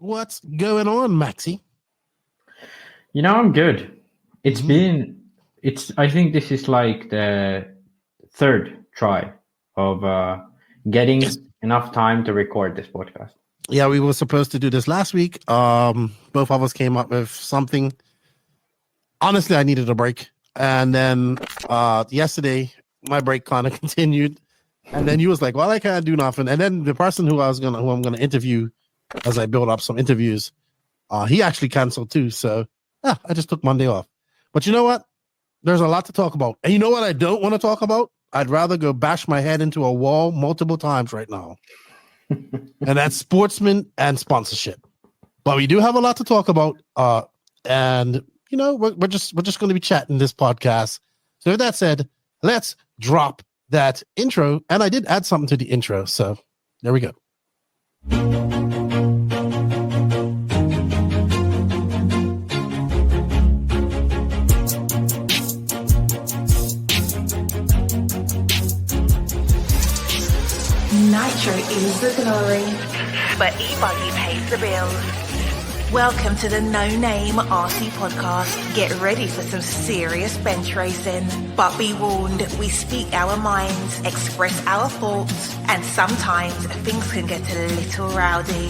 What's going on, Maxi? I'm good. I think this is like the third try of getting enough time to record this podcast. Yeah, we were supposed to do this last week. Both of us came up with something. Honestly, I needed a break. And then yesterday, my break kind of continued. And then you was like, well, I can't do nothing. And then the person who I'm gonna interview as I build up some interviews, he actually canceled too. So I just took Monday off. But you know what? There's a lot to talk about. And you know what I don't want to talk about? I'd rather go bash my head into a wall multiple times right now. And that's Sportsman and sponsorship. But we do have a lot to talk about. And we're just going to be chatting this podcast. So with that said, let's drop that intro. And I did add something to the intro. So there we go. Nitro is the glory, but Ebuggy pays the bills. Welcome to the No Name RC podcast. Get ready for some serious bench racing. But be warned, we speak our minds, express our thoughts, and sometimes things can get a little rowdy.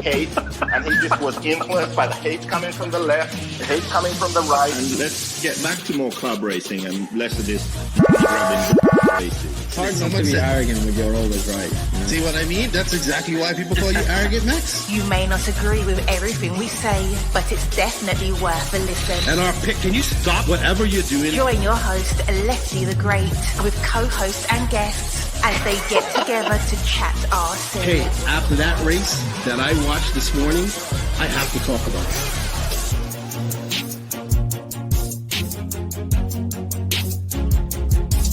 Hate, and he just was influenced by the hate coming from the left, the hate coming from the right. And let's get back to more club racing and less of this grabbing racing. It's hard not to be arrogant when you're always right. See what I mean? That's exactly why people call you arrogant, Max. You may not agree with everything we say, but it's definitely worth a listen. And our pick, can you stop whatever you're doing? Join your host, Lefty the Great, with co-hosts and guests as they get together to chat RC. Hey, after that race that I watched this morning, I have to talk about it.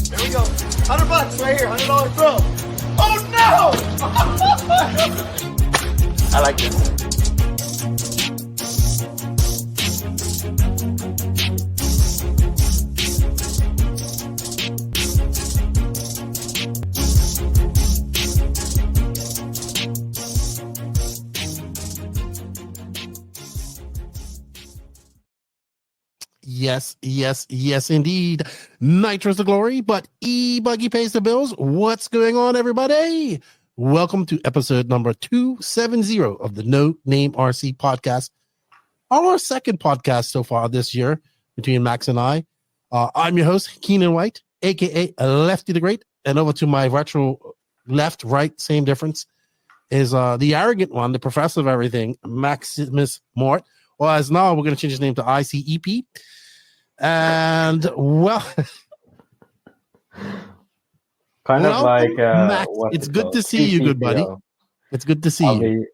Here we go. $100 right here, $100 throw. Oh no! I like this. Yes, indeed. Nitro's the glory, but Ebuggy pays the bills. What's going on, everybody? Welcome to episode number 270 of the No Name RC podcast. Our second podcast so far this year between Max and I. I'm your host, Keenan White, a.k.a. Lefty the Great. And over to my virtual left, right, same difference, is the arrogant one, the professor of everything, Maximus Mort. Or as now, we're going to change his name to ICEP. And well, Max, it's good to see you, good buddy. It's good to see you.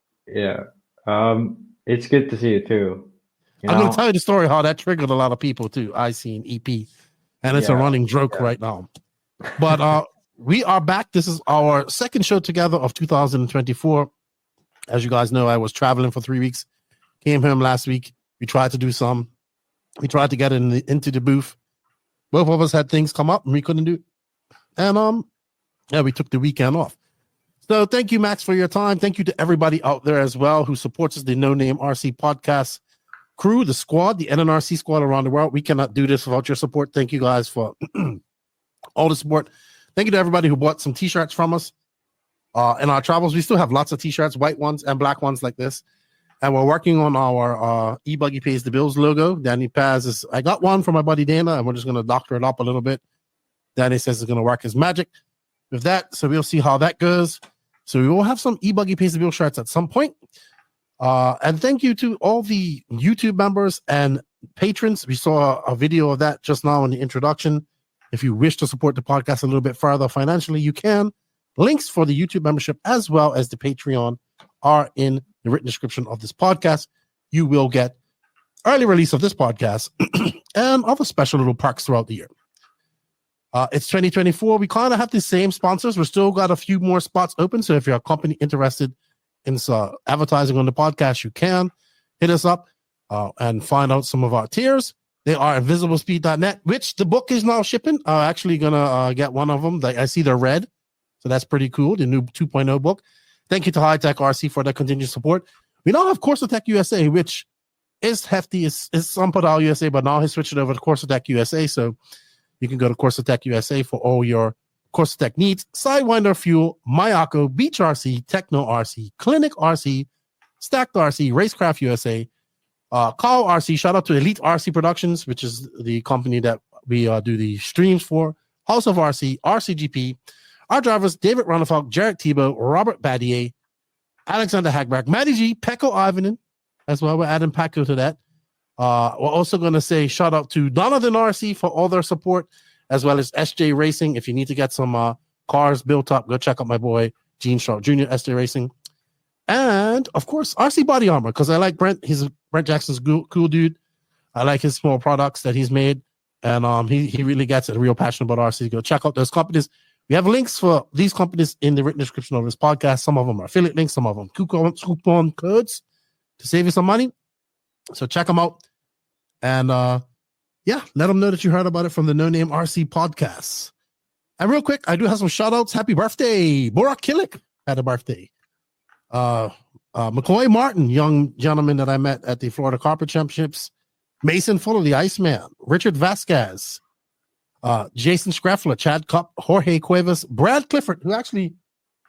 It's good to see you too. I'm going to tell you the story how that triggered a lot of people too. IC and EP, and it's a running joke right now. But we are back. This is our second show together of 2024. As you guys know, I was traveling for 3 weeks. Came home last week. We tried to do some. We tried to get into the booth. Both of us had things come up and we couldn't do it. And we took the weekend off. So thank you, Max, for your time. Thank you to everybody out there as well who supports us, the No Name RC podcast crew, the squad, the NNRC squad around the world. We cannot do this without your support. Thank you guys for all the support. Thank you to everybody who bought some t-shirts from us. In our travels, we still have lots of t-shirts, white ones and black ones like this. And we're working on our Ebuggy Pays the Bills logo. Danny Paz I got one from my buddy Dana, and we're just going to doctor it up a little bit. Danny says it's going to work his magic with that. So we'll see how that goes. So we will have some Ebuggy Pays the Bills shirts at some point. And thank you to all the YouTube members and patrons. We saw a video of that just now in the introduction. If you wish to support the podcast a little bit further financially, you can. Links for the YouTube membership as well as the Patreon are in the written description of this podcast. You will get early release of this podcast and other special little perks throughout the year. It's 2024. We kind of have the same sponsors. We've still got a few more spots open. So if you're a company interested in advertising on the podcast, you can hit us up and find out some of our tiers. They are invisiblespeed.net, which the book is now shipping. I'm actually going to get one of them. I see they're red. So that's pretty cool. The new 2.0 book. Thank you to High Tech RC for their continued support. We now have Corsatec USA, which is hefty. It's some Podal USA, but now he's switching over to Corsatec USA. So you can go to Corsatec USA for all your Corsatec needs. Sidewinder Fuel, Mayako, Beach RC, Techno RC, Clinic RC, Stacked RC, RaceCraft USA, Call RC. Shout out to Elite RC Productions, which is the company that we do the streams for. House of RC, RCGP. Our drivers, David Ronnefalk, Jarrett Tebow, Robert Badier, Alexander HagBerg, Matty G, Pekko Ivanen, as well. We're adding Pekko to that. We're also going to say shout out to Donovan RC for all their support, as well as SJ Racing. If you need to get some cars built up, go check out my boy Gene Sharp Jr., SJ Racing. And, of course, RC Body Armor, because I like Brent. He's Brent Jackson's cool dude. I like his small products that he's made. And he really gets it, real passionate about RC. Go check out those companies. We have links for these companies in the written description of this podcast. Some of them are affiliate links, some of them coupon codes to save you some money. So check them out. And let them know that you heard about it from the No Name RC podcast. And real quick, I do have some shout outs. Happy birthday. Borak Killick had a birthday. McCoy Martin, young gentleman that I met at the Florida Carpet Championships. Mason Fuller, the Iceman. Richard Vasquez. Jason Scraffler, Chad Cup, Jorge Cuevas, Brad Clifford, who actually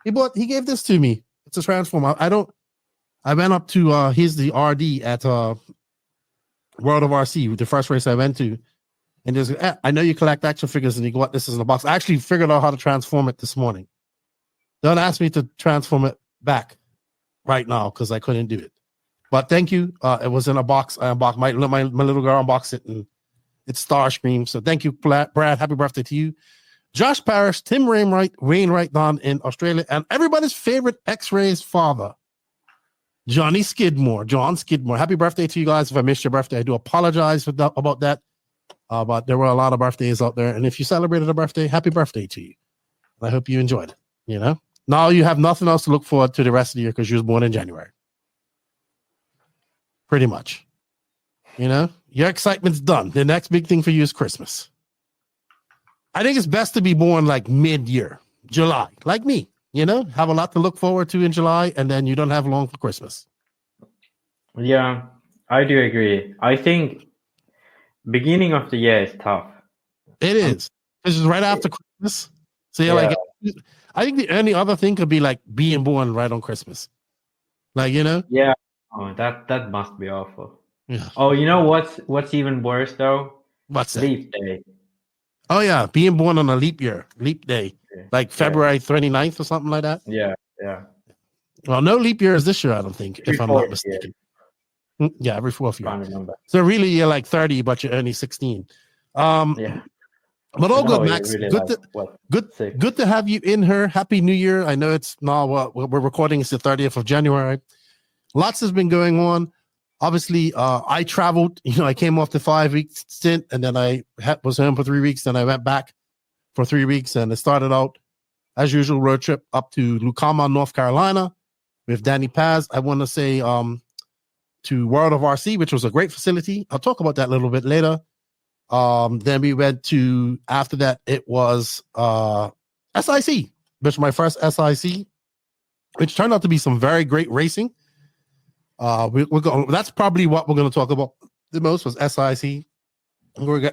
he gave this to me. It's a transform. I went up to he's the RD at World of RC, the first race I went to. And there's I know you collect action figures and you go, what, this is in a box. I actually figured out how to transform it this morning. Don't ask me to transform it back right now because I couldn't do it. But thank you. It was in a box. I unboxed my little girl unboxed it and it's Starscream. So thank you, Brad. Happy birthday to you. Josh Parrish, Tim Wainwright down in Australia, and everybody's favorite X-Ray's father, John Skidmore. Happy birthday to you guys. If I missed your birthday, I do apologize about that. But there were a lot of birthdays out there. And if you celebrated a birthday, happy birthday to you. I hope you enjoyed it. You know, now you have nothing else to look forward to the rest of the year because you was born in January. Pretty much. You know, your excitement's done. The next big thing for you is Christmas. I think it's best to be born like mid-year, July, like me. You know, have a lot to look forward to in July, and then you don't have long for Christmas. Yeah, I do agree. I think beginning of the year is tough. It is. This is right after Christmas. So you're like, I think the only other thing could be like being born right on Christmas. Like, you know? Yeah. Oh, that must be awful. Yeah. Oh, you know what's even worse though? What's that? Leap day. Oh yeah, being born on a leap day, like February 29th or something like that. Yeah. Well, no leap years this year, I don't think, if I'm not mistaken. Yeah, every fourth year. So really, you're like 30, but you're only 16. Yeah. But all good, Max. Really good to have you in here. Happy New Year. I know it's now what we're recording is the 30th of January. Lots has been going on. Obviously, I traveled. You know, I came off the 5-week stint, and then I was home for 3 weeks. Then I went back for 3 weeks, and it started out as usual road trip up to Lucama, North Carolina, with Danny Paz. I want to say to World of RC, which was a great facility. I'll talk about that a little bit later. Then we went to after that. It was SIC, which was my first SIC, which turned out to be some very great racing. We're going. That's probably what we're going to talk about the most was SIC.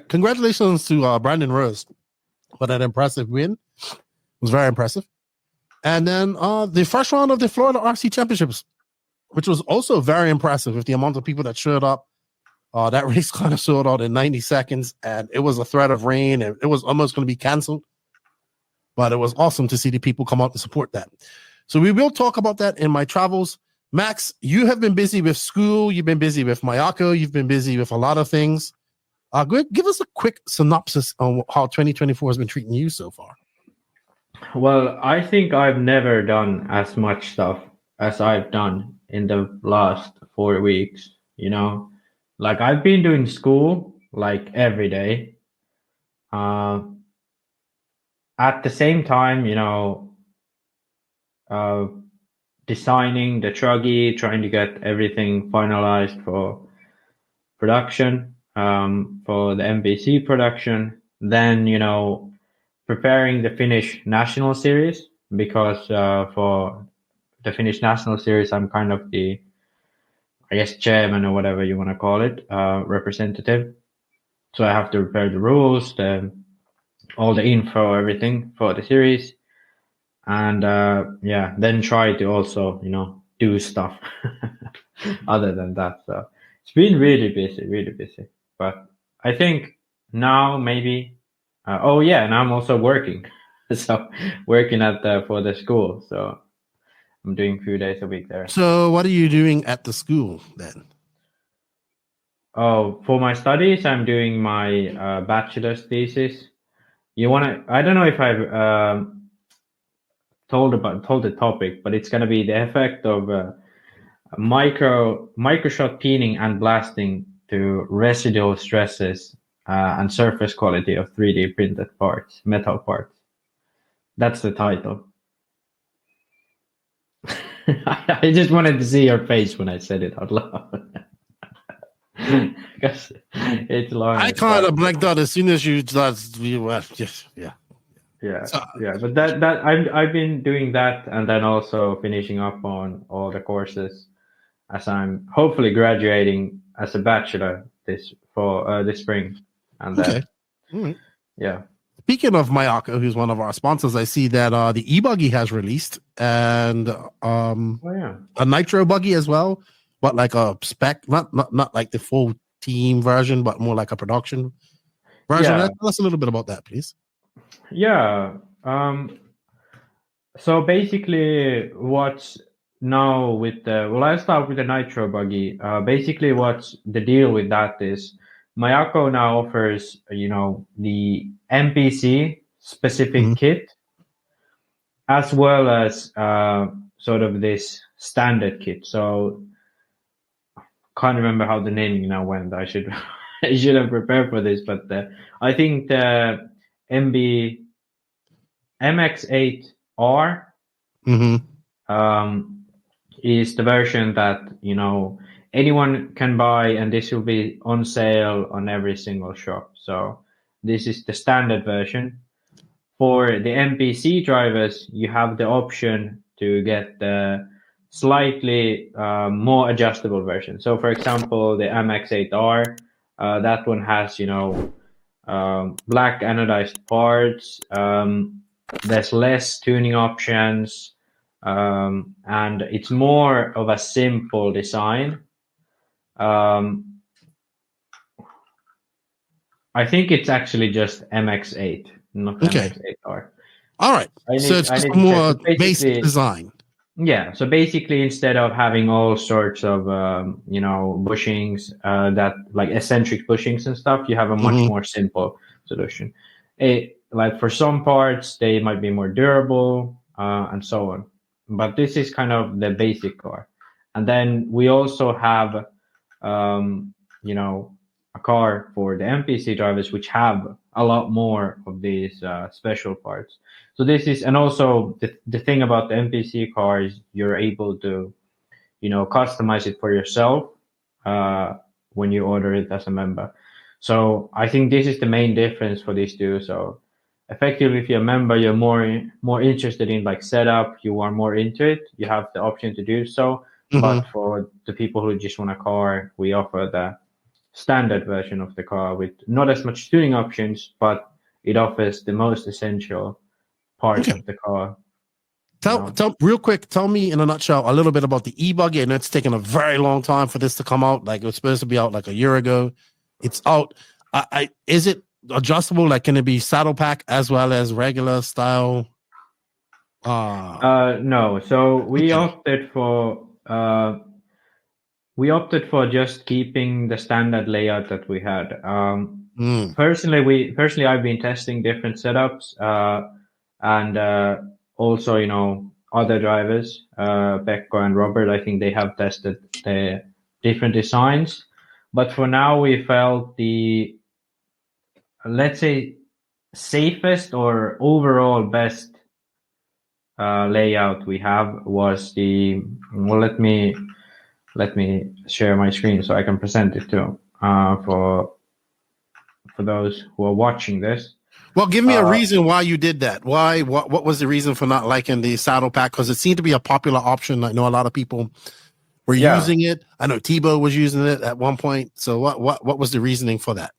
Congratulations to Brandon Rose for that impressive win. It was very impressive. And then the first round of the Florida RC Championships, which was also very impressive with the amount of people that showed up. That race kind of sold out in 90 seconds, and it was a threat of rain, and it was almost going to be canceled. But it was awesome to see the people come out to support that. So we will talk about that in my travels. Max, you have been busy with school. You've been busy with Mayako. You've been busy with a lot of things. Give us a quick synopsis on how 2024 has been treating you so far. Well, I think I've never done as much stuff as I've done in the last 4 weeks. You know, like I've been doing school like every day. At the same time, you know, designing the Truggy, trying to get everything finalized for production, for the MVC production. Then, you know, preparing the Finnish National Series, because for the Finnish National Series, I'm kind of the I guess chairman or whatever you want to call it, representative. So I have to prepare the rules, all the info, everything for the series, and then try to also do stuff other than that. So it's been really busy. But I think now maybe and I'm also working, so working at for the school. So I'm doing a few days a week there. So what are you doing at the school then? Oh, for my studies, I'm doing my bachelor's thesis. I don't know if I've told the topic, but it's going to be the effect of microshot peening and blasting to residual stresses and surface quality of 3D printed metal parts. That's the title. I just wanted to see your face when I said it out loud. Because it's long. I kind of blanked out as soon as you just Yeah. But that I've been doing that, and then also finishing up on all the courses as I'm hopefully graduating as a bachelor this spring. And then, yeah. Speaking of Mayako, who's one of our sponsors, I see that the Ebuggy has released and a nitro buggy as well, but like a spec, not like the full team version, but more like a production version. Yeah. Tell us a little bit about that, please. Yeah. So basically, what's now with I'll start with the nitro buggy. Basically, what's the deal with that is Mayako now offers, the NPC specific kit, as well as sort of this standard kit. So can't remember how the naming now went. I should have prepared for this, but I think the MX8R is the version that anyone can buy, and this will be on sale on every single shop. So this is the standard version. For the NPC drivers, you have the option to get the slightly more adjustable version. So for example, the MX8R, that one has black anodized parts. There's less tuning options, and it's more of a simple design. I think it's actually just MX8, not MX8R. All right. So it's just more basic design. Yeah. So basically, instead of having all sorts of bushings, that like eccentric bushings and stuff, you have a much more simple solution. Like for some parts, they might be more durable and so on. But this is kind of the basic car. And then we also have a car for the NPC drivers, which have a lot more of these special parts. So this is, and also the thing about the NPC car is you're able to, customize it for yourself when you order it as a member. So I think this is the main difference for these two. So effectively, if you're a member, you're more interested in like setup, you are more into it, you have the option to do so. But for the people who just want a car, we offer the standard version of the car with not as much tuning options, but it offers the most essential parts of the car. Tell real quick, tell me in a nutshell a little bit about the Ebuggy. And it's taken a very long time for this to come out. Like it was supposed to be out like a year ago. It's out. Is it adjustable? Like, can it be saddle pack as well as regular style? No. So we opted for just keeping the standard layout that we had. Personally, I've been testing different setups, and also, other drivers, Pekko and Robert, I think they have tested the different designs. But for now, we felt the, let's say, safest or overall best layout we have was the, let me share my screen so I can present it to for those who are watching this. Well, give me a reason why you did that. Why? What was the reason for not liking the saddle pack? Because it seemed to be a popular option. I know a lot of people were using it. I know Tebow was using it at one point. So what was the reasoning for that?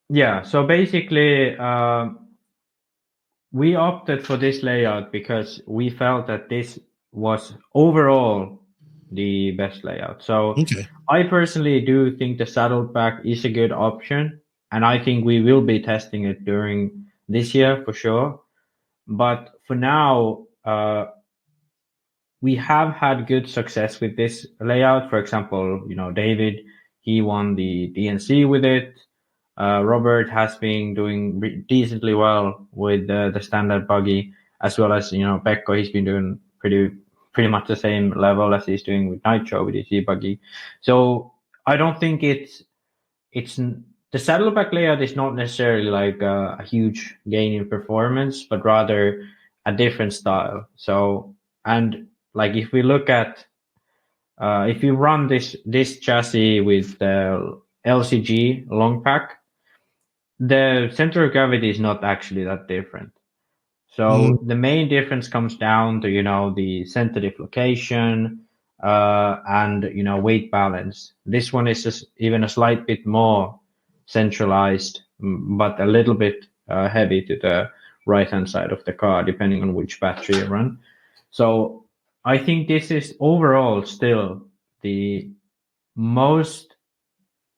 Yeah, so basically, we opted for this layout because we felt that this was overall the best layout. So I personally do think the saddleback is a good option, and I think we will be testing it during this year for sure. But for now, we have had good success with this layout. For example, David, he won the DNC with it. Robert has been doing decently well with the standard buggy, as well as Pekko. He's been doing pretty much the same level as he's doing with Nitro with his e-buggy. So I don't think it's the saddleback layout is not necessarily like a huge gain in performance, but rather a different style. So, and like if we look at if you run this chassis with the LCG long pack, the center of gravity is not actually that different. So the main difference comes down to, the center dislocation and, weight balance. This one is just even a slight bit more centralized, but a little bit heavy to the right-hand side of the car, depending on which battery you run. So I think this is overall still the most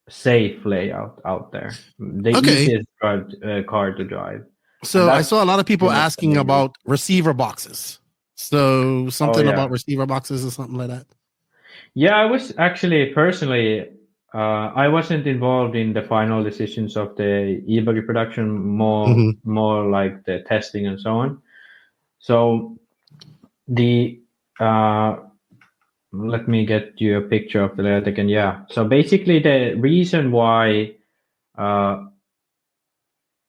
safe layout out there. The easiest car to drive. So I saw a lot of people asking about receiver boxes. So something about receiver boxes or something like that. Yeah, I was actually personally, I wasn't involved in the final decisions of the Ebuggy production, more like the testing and so on. So the let me get you a picture of the layout again. Yeah. So basically, the reason why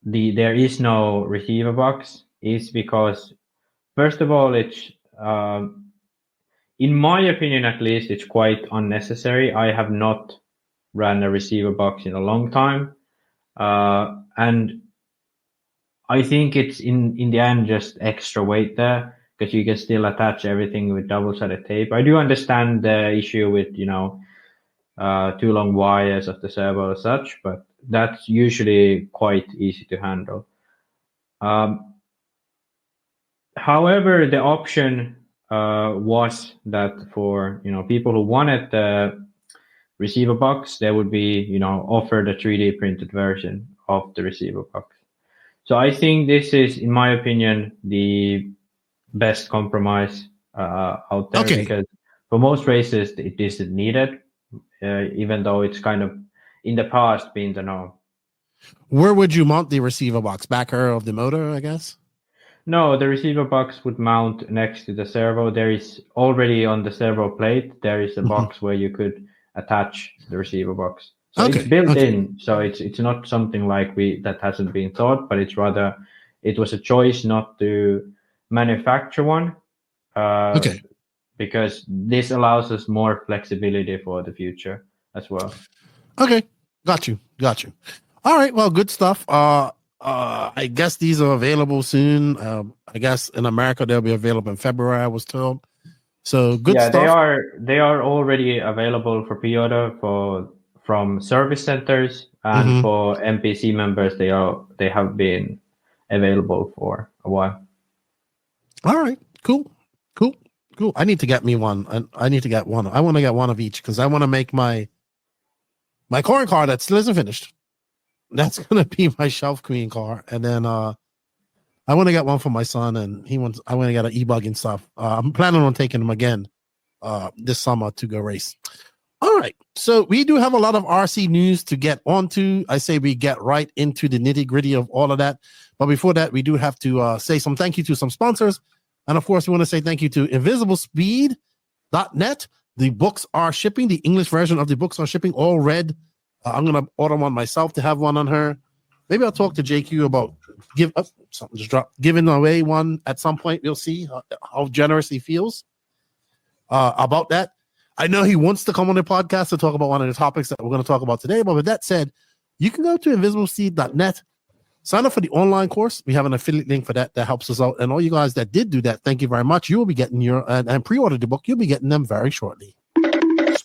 there is no receiver box is because, first of all, it's in my opinion at least, it's quite unnecessary. I have not ran a receiver box in a long time, and I think it's in the end just extra weight there, because you can still attach everything with double-sided tape. I do understand the issue with, too long wires of the servo as such, but that's usually quite easy to handle. However, the option was that for, people who wanted the receiver box, they would be, offered a 3D printed version of the receiver box. So I think this is, in my opinion, the best compromise out there, because for most races it isn't needed, even though it's kind of in the past been the norm. Where would you mount the receiver box? Backer of the motor, I guess? No, the receiver box would mount next to the servo. There is already on the servo plate, there is a box where you could attach the receiver box. So it's built in. So it's not something like that hasn't been thought, but it's rather, it was a choice not to manufacture one, because this allows us more flexibility for the future as well. Got you. All right, well, good stuff. I guess these are available soon. I guess in America they'll be available in February, I was told. So good stuff. They are already available for pre-order from service centers, and for MPC members they have been available for a while. All right, cool. I need to get me one. I need to get one. I want to get one of each, because I want to make my corn car that still isn't finished. That's gonna be my shelf queen car, and then I want to get one for my son, and I want to get an e-bug and stuff. I'm planning on taking him again this summer to go race. All right, so we do have a lot of RC news to get onto. I say we get right into the nitty-gritty of all of that, but before that, we do have to say some thank you to some sponsors. And of course, we want to say thank you to invisiblespeed.net. The books are shipping. The English version of the books are shipping, all red. I'm going to order one myself to have one on her. Maybe I'll talk to JQ about giving away one at some point. We'll see how generous he feels about that. I know he wants to come on the podcast to talk about one of the topics that we're going to talk about today. But with that said, you can go to invisiblespeed.net. Sign up for the online course. We have an affiliate link for that. That helps us out. And all you guys that did do that, thank you very much. You will be getting your and pre-order the book. You'll be getting them very shortly.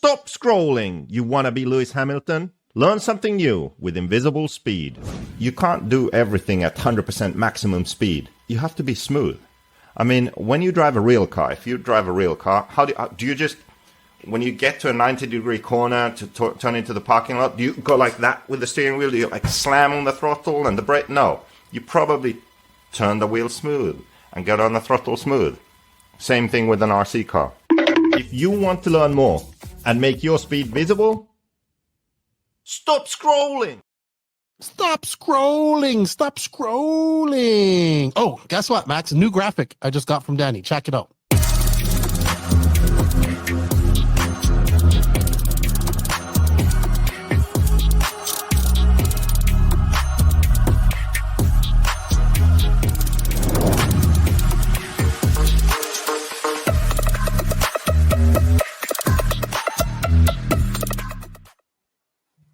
Stop scrolling, you wannabe Lewis Hamilton. Learn something new with invisible speed. You can't do everything at 100% maximum speed. You have to be smooth. I mean, when you drive a real car, if you drive a real car, how do you just, when you get to a 90-degree corner to turn into the parking lot, do you go like that with the steering wheel? Do you like slam on the throttle and the brake? No. You probably turn the wheel smooth and get on the throttle smooth. Same thing with an RC car. If you want to learn more and make your speed visible, stop scrolling. Stop scrolling. Stop scrolling. Oh, guess what, Max? New graphic I just got from Danny. Check it out.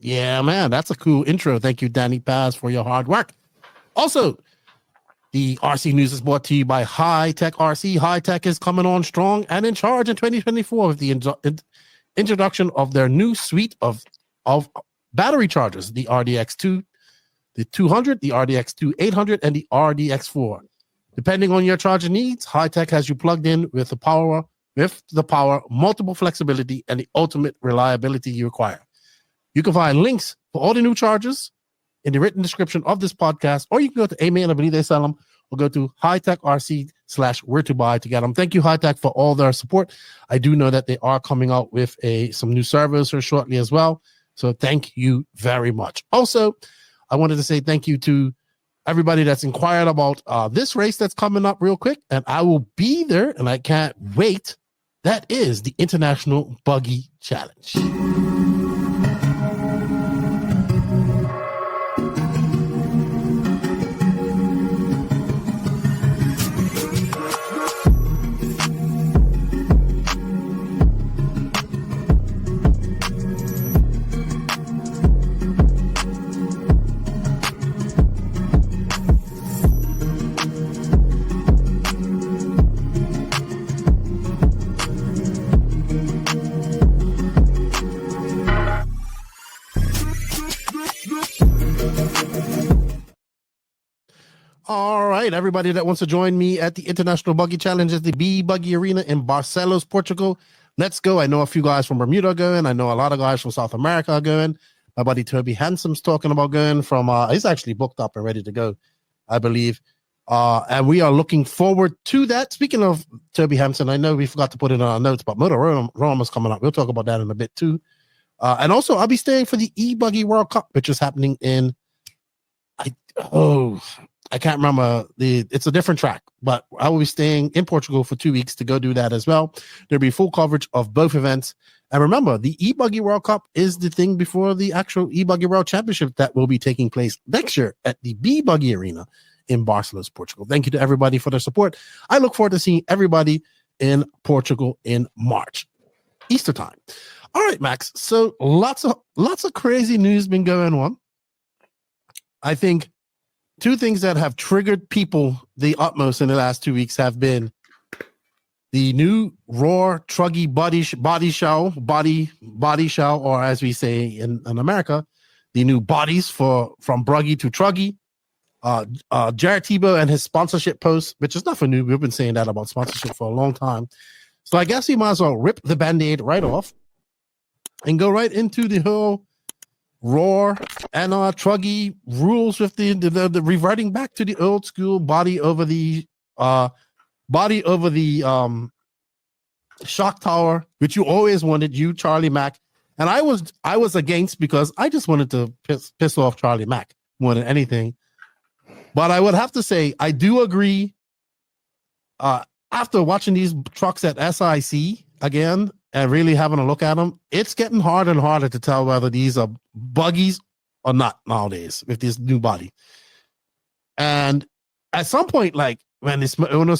Yeah, man, that's a cool intro. Thank you, Danny Paz, for your hard work. Also, the RC news is brought to you by High Tech RC. High Tech is coming on strong and in charge in 2024 with the introduction of their new suite of battery chargers, the RDX2, the 200, the RDX2 800, and the RDX4. Depending on your charging needs, High Tech has you plugged in with the power, multiple flexibility, and the ultimate reliability you require. You can find links for all the new chargers in the written description of this podcast, or you can go to Amen, I believe they sell them, or go to hightechrc.com/where to buy to get them. Thank you, High Tech, for all their support. I do know that they are coming out with some new servos here shortly as well. So thank you very much. Also, I wanted to say thank you to everybody that's inquired about this race that's coming up real quick, and I will be there, and I can't wait. That is the International Buggy Challenge. All right, everybody that wants to join me at the International Buggy Challenge at the Ebuggy Arena in Barcelos, Portugal. Let's go. I know a few guys from Bermuda are going. I know a lot of guys from South America are going. My buddy Toby Handsome's talking about going from, he's actually booked up and ready to go, I believe. And we are looking forward to that. Speaking of Toby Hanson, I know we forgot to put it on our notes, but Motor Rome is coming up. We'll talk about that in a bit too. And also, I'll be staying for the Ebuggy World Cup, which is happening in, I can't remember it's a different track, but I will be staying in Portugal for 2 weeks to go do that as well. There'll be full coverage of both events. And remember, the Ebuggy World Cup is the thing before the actual Ebuggy World Championship that will be taking place next year at the Ebuggy Arena in Barcelos, Portugal. Thank you to everybody for their support. I look forward to seeing everybody in Portugal in March, Easter time. All right, Max. So lots of crazy news been going on. I think two things that have triggered people the utmost in the last 2 weeks have been the new Raw Truggy body shell, or as we say in America, the new bodies from Bruggy to Truggy. Jared Tebow and his sponsorship post, which is nothing new. We've been saying that about sponsorship for a long time. So I guess we might as well rip the Band-Aid right off and go right into the whole Raw and Truggy rules with the reverting back to the old school body over the shock tower, which you always wanted, you Charlie Mack, and I was against because I just wanted to piss off Charlie Mack more than anything. But I would have to say I do agree. After watching these trucks at SIC again and really having a look at them, it's getting harder and harder to tell whether these are buggies or not nowadays with this new body. And at some point, like when it's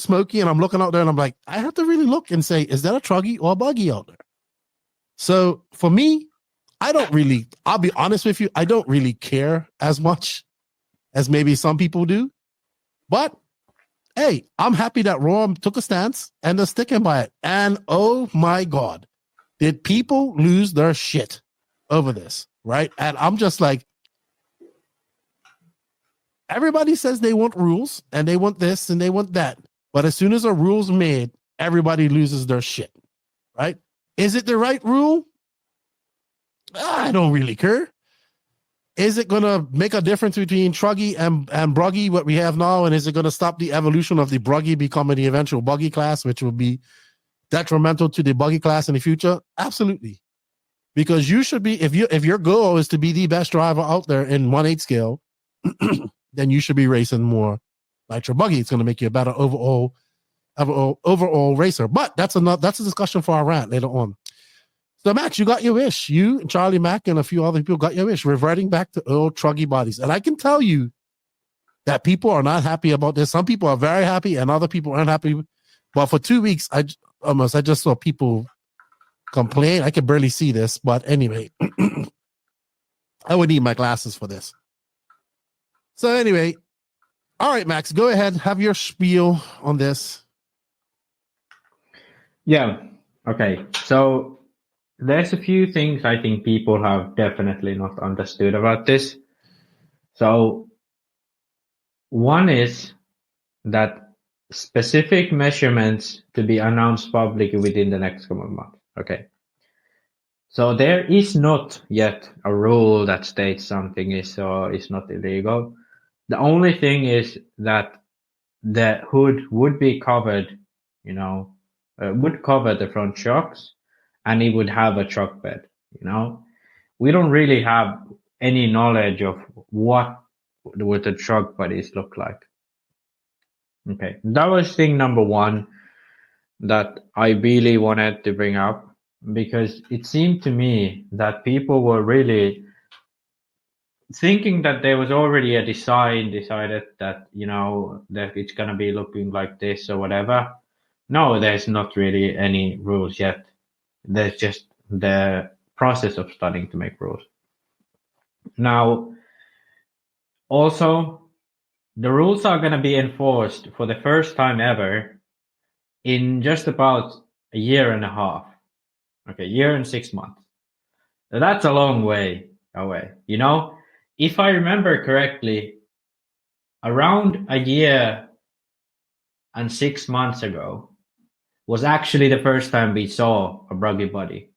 smoky and I'm looking out there and I'm like, I have to really look and say, is that a Truggy or a buggy out there? So for me, I'll be honest with you, I don't really care as much as maybe some people do. But hey, I'm happy that Raw took a stance and they're sticking by it. And oh my God, Did people lose their shit over this? Right? And I'm just like, everybody says they want rules and they want this and they want that. But as soon as a rule's made, everybody loses their shit. Right? Is it the right rule? I don't really care. Is it going to make a difference between Truggy and Bruggy, what we have now? And is it going to stop the evolution of the Bruggy becoming the eventual buggy class, which will be detrimental to the buggy class in the future? Absolutely. Because you should be, if your goal is to be the best driver out there in 1/8 scale, then you should be racing more nitro buggy. It's going to make you a better overall racer. But that's a discussion for our rant later on. So, Max, you got your wish. You, Charlie Mack, and a few other people got your wish, reverting back to old Truggy bodies. And I can tell you that people are not happy about this. Some people are very happy, and other people aren't happy. But for 2 weeks, I just saw people complain. I could barely see this, but anyway, I would need my glasses for this. So anyway, all right, Max, go ahead. Have your spiel on this. Yeah. Okay. So there's a few things I think people have definitely not understood about this. So one is that specific measurements to be announced publicly within the next couple of months. Okay. So there is not yet a rule that states something is or is not illegal. The only thing is that the hood would be covered, would cover the front shocks, and it would have a truck bed. We don't really have any knowledge of what would the truck bodies look like. Okay, that was thing number one that I really wanted to bring up, because it seemed to me that people were really thinking that there was already a decided that, that it's going to be looking like this or whatever. No, there's not really any rules yet. There's just the process of starting to make rules. Now, also, the rules are going to be enforced for the first time ever in just about a year and a half. Okay, year and 6 months. Now, that's a long way away. If I remember correctly, around a year and 6 months ago was actually the first time we saw a Bruggy body.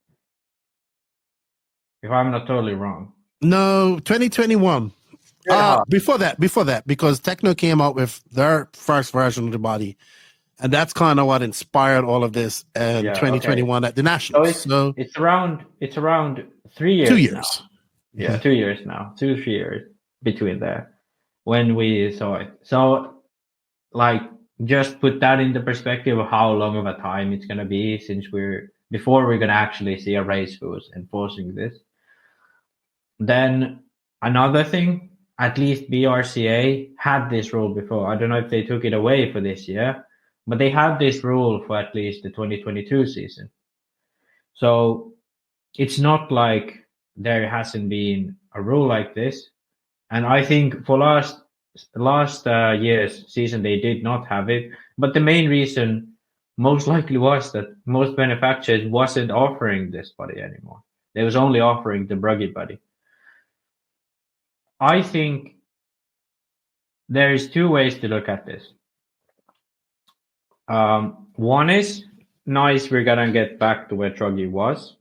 If I'm not totally wrong. No, 2021. Before that, because Techno came out with their first version of the body, and that's kind of what inspired all of this in 2021 at the Nationals. So it's around 3 years. 2 years. Now. Yeah, 2 years now. 2-3 years between there when we saw it. So, just put that into perspective of how long of a time it's going to be before we're going to actually see a race who's enforcing this. Then another thing, at least BRCA had this rule before. I don't know if they took it away for this year, but they had this rule for at least the 2022 season. So it's not like there hasn't been a rule like this. And I think for last year's season, they did not have it. But the main reason most likely was that most manufacturers wasn't offering this body anymore. They was only offering the Bruggy body. I think there is two ways to look at this. One is, nice, we're going to get back to where Truggy was.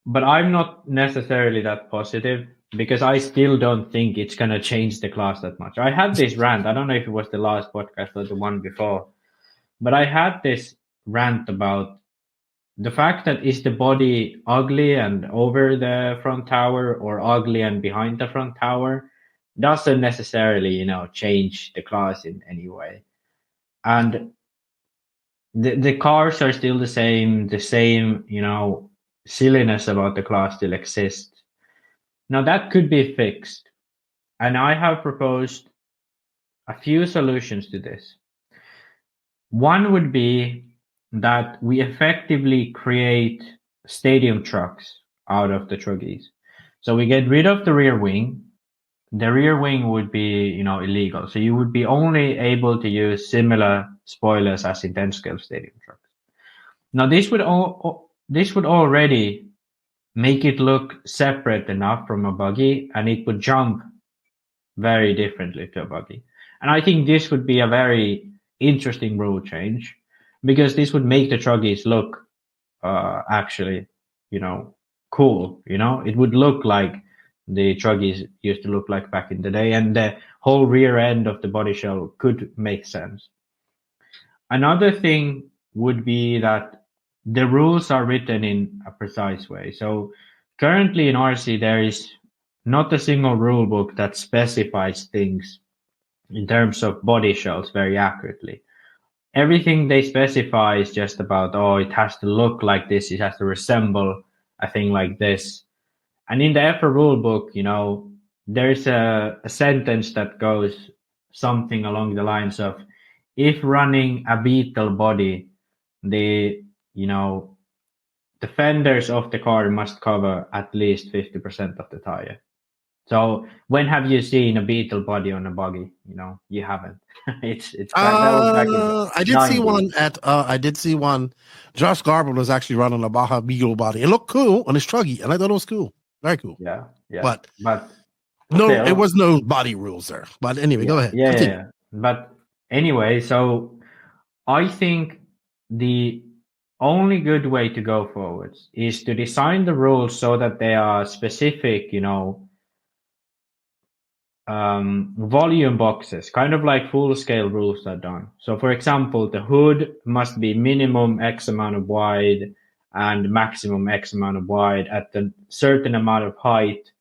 But I'm not necessarily that positive, because I still don't think it's going to change the class that much. I had this rant. I don't know if it was the last podcast or the one before, but I had this rant about the fact that is the body ugly and over the front tower or ugly and behind the front tower doesn't necessarily, change the class in any way. And the cars are still the same, silliness about the class still exists. Now that could be fixed. And I have proposed a few solutions to this. One would be that we effectively create stadium trucks out of the Truggys. So we get rid of the rear wing. The rear wing would be, illegal. So you would be only able to use similar spoilers as in 10 scale stadium trucks. Now this would already make it look separate enough from a buggy, and it would jump very differently to a buggy. And I think this would be a very interesting rule change, because this would make the Truggies look actually, cool. It would look like the Truggies used to look like back in the day, and the whole rear end of the body shell could make sense. Another thing would be that the rules are written in a precise way. So currently in RC, there is not a single rule book that specifies things in terms of body shells very accurately. Everything they specify is just about, it has to look like this, it has to resemble a thing like this. And in the EFRA rule book, there's a sentence that goes something along the lines of, if running a Beetle body, the fenders of the car must cover at least 50% of the tire. So when have you seen a Beetle body on a buggy? You haven't. It's I did see one I did see one. Josh Garber was actually running a Baja Beetle body. It looked cool on his Truggy, and I thought it was cool. Very cool. Yeah. But no, still, it was no body rules there. But anyway, go ahead. Yeah. But anyway, so I think the only good way to go forwards is to design the rules so that they are specific, volume boxes, kind of like full-scale rules are done. So, for example, the hood must be minimum X amount of wide and maximum X amount of wide at a certain amount of height.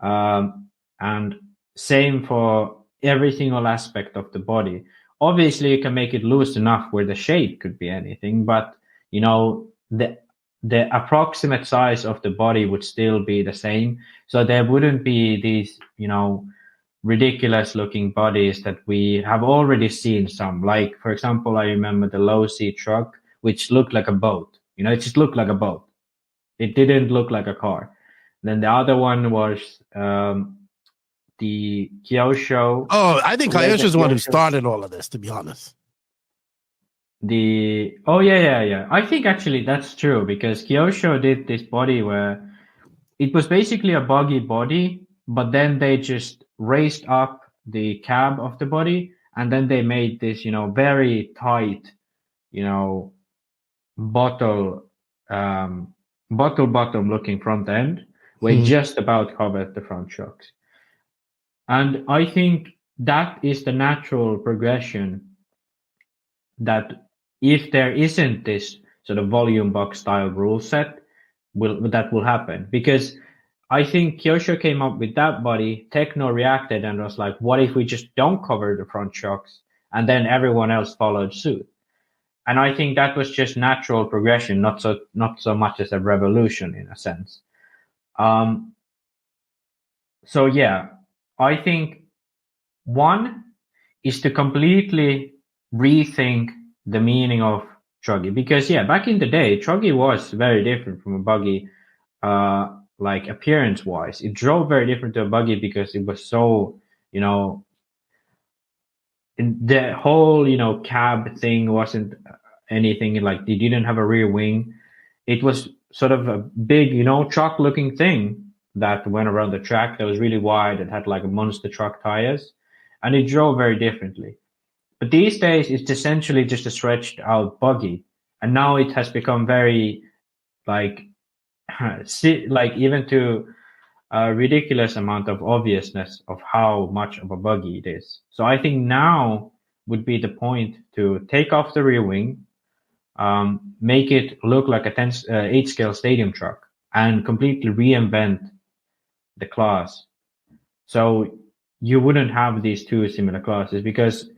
And same for every single aspect of the body. Obviously, you can make it loose enough where the shape could be anything, but the approximate size of the body would still be the same. So there wouldn't be these, ridiculous looking bodies that we have already seen some. Like, for example, I remember the low seat truck, which looked like a boat. It just looked like a boat. It didn't look like a car. Then the other one was the Kyosho. Oh, I think Kyosho's the one who started all of this, to be honest. Yeah. I think actually that's true, because Kyosho did this body where it was basically a buggy body, but then they just raised up the cab of the body, and then they made this, very tight, bottle bottom looking front end, where it just about covered the front shocks. And I think that is the natural progression, that if there isn't this sort of volume box style rule set, that will happen. Because I think Kyosho came up with that body, Techno reacted and was like, what if we just don't cover the front shocks? And then everyone else followed suit. And I think that was just natural progression, not so much as a revolution in a sense. So yeah, I think one is to completely rethink the meaning of Truggy, because back in the day, Truggy was very different from a buggy, like appearance wise. It drove very different to a buggy because it was so, the whole, cab thing wasn't anything like, they didn't have a rear wing. It was sort of a big, truck looking thing that went around the track that was really wide. It had like a monster truck tires, and it drove very differently. But these days, it's essentially just a stretched out buggy. And now it has become very, even to a ridiculous amount of obviousness of how much of a buggy it is. So I think now would be the point to take off the rear wing, make it look like a 8-scale stadium truck, and completely reinvent the class. So you wouldn't have these two similar classes, because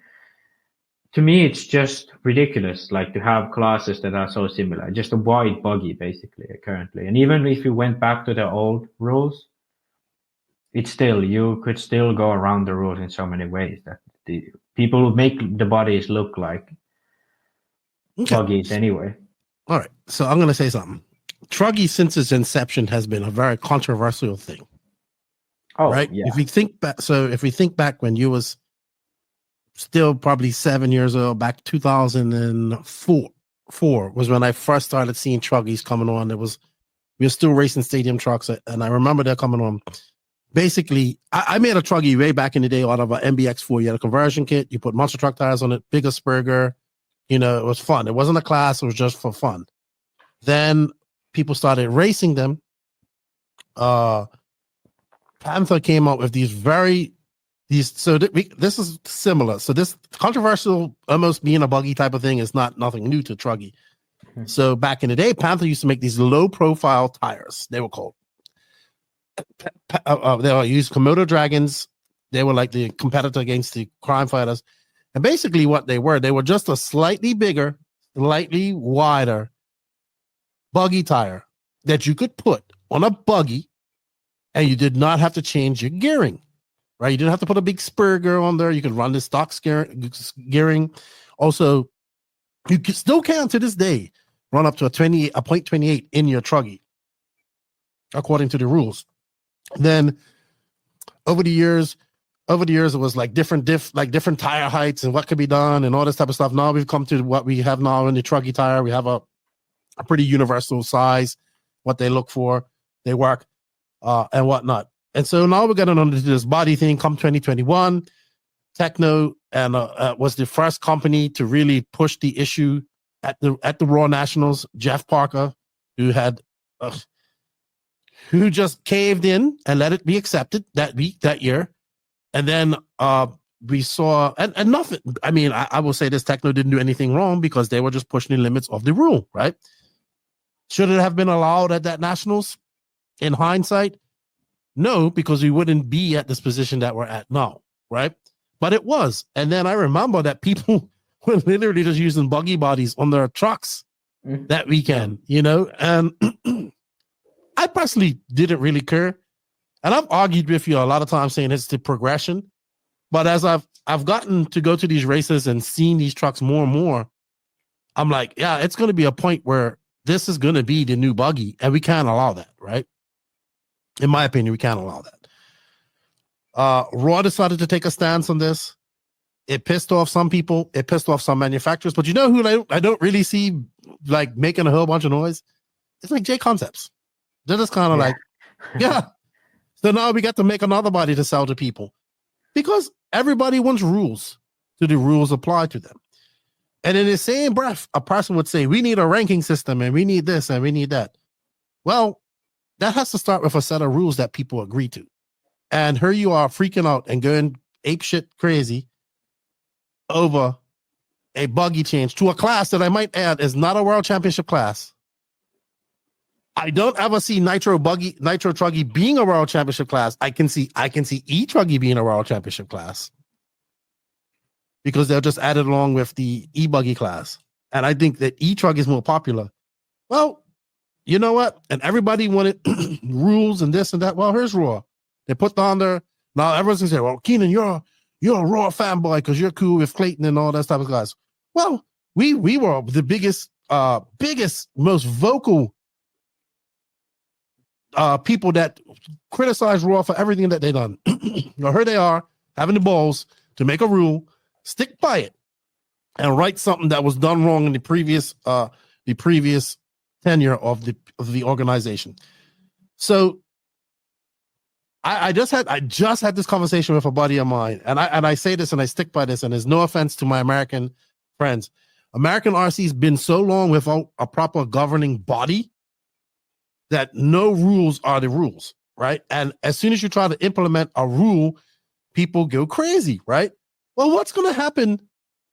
to me, it's just ridiculous, to have classes that are so similar. Just a wide buggy, basically, currently. And even if you went back to the old rules, you could still go around the rules in so many ways that the people make the bodies look like buggies anyway. All right. So I'm going to say something. Truggy, since its inception, has been a very controversial thing. Oh, right. Yeah. If we think back when you was still probably 7 years old, back 2004, 2004 was when I first started seeing Truggies coming on. We were still racing stadium trucks, and I remember they're coming on. Basically, I made a Truggy way back in the day out of an MBX4. You had a conversion kit, you put monster truck tires on it, bigger Spurger. You know, it was fun. It wasn't a class, it was just for fun. Then people started racing them. Panther came out with this is similar. So this controversial, almost being a buggy type of thing is nothing new to Truggy. So back in the day, Panther used to make these low profile tires. They were called. They were used Komodo Dragons. They were like the competitor against the crime fighters. And basically what they were just a slightly bigger, slightly wider buggy tire that you could put on a buggy, and you did not have to change your gearing, right? You didn't have to put a big Spurger on there. You could run the stock gearing. Also, you still can to this day run up to a 0.28 in your Truggy, according to the rules. Then over the years, it was like different tire heights and what could be done and all this type of stuff. Now we've come to what we have now in the Truggy tire. We have a pretty universal size, what they look for, they work, and whatnot. And so now we're getting onto this body thing. Come 2021, Techno and was the first company to really push the issue at the Raw Nationals. Jeff Parker, who just caved in and let it be accepted that year. And then we saw, and nothing, I mean, I will say this, Techno didn't do anything wrong because they were just pushing the limits of the rule, right? Should it have been allowed at that Nationals? In hindsight, no, because we wouldn't be at this position that we're at now, right? But it was. And then I remember that people were literally just using buggy bodies on their trucks that weekend, you know? And I personally didn't really care. And I've argued with you a lot of times saying it's the progression. But as I've gotten to go to these races and seen these trucks more and more, I'm like, yeah, it's going to be a point where this is going to be the new buggy, and we can't allow that, right? In my opinion, we can't allow that. Raw decided to take a stance on this. It pissed off some people. It pissed off some manufacturers. But you know who I don't really see like making a whole bunch of noise? It's like J Concepts. They're just kind of like, yeah. So now we got to make another body to sell to people because everybody wants rules. Do the rules apply to them? And in the same breath, a person would say, we need a ranking system and we need this and we need that. Well, that has to start with a set of rules that people agree to. And here you are freaking out and going apeshit crazy over a buggy change to a class that I might add is not a world championship class. I don't ever see Nitro Truggy being a world championship class. I can see E-Truggy being a world championship class because they'll just add it along with the E-Buggy class. And I think that E-Truggy is more popular. Well, you know what? And everybody wanted rules and this and that. Well, here's Raw. They put down there. Now everyone's gonna say, well, Keenan, you're a Raw fanboy because you're cool with Clayton and all that type of guys. Well, we were the biggest, most vocal people that criticize Raw for everything that they done. Now here they are having the balls to make a rule, stick by it, and write something that was done wrong in the previous tenure of the organization. So I just had this conversation with a buddy of mine, and I say this and I stick by this, and there's no offense to my American friends. American RC's been so long without a proper governing body that no rules are the rules, right? And as soon as you try to implement a rule, people go crazy, right? Well, what's going to happen?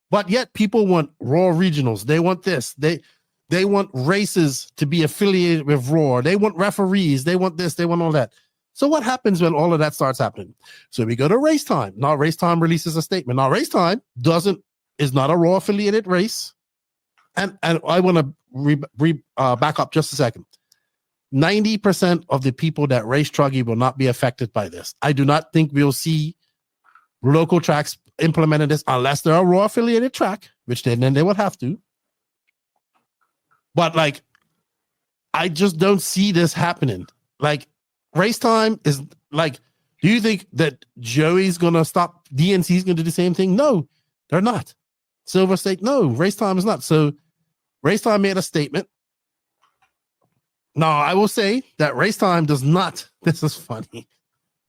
But yet people want Raw regionals. They want this. They want races to be affiliated with Raw. They want referees. They want this. They want all that. So what happens when all of that starts happening? So we go to Race Time. Now Race Time releases a statement. Now Race Time is not a Raw affiliated race. And I want to back up just a second. 90% of the people that race Truggy will not be affected by this. I do not think we'll see local tracks implementing this unless they're a Raw affiliated track, which then they would have to. But like, I just don't see this happening. Like, Race Time is like, do you think that Joey's going to stop? DNC's going to do the same thing? No, they're not. Silver State, no. Race Time is not. So Racetime made a statement. Now, I will say that Racetime does not, this is funny,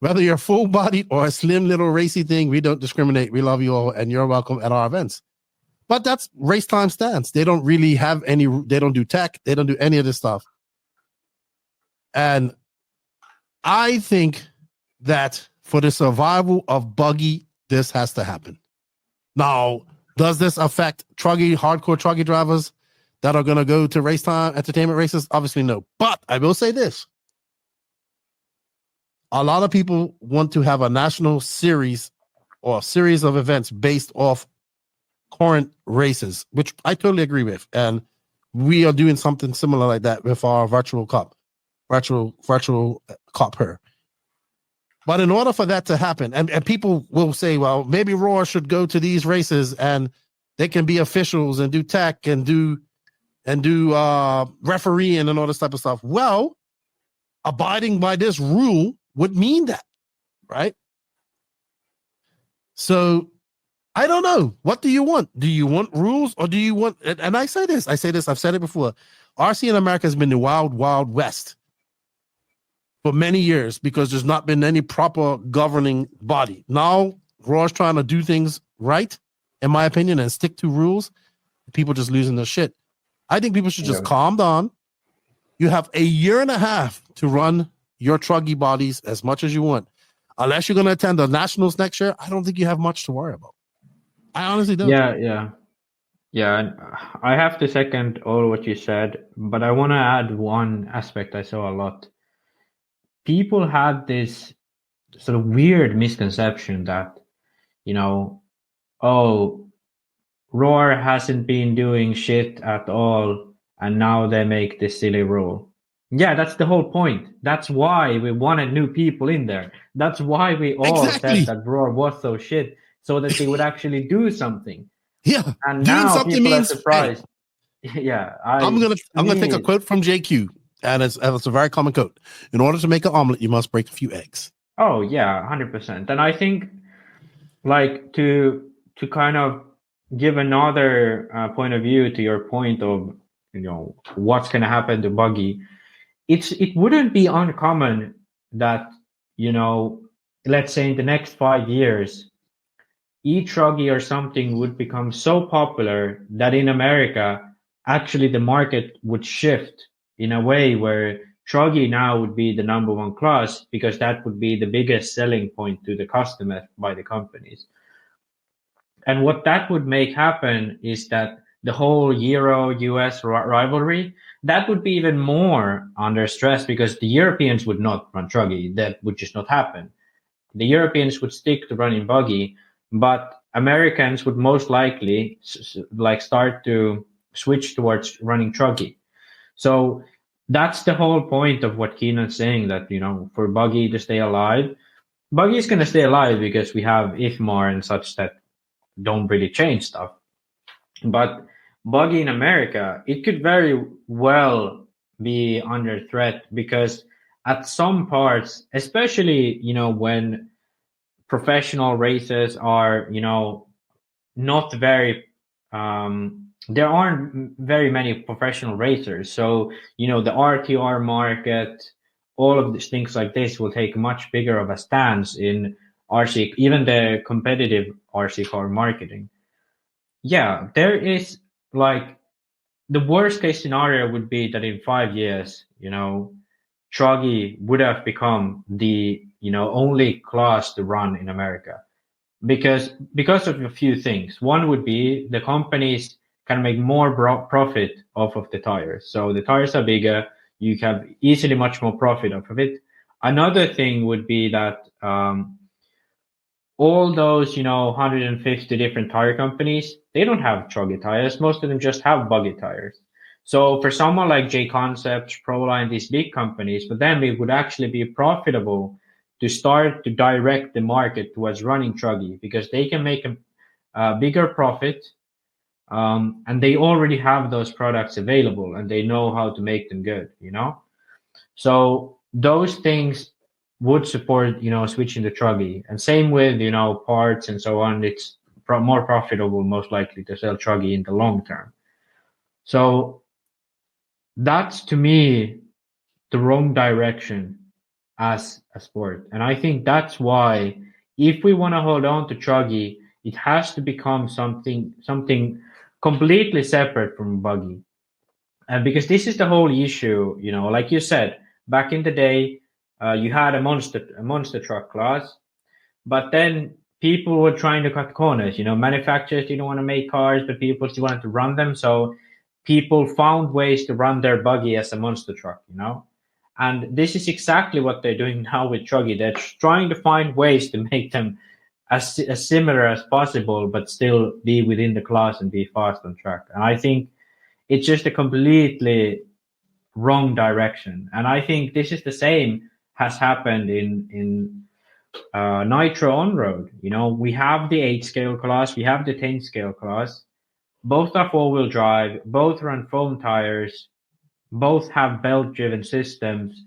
whether you're full-bodied or a slim little racy thing, we don't discriminate. We love you all, and you're welcome at our events. But that's Racetime stance. They don't really have any, they don't do tech. They don't do any of this stuff. And I think that for the survival of Buggy, this has to happen. Now, does this affect Truggy, hardcore Truggy drivers that are going to go to Racetime entertainment races? Obviously, no. But I will say this. A lot of people want to have a national series or a series of events based off current races, which I totally agree with. And we are doing something similar like that with our virtual cup here. But in order for that to happen, and people will say, well, maybe Raw should go to these races and they can be officials and do tech and do refereeing and all this type of stuff. Well, abiding by this rule would mean that, right? So I don't know. What do you want? Do you want rules or do you want, and I say this, I've said it before. RC in America has been the wild, wild west for many years because there's not been any proper governing body. Now, Raw's trying to do things right, in my opinion, and stick to rules. People just losing their shit. I think people should just calm down. You have a year and a half to run your Truggy bodies as much as you want. Unless you're going to attend the Nationals next year, I don't think you have much to worry about. I honestly don't. Yeah. And I have to second all what you said, but I want to add one aspect I saw a lot. People had this sort of weird misconception that, Roar hasn't been doing shit at all, and now they make this silly rule. Yeah, that's the whole point. That's why we wanted new people in there. That's why we all said that Roar was so shit, so that they would actually do something. Yeah, and doing now something people means are surprised. Yeah, I'm gonna take a quote from JQ, and it's a very common quote. In order to make an omelet, you must break a few eggs. Oh yeah, 100%. And I think, like, to kind of give another point of view to your point of what's going to happen to Buggy, it wouldn't be uncommon that let's say in the next 5 years, Truggy or something would become so popular that in America, actually the market would shift in a way where Truggy now would be the number one class because that would be the biggest selling point to the customer by the companies. And what that would make happen is that the whole Euro-US rivalry, that would be even more under stress because the Europeans would not run Truggy. That would just not happen. The Europeans would stick to running Buggy, but Americans would most likely start to switch towards running Truggy. So that's the whole point of what Keenan's saying, that, for Buggy to stay alive, Buggy is going to stay alive because we have IFMAR and such that don't really change stuff. But Buggy in America, it could very well be under threat because at some parts, especially, when professional races are, not very, there aren't very many professional racers. So, the RTR market, all of these things like this will take much bigger of a stance in RC, even the competitive RC car marketing. Yeah, there is the worst case scenario would be that in 5 years, Truggy would have become the, only class to run in America because of a few things. One would be the companies can make more profit off of the tires. So the tires are bigger. You have easily much more profit off of it. Another thing would be that, all those, 150 different tire companies, they don't have Truggy tires. Most of them just have Buggy tires. So for someone like J Concepts, Proline, these big companies, for them, it would actually be profitable to start to direct the market towards running Truggy because they can make a bigger profit. And they already have those products available and they know how to make them good, So those things would support, switching to Truggy. And same with, parts and so on. It's more profitable, most likely, to sell Truggy in the long term. So that's, to me, the wrong direction as a sport. And I think that's why, if we want to hold on to Truggy, it has to become something completely separate from buggy. And because this is the whole issue, like you said, back in the day, you had a monster truck class, but then people were trying to cut corners. Manufacturers didn't want to make cars, but people still wanted to run them. So people found ways to run their buggy as a monster truck, And this is exactly what they're doing now with Truggy. They're trying to find ways to make them as similar as possible, but still be within the class and be fast on track. And I think it's just a completely wrong direction. And I think this is the same has happened in Nitro on-road. We have the 8-scale class, we have the 10-scale class. Both are 4-wheel drive, both run foam tires, both have belt-driven systems,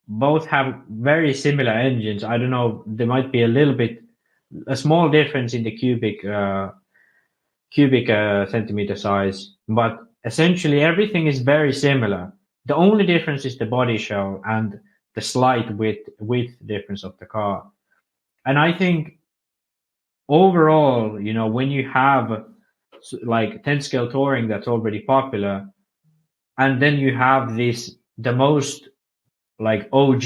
both have very similar engines. I don't know, there might be a small difference in the cubic centimeter size, but essentially everything is very similar. The only difference is the body shell and the slight width difference of the car. And I think overall, when you have like 10-scale touring that's already popular, and then you have the most like OG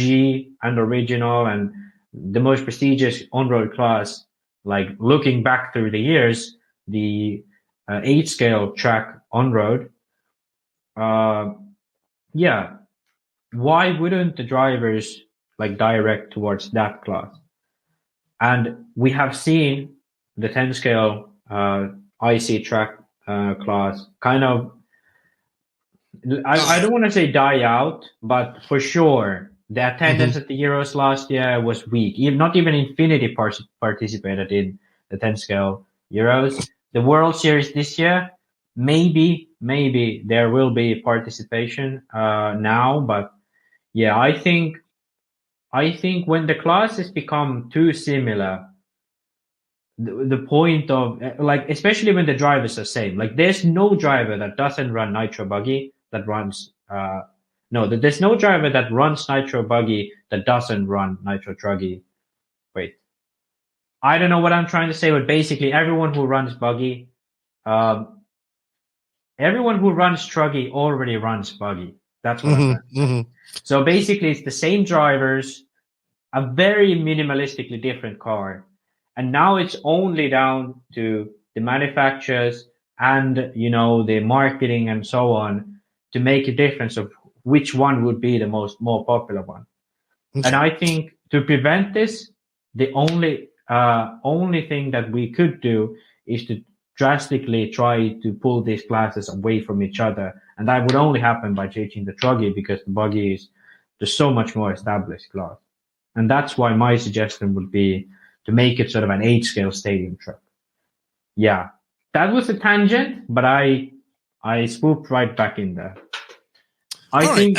and original and the most prestigious on-road class, like looking back through the years, the 8-scale track on-road, why wouldn't the drivers like direct towards that class? And we have seen the 10-scale IC track class kind of, I don't want to say die out, but for sure the attendance at the Euros last year was weak. Not even Infinity participated in the 10-scale Euros. The World Series this year, maybe there will be participation now, but yeah, I think when the classes become too similar, the point of like, especially when the drivers are same, like there's no driver that doesn't run Nitro Buggy that runs there's no driver that runs Nitro Buggy that doesn't run Nitro Truggy. Wait, I don't know what I'm trying to say, but basically everyone who runs Buggy, everyone who runs Truggy already runs Buggy. That's what I'm saying. So basically it's the same drivers, a very minimalistically different car. And now it's only down to the manufacturers and, the marketing and so on to make a difference of which one would be the more popular one. And I think to prevent this, the only thing that we could do is to drastically try to pull these classes away from each other. And that would only happen by changing the Truggy, because the Buggy is just so much more established class. And that's why my suggestion would be to make it sort of an 8-scale stadium truck. Yeah, that was a tangent, but I swooped right back in there. I think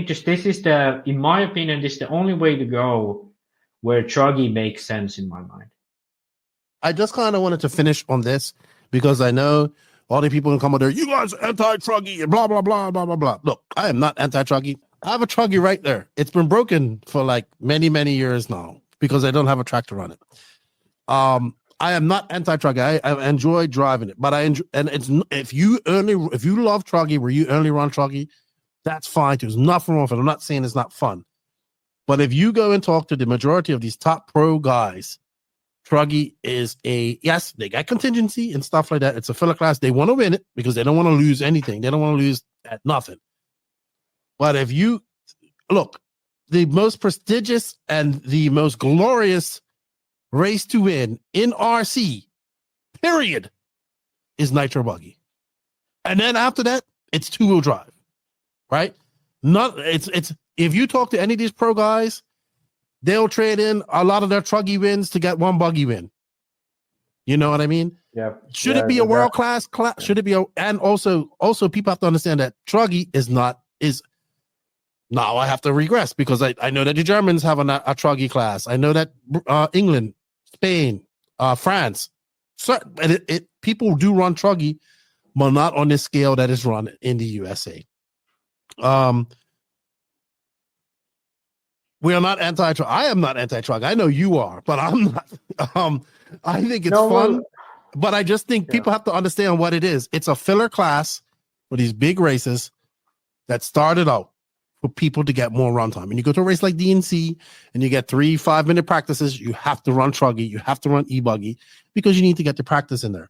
this is in my opinion, this is the only way to go where Truggy makes sense in my mind. I just kind of wanted to finish on this because I know all the people in comment there, you guys are anti-Truggy and blah, blah, blah, blah, blah, blah. Look, I am not anti-Truggy. I have a Truggy right there. It's been broken for like many, many years now because I don't have a track to run it. I am not anti-Truggy. I enjoy driving it, but if you love Truggy where you only run Truggy, that's fine too. There's nothing wrong with it. I'm not saying it's not fun. But if you go and talk to the majority of these top pro guys, Truggy is yes, they got contingency and stuff like that. It's a filler class. They want to win it because they don't want to lose anything. They don't want to lose at nothing. But if you look, the most prestigious and the most glorious race to win in RC, period, is Nitro Buggy. And then after that, it's 2-wheel drive, right? It's if you talk to any of these pro guys, they'll trade in a lot of their Truggy wins to get one Buggy win. You know what I mean? Yeah. Should it be a world class? Should it be and also people have to understand that Truggy is now I have to regress because I know that the Germans have a Truggy class. I know that England, Spain, France, people do run Truggy, but not on this scale that is run in the USA. We are not anti-truck. I am not anti-truck. I know you are, but I'm not. I think it's fun, but I just think people have to understand what it is. It's a filler class for these big races that started out for people to get more runtime. And you go to a race like DNC and you get 3 5-minute practices, you have to run Truggy, you have to run Ebuggy because you need to get the practice in there.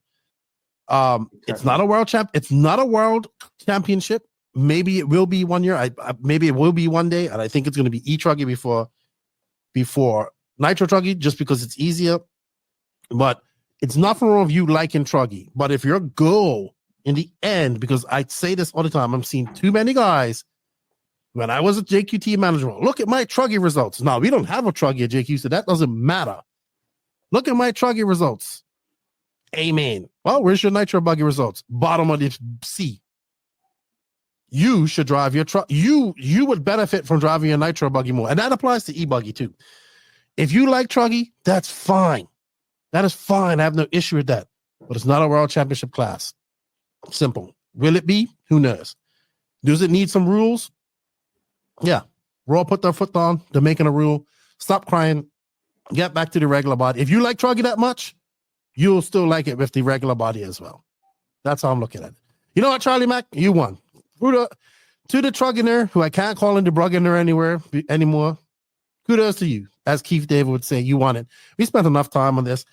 It's not a world champ. It's not a world championship. Maybe it will be one year. Maybe it will be one day, and I think it's going to be E-Truggy before Nitro Truggy, just because it's easier. But it's nothing wrong with you liking Truggy. But if your goal in the end, because I say this all the time, I'm seeing too many guys. When I was a JQT manager, look at my Truggy results. Now we don't have a Truggy at JQ, so that doesn't matter. Look at my Truggy results. Amen. Well, where's your Nitro Buggy results? Bottom of the C. You should drive your truck. You would benefit from driving your Nitro Buggy more. And that applies to E-Buggy too. If you like Truggy, that's fine. That is fine. I have no issue with that. But it's not a world championship class. Simple. Will it be? Who knows? Does it need some rules? Yeah. Raw put their foot down. They're making a rule. Stop crying. Get back to the regular body. If you like Truggy that much, you'll still like it with the regular body as well. That's how I'm looking at it. You know what, Charlie Mac? You won. To the Trugginer, who I can't call him the Brugginer anymore. Kudos to you. As Keith David would say, you won it. We spent enough time on this.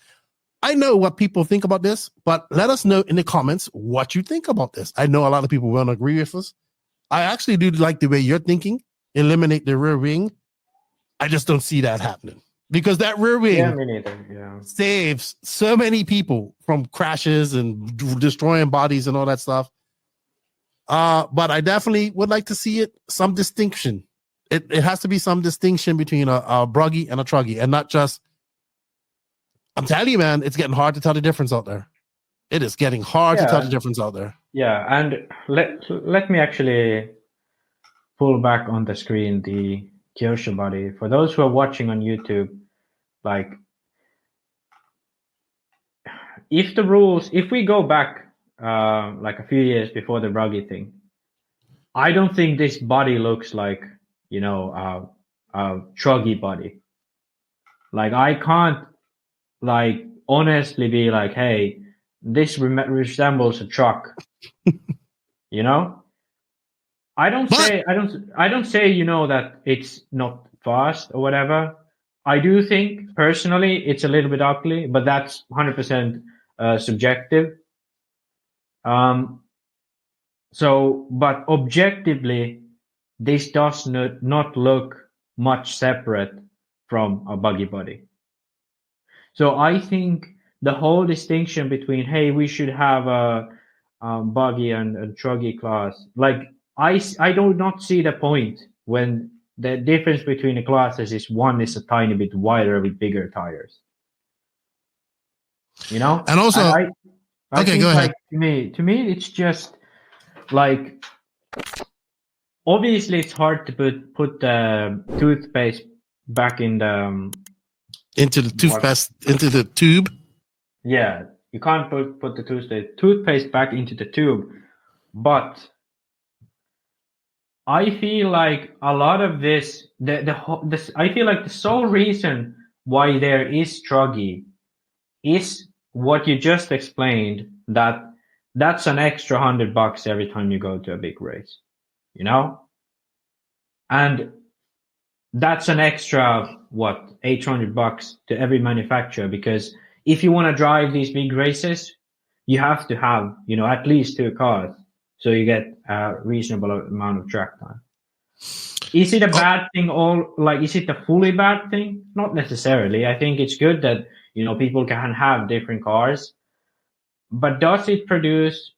I know what people think about this, but let us know in the comments what you think about this. I know a lot of people won't agree with us. I actually do like the way you're thinking. Eliminate the rear wing. I just don't see that happening. Because that rear wing saves so many people from crashes and destroying bodies and all that stuff. But I definitely would like to see some distinction. It has to be some distinction between a Bruggy and a Truggy, and not just. I'm telling you, man, it's getting hard to tell the difference out there. It is getting hard to tell the difference out there. Yeah, and let me actually pull back on the screen the Kyosho body. For those who are watching on YouTube, like, if we go back like a few years before the Bruggy thing, I don't think this body looks like, a Truggy body. Like, I can't, like, honestly be like, hey, this resembles a truck. I don't say that it's not fast or whatever. I do think personally it's a little bit ugly, but that's 100% subjective. But objectively, this does not look much separate from a buggy body. So I think the whole distinction between, hey, we should have a buggy and a Truggy class, like, I do not see the point when the difference between the classes is one is a tiny bit wider with bigger tires. And also, I think, go ahead. Like, to me, it's just like, obviously it's hard to put the toothpaste back in the into the tube. Yeah, you can't put the toothpaste back into the tube, but I feel like a lot of this, I feel like the sole reason why there is Truggy is what you just explained, that's an extra $100 every time you go to a big race, and that's an extra $800 to every manufacturer, because if you want to drive these big races, you have to have at least 2 cars, so you get a reasonable amount of track time. Is it a bad thing, or like, is it a fully bad thing? Not necessarily. I think it's good that people can have different cars, but does it produce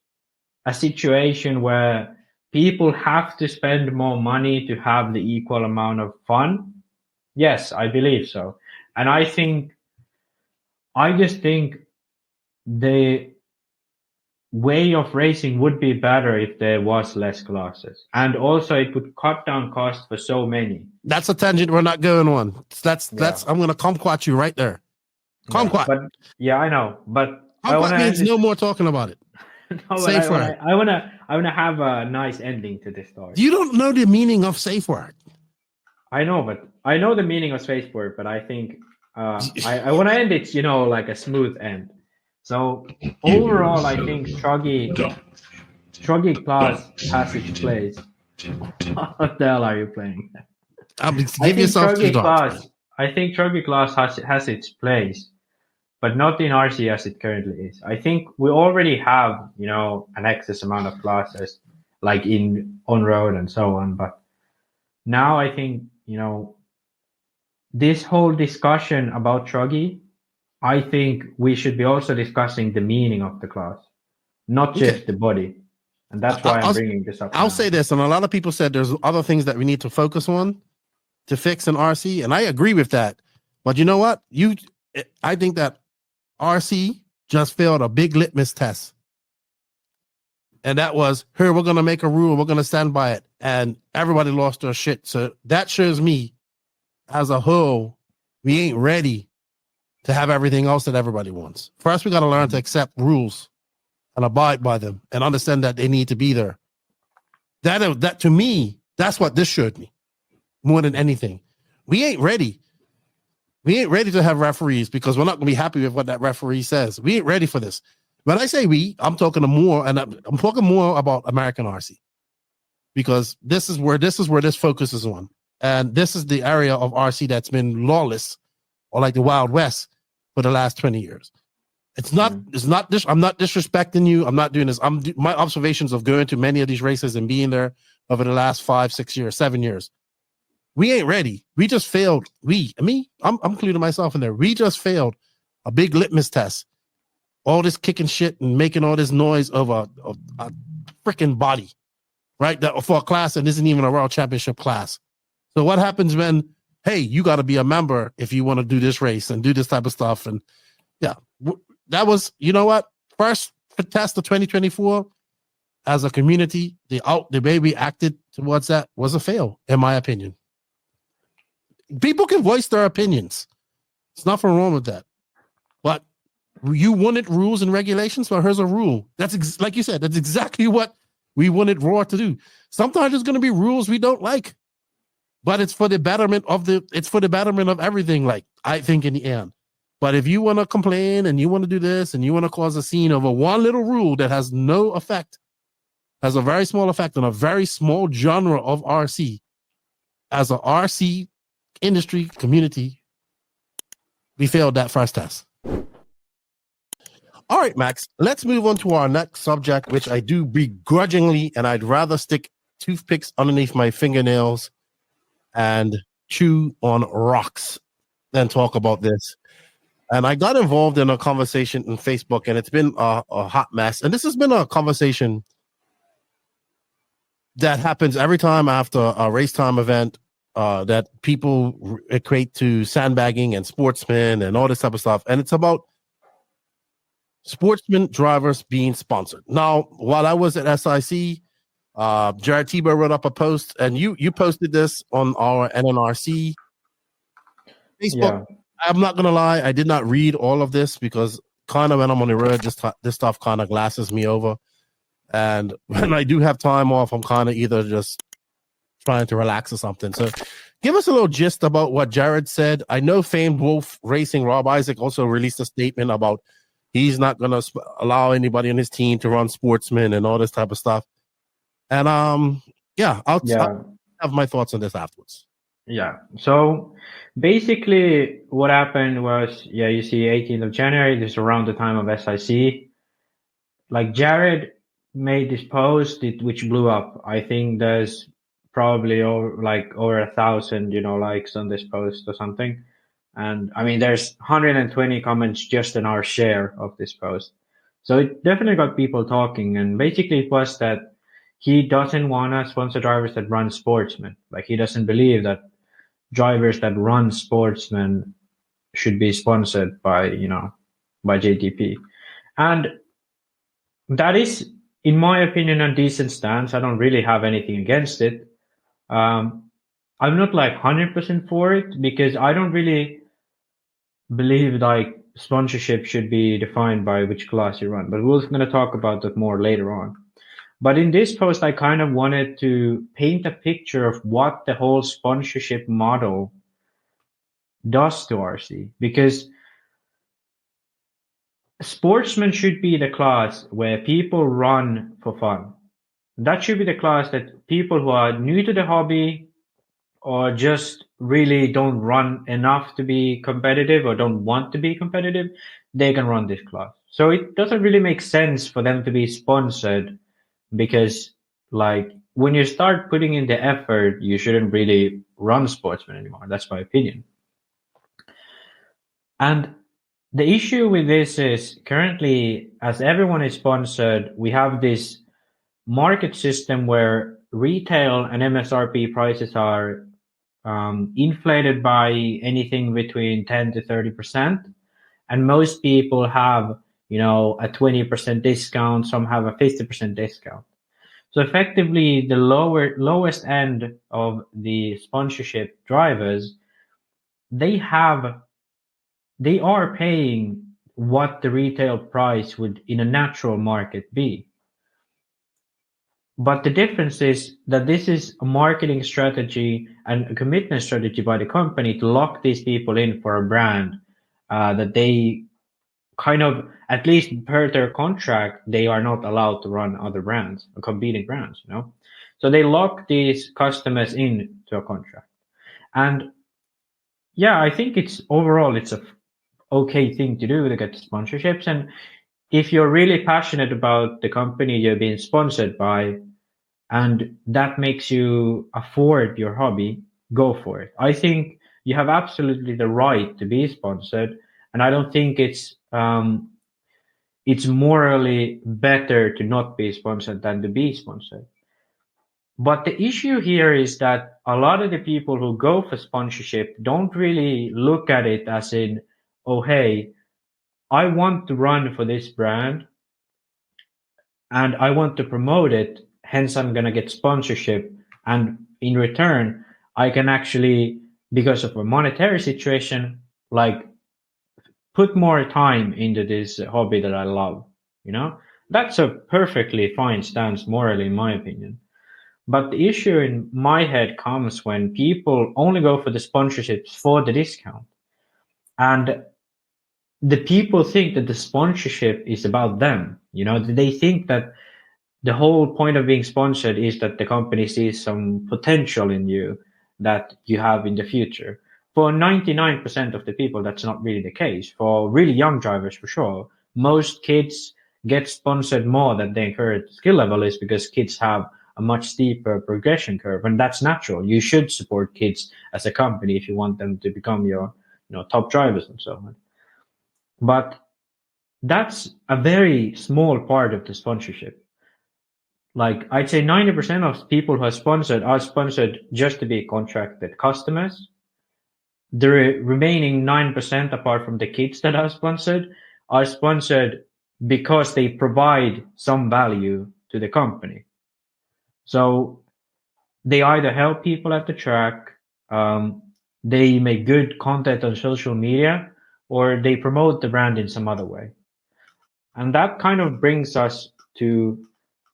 a situation where people have to spend more money to have the equal amount of fun? Yes, I believe so. And I just think the way of racing would be better if there was less classes, and also it would cut down costs for so many. That's a tangent we're not going on. That's I'm gonna kumquat you right there. Kumquat. I know, but kumquat means no more talking about it. No, Safe but word. I wanna have a nice ending to this story. You don't know the meaning of safe word. I know, but I know the meaning of safe word, but I think I want to end it, like a smooth end. So overall, I think Truggy class has its place. What the hell are you playing? Give yourself $2. I think Truggy class has its place, but not in RC as it currently is. I think we already have, an excess amount of classes, like in on-road and so on. But now I think, this whole discussion about Truggy, I think we should be also discussing the meaning of the class, not just the body. And that's why I'm bringing this up. I'll say this, and a lot of people said there's other things that we need to focus on to fix in RC, and I agree with that. But you know what? I think that RC just failed a big litmus test. And that was, here, we're going to make a rule, we're going to stand by it. And everybody lost their shit. So that shows me, as a whole, we ain't ready to have everything else that everybody wants. First, we got to learn to accept rules and abide by them and understand that they need to be there. That to me, that's what this showed me more than anything. We ain't ready. We ain't ready to have referees because we're not going to be happy with what that referee says. We ain't ready for this. When I say we, I'm talking more, and I'm talking more about American RC, because this is where this focus is on, and this is the area of RC that's been lawless, or like the Wild West, for the last 20 years. It's not. It's not this. I'm not disrespecting you. I'm not doing this. My observations of going to many of these races and being there over the last 5, 6 years, 7 years. We ain't ready. We just failed. I'm including myself in there. We just failed a big litmus test. All this kicking shit and making all this noise of a freaking body, right? That for a class that isn't even a world championship class. So what happens when, hey, you got to be a member if you want to do this race and do this type of stuff? And yeah, that was, you know what? First test of 2024 as a community, the way we acted towards that was a fail, in my opinion. People can voice their opinions. There's nothing wrong with that. But you wanted rules and regulations, well, here's a rule. That's like you said, that's exactly what we wanted Raw to do. Sometimes there's going to be rules we don't like, but it's for the betterment of everything, like, I think, in the end. But if you want to complain and you want to do this and you want to cause a scene over one little rule that has no effect, has a very small effect on a very small genre of RC, as a RC industry community, we failed that first test. All right, Max, let's move on to our next subject, which I do begrudgingly, and I'd rather stick toothpicks underneath my fingernails and chew on rocks than talk about this. And I got involved in a conversation on Facebook, and it's been a hot mess. And this has been a conversation that happens every time after a race time event, that people equate to sandbagging and Sportsman and all this type of stuff. And it's about Sportsman drivers being sponsored. Now, while I was at SIC, Jared Tebow wrote up a post, and you posted this on our NNRC Facebook. Yeah. I'm not gonna lie, I did not read all of this because kind of when I'm on the road, this stuff kind of glasses me over. And when I do have time off, I'm kind of either just trying to relax or something. So give us a little gist about what Jared said. I know famed Wolf Racing Rob Isaac also released a statement about he's not going to allow anybody on his team to run Sportsman and all this type of stuff. And I'll have my thoughts on this afterwards. Yeah. So basically what happened was, you see 18th of January, this is around the time of SIC. Like, Jared made this post which blew up. I think there's probably over 1,000, likes on this post or something. And I mean, there's 120 comments just in our share of this post. So it definitely got people talking. And basically it was that he doesn't want to sponsor drivers that run Sportsman. Like, he doesn't believe that drivers that run Sportsman should be sponsored by JTP. And that is, in my opinion, a decent stance. I don't really have anything against it. I'm not 100% for it, because I don't really believe sponsorship should be defined by which class you run, but we're going to talk about that more later on. But in this post, I kind of wanted to paint a picture of what the whole sponsorship model does to RC, because Sportsman should be the class where people run for fun. That should be the class that people who are new to the hobby or just really don't run enough to be competitive or don't want to be competitive, they can run this class. So it doesn't really make sense for them to be sponsored, because like when you start putting in the effort, you shouldn't really run Sportsman anymore. That's my opinion. And the issue with this is currently, as everyone is sponsored, we have this market system where retail and MSRP prices are inflated by anything between 10 to 30%. And most people have, you know, a 20% discount. Some have a 50% discount. So effectively, the lowest end of the sponsorship drivers, they are paying what the retail price would in a natural market be. But the difference is that this is a marketing strategy and a commitment strategy by the company to lock these people in for a brand that they kind of, at least per their contract, they are not allowed to run other brands, competing brands, you know? So they lock these customers in to a contract. And yeah, I think it's a okay thing to do to get sponsorships. And if you're really passionate about the company you're being sponsored by, and that makes you afford your hobby, go for it. I think you have absolutely the right to be sponsored, and I don't think it's morally better to not be sponsored than to be sponsored. But the issue here is that a lot of the people who go for sponsorship don't really look at it as in, oh, hey, I want to run for this brand and I want to promote it. Hence, I'm going to get sponsorship. And in return, I can actually, because of a monetary situation, like put more time into this hobby that I love. You know, that's a perfectly fine stance morally, in my opinion. But the issue in my head comes when people only go for the sponsorships for the discount. And the people think that the sponsorship is about them. You know, they think that the whole point of being sponsored is that the company sees some potential in you that you have in the future. For 99% of the people, that's not really the case. For really young drivers, for sure, most kids get sponsored more than their current skill level is, because kids have a much steeper progression curve, and that's natural. You should support kids as a company if you want them to become your, you know, top drivers and so on. But that's a very small part of the sponsorship. Like, I'd say 90% of people who are sponsored just to be contracted customers. The remaining 9%, apart from the kids that are sponsored because they provide some value to the company. So they either help people at the track, they make good content on social media, or they promote the brand in some other way. And that kind of brings us to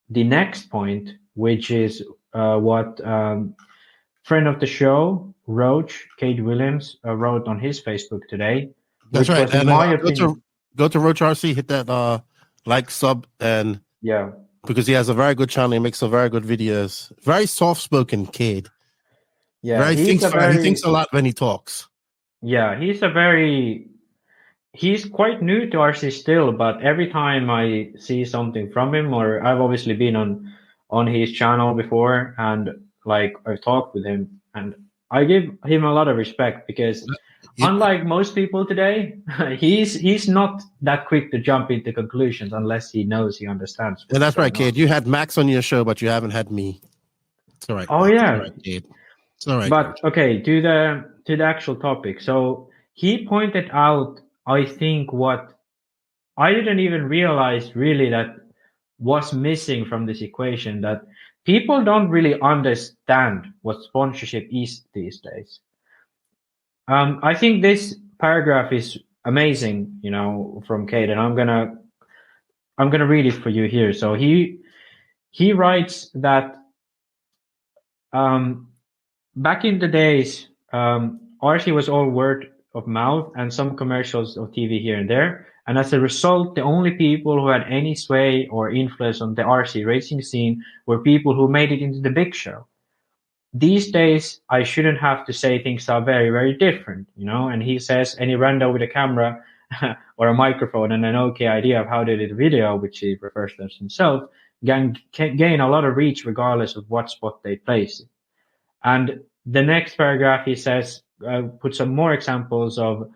the next point, which is what friend of the show, Roach, Kate Williams, wrote on his Facebook today. That's right. And go to Roach RC, hit that like, sub, and yeah, because he has a very good channel. He makes some very good videos. Very soft-spoken kid. Yeah, he thinks a lot when he talks. Yeah, he's quite new to RC still, but every time I see something from him, or I've obviously been on his channel before, and like I've talked with him, and I give him a lot of respect, because unlike most people today, he's not that quick to jump into conclusions unless he knows, he understands. And that's right, kid. You had Max on your show, but you haven't had me. It's all right. Oh, yeah. It's all right, kid. It's all right. But okay, to the actual topic. So he pointed out, I think, what I didn't even realize really that was missing from this equation, that people don't really understand what sponsorship is these days. I think this paragraph is amazing, from Kate, and I'm gonna read it for you here. So he writes that back in the days, RC was all word of mouth and some commercials of TV here and there. And as a result, the only people who had any sway or influence on the RC racing scene were people who made it into the big show. These days, I shouldn't have to say things are very, very different, And he says any rando with a camera or a microphone and an okay idea of how to do the video, which he refers to as himself, can gain a lot of reach regardless of what spot they place it. And the next paragraph, he says, put some more examples of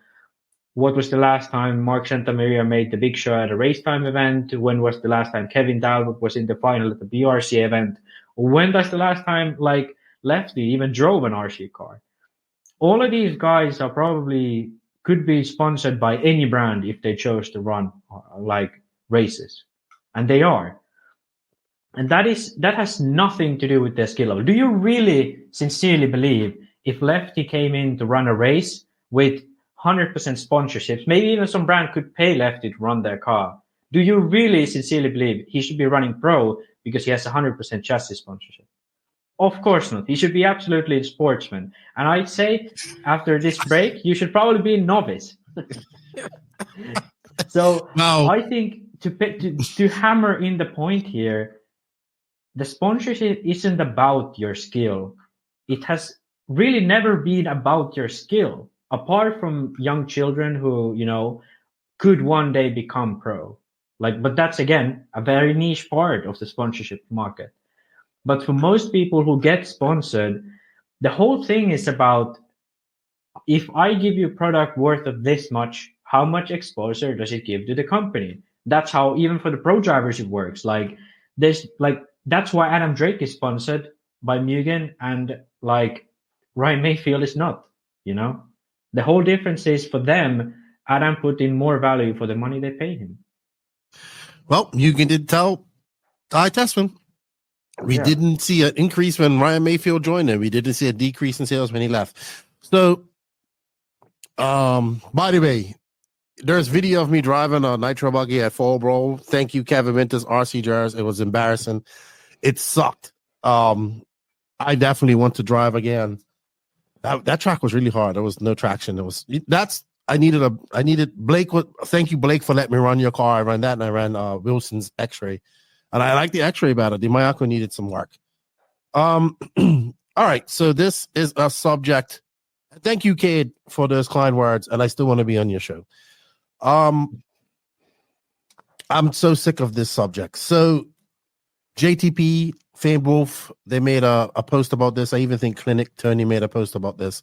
what was the last time Mark Santamaria made the big show at a race time event? When was the last time Kevin Dalwood was in the final at the BRC event? When was the last time, like, Lefty even drove an RC car? All of these guys are probably could be sponsored by any brand if they chose to run like races, and they are. And that has nothing to do with their skill level. Do you really sincerely believe if Lefty came in to run a race with 100% sponsorships, maybe even some brand could pay Lefty to run their car? Do you really sincerely believe he should be running pro because he has 100% chassis sponsorship? Of course not. He should be absolutely a sportsman. And I'd say after this break, you should probably be a novice. So Wow. I think to hammer in the point here, the sponsorship isn't about your skill. It has really never been about your skill, apart from young children who, could one day become pro. But that's, again, a very niche part of the sponsorship market. But for most people who get sponsored, the whole thing is about, if I give you a product worth of this much, how much exposure does it give to the company? That's how, even for the pro drivers, it works. That's why Adam Drake is sponsored by Mugen and Ryan Mayfield is not, The whole difference is for them, Adam put in more value for the money they pay him. Well, Mugen did tell Ty Tessman. We didn't see an increase when Ryan Mayfield joined him. We didn't see a decrease in sales when he left. So, by the way, there's video of me driving a nitro buggy at Fall Brawl. Thank you, Kevin Winters, RC Jars. It was embarrassing. It sucked. I definitely want to drive again. That track was really hard. There was no traction. I needed Blake. Thank you, Blake, for letting me run your car. I ran that, and I ran Wilson's X-Ray. And I like the X-Ray better. The Mayako needed some work. All right, so this is a subject. Thank you, Cade, for those kind words, and I still want to be on your show. I'm so sick of this subject. So JTP, Fame Wolf, they made a post about this. I even think Clinic Tony made a post about this.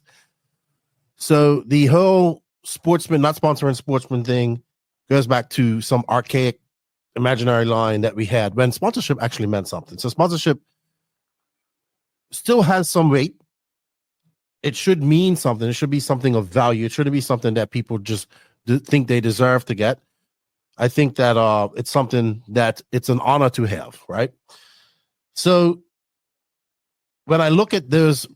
So the whole Sportsman, not sponsoring Sportsman thing goes back to some archaic imaginary line that we had when sponsorship actually meant something. So sponsorship still has some weight. It should mean something. It should be something of value. It shouldn't be something that people just think they deserve to get. I think that it's something that it's an honor to have, right? So when I look at those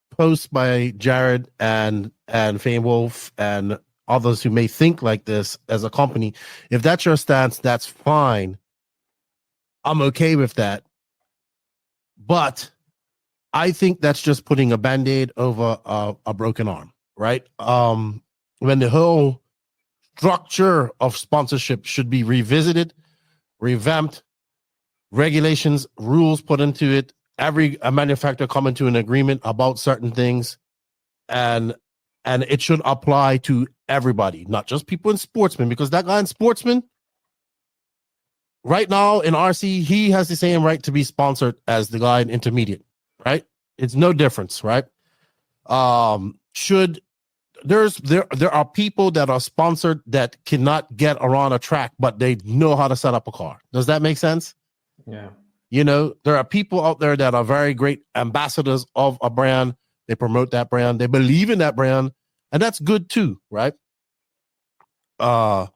posts by Jared and Fame Wolf and others who may think like this as a company, if that's your stance, that's fine. I'm okay with that. But I think that's just putting a Band-Aid over a broken arm, right? When the whole structure of sponsorship should be revisited, revamped, regulations, rules put into it, a manufacturer come into an agreement about certain things, and it should apply to everybody, not just people in Sportsman, because that guy in Sportsman, right now in RC, he has the same right to be sponsored as the guy in Intermediate, right? It's no difference, right? There are people that are sponsored that cannot get around a track, but they know how to set up a car. Does that make sense? Yeah. There are people out there that are very great ambassadors of a brand. They promote that brand. They believe in that brand. And that's good too, right? My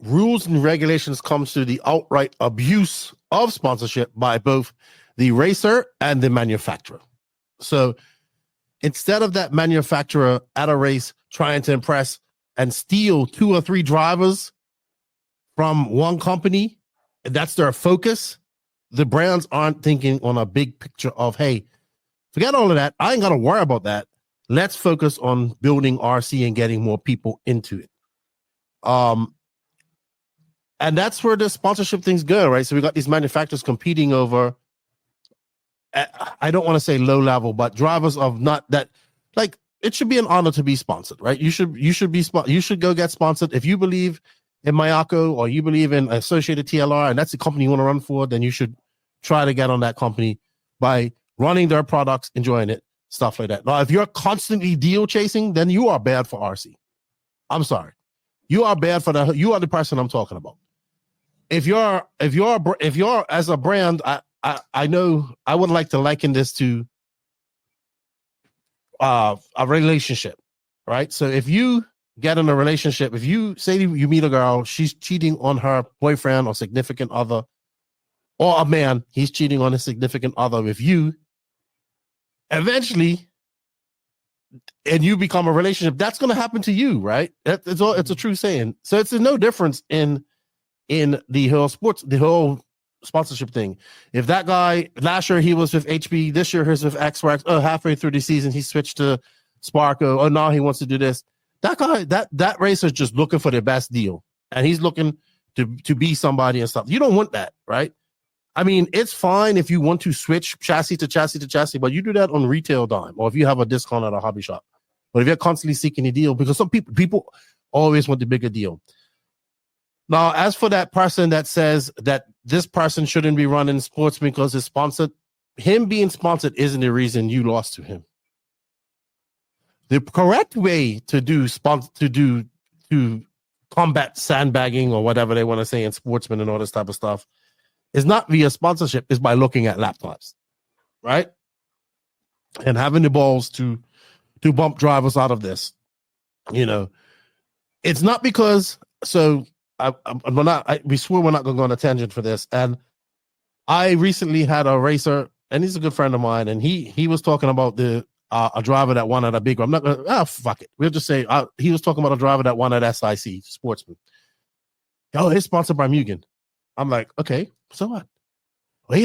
rules and regulations comes to the outright abuse of sponsorship by both the racer and the manufacturer. So instead of that manufacturer at a race trying to impress and steal 2 or 3 drivers from one company, that's their focus. The brands aren't thinking on a big picture of, hey, forget all of that. I ain't got to worry about that. Let's focus on building RC and getting more people into it. And that's where the sponsorship things go, right? So we got these manufacturers competing over, I don't want to say low level, but drivers of not that, like, it should be an honor to be sponsored, right? You should go get sponsored. If you believe in Mayako or you believe in Associated TLR and that's the company you want to run for, then you should try to get on that company by running their products, enjoying it, stuff like that. Now, if you're constantly deal chasing, then you are bad for RC. I'm sorry. You are bad for you are the person I'm talking about. If you're as a brand, I know I would like to liken this to a relationship, right? So if you get in a relationship, if you say you meet a girl, she's cheating on her boyfriend or significant other, or a man, he's cheating on his significant other with you, eventually, and you become a relationship, that's going to happen to you, right? It's a true saying. So it's no difference in the whole sponsorship thing. If that guy last year he was with HB, this year he's with X-Wax, halfway through the season he switched to Sparko, oh now he wants to do this. That guy, that racer's just looking for the best deal, and he's looking to be somebody and stuff. You don't want that, right? I mean, it's fine if you want to switch chassis to chassis, but you do that on retail dime, or if you have a discount at a hobby shop. But if you're constantly seeking a deal, because some people always want the bigger deal. Now, as for that person that says that this person shouldn't be running Sportsman because it's sponsored, him being sponsored isn't the reason you lost to him. The correct way to combat sandbagging or whatever they want to say in Sportsman and all this type of stuff is not via sponsorship, is by looking at laptops, right? And having the balls to bump drivers out of this. You know, it's not because, so we swear we're not going to go on a tangent for this. And I recently had a racer, and he's a good friend of mine, and he was talking about a driver that won at a big, I'm not going to, fuck it. We'll just say, he was talking about a driver that won at SIC, Sportsman. Oh, he's sponsored by Mugen. I'm like, okay, so what? Well, he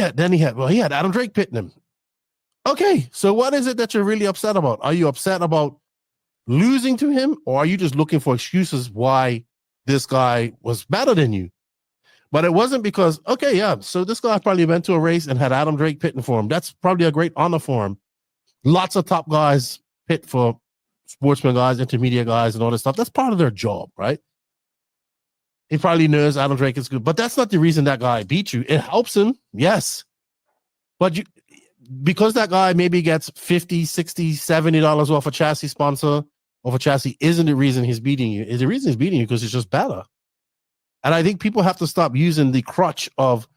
had Adam Drake pitting him. Okay, so what is it that you're really upset about? Are you upset about losing to him, or are you just looking for excuses why this guy was better than you? But it wasn't because, okay, yeah, so this guy probably went to a race and had Adam Drake pitting for him. That's probably a great honor for him. Lots of top guys pit for Sportsman guys, intermediate guys, and all this stuff. That's part of their job, right? He probably knows Adam Drake is good, but that's not the reason that guy beat you. It helps him, yes. But because that guy maybe gets $50, $60, $70 off a chassis sponsor, off a chassis, isn't the reason he's beating you. The reason he's beating you because he's just better. And I think people have to stop using the crutch of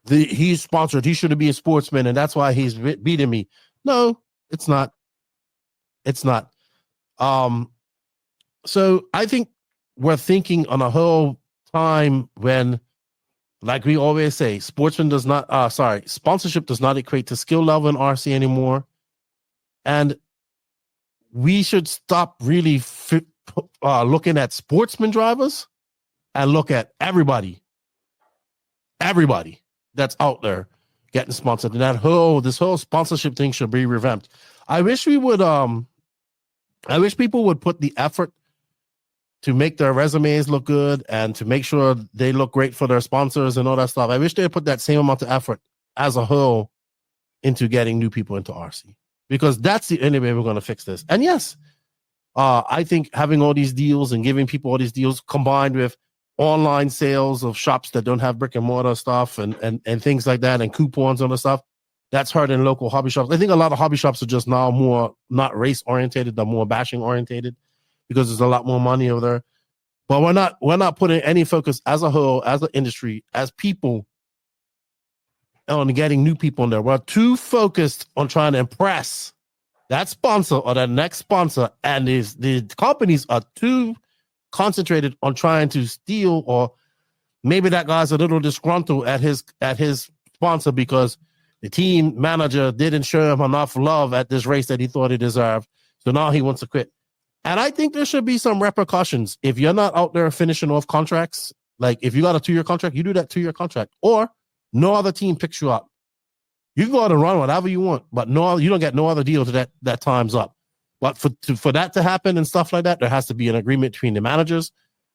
he's sponsored, he should be a Sportsman, and that's why he's beating me. No, it's not. It's not. So I think we're thinking on a whole time when, like we always say, sponsorship does not equate to skill level in RC anymore. And we should stop really looking at Sportsman drivers and look at everybody that's out there getting sponsored. And this whole sponsorship thing should be revamped. I wish people would put the effort to make their resumes look good and to make sure they look great for their sponsors and all that stuff. I wish they put that same amount of effort as a whole into getting new people into RC, because that's the only way we're going to fix this. And yes, I think having all these deals and giving people all these deals combined with online sales of shops that don't have brick and mortar stuff and things like that, and coupons and all the stuff, that's hurting local hobby shops. I think a lot of hobby shops are just now more not race orientated, they're more bashing orientated, because there's a lot more money over there. But we're not putting any focus as a whole, as an industry, as people, on getting new people in there. We're too focused on trying to impress that sponsor or that next sponsor, and the companies are too concentrated on trying to steal, or maybe that guy's a little disgruntled at his sponsor because The team manager didn't show him enough love at this race that he thought he deserved. So now he wants to quit. And I think there should be some repercussions. If you're not out there finishing off contracts, like if you got a 2-year contract, you do that 2-year contract, or no other team picks you up. You can go out and run whatever you want, but no, you don't get no other deal to that time's up. But for that to happen and stuff like that, there has to be an agreement between the managers.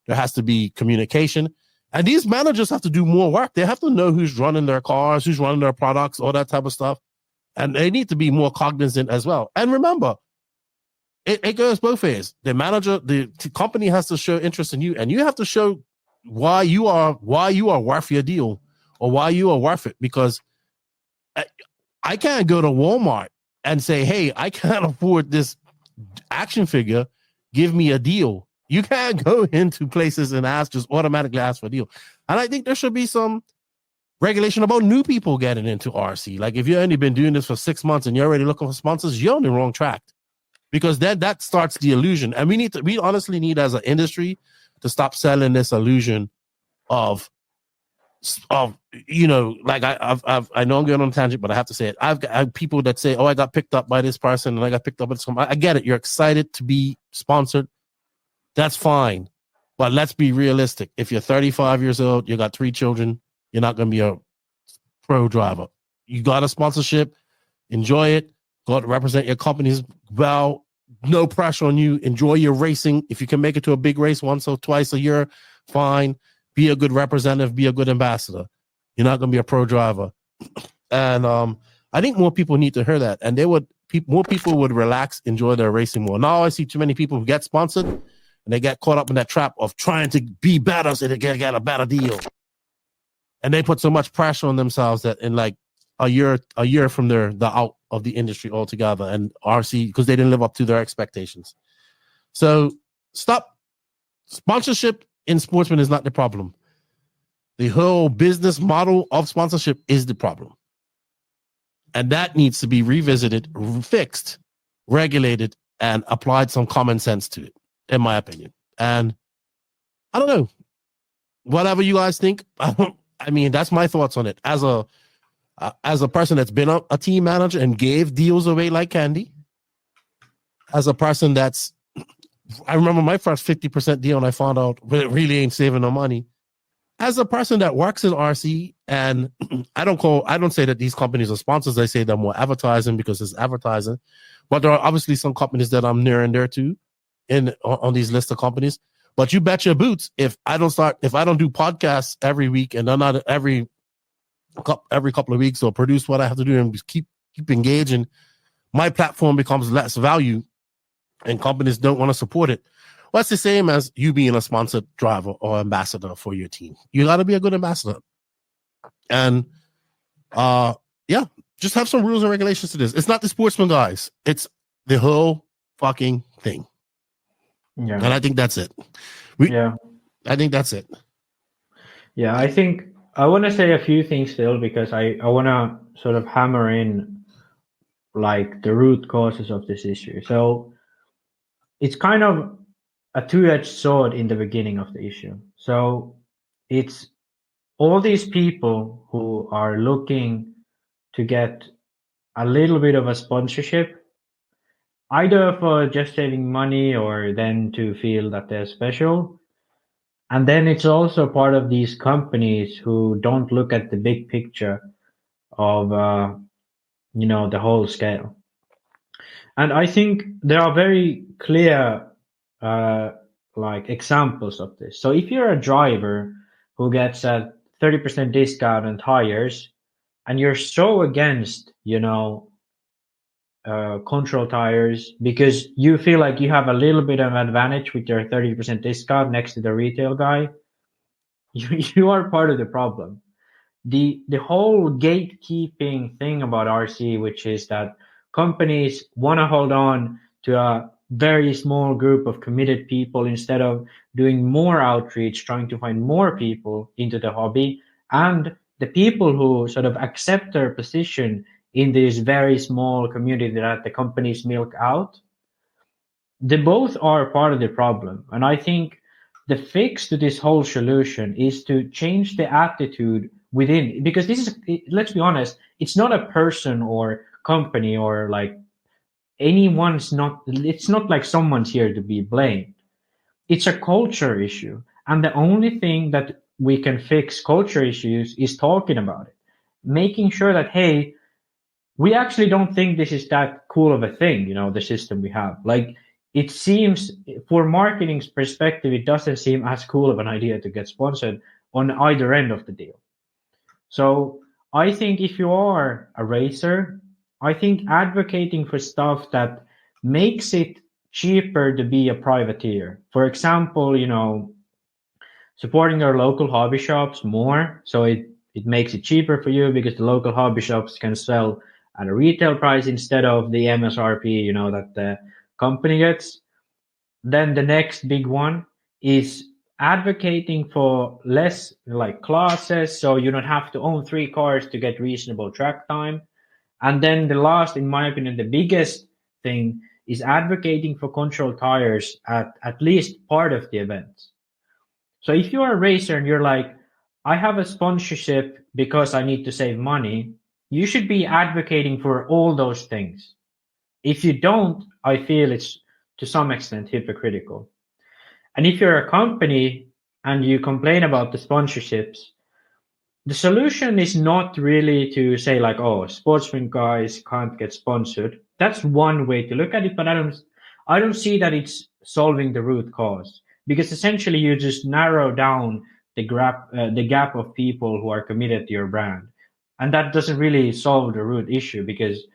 There has to be communication. And these managers have to do more work. They have to know who's running their cars, who's running their products, all that type of stuff. And they need to be more cognizant as well. And remember, it goes both ways. The manager, the company has to show interest in you, and you have to show why you are worth your deal or why you are worth it. Because I can't go to Walmart and say, hey, I can't afford this action figure. Give me a deal. You can't go into places and just automatically ask for a deal. And I think there should be some regulation about new people getting into RC. Like if you've only been doing this for 6 months and you're already looking for sponsors, you're on the wrong track. Because then that starts the illusion. And we honestly need as an industry to stop selling this illusion of like I know I'm going on a tangent, but I have to say it. I have people that say, oh, I got picked up by this person and I got picked up by this company. I get it. You're excited to be sponsored. That's fine. But let's be realistic. If you're 35 years old, you got 3 children, you're not going to be a pro driver. You got a sponsorship, enjoy it, go out to represent your companies well, no pressure on you, enjoy your racing. If you can make it to a big race once or twice a year, fine. Be a good representative, be a good ambassador. You're not going to be a pro driver. And I think more people need to hear that. And more people would relax, enjoy their racing more. Now I see too many people who get sponsored and they get caught up in that trap of trying to be better so they can get a better deal. And they put so much pressure on themselves that in like a year from they're out of the industry altogether and RC because they didn't live up to their expectations. So stop. Sponsorship in Sportsman is not the problem. The whole business model of sponsorship is the problem. And that needs to be revisited, fixed, regulated, and applied some common sense to it, in my opinion. And I don't know. Whatever you guys think, I mean, that's my thoughts on it. As a person that's been a team manager and gave deals away like candy, as a person I remember my first 50% deal and I found out it really ain't saving no money. As a person that works in RC, and I don't say that these companies are sponsors. I say they're more advertising because it's advertising. But there are obviously some companies that I'm near and there too on these list of companies. But you bet your boots, if I don't do podcasts every week and then not every couple of weeks or produce what I have to do and keep engaging, my platform becomes less value and companies don't want to support it. Well, it's the same as you being a sponsored driver or ambassador for your team. You got to be a good ambassador. And just have some rules and regulations to this. It's not the Sportsman guys. It's the whole fucking thing. Yeah. And I think that's it. I think that's it. Yeah, I think I want to say a few things still because I want to sort of hammer in like the root causes of this issue. So it's kind of a two-edged sword in the beginning of the issue. So it's all these people who are looking to get a little bit of a sponsorship, either for just saving money or then to feel that they're special. And then it's also part of these companies who don't look at the big picture of, the whole scale. And I think there are very clear, examples of this. So if you're a driver who gets a 30% discount on tires and you're so against, control tires because you feel like you have a little bit of advantage with your 30% discount next to the retail guy, you are part of the problem. The whole gatekeeping thing about RC, which is that companies want to hold on to a very small group of committed people instead of doing more outreach, trying to find more people into the hobby, and the people who sort of accept their position in this very small community that the companies milk out, they both are part of the problem. And I think the fix to this whole solution is to change the attitude within, because this is, let's be honest, it's not a person or company or like anyone's not, it's not like someone's here to be blamed. It's a culture issue. And the only thing that we can fix culture issues is talking about it, making sure that, hey, we actually don't think this is that cool of a thing, the system we have. Like, it seems, for marketing's perspective, it doesn't seem as cool of an idea to get sponsored on either end of the deal. So I think if you are a racer, I think advocating for stuff that makes it cheaper to be a privateer. For example, supporting your local hobby shops more, so it makes it cheaper for you because the local hobby shops can sell at a retail price instead of the MSRP, that the company gets. Then the next big one is advocating for less like classes, so you don't have to own 3 cars to get reasonable track time. And then the last, in my opinion, the biggest thing is advocating for controlled tires at least part of the events. So if you're a racer and you're like, I have a sponsorship because I need to save money, you should be advocating for all those things. If you don't, I feel it's to some extent hypocritical. And if you're a company and you complain about the sponsorships, the solution is not really to say like, oh, Sportsman guys can't get sponsored. That's one way to look at it, but I don't see that it's solving the root cause, because essentially you just narrow down the gap of people who are committed to your brand. And that doesn't really solve the root issue, because,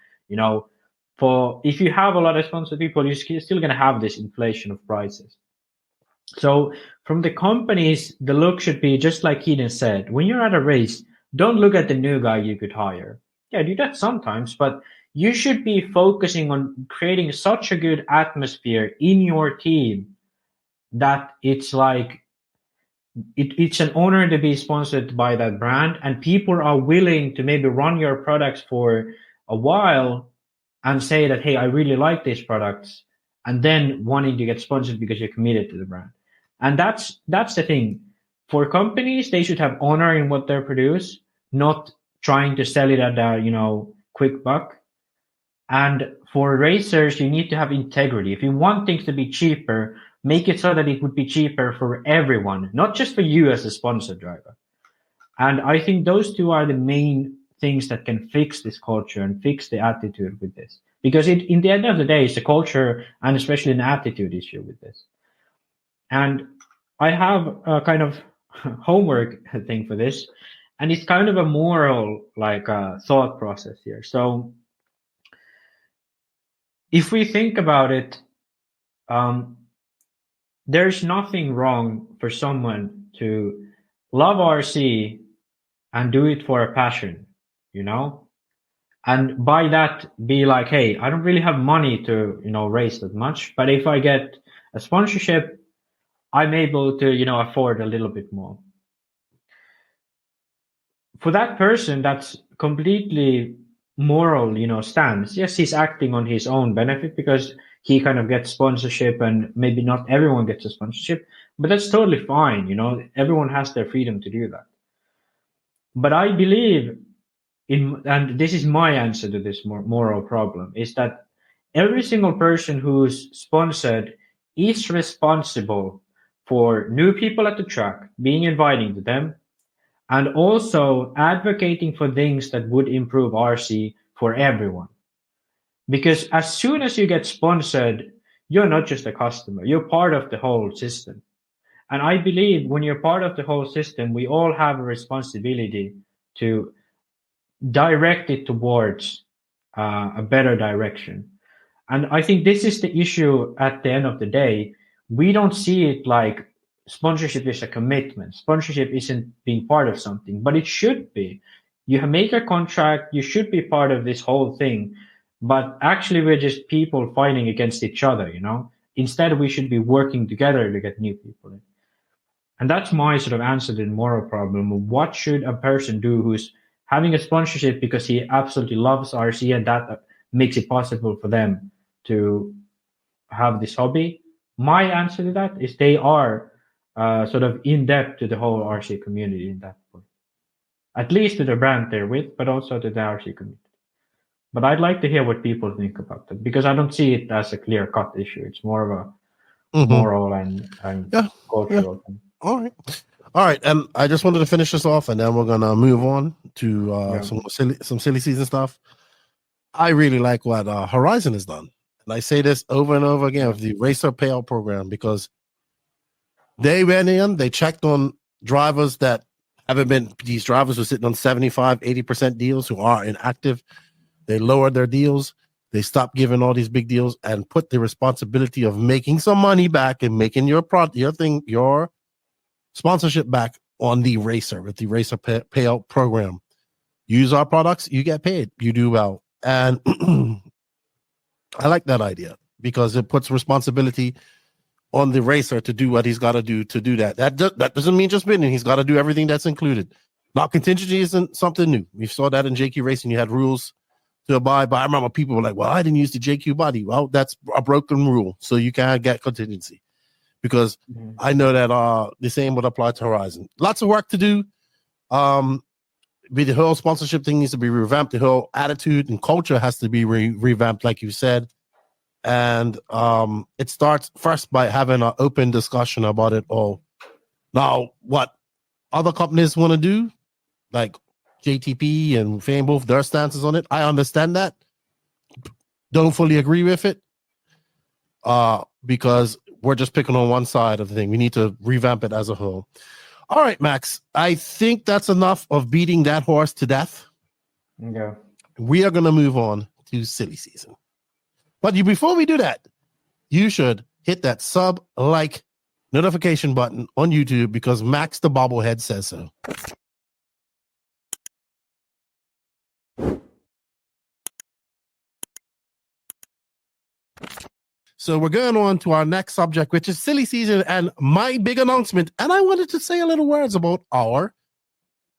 if you have a lot of sponsored people, you're still going to have this inflation of prices. So from the companies, the look should be just like Keaton said, when you're at a race, don't look at the new guy you could hire. Yeah, do that sometimes, but you should be focusing on creating such a good atmosphere in your team that it's like, it's an honor to be sponsored by that brand, and people are willing to maybe run your products for a while and say that, hey, I really like these products, and then wanting to get sponsored because you're committed to the brand. And that's the thing. For companies, they should have honor in what they produce, not trying to sell it at a quick buck. And for racers, you need to have integrity. If you want things to be cheaper, make it so that it would be cheaper for everyone, not just for you as a sponsored driver. And I think those two are the main things that can fix this culture and fix the attitude with this. Because in the end of the day, it's a culture and especially an attitude issue with this. And I have a kind of homework thing for this, and it's kind of a moral thought process here. So if we think about it, there's nothing wrong for someone to love RC and do it for a passion, and by that be like, hey, I don't really have money to, race that much, but if I get a sponsorship, I'm able to, afford a little bit more. For that person, that's completely moral, stance. Yes, he's acting on his own benefit because he kind of gets sponsorship, and maybe not everyone gets a sponsorship, but that's totally fine. Everyone has their freedom to do that. But I believe and this is my answer to this moral problem, is that every single person who's sponsored is responsible for new people at the track, being inviting to them, and also advocating for things that would improve RC for everyone. Because as soon as you get sponsored, you're not just a customer, you're part of the whole system. And I believe when you're part of the whole system, we all have a responsibility to direct it towards a better direction. And I think this is the issue at the end of the day. We don't see it like sponsorship is a commitment. Sponsorship isn't being part of something, but it should be. You make a contract, you should be part of this whole thing. But actually, we're just people fighting against each other, Instead, we should be working together to get new people in. And that's my sort of answer to the moral problem. What should a person do who's having a sponsorship because he absolutely loves RC and that makes it possible for them to have this hobby? My answer to that is they are sort of in depth to the whole RC community in that point. at least to the brand they're with, but also to the RC community. But I'd like to hear what people think about that, because I don't see it as a clear-cut issue. It's more of a moral and cultural thing. All right. And I just wanted to finish this off, and then we're gonna move on to some silly season stuff. I really like what Horizon has done, and I say this over and over again with the Racer Payout program, because they went in, they checked on drivers that haven't been. These drivers were sitting on 75-80% deals who are inactive. They lowered their deals. They stopped giving all these big deals and put the responsibility of making some money back and making your sponsorship back on the racer with the Racer Payout program. Use our products, you get paid, you do well. And I like that idea because it puts responsibility on the racer to do what he's got to do that. That doesn't mean just bidding. He's got to do everything that's included. Now, contingency isn't something new. We saw that in JQ Racing. You had rules to abide by. I remember people were like, well, I didn't use the JQ body. Well, that's a broken rule. So you can't get contingency, because I know that the same would apply to Horizon. Lots of work to do. The whole sponsorship thing needs to be revamped. The whole attitude and culture has to be revamped, like you said. And it starts first by having an open discussion about it all. Now, what other companies want to do, like JTP and Fame, both their stances on it, I understand that. Don't fully agree with it, because we're just picking on one side of the thing. We need to revamp it as a whole. All right, Max, I think that's enough of beating that horse to death. Okay. We are going to move on to silly season. But before we do that, you should hit that like notification button on YouTube, because Max the Bobblehead says so. So we're going on to our next subject, which is silly season and my big announcement. And I wanted to say a little words about our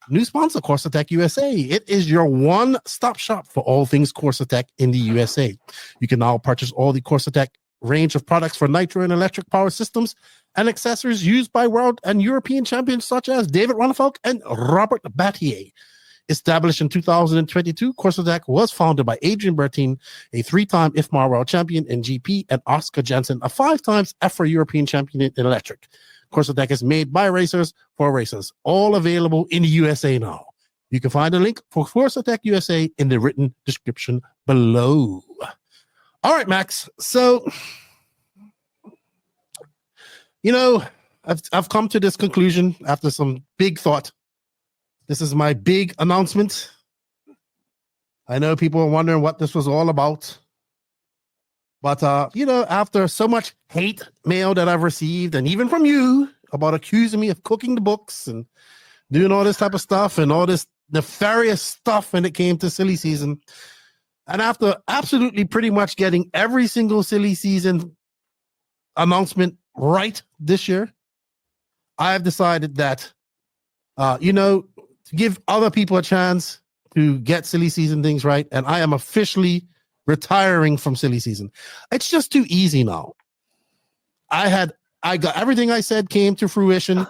new sponsor, Corsatec USA. It is your one-stop shop for all things Corsatec in the USA. You can now purchase all the Corsatec range of products for nitro and electric power systems and accessories used by world and European champions such as David Ronnefalk and Robert Battier. Established in 2022, Corsatec was founded by Adrian Bertin, a 3-time IFMAR World Champion in GP, and Oscar Jensen, a 5-time EFRA European Champion in electric. Corsatec is made by racers for racers, all available in the USA now. You can find a link for Corsatec USA in the written description below. All right, Max. So, I've come to this conclusion after some big thought. This is my big announcement. I know people are wondering what this was all about. But, after so much hate mail that I've received, and even from you, about accusing me of cooking the books and doing all this type of stuff and all this nefarious stuff when it came to silly season, and after absolutely pretty much getting every single silly season announcement right this year, I have decided that, to give other people a chance to get silly season things right, and I am officially retiring from silly season. It's just too easy now. I got everything I said came to fruition.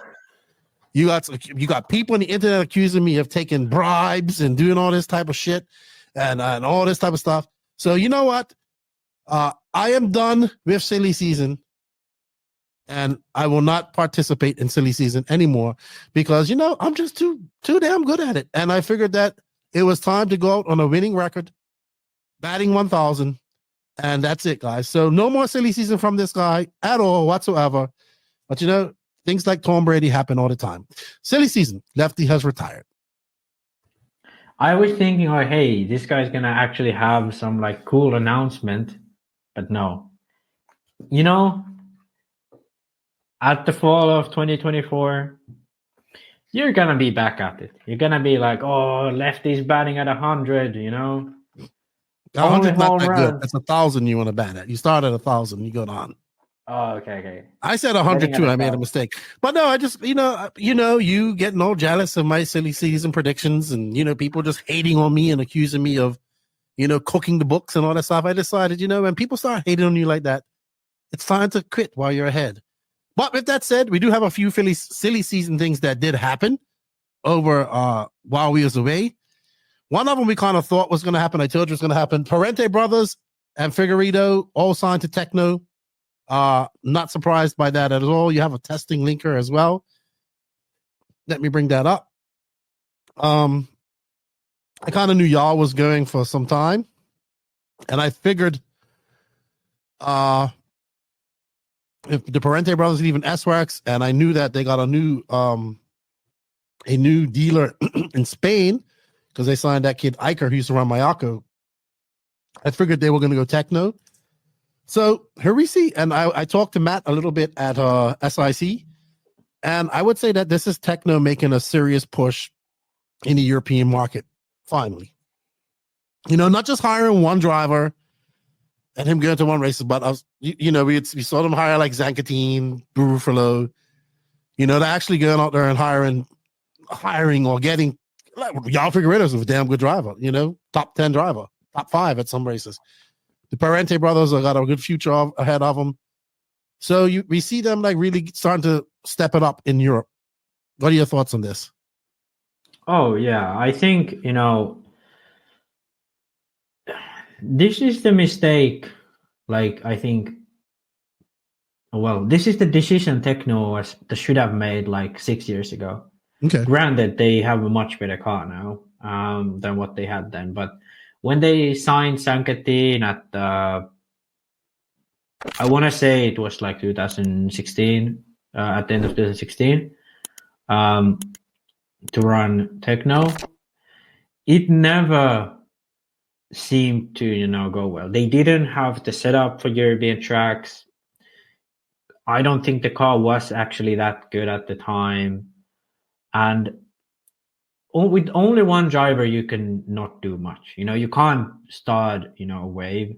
You got people on the internet accusing me of taking bribes and doing all this type of shit and all this type of stuff. So you know what? I am done with silly season, and I will not participate in silly season anymore because I'm just too damn good at it. And I figured that it was time to go out on a winning record, batting 1,000, and that's it, guys. So no more silly season from this guy at all whatsoever. But things like Tom Brady happen all the time. Silly season, Lefty has retired. I was thinking, hey, this guy's gonna actually have some cool announcement, but no. At the fall of 2024, you're gonna be back at it. You're gonna be like, oh, Lefty's batting at 100. 100 not that good. That's 1,000 you want to bat at. You start at 1,000, you go on. Oh, okay. I said 100 too. I made a mistake, but no, I just you getting all jealous of my silly season predictions, and people just hating on me and accusing me of cooking the books and all that stuff. I decided when people start hating on you like that, it's time to quit while you're ahead. But with that said, we do have a few silly season things that did happen. over while we was away. One of them we kind of thought was going to happen. I told you it was going to happen. Parente Brothers and Figueredo all signed to Techno. Not surprised by that at all. You have a testing linker as well. Let me bring that up. I kind of knew y'all was going for some time, and I figured if the Parente Brothers and even S-Works, and I knew that they got a new dealer in Spain because they signed that kid Iker who used to run Mayako. I figured they were going to go Techno. So here we see, and I talked to Matt a little bit at SIC, and I would say that this is Techno making a serious push in the European market, finally. You know, not just hiring one driver and him going to one races, but we saw them hire like Zankatine, Burufalo. You know, they're actually going out there and hiring or getting, like, y'all Figueredo's a damn good driver, you know, top 10 driver, top 5 at some races. The Parente brothers have got a good future ahead of them. So we see them like really starting to step it up in Europe. What are your thoughts on this? Oh, yeah. I think, this is the mistake. Like, I think, well, this is the decision Techno should have made like 6 years ago. Okay. Granted, they have a much better car now than what they had then. But when they signed Sankatin at, I want to say it was like 2016, at the end of 2016, to run Techno, it never seemed to, go well. They didn't have the setup for European tracks. I don't think the car was actually that good at the time. And with only one driver, you can not do much. You can't start, a wave.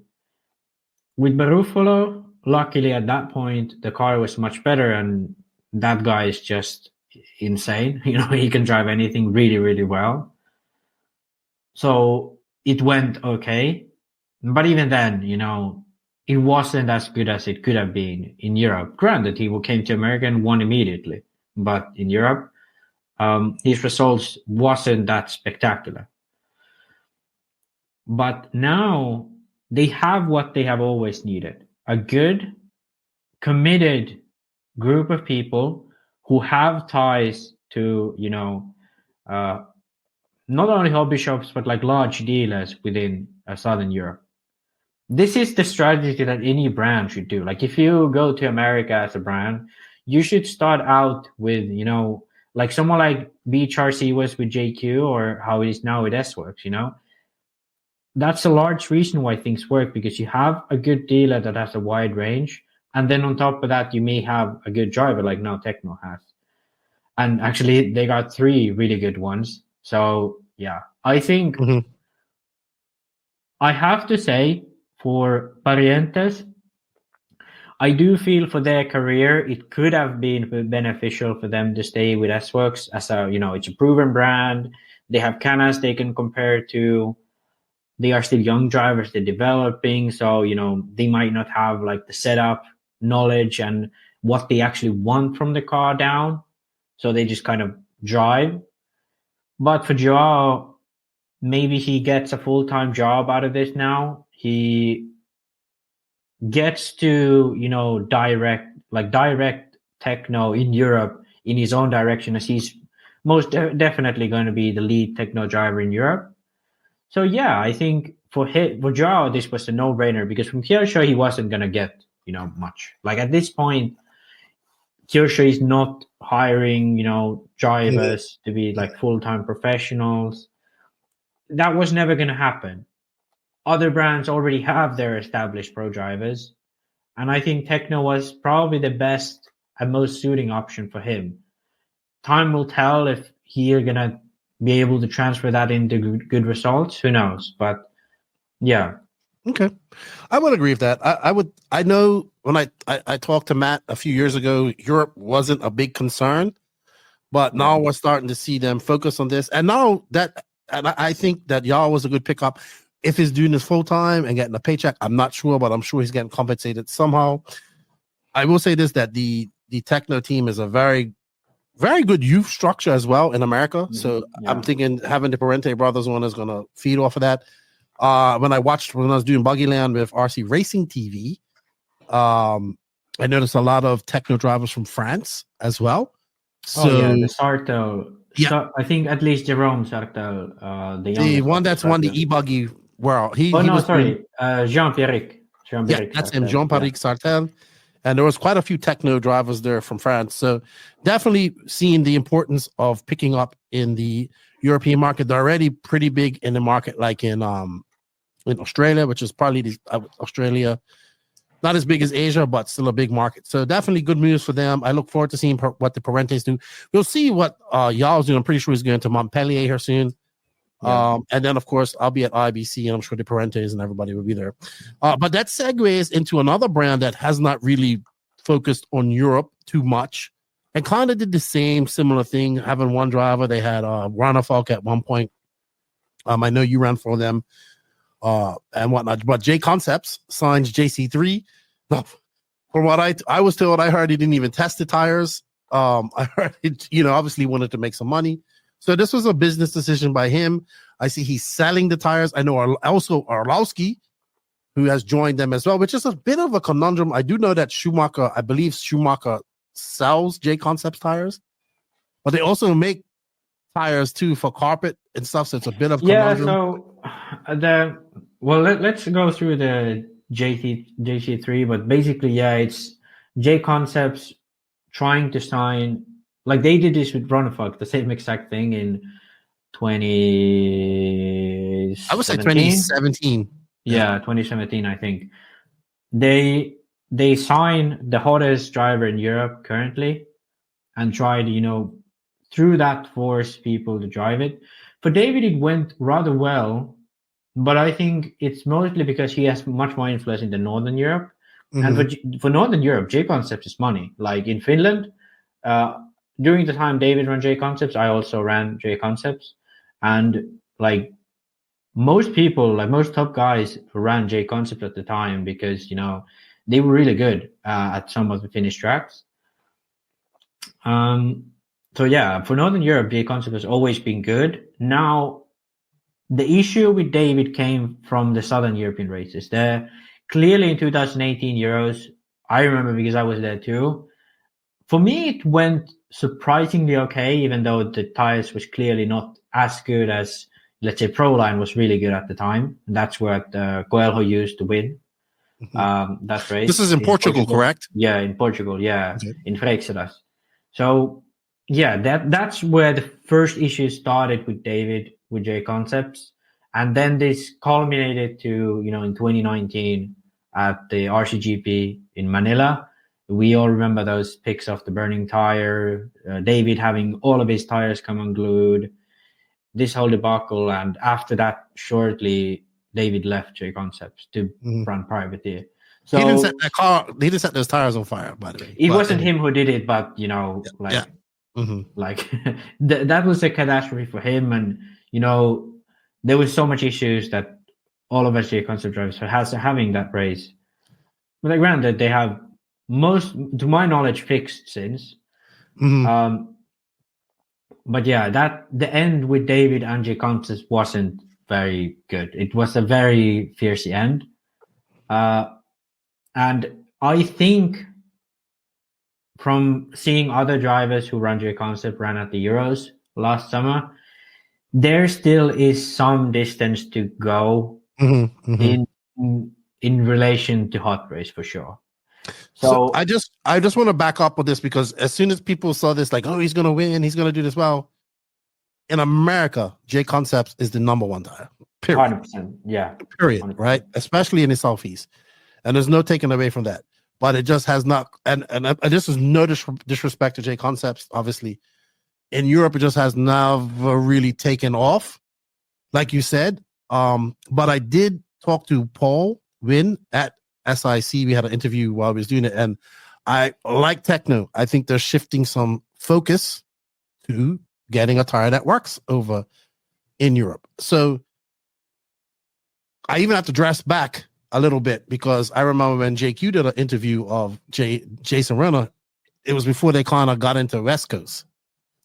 With Barufalo, luckily at that point, the car was much better, and that guy is just insane. He can drive anything really, really well. So it went okay. But even then, it wasn't as good as it could have been in Europe. Granted, he came to America and won immediately. But in Europe, his results wasn't that spectacular. But now they have what they have always needed. A good, committed group of people who have ties to, not only hobby shops, but like large dealers within Southern Europe. This is the strategy that any brand should do. Like if you go to America as a brand, you should start out with, like someone like BHRC was with JQ, or how it is now with S-Works, That's a large reason why things work, because you have a good dealer that has a wide range. And then on top of that, you may have a good driver like now Techno has. And actually, they got 3 really good ones. So, yeah, I think I have to say for Parientes, I do feel for their career, it could have been beneficial for them to stay with S-Works as it's a proven brand. They have canas they can compare to. They are still young drivers, they're developing. So, they might not have like the setup knowledge and what they actually want from the car down. So they just kind of drive. But for Joao, maybe he gets a full-time job out of this now. He gets to, direct Techno in Europe in his own direction, as he's most definitely going to be the lead Techno driver in Europe. So, yeah, I think for Joao, this was a no-brainer, because from Kyoto, he wasn't going to get, much. Like at this point, Kyoto is not hiring, drivers to be like full-time professionals. That was never going to happen. Other brands already have their established pro drivers. And I think Techno was probably the best and most suiting option for him. Time will tell if he's going to be able to transfer that into good results. Who knows? But yeah. Okay. I would agree with that. I know when I talked to Matt a few years ago, Europe wasn't a big concern, but now we're starting to see them focus on this. And now that, and I think that y'all was a good pickup. If he's doing this full time and getting a paycheck, I'm not sure, but I'm sure he's getting compensated somehow. I will say this, that the Techno team is a very very good youth structure as well in America. So Yeah. I'm thinking having the Parente brothers one is going to feed off of that. When I was doing Buggyland with RC Racing TV, I noticed a lot of techno drivers from France as well. So the Sarto. Yeah. I think at least Jerome Sarto, the one that's won the Ebuggy world. Jean-Pierre. Yeah, that's him, Jean-Pierre Sartel. And there was quite a few techno drivers there from France. So definitely seeing the importance of picking up in the European market. They're already pretty big in the market, like in Australia, which is probably Australia, not as big as Asia, but still a big market. So definitely good news for them. I look forward to seeing what the Parentes do. We'll see what Y'all's doing. I'm pretty sure he's going to Montpellier here soon. And then, of course, I'll be at IBC, and I'm sure the Parentes and everybody will be there. But that segues into another brand that has not really focused on Europe too much and kind of did the same similar thing, having one driver. They had Ronnefalk at one point. I know you ran for them and whatnot. But J Concepts signs JC3. From what I was told, I heard he didn't even test the tires. I heard it, obviously wanted to make some money. So this was a business decision by him. I see he's selling the tires. I know also Arlowski, who has joined them as well, which is a bit of a conundrum. I do know that I believe Schumacher sells J Concepts tires, but they also make tires too for carpet and stuff. So it's a bit of conundrum. So let's go through the JC3, but basically, it's J Concepts trying to sign. Like they did this with Ronnefalk, the same exact thing in 2017. I would say 2017. Yeah, 2017, I think. They sign the hottest driver in Europe currently and tried, through that force people to drive it. For David, it went rather well, but I think it's mostly because he has much more influence in the Northern Europe. Mm-hmm. And for Northern Europe, J Concepts is money. Like in Finland, during the time David ran J Concepts, I also ran J Concepts. And like most people, like most top guys ran J Concepts at the time because, they were really good at some of the Finnish tracks. For Northern Europe, J Concept has always been good. Now, the issue with David came from the Southern European races. Clearly in 2018 Euros, I remember because I was there too. For me, it went surprisingly okay, even though the tires was clearly not as good as, let's say, Proline was really good at the time. That's what Coelho used to win that race. This is in Portugal, correct? Yeah, in Portugal, yeah, okay. In Freixeras. So, that's where the first issue started with David, with J Concepts. And then this culminated to, in 2019 at the RCGP in Manila. We all remember those pics of the burning tire, David having all of his tires come unglued, this whole debacle. And after that, shortly, David left J Concepts to run privateer. So he didn't set that car. He didn't set those tires on fire, by the way. It wasn't him who did it, but that was a catastrophe for him. And there was so much issues that all of us J Concept drivers are having that race. But granted, they have most, to my knowledge, fixed since. But the end with David and J Concepts wasn't very good. It was a very fierce end. And I think from seeing other drivers who run J Concept ran at the Euros last summer, there still is some distance to go in relation to HotRace for sure. So I just want to back up with this because as soon as people saw this, like, oh, he's going to win, he's going to do this well. In America, J Concepts is the number one tire. Period. 100%. Yeah. Period. 100%. Right? Especially in the Southeast. And there's no taking away from that. But it just has not, and this is no disrespect to J Concepts, obviously. In Europe, it just has never really taken off, like you said. But I did talk to Paul Wynn at SIC. We had an interview while we was doing it, and I like techno. I think they're shifting some focus to getting a tire that works over in Europe. So I even have to dress back a little bit because I remember when JQ did an interview of Jason Renner, it was before they kind of got into West Coast.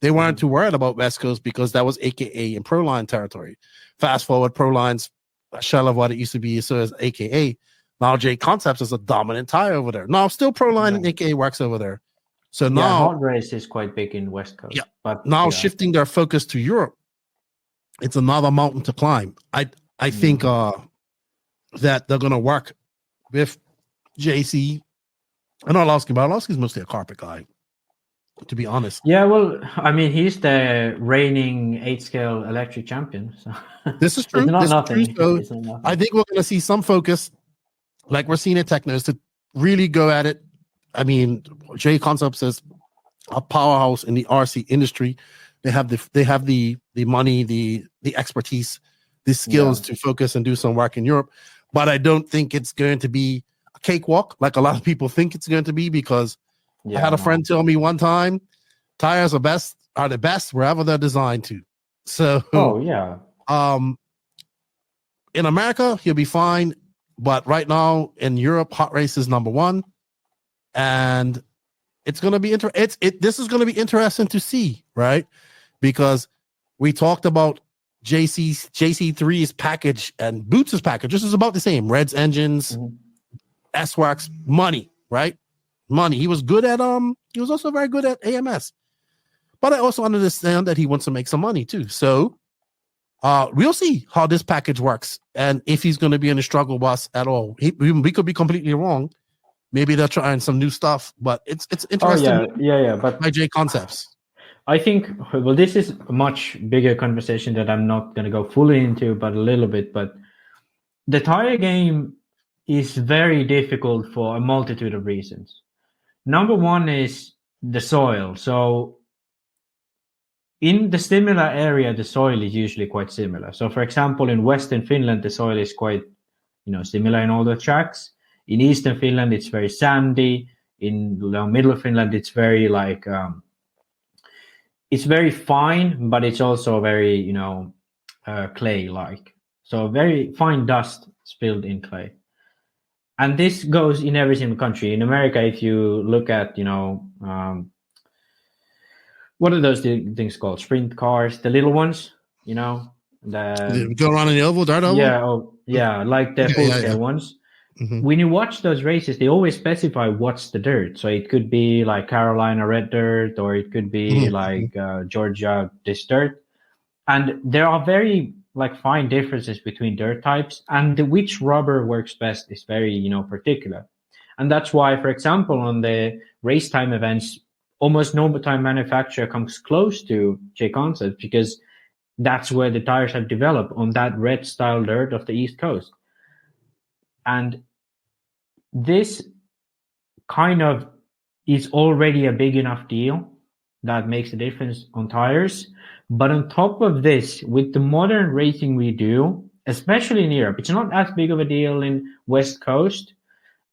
They weren't too worried about West Coast because that was AKA in Proline territory. Fast forward, Proline's a shell of what it used to be, so as AKA. Now J Concepts is a dominant tire over there. Now still Proline and AKA works over there. So now HotRace is quite big in West Coast. Yeah, but now shifting their focus to Europe, it's another mountain to climb. I think that they're gonna work with JC. I know Arlovsky's mostly a carpet guy, to be honest. Yeah, well, I mean, he's the reigning 8-scale electric champion. So this is true. It's not this nothing. Is true. So nothing. I think we're going to see some focus, like we're seeing at Technos, to really go at it. I mean, J Concepts is a powerhouse in the RC industry. They have the money, the expertise, the skills to focus and do some work in Europe. But I don't think it's going to be a cakewalk like a lot of people think it's going to be, because I had a friend tell me one time, tires are the best wherever they're designed to. So, in America, he'll be fine. But right now in Europe, HotRace is number one. And it's going to be this is going to be interesting to see, right? Because we talked about JC3's package and Boots' package. This is about the same. Red's engines, S-Works, money, right? Money. He was good at he was also very good at AMS. But I also understand that he wants to make some money too. So we'll see how this package works and if he's going to be in a struggle bus at all. We could be completely wrong. Maybe they're trying some new stuff, but it's interesting. But by J Concepts. I think, well, this is a much bigger conversation that I'm not going to go fully into, but a little bit. But the tire game is very difficult for a multitude of reasons. Number one is the soil. So in the similar area, the soil is usually quite similar. So, for example, in Western Finland, the soil is quite, similar in all the tracks. In Eastern Finland, it's very sandy. In Middle Finland, it's very it's very fine, but it's also very, clay-like. So very fine dust spilled in clay. And this goes in every single country. In America, if you look at, what are those things called? Sprint cars, the little ones, the go around in the oval, dart oval? Like the full-scale ones. Mm-hmm. When you watch those races, they always specify what's the dirt. So it could be like Carolina red dirt, or it could be like Georgia this dirt. And there are very fine differences between dirt types, and which rubber works best is very, particular. And that's why, for example, on the race time events, almost no time manufacturer comes close to J Concepts, because that's where the tires have developed, on that red style dirt of the East Coast. And this kind of is already a big enough deal that makes a difference on tires. But on top of this, with the modern racing we do, especially in Europe, it's not as big of a deal in West Coast.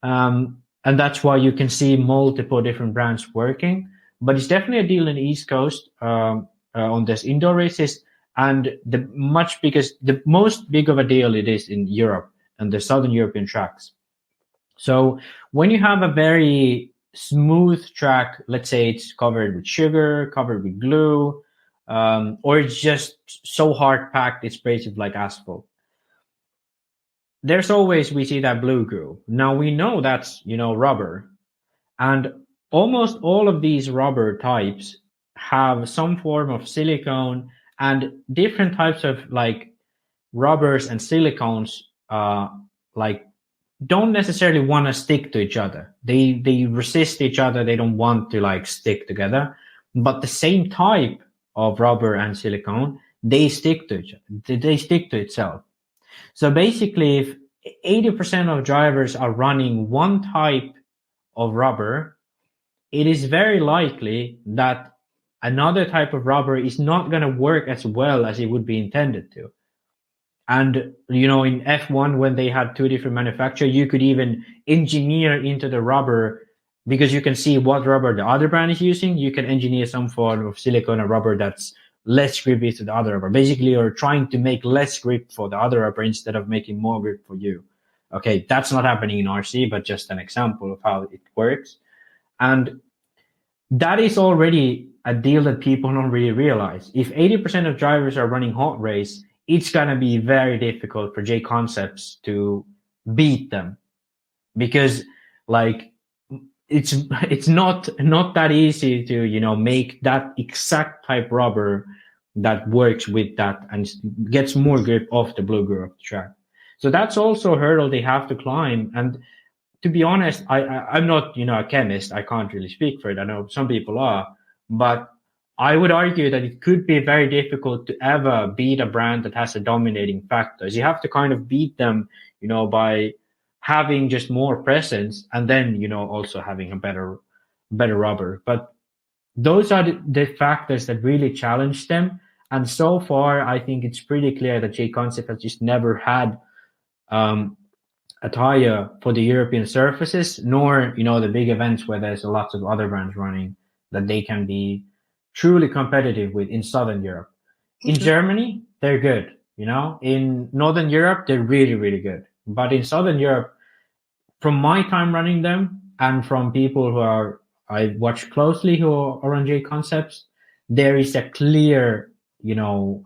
And that's why you can see multiple different brands working. But it's definitely a deal in the East Coast on this indoor races. And the most big of a deal it is in Europe and the Southern European tracks. So when you have a very smooth track, let's say it's covered with sugar, covered with glue, or it's just so hard packed, it's abrasive like asphalt. There's always, we see that blue groove. Now we know that's, rubber. And almost all of these rubber types have some form of silicone, and different types of rubbers and silicones don't necessarily want to stick to each other. They resist each other. They don't want to stick together. But the same type of rubber and silicone, they stick to each other. They stick to itself. So basically, if 80% of drivers are running one type of rubber, it is very likely that another type of rubber is not going to work as well as it would be intended to. And, in F1, when they had two different manufacturers, you could even engineer into the rubber, because you can see what rubber the other brand is using. You can engineer some form of silicone or rubber that's less grippy to the other rubber. Basically, you're trying to make less grip for the other rubber instead of making more grip for you. Okay, that's not happening in RC, but just an example of how it works. And that is already a deal that people don't really realize. If 80% of drivers are running HotRace, it's going to be very difficult for J Concepts to beat them, because like it's not that easy to, you know, make that exact type rubber that works with that and gets more grip off the blue grip of the track. So that's also a hurdle they have to climb. And to be honest, I'm not, you know, a chemist. I can't really speak for it. I know some people are, but I would argue that it could be very difficult to ever beat a brand that has a dominating factors. You have to kind of beat them, you know, by having just more presence, and then, you know, also having a better rubber. But those are the factors that really challenge them. And so far, I think it's pretty clear that J Concept has just never had a tire for the European surfaces, nor, you know, the big events where there's lots of other brands running that they can be truly competitive with in Southern Europe. In Germany, they're good. You know, in Northern Europe, they're really, really good. But in Southern Europe, from my time running them and from people who I watch closely who are on J Concepts, there is a clear, you know,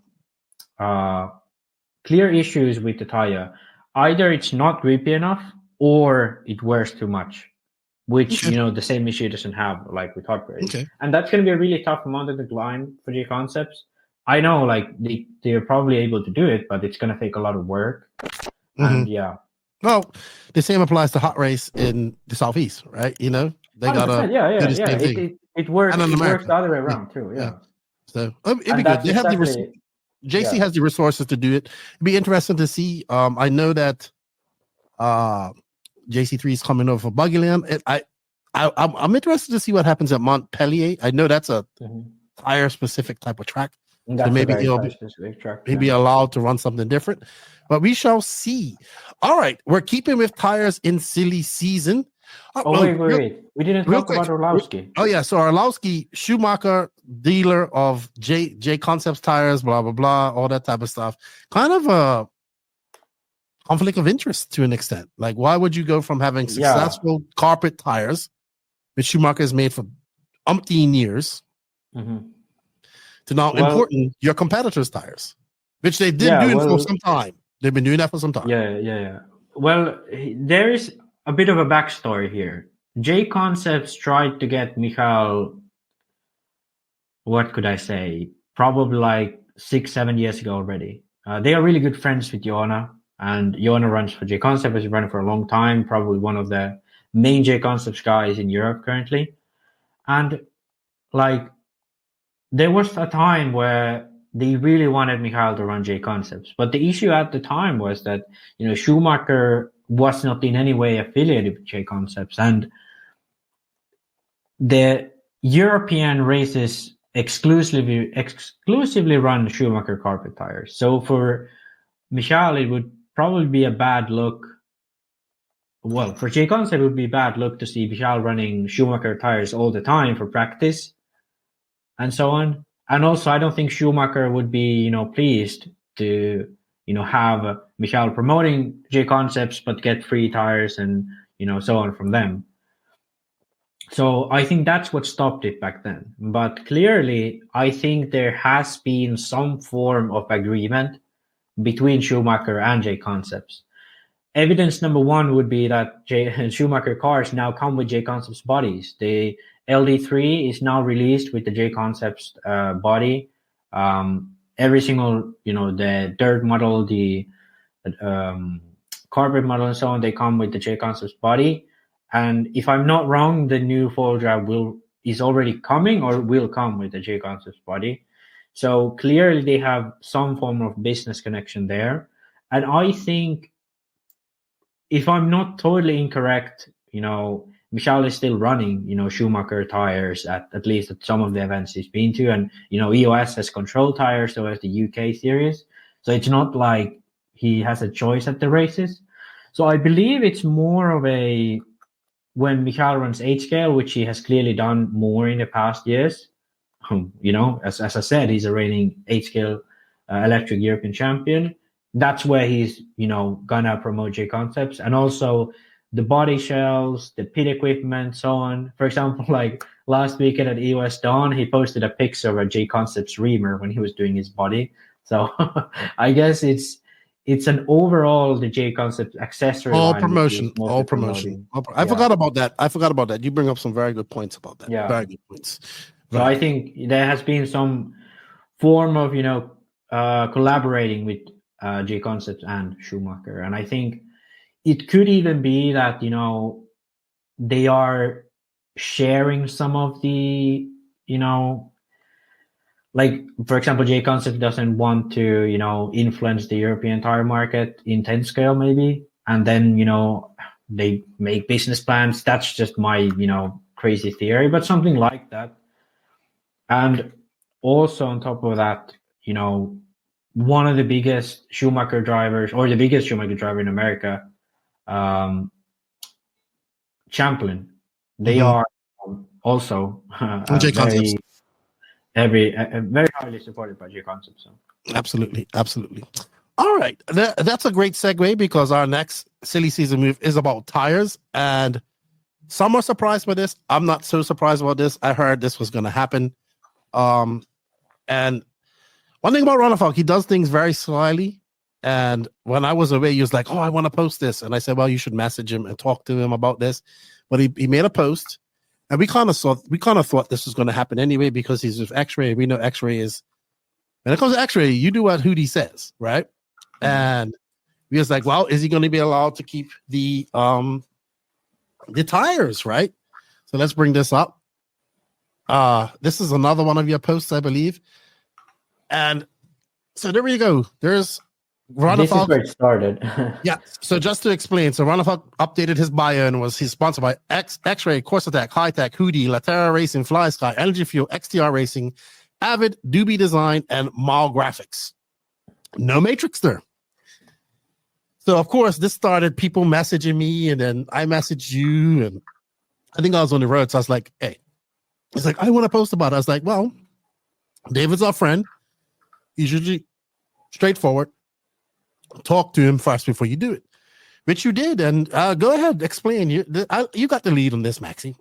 clear issues with the tire. Either it's not grippy enough or it wears too much, which, you know, the same issue doesn't have like with HotRace. Okay. And that's going to be a really tough mountain to climb for J Concepts. I know, like, they're probably able to do it, but it's going to take a lot of work. And yeah. Well, the same applies to HotRace in the Southeast, right? You know, they got to do the same thing. It works. It works the other way around too. Yeah. So it'd be good. They have JC has the resources to do it. It'd be interesting to see. I know that JC3 is coming over for Buggy Land. I'm interested to see what happens at Montpellier. I know that's a tire specific type of track. So maybe he'll be allowed to run something different, but we shall see. All right, we're keeping with tires in silly season. Wait. We didn't talk about Orlowski. Oh yeah, so Orlowski, Schumacher, dealer of J Concepts tires, blah blah blah, all that type of stuff. Kind of a conflict of interest to an extent. Like, why would you go from having successful carpet tires, which Schumacher has made for umpteen years, to now importing your competitors' tires, which they did do for some time. They've been doing that for some time. Yeah. Well, there is a bit of a backstory here. J Concepts tried to get Michael, what could I say, probably like 6-7 years ago already. They are really good friends with Joona, and Joona runs for J Concepts, has been running for a long time, probably one of the main J Concepts guys in Europe currently. And like, there was a time where they really wanted Michael to run J Concepts, but the issue at the time was that, you know, Schumacher was not in any way affiliated with J Concepts, and the European races exclusively run Schumacher carpet tires. So for Michael, it would probably be a bad look. Well, for J Concepts, it would be a bad look to see Michael running Schumacher tires all the time for practice and so on. And also, I don't think Schumacher would be, you know, pleased to, you know, have Michael promoting J Concepts but get free tires and, you know, so on from them. So I think that's what stopped it back then. But clearly, I think there has been some form of agreement between Schumacher and J Concepts. Evidence number one would be that Schumacher cars now come with J Concepts bodies. The LD3 is now released with the J Concepts body. Every single, you know, the dirt model, the carpet model, and so on, they come with the J Concepts body. And if I'm not wrong, the new four drive is already coming or will come with the J Concepts body. So clearly they have some form of business connection there. And I think, if I'm not totally incorrect, you know, Michael is still running, you know, Schumacher tires at least at some of the events he's been to. And, you know, EOS has control tires, so has the UK series. So it's not like he has a choice at the races. So I believe it's more of a, when Michael runs 8-scale, which he has clearly done more in the past years, you know, as I said, he's a reigning 8-scale electric European champion. That's where he's, you know, gonna promote J Concepts. And also the body shells, the pit equipment, so on. For example, like last weekend at EOS Dawn, he posted a picture of a J Concepts reamer when he was doing his body. So I guess it's an overall the J Concept accessory all line, promotion. I forgot about that. You bring up some very good points about that. Yeah, very good points. So right. I think there has been some form of collaborating with J Concepts and Schumacher, and I think it could even be that they are sharing some of the like, for example, J Concept doesn't want to, influence the European tire market in 10 scale maybe. And then, they make business plans. That's just my, crazy theory, but something like that. And also on top of that, one of the biggest Schumacher drivers, or the biggest Schumacher driver in America, Champlin, they are also very highly supported by J Concept. So. Absolutely. All right, that's a great segue because our next silly season move is about tires, and some are surprised by this. I'm not so surprised about this. I heard this was going to happen. And one thing about Ronnefalk, he does things very slyly. And when I was away, he was like, "Oh, I want to post this," and I said, "Well, you should message him and talk to him about this." But he made a post. And we kind of thought this was going to happen anyway because he's with X-Ray. We know X-Ray is, when it comes to X-Ray, you do what Hootie says, right? And we was like, well, is he going to be allowed to keep the tires, right? So let's bring this up. This is another one of your posts, I believe. And so there we go. There's Ronnefalk. This is where it started. Yeah. So just to explain, so Ronnefalk updated his bio and he's sponsored by X-Ray, Corsatec, Hi-Tech, Hootie, Latera Racing, Fly Sky, Energy Fuel, XTR Racing, Avid, Doobie Design, and Mal Graphics. No Matrix there. So of course this started people messaging me, and then I messaged you, and I think I was on the road, so I was like, "Hey," he's like, "I want to post about it." I was like, "Well, David's our friend. He's usually straightforward. Talk to him first before you do it," which you did. And go ahead, explain. You got the lead on this, Maxi.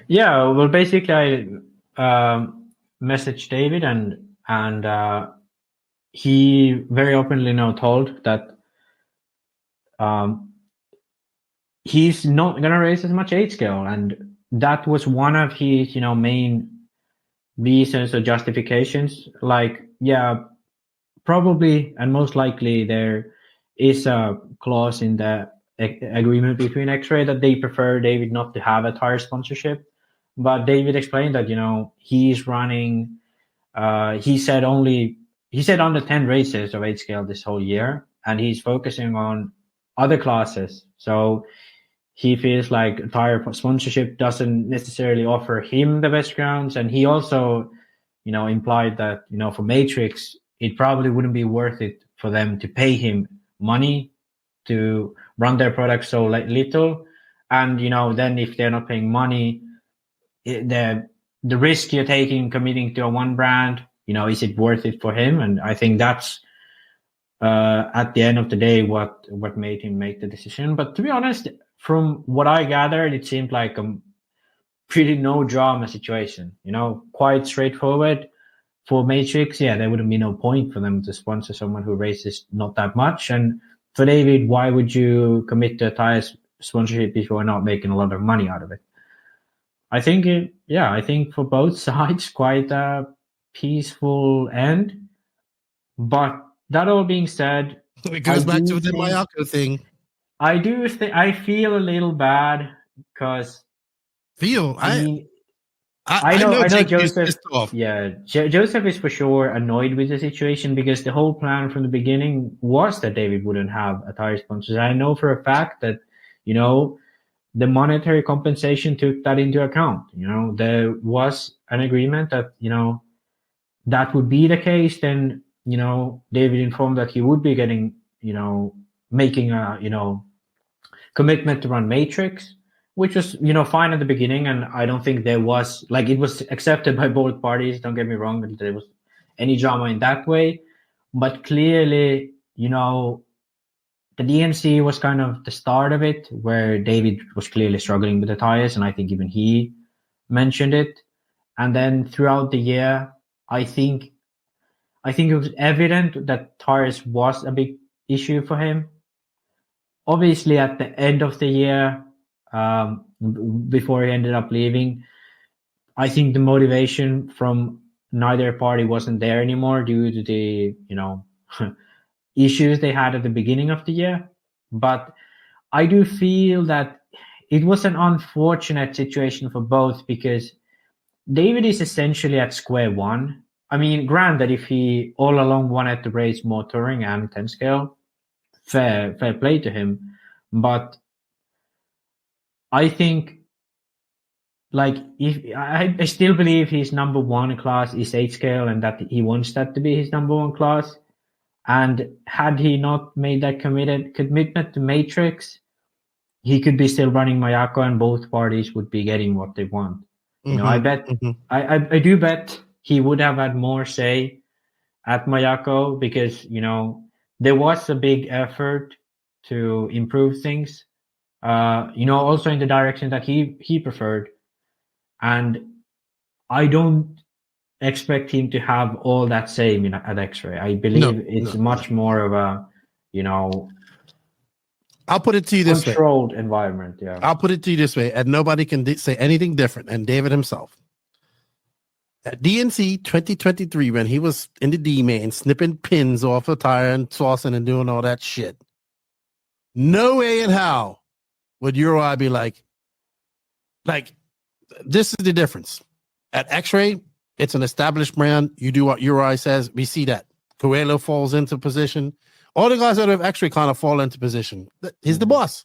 Yeah, well, basically, I messaged David, and he very openly told that he's not gonna race as much 8 scale, and that was one of his main reasons or justifications. Like, yeah, probably and most likely there is a clause in the agreement between X-Ray that they prefer David not to have a tire sponsorship. But David explained that he's running. He said under 10 races of 8 scale this whole year, and he's focusing on other classes. So he feels like tire sponsorship doesn't necessarily offer him the best grounds, and he also, implied that for Matrix, it probably wouldn't be worth it for them to pay him money to run their product so little. And, then if they're not paying money, the risk you're taking committing to a one brand, is it worth it for him? And I think that's, at the end of the day, what made him make the decision. But to be honest, from what I gathered, it seemed like a pretty no drama situation, quite straightforward. For Matrix, yeah, there wouldn't be no point for them to sponsor someone who races not that much. And for David, why would you commit to a tire sponsorship if you're not making a lot of money out of it? I think for both sides, quite a peaceful end. But that all being said, it goes back to the Mayako thing. I feel a little bad because I know Joseph. Yeah, Joseph is for sure annoyed with the situation because the whole plan from the beginning was that David wouldn't have a tire sponsor. I know for a fact that the monetary compensation took that into account. There was an agreement that that would be the case. Then David informed that he would be getting making a commitment to run Matrix, which was, fine at the beginning. And I don't think there was, it was accepted by both parties. Don't get me wrong, that there was any drama in that way. But clearly, the DNC was kind of the start of it, where David was clearly struggling with the tires, and I think even he mentioned it. And then throughout the year, I think it was evident that tires was a big issue for him. Obviously, at the end of the year, before he ended up leaving, I think the motivation from neither party wasn't there anymore due to the, issues they had at the beginning of the year. But I do feel that it was an unfortunate situation for both, because David is essentially at square one. I mean, granted, if he all along wanted to race more touring and 10 scale, fair play to him. But I think, if I still believe his number one class is 8 scale, and that he wants that to be his number one class. And had he not made that commitment to Matrix, he could be still running Mayako, and both parties would be getting what they want. I bet, I do bet he would have had more say at Mayako, because, there was a big effort to improve things, also in the direction that he preferred. And I don't expect him to have all that say at X-Ray. I believe it's much more of a, I'll put it to you this way. Controlled environment, yeah. I'll put it to you this way, and nobody can say anything different, and David himself. At DNC 2023, when he was in the D-main, snipping pins off a tire and saucing and doing all that shit, no way in how would Uri be like, this is the difference. At X-Ray, it's an established brand. You do what Uri says. We see that. Coelho falls into position. All the guys that have X-Ray kind of fall into position. He's the boss.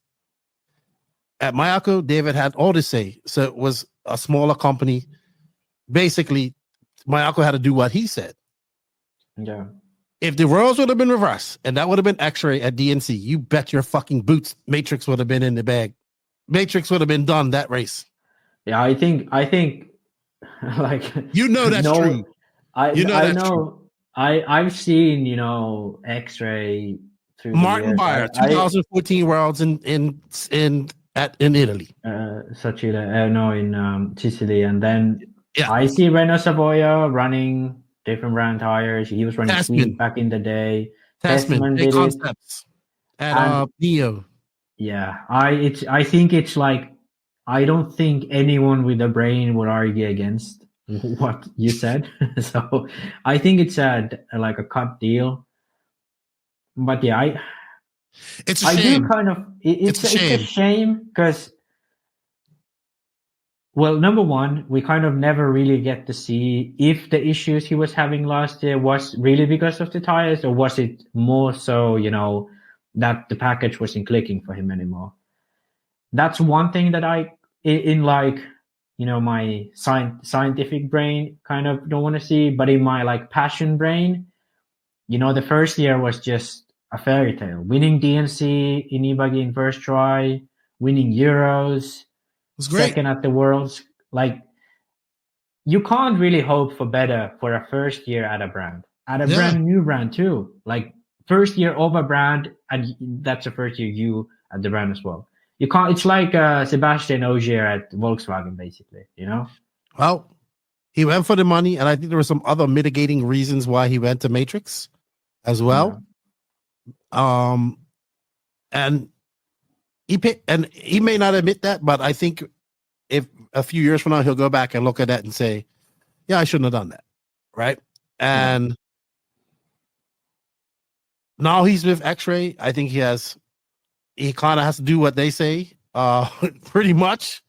At Mayako, David had all to say. So it was a smaller company. Basically, Mayako had to do what he said. Yeah. If the roles would have been reversed, and that would have been X-Ray at DNC, you bet your fucking boots Matrix would have been in the bag. Matrix would have been done that race. Yeah, I think like that's true. I've seen X-Ray through Martin Beyer, 2014 Worlds in Italy. In Sicily, and then I see Reno Savoia running different brand tires. He was running Sweet back in the day. Testament did concepts and Neo. Yeah, I think it's like, I don't think anyone with a brain would argue against what you said. So I think it's a cut deal. But yeah, it's a shame. It's a shame because, well, number one, we kind of never really get to see if the issues he was having last year was really because of the tires, or was it more so, that the package wasn't clicking for him anymore. That's one thing that my scientific brain kind of don't want to see, but in my passion brain, the first year was just a fairy tale. Winning DNC in Ebuggy in first try, winning Euros, second at the Worlds. You can't really hope for better for a first year at a brand, brand new brand too. First year of a brand, and that's the first year you at the brand as well. You can't. It's like Sebastian Ogier at Volkswagen, basically. Well, he went for the money, and I think there were some other mitigating reasons why he went to Matrix as well. Yeah. And he may not admit that, but I think if a few years from now he'll go back and look at that and say, "Yeah, I shouldn't have done that," right? And now he's with X-Ray. I think he kind of has to do what they say, pretty much.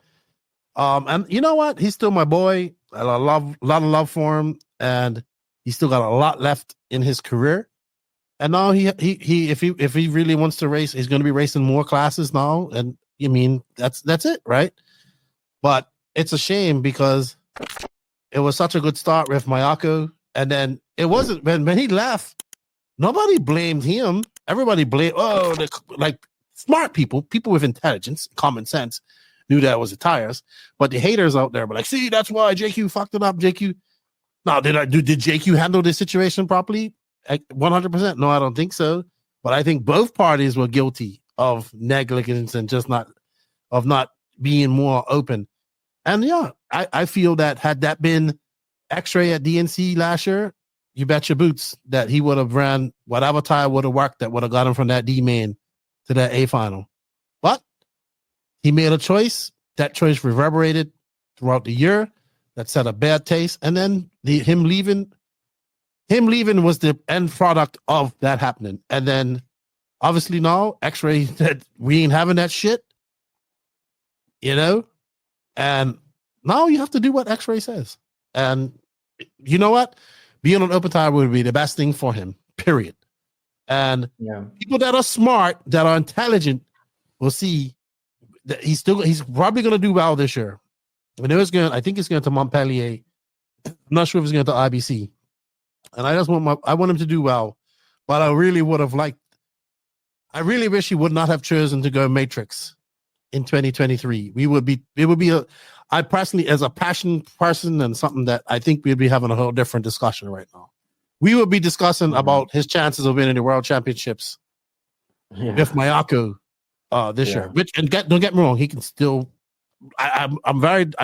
And you know what? He's still my boy. A lot of love for him, and he's still got a lot left in his career. And now if he really wants to race, he's going to be racing more classes now. And that's it, right? But it's a shame because it was such a good start with Mayako, and then it wasn't when he left. Nobody blamed him. Everybody blamed smart people with intelligence, common sense, knew that it was the tires. But the haters out there were like, "See, that's why JQ fucked it up." JQ, now did JQ handle this situation properly? 100%? No, I don't think so. But I think both parties were guilty of negligence and just not being more open. And yeah, I feel that had that been X-Ray at DNC last year, you bet your boots that he would have ran whatever tire would have worked that would have got him from that D main to that A final. But he made a choice. That choice reverberated throughout the year. That set a bad taste. And then him leaving was the end product of that happening. And then obviously now X-Ray said we ain't having that shit. You know? And now you have to do what X-Ray says. And you know what? Being on open tire would be the best thing for him, period. And people that are smart, that are intelligent, will see that he's probably going to do well this year. I think he's going to Montpellier. I'm not sure if he's going to IBC. And I want him to do well. But I really wish he would not have chosen to go Matrix in 2023. I personally, as a passion person and something that I think we'd be having a whole different discussion right now. We would be discussing about his chances of winning the World Championships with Mayako this year. Which, and don't get me wrong, he can still. I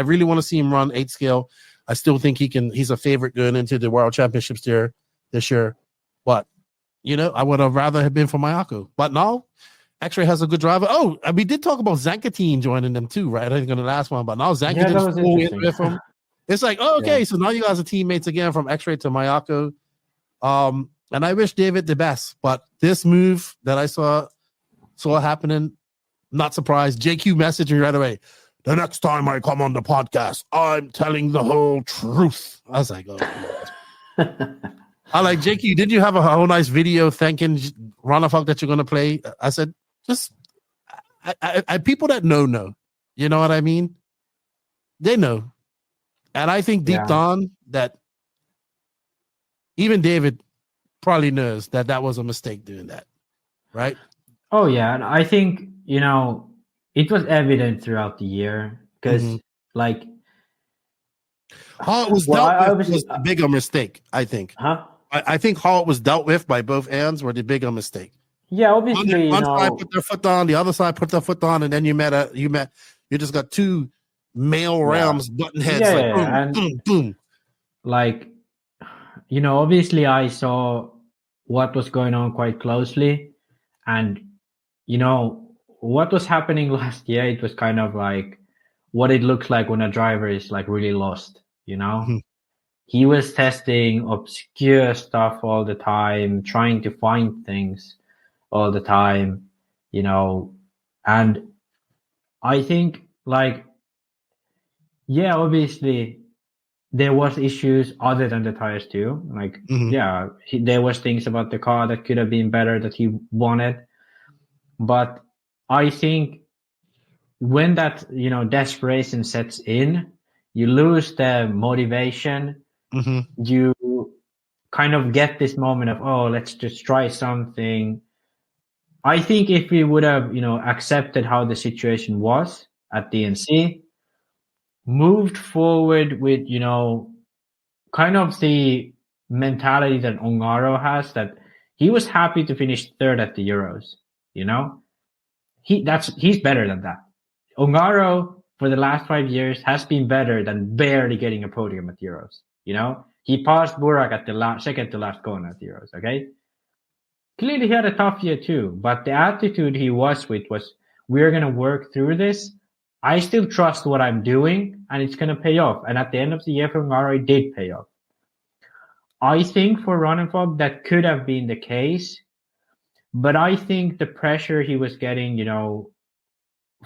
really want to see him run 8 scale. I still think he can. He's a favorite going into the World Championships there this year. But I would have rather have been for Mayako. But now, X-Ray has a good driver. Oh, and we did talk about Zankatine joining them too, right? I think on the last one. But now Zankatine's full in with him. It's like, so now you guys are teammates again from X-Ray to Mayako. And I wish David the best. But this move that I saw happening, not surprised. JQ messaged me right away. The next time I come on the podcast, I'm telling the whole truth. I was like, oh, God. I like, JQ, did you have a whole nice video thanking Ronnefalk that you're going to play? I said, I people that know. You know what I mean? They know. And I think deep down that even David probably knows that was a mistake doing that. Right? Oh, yeah. And I think, it was evident throughout the year because, how it was dealt with was the bigger mistake, I think. I think how it was dealt with by both ends were the bigger mistake. Yeah, obviously, one side put their foot on, the other side put their foot on, and then you just got two male Rams button heads, boom, boom. Like, obviously, I saw what was going on quite closely, and what was happening last year. It was kind of like what it looks like when a driver is like really lost. He was testing obscure stuff all the time, trying to find things all the time, and I think obviously there was issues other than the tires too. There was things about the car that could have been better that he wanted, but I think when that, desperation sets in, you lose the motivation. You kind of get this moment of, oh, let's just try something. I think if we would have, accepted how the situation was at DNC, moved forward with, kind of the mentality that Ongaro has, that he was happy to finish third at the Euros, he's better than that. Ongaro for the last 5 years has been better than barely getting a podium at Euros. He passed Burak at the second to last corner at Euros. Okay, clearly he had a tough year too, but the attitude he was with was, we're gonna work through this. I still trust what I'm doing, and it's gonna pay off. And at the end of the year for Ongaro, it did pay off. I think for Ronnefalk that could have been the case, but I think the pressure he was getting,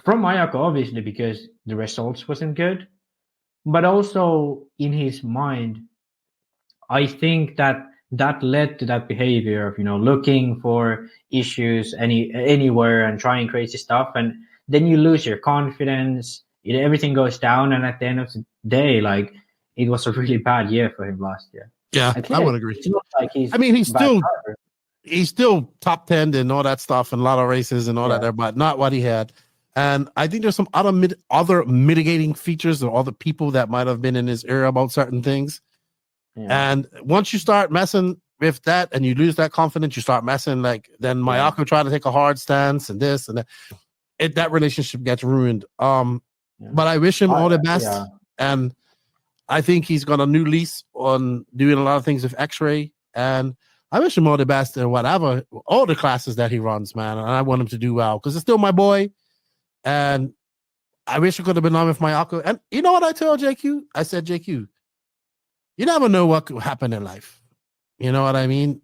from Mayako, obviously, because the results wasn't good, but also in his mind, I think that led to that behavior of, looking for issues anywhere and trying crazy stuff. And then you lose your confidence, everything goes down. And at the end of the day, it was a really bad year for him last year. Yeah, I would agree. He's still top 10 and all that stuff and a lot of races and all that there, but not what he had. And I think there's some other mitigating features or other people that might have been in his ear about certain things. Yeah. And once you start messing with that, and you lose that confidence, you start messing. Like then Mayako try to take a hard stance and this and that. That relationship gets ruined. But I wish him all the best, and I think he's got a new lease on doing a lot of things with X-Ray, and I wish him all the best in whatever all the classes that he runs, man. And I want him to do well because it's still my boy, and I wish it could have been on with Mayako. And you know what I told JQ? I said, JQ, you never know what could happen in life. You know what I mean?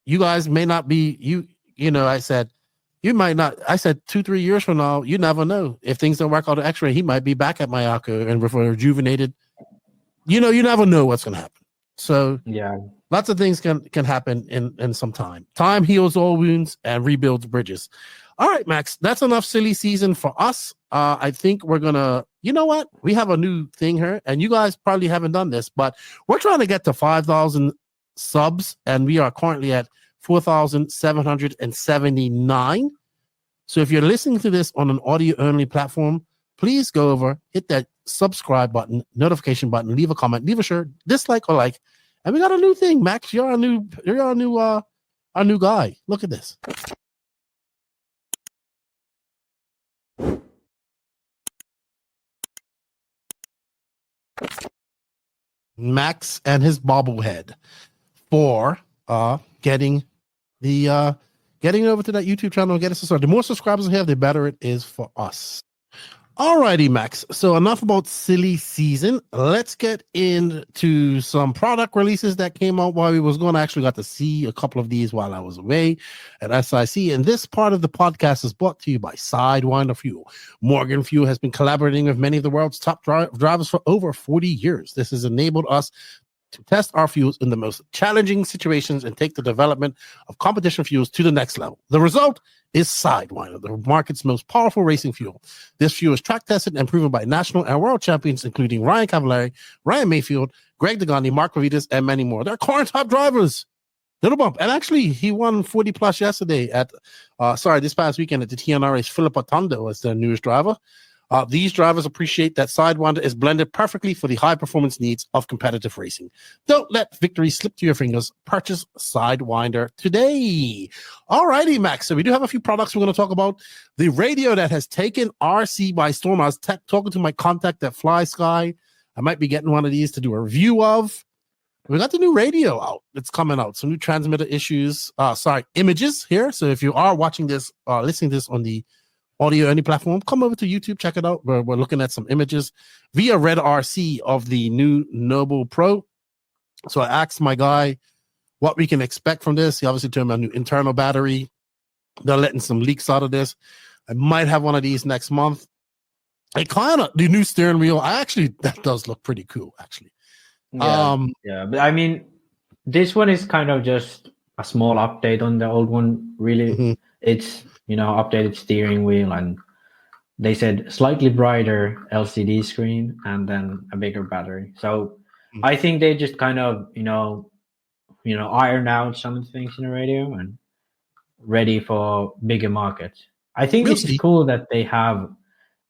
You guys may not be you know, I said, you might not. I said 2-3 years from now, you never know. If things don't work out at X-Ray, he might be back at Mayako and rejuvenated. You know, you never know what's going to happen. So lots of things can happen in some time. Time heals all wounds and rebuilds bridges. All right, Max, that's enough silly season for us. I think we're going to, you know what? We have a new thing here, and you guys probably haven't done this, but we're trying to get to 5,000 subs, and we are currently at 4,779. So if you're listening to this on an audio-only platform, please go over, hit that subscribe button, notification button, leave a comment, leave a share, dislike or like. And we got a new thing, Max. You're our new guy. Look at this. Max and his bobblehead for getting over to that YouTube channel and get us started. The more subscribers we have, the better it is for us. Alrighty, Max. So enough about silly season. Let's get into some product releases that came out while we was going. I actually got to see a couple of these while I was away at SIC. And this part of the podcast is brought to you by Sidewinder Fuel. Morgan Fuel has been collaborating with many of the world's top drivers for over 40 years. This has enabled us to test our fuels in the most challenging situations and take the development of competition fuels to the next level. The result is Sidewinder, the market's most powerful racing fuel. This fuel is track tested and proven by national and world champions, including Ryan Cavallari, Ryan Mayfield, Greg Degani, Mark Pavitas, and many more. They're current top drivers. Little bump. And actually, he won 40 plus yesterday this past weekend at the TNRA's Philip Atondo as their newest driver. These drivers appreciate that Sidewinder is blended perfectly for the high-performance needs of competitive racing. Don't let victory slip through your fingers. Purchase Sidewinder today. All righty, Max. So we do have a few products we're going to talk about. The radio that has taken RC by storm. I was talking to my contact at Fly Sky. I might be getting one of these to do a review of. We got the new radio out. It's coming out. Some new transmitter images here. So if you are watching this, listening to this on the audio any platform, come over to YouTube, check it out. We're looking at some images via Red RC of the new Noble Pro. So I asked my guy what we can expect from this. He obviously told me a new internal battery. They're letting some leaks out of this. I might have one of these next month. The new steering wheel. That does look pretty cool, actually. Yeah, but I mean, this one is kind of just a small update on the old one. Really, it's updated steering wheel, and they said slightly brighter LCD screen and then a bigger battery. So I think they just kind of iron out some of the things in the radio and ready for bigger markets. I think it's cool that they have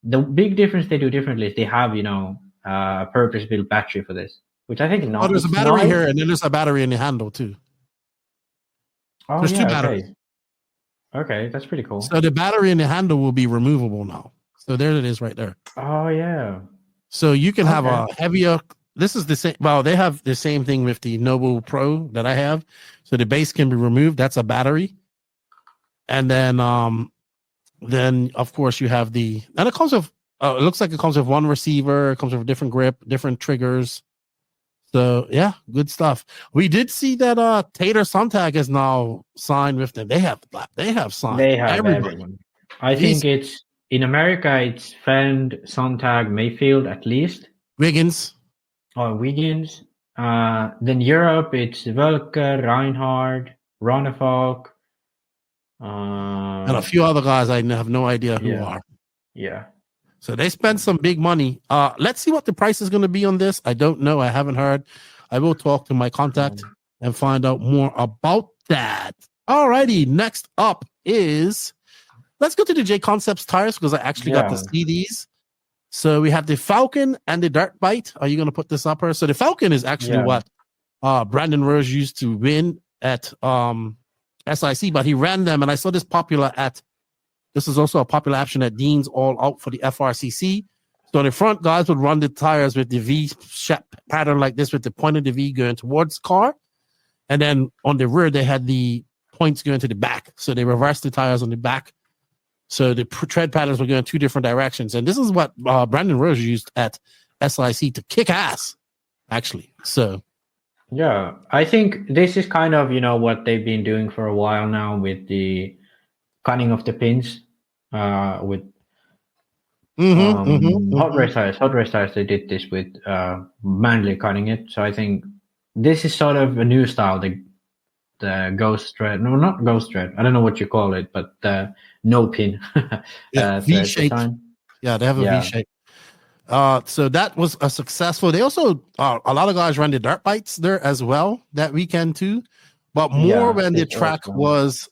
the big difference they do differently is they have a purpose-built battery for this, which I think is not. Oh, there's a battery here, and then there's a battery in the handle too. Oh, there's two batteries. Okay, that's pretty cool. So the battery in the handle will be removable now. So there it is right there. Oh, yeah. So you can have a heavier... This is the same... Well, they have the same thing with the Noble Pro that I have. So the base can be removed. That's a battery. And then of course, you have the... And it comes with... it looks like it comes with one receiver. It comes with a different grip, different triggers. So yeah, good stuff. We did see that Tater Sontag is now signed with them. They have signed. They have everyone. I think it's in America. It's Fend, Sontag, Mayfield at least. Wiggins. Then Europe, it's Welke, Reinhardt, Ronnefalk, and a few other guys I have no idea who are. Yeah. So they spent some big money. Let's see what the price is going to be on this. I don't know. I haven't heard. I will talk to my contact and find out more about that. All righty. Next up is, let's go to the J Concepts tires because I actually got to see these. So we have the Falcon and the Dirt Bite. Are you going to put this up here? So the Falcon is actually what Brandon Rose used to win at SIC, but he ran them, and I saw this this is also a popular option at Dean's All Out for the FRCC. So in the front, guys would run the tires with the V shape pattern like this, with the point of the V going towards the car. And then on the rear, they had the points going to the back. So they reversed the tires on the back. So the tread patterns were going 2 different directions. And this is what Brandon Rose used at SIC to kick ass, actually. So, yeah, I think this is kind of, what they've been doing for a while now with the cutting of the pins with HotRace tires. They did this with manually cutting it. So I think this is sort of a new style, the ghost thread. No, not ghost thread. I don't know what you call it, but no pin. V shape. Yeah, they have a V shape. So that was a successful. They also a lot of guys ran the dirt bikes there as well that weekend too, but more when the track was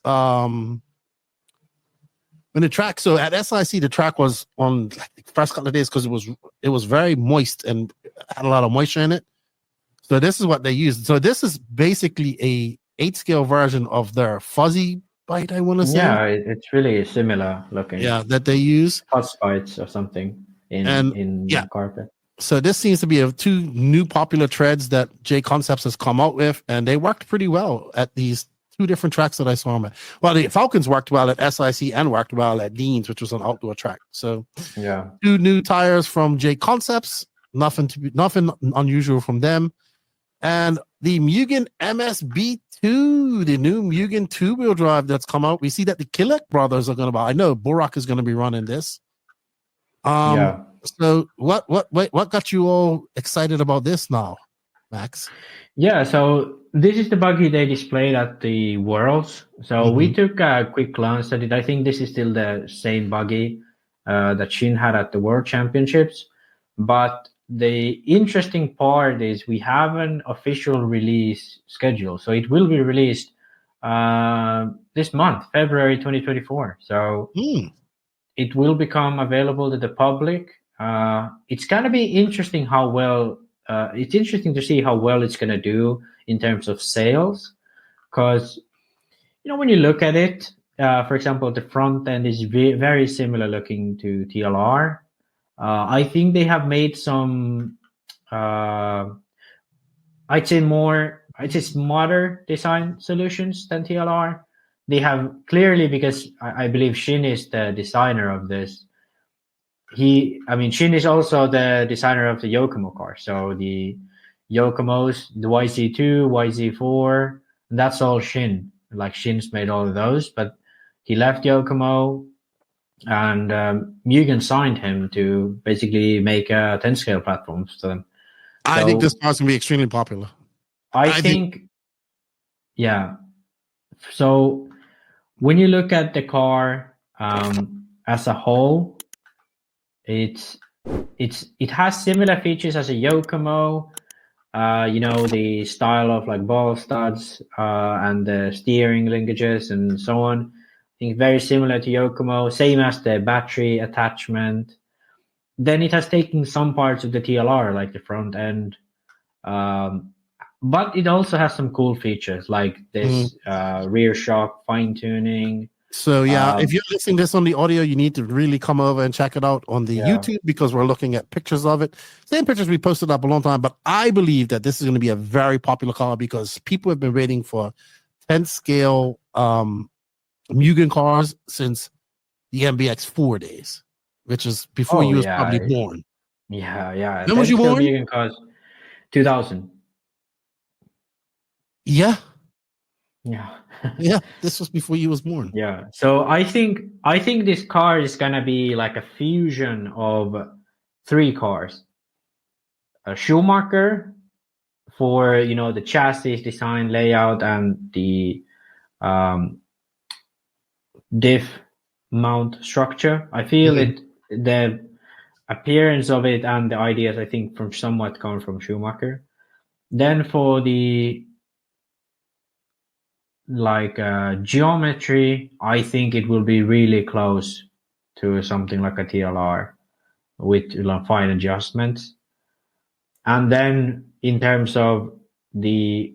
so at SIC the track was on the first couple of days because it was very moist and had a lot of moisture in it. So this is what they used. So this is basically a 8-scale version of their fuzzy bite, I want to say. Yeah, it's really similar looking. Yeah, that they use. Fuzz bites or something in carpet. So this seems to be 2 new popular treads that J Concepts has come out with, and they worked pretty well at these 2 different tracks that I saw them at. Well, the Falcons worked well at SIC and worked well at Dean's, which was an outdoor track. So 2 new tires from J Concepts, nothing unusual from them. And the Mugen MSB2, the new Mugen 2-wheel drive that's come out. We see that the Killick brothers are going to buy. I know Borak is going to be running this. So what got you all excited about this now, Max? Yeah, so this is the buggy they displayed at the Worlds. So we took a quick glance at it. I think this is still the same buggy that Shin had at the World Championships. But the interesting part is we have an official release schedule. So it will be released this month, February 2024. So it will become available to the public. It's going to be interesting it's interesting to see how well it's going to do in terms of sales. Because, when you look at it, for example, the front end is very similar looking to TLR. I think they have made some, I'd say smarter design solutions than TLR. They have clearly, because I believe Shin is the designer of this. Shin is also the designer of the Yokomo car. So the Yokomos, the YZ2, YZ4, that's all Shin. Like Shin's made all of those, but he left Yokomo. And Mugen signed him to basically make a 10-scale platform for them. I think this car's going to be extremely popular. I think. So when you look at the car as a whole, it has similar features as a Yokomo. The style of like ball studs and the steering linkages and so on. I think very similar to Yokomo, same as the battery attachment. Then it has taken some parts of the TLR, like the front end, but it also has some cool features like this rear shock fine tuning. So if you're listening to this on the audio, you need to really come over and check it out on the YouTube, because we're looking at pictures of it. Same pictures we posted up a long time, but I believe that this is going to be a very popular car because people have been waiting for 10-scale Mugen cars since the MBX4 days, which is before you was probably born. Yeah. When was you born? Mugen cars, 2000. Yeah. Yeah. Yeah, this was before you was born. Yeah. So I think this car is gonna be like a fusion of 3 cars. A Schumacher for the chassis design, layout, and the diff mount structure. I feel the appearance of it and the ideas, I think, from somewhat come from Schumacher. Then for the geometry, I think it will be really close to something like a TLR with fine adjustments. And then in terms of the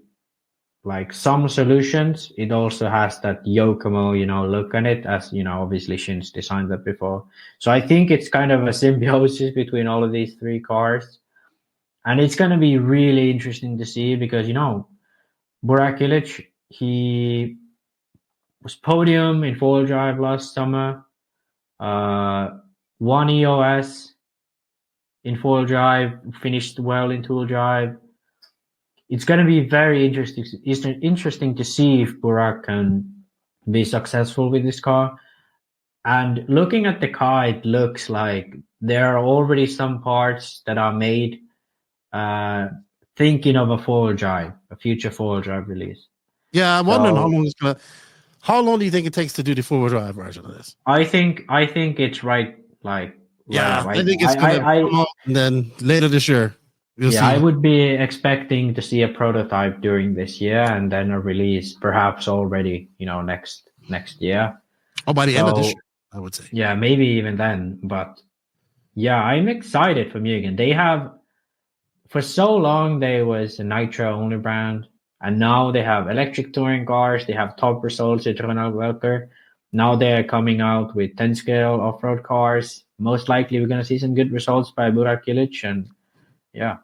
like some solutions. It also has that Yokomo, look on it, as obviously Shin's designed that before. So I think it's kind of a symbiosis between all of these three cars, and it's going to be really interesting to see because Burak Ilic, he was podium in 4-wheel drive last summer, won EOS in 4-wheel drive, finished well in 2-wheel drive. It's going to be very interesting to see if Burak can be successful with this car. And looking at the car, it looks like there are already some parts that are made thinking of a 4-wheel drive, a future 4-wheel drive release. Yeah, I'm wondering how long do you think it takes to do the 4-wheel drive version of this? I think it's right. I think it's going to come out and then later this year. See. I would be expecting to see a prototype during this year and then a release perhaps already, next year. Oh, by the end of this year, I would say. Yeah, maybe even then. But yeah, I'm excited for Mugen. They have, for so long, they was a nitro only brand. And now they have electric touring cars. They have top results at Ronnefalk. Now they're coming out with 10 scale off-road cars. Most likely we're going to see some good results by Burak Ilic. And yeah.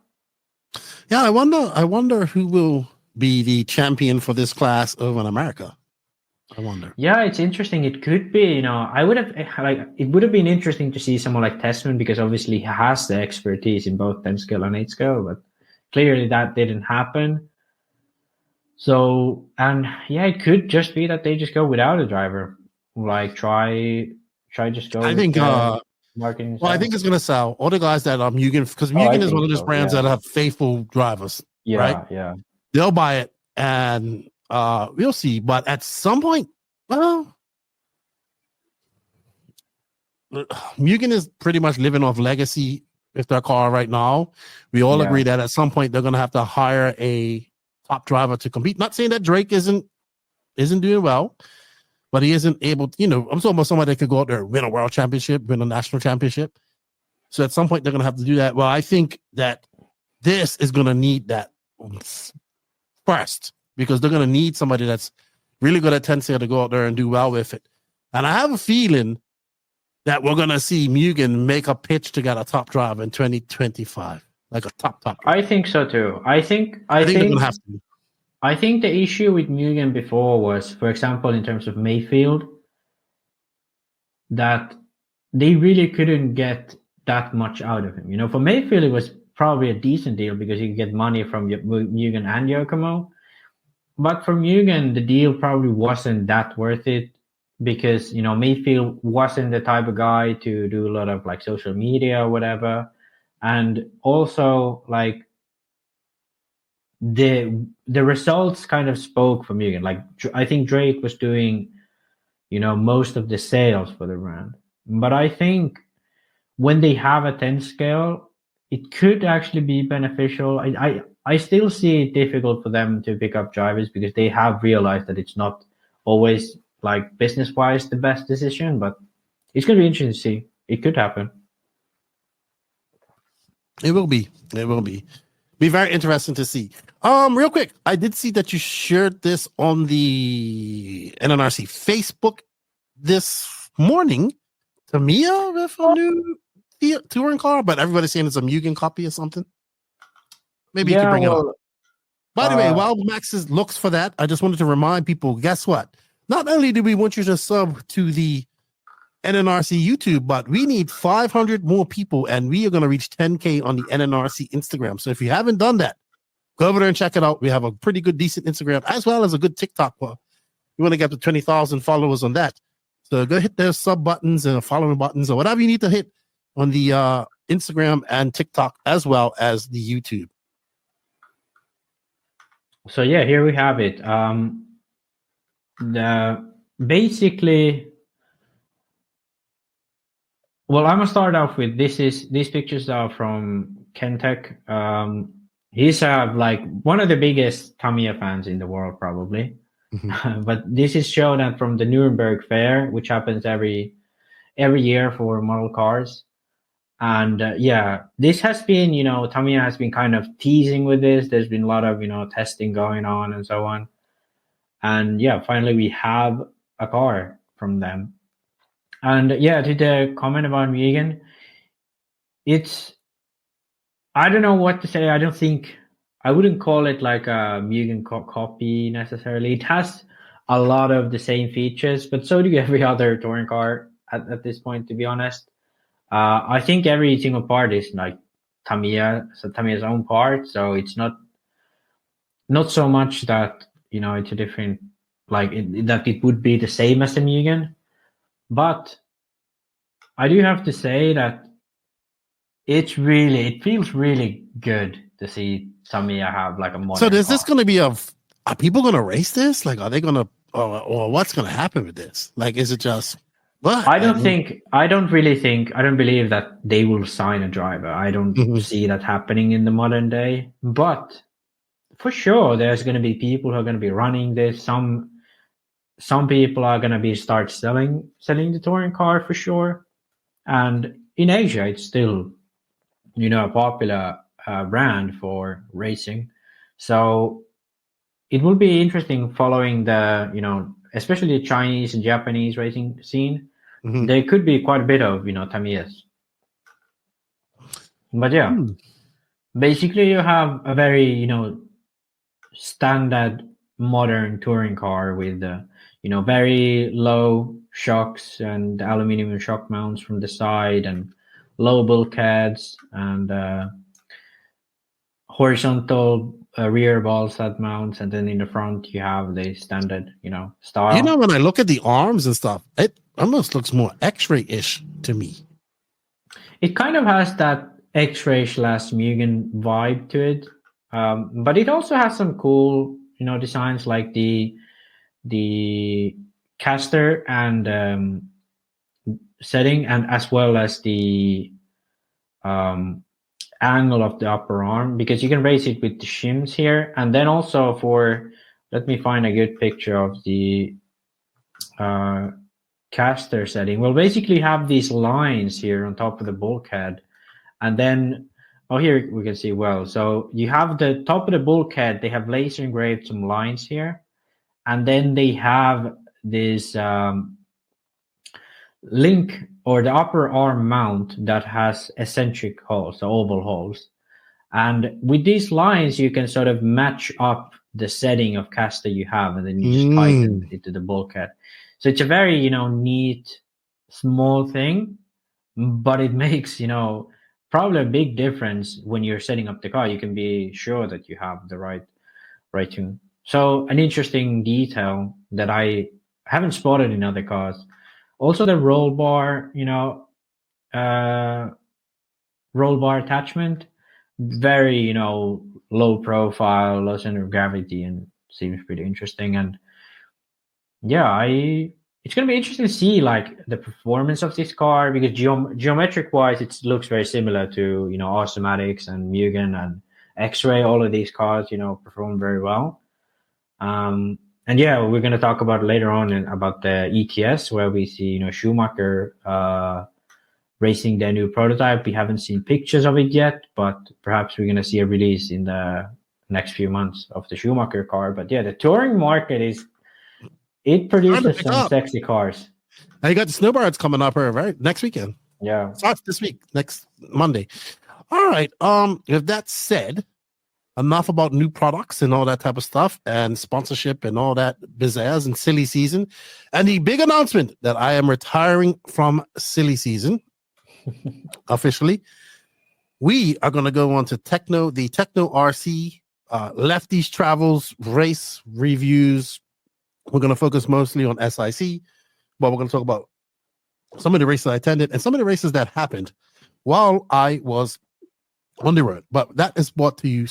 Yeah, I wonder who will be the champion for this class over in America. I wonder. Yeah, it's interesting. It could be, it would have been interesting to see someone like Tessman because obviously he has the expertise in both 10 scale and 8 scale, but clearly that didn't happen. So, and yeah, it could just be that they just go without a driver. Like try just go. I think marketing. Well, I think it's going to sell. All the guys that are Mugen, because Mugen is one of those brands that have faithful drivers. Yeah, right? Yeah. They'll buy it, and we'll see. But at some point, well, Mugen is pretty much living off legacy with their car right now. We all agree that at some point they're going to have to hire a top driver to compete. Not saying that Drake isn't doing well, but he isn't able to, I'm talking about somebody that could go out there and win a world championship, win a national championship. So at some point, they're going to have to do that. Well, I think that this is going to need that first because they're going to need somebody that's really good at 10 scale to go out there and do well with it. And I have a feeling that we're going to see Mugen make a pitch to get a top driver in 2025, like a top driver. I think so too. I think they're going to have to. I think the issue with Mugen before was, for example, in terms of Mayfield, that they really couldn't get that much out of him. For Mayfield, it was probably a decent deal because you could get money from Mugen and Yokomo. But for Mugen, the deal probably wasn't that worth it because, Mayfield wasn't the type of guy to do a lot of like social media or whatever. And also like, the results kind of spoke for Mugen. Like I think Drake was doing, most of the sales for the brand. But I think when they have a 10 scale, it could actually be beneficial. I still see it difficult for them to pick up drivers because they have realized that it's not always like business-wise the best decision. But it's going to be interesting to see. It could happen. It will be. Be very interesting to see. Real quick, I did see that you shared this on the NNRC Facebook this morning. Tamiya with a new touring car, but everybody's saying it's a Mugen copy or something. Maybe you can bring it up. By the way, while Max looks for that, I just wanted to remind people, guess what? Not only do we want you to sub to the NNRC YouTube, but we need 500 more people, and we are going to reach 10K on the NNRC Instagram. So if you haven't done that, go over there and check it out. We have a pretty good, decent Instagram, as well as a good TikTok. Well, you want to get to 20,000 followers on that. So go hit those sub buttons and following buttons or whatever you need to hit on the Instagram and TikTok, as well as the YouTube. So yeah, here we have it. Basically, well, I'm gonna start off with these pictures are from Kentech. He's like one of the biggest Tamiya fans in the world, probably. Mm-hmm. But this is shown from the Nuremberg Fair, which happens every year for model cars. And this has been, Tamiya has been kind of teasing with this. There's been a lot of, testing going on and so on. And yeah, finally we have a car from them. And yeah, to the comment about Mugen, I don't know what to say. I wouldn't call it like a Mugen copy necessarily. It has a lot of the same features, but so do every other touring car at this point, to be honest. I think every single part is like Tamiya's own part, so it's not so much that, you know, it's a different, like that it would be the same as the Mugen. But I do have to say that it feels really good to see Tamiya have like a modern So is car. this going to be are people going to race this? Like, are they going to, or what's going to happen with this? Like, is it just, what? I don't believe that they will sign a driver. I don't see that happening in the modern day. But for sure, there's going to be people who are going to be running this. Some people are going to be start selling the touring car for sure. And in Asia, it's still, you know, a popular brand for racing. So it will be interesting following the, you know, especially the Chinese and Japanese racing scene. There could be quite a bit of, you know, Tamiyas. But yeah, basically you have a very, you know, standard modern touring car with, you know, very low shocks and aluminum shock mounts from the side and low bulkheads and horizontal rear ball stud mounts, and then in the front you have the standard, you know, style. You know, when I look at the arms and stuff, it almost looks more X-ray-ish to me. It kind of has that X-ray / Mugen vibe to it, but it also has some cool, you know, designs like the caster and setting, and as well as the angle of the upper arm, because you can raise it with the shims here. And then also let me find a good picture of the caster setting. We'll basically have these lines here on top of the bulkhead, and then here we can see well. So you have the top of the bulkhead, they have laser engraved some lines here, and then they have this link or the upper arm mount that has eccentric holes, so oval holes. And with these lines, you can sort of match up the setting of caster you have, and then you just tighten it to the bulkhead. So it's a very, you know, neat, small thing, but it makes, you know, probably a big difference when you're setting up the car. You can be sure that you have the right tune. So an interesting detail that I haven't spotted in other cars. Also the roll bar, you know, roll bar attachment, very, you know, low profile, low center of gravity, and seems pretty interesting. And yeah, it's going to be interesting to see like the performance of this car, because geometric wise, it looks very similar to, you know, Automatics and Mugen and X-Ray. All of these cars, you know, perform very well. And yeah, we're going to talk about later on about the ETS, where we see, you know, Schumacher racing their new prototype. We haven't seen pictures of it yet, but perhaps we're going to see a release in the next few months of the Schumacher car. But yeah, the touring market it produces some sexy cars. Now you got the snowbirds coming up here, right? Next weekend. Yeah. Starts this week, next Monday. All right. With that said, enough about new products and all that type of stuff and sponsorship and all that pizzazz and silly season. And the big announcement that I am retiring from silly season officially. We are going to go on to the Techno RC, Lefty's Travels, race reviews. We're going to focus mostly on SIC, but we're going to talk about some of the races I attended and some of the races that happened while I was on the road. But that is brought to you,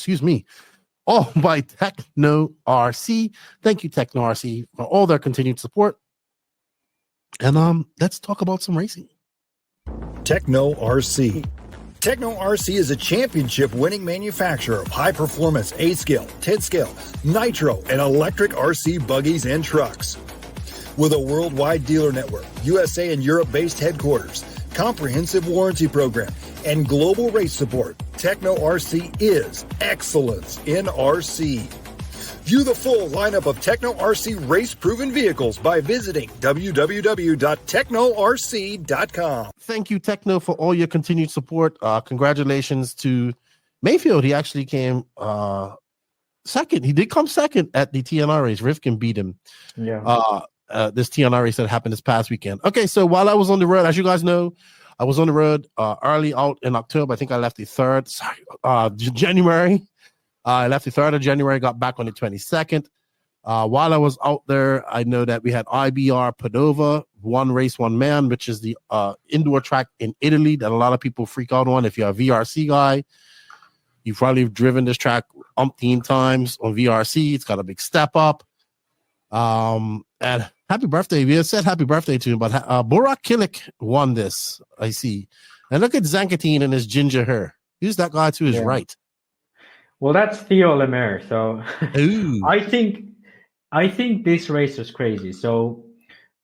all by Techno RC. Thank you, Techno RC, for all their continued support. And let's talk about some racing. Techno RC. Techno RC is a championship-winning manufacturer of high-performance 8-scale, 10-scale, nitro, and electric RC buggies and trucks. With a worldwide dealer network, USA and Europe-based headquarters, comprehensive warranty program, and global race support, Techno RC is excellence in RC. View the full lineup of Techno RC race-proven vehicles by visiting www.technorc.com. Thank you, Techno, for all your continued support. Congratulations to Mayfield. He actually came second. He did come second at the TNR race. Rifkin beat him. Yeah. This TNR race that happened this past weekend. Okay, so while I was on the road, as you guys know, I was on the road early out in October. I think I left the 3rd, January. I left the 3rd of January, got back on the 22nd. While I was out there, I know that we had IBR Padova, one race, one man, which is the indoor track in Italy that a lot of people freak out on. If you're a VRC guy, you've probably driven this track umpteen times on VRC. It's got a big step up. And happy birthday. We had said happy birthday to him, but Burak Kilik won this, I see. And look at Zankatine and his ginger hair. Who's that guy to his right? Well, that's Theo Lemaire. So I think this race was crazy. So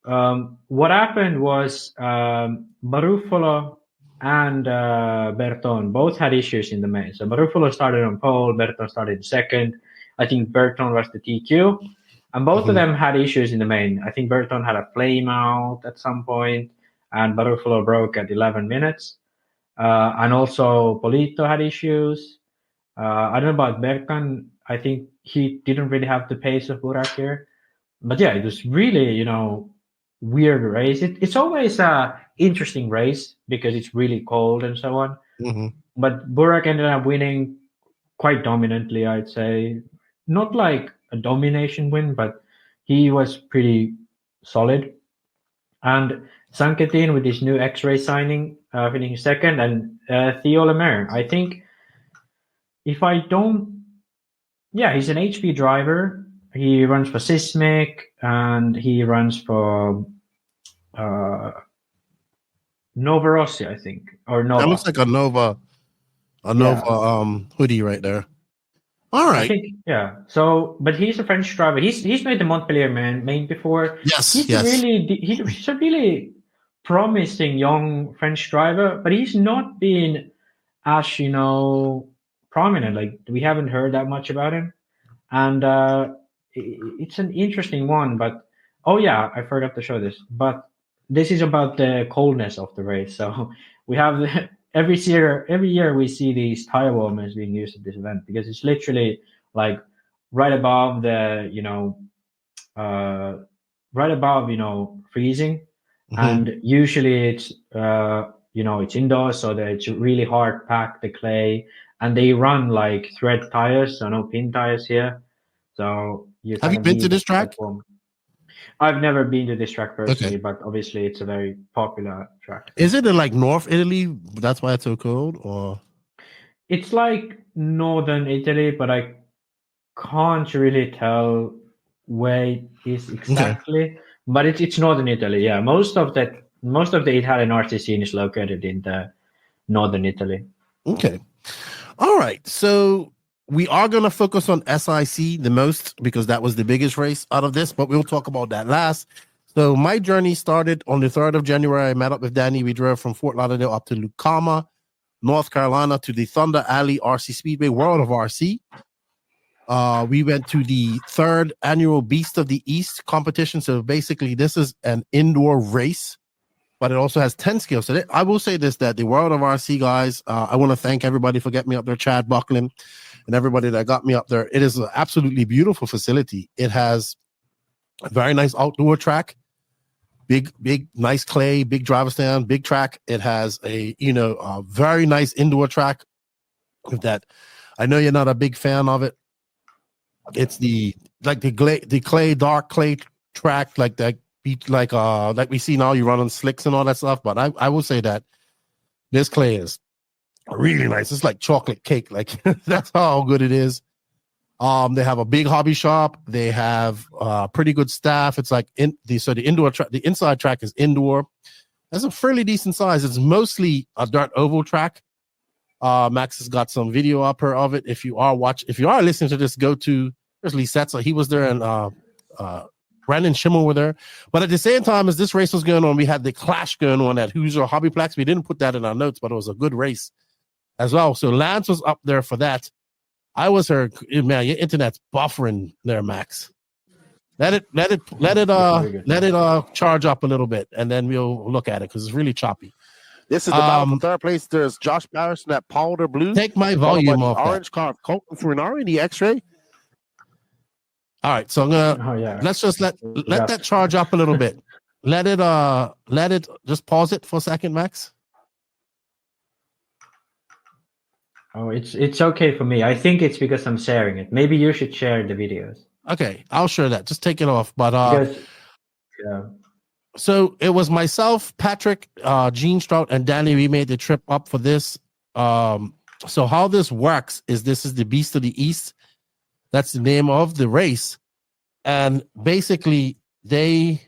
what happened was Barufalo and Berton both had issues in the main. So Barufalo started on pole, Berton started second. I think Berton was the TQ. And both of them had issues in the main. I think Berton had a flame out at some point, and Barufalo broke at 11 minutes. And also Polito had issues. I don't know about Berkan. I think he didn't really have the pace of Burak here. But yeah, it was really, weird race. It's always a interesting race because it's really cold and so on. But Burak ended up winning quite dominantly, I'd say. Not like a domination win, but he was pretty solid. And Sanketin with his new X-ray signing, finishing second, and Theo Lemaire. I think if I don't, he's an HP driver. He runs for Sismic and he runs for Nova Rossi, I think, or Nova. That looks like a Nova hoodie right there. All right. I think, So, but he's a French driver. He's made the Montpellier main before. Yes. He's a really promising young French driver, but he's not been as prominent. Like we haven't heard that much about him, and it's an interesting one. But I forgot to show this. But this is about the coldness of the race. So we have every year we see these tire warmers being used at this event because it's literally like right above the freezing, and usually it's it's indoors, so that it's really hard packed, the clay, and they run like thread tires, so no pin tires here. So have you been to this track? I've never been to this track personally, but obviously it's a very popular track. Is it in like North Italy? That's why it's so cold, or? It's like northern Italy, but I can't really tell where it is exactly. Okay. But it's northern Italy. Yeah, most of the Italian RC scene is located in the northern Italy. Okay, all right. So we are going to focus on SIC the most because that was the biggest race out of this, but we'll talk about that last. So my journey started on the 3rd of January. I met up with Danny. We drove from Fort Lauderdale up to Lucama, North Carolina, to the Thunder Alley RC Speedway, World of RC. We went to the 3rd annual Beast of the East competition. So basically this is an indoor race, but it also has 10 skills. So I will say this, that the World of RC guys, I want to thank everybody for getting me up there, Chad Buckland, and everybody that got me up there. It is an absolutely beautiful facility. It has a very nice outdoor track, big, nice clay, big driver stand, big track. It has a very nice indoor track that I know you're not a big fan of it. It's the clay, dark clay track, like that beat, like we see now, you run on slicks and all that stuff. But I will say that this clay is really nice. It's like chocolate cake. Like that's how good it is. They have a big hobby shop. They have pretty good staff. It's like the indoor track, the inside track is indoor. That's a fairly decent size. It's mostly a dirt oval track. Max has got some video up here of it. If you are listening to this, go to there's Lisetza. He was there, and Brandon Schimmel were there. But at the same time as this race was going on, we had the clash going on at Hoosier Hobbyplex. We didn't put that in our notes, but it was a good race as well. So Lance was up there for that. I was heard, man, your internet's buffering there, Max. Let it charge up a little bit, and then we'll look at it because it's really choppy. This is the battle for third place. There's Josh Barrison at powder blue. Take my volume off. Orange car, Colton Furnari, the X-ray. All right, so I'm gonna let's just let that charge up a little bit. Let it just pause it for a second, Max. Oh, it's okay for me. I think it's because I'm sharing it. Maybe you should share the videos. Okay, I'll share that. Just take it off. But so it was myself, Patrick, Gene Strout, and Danny. We made the trip up for this. So how this works is this is the Beast of the East. That's the name of the race. And basically they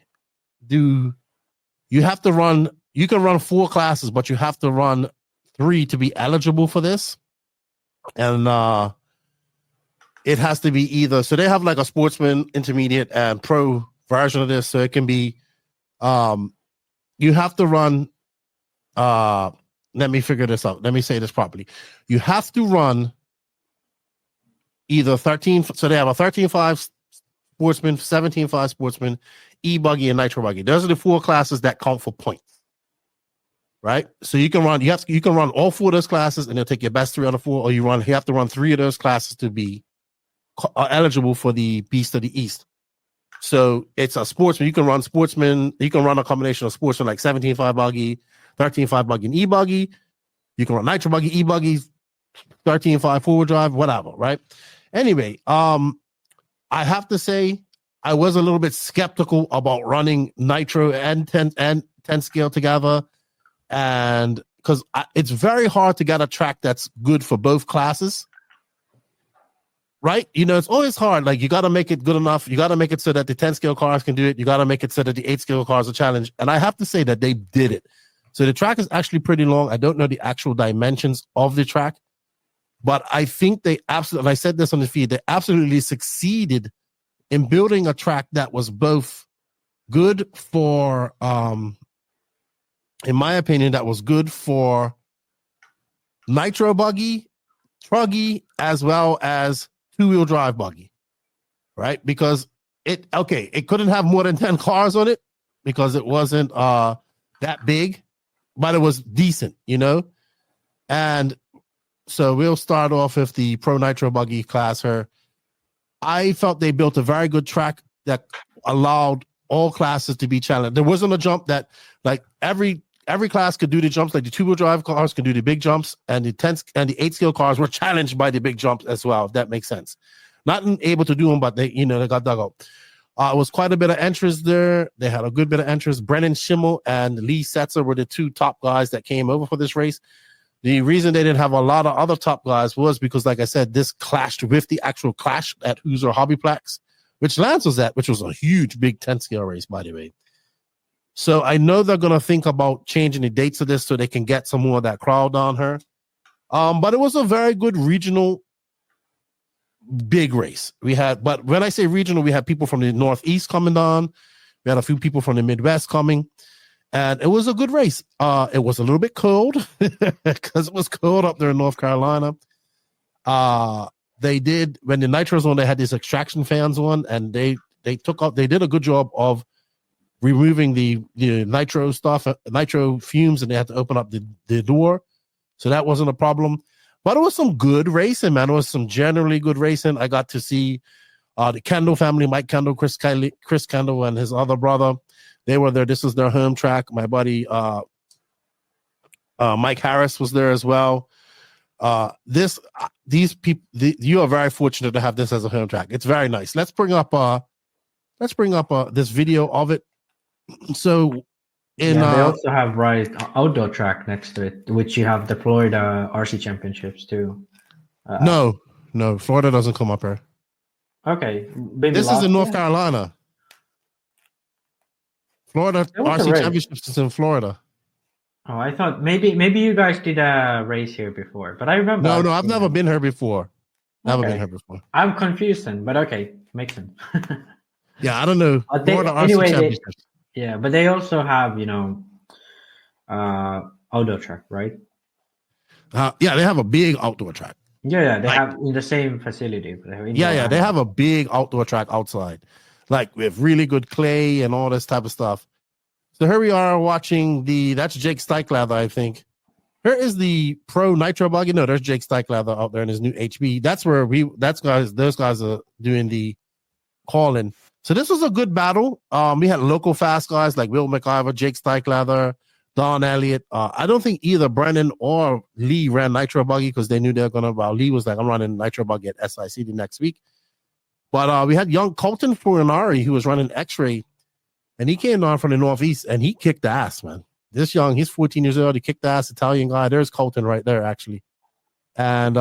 do, you have to run, you can run 4 classes, but you have to run 3 to be eligible for this. And it has to be either, so they have like a sportsman, intermediate, and pro version of this. So it can be, you have to run, let me figure this out. Let me say this properly. You have to run either 13, so they have a 13.5 sportsman, 17.5 sportsman, Ebuggy, and Nitro Buggy. Those are the 4 classes that count for points. Right? So you can run, you can run all 4 of those classes and they'll take your best 3 out of 4, or you have to run 3 of those classes to be eligible for the Beast of the East. So it's a sportsman. You can run sportsman, you can run a combination of sportsman like 17.5 buggy, 13.5 buggy, and E-buggy. You can run Nitro Buggy, E-buggy, 13.5 forward drive, whatever, right? Anyway, I have to say I was a little bit skeptical about running Nitro and 10 scale together, and because it's very hard to get a track that's good for both classes, right? You know, it's always hard. Like, you got to make it good enough. You got to make it so that the 10 scale cars can do it. You got to make it so that the 8 scale cars are challenged. And I have to say that they did it. So the track is actually pretty long. I don't know the actual dimensions of the track, but I think they absolutely, I said this on the feed, they absolutely succeeded in building a track that was both good for, in my opinion, that was good for Nitro Buggy, Truggy, as well as 2-wheel drive buggy, right? Because it couldn't have more than 10 cars on it because it wasn't that big, but it was decent, you know? And so we'll start off with the Pro Nitro Buggy class here. I felt they built a very good track that allowed all classes to be challenged. There wasn't a jump that, like, every class could do the jumps, like the 2-wheel drive cars can do the big jumps, and the 10 and the 8 scale cars were challenged by the big jumps as well, if that makes sense. Not able to do them, but they got dug out. It was quite a bit of entrance there. They had a good bit of entrance. Brennan Schimmel and Lee Setzer were the 2 top guys that came over for this race. The reason they didn't have a lot of other top guys was because, like I said, this clashed with the actual clash at Hoosier Hobbyplex, which Lance was at, which was a huge, big 10 scale race, by the way. So I know they're going to think about changing the dates of this so they can get some more of that crowd on her. But it was a very good regional big race. But when I say regional, we had people from the Northeast coming on. We had a few people from the Midwest coming. And it was a good race. It was a little bit cold because it was cold up there in North Carolina. They did, when the Nitros on, they had these extraction fans on, and they did a good job of removing the nitro stuff, nitro fumes, and they had to open up the door. So that wasn't a problem. But it was some good racing, man. It was some generally good racing. I got to see the Kendall family, Mike Kendall, Chris Kendall, and his other brother. They were there. This is their home track. My buddy Mike Harris was there as well. These people, you are very fortunate to have this as a home track. It's very nice. Let's bring up this video of it. So they also have outdoor track next to it, which you have the Florida RC Championships too. No, Florida doesn't come up here. Okay, this is in North Carolina. Florida RC Championships is in Florida. Oh, I thought maybe you guys did a race here before, but I remember. No, I've never been here before. Never been here before. I'm confused then, but okay, makes sense. Yeah, I don't know. Florida RC Championships. Yeah, but they also have, outdoor track, right? Yeah, they have a big outdoor track. Yeah, they have in the same facility. They have a big outdoor track outside, like with really good clay and all this type of stuff. So here we are watching that's Jake Steichlather, I think. Here is the Pro Nitro Buggy. No, there's Jake Steichlather out there in his new HB. That's where those guys are doing the calling. So this was a good battle. We had local fast guys like Will McIver, Jake Steichlather, Don Elliott. I don't think either Brennan or Lee ran Nitro Buggy because they knew they were gonna. Lee was like, I'm running Nitro Buggy at SIC the next week. But we had young Colton Furinari who was running X-Ray, and he came on from the Northeast and he kicked ass, man. This young, he's 14 years old. He kicked ass, Italian guy. There's Colton right there, actually. And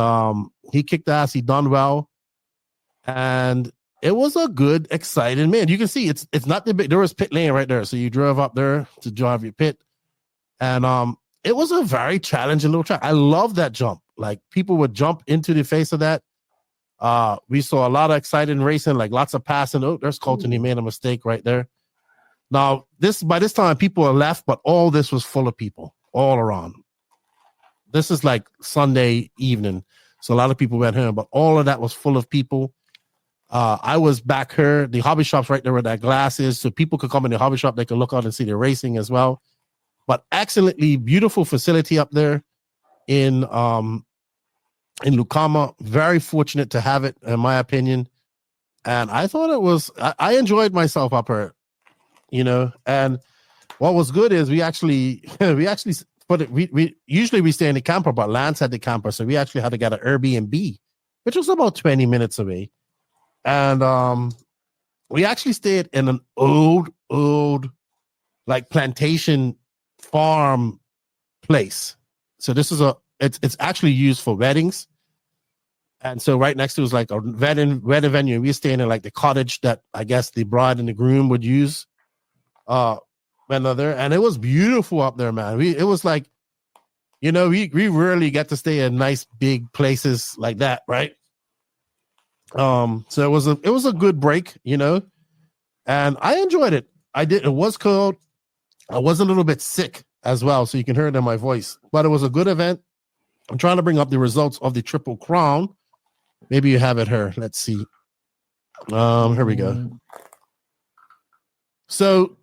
he kicked ass. He done well, and it was a good, exciting man. You can see it's not the big. There was pit lane right there, so you drove up there to drive your pit. And it was a very challenging little track. I love that jump. Like people would jump into the face of that. We saw a lot of exciting racing, like lots of passing. Oh, there's Colton. He made a mistake right there. Now, by this time, people are left, but all this was full of people all around. This is like Sunday evening, so a lot of people went home, but all of that was full of people. I was back here. The hobby shop's right there where that glass is, so people could come in the hobby shop. They can look out and see the racing as well. But excellently beautiful facility up there in Lucama. Very fortunate to have it, in my opinion. And I thought it was. I enjoyed myself up here, And what was good is we actually put it. We usually stay in the camper, but Lance had the camper, so we actually had to get an Airbnb, which was about 20 minutes away. And we actually stayed in an old like plantation farm place. So this is it's actually used for weddings. And so right next to it was like a wedding venue. We were staying in like the cottage that I guess the bride and the groom would use when they're there. And it was beautiful up there, man. It was like, we rarely get to stay in nice big places like that, right? So it was a good break, and I enjoyed it. It was cold. I was a little bit sick as well, so you can hear it in my voice, but it was a good event. I'm trying to bring up the results of the Triple Crown. Maybe you have it here. Let's see. Here we go. So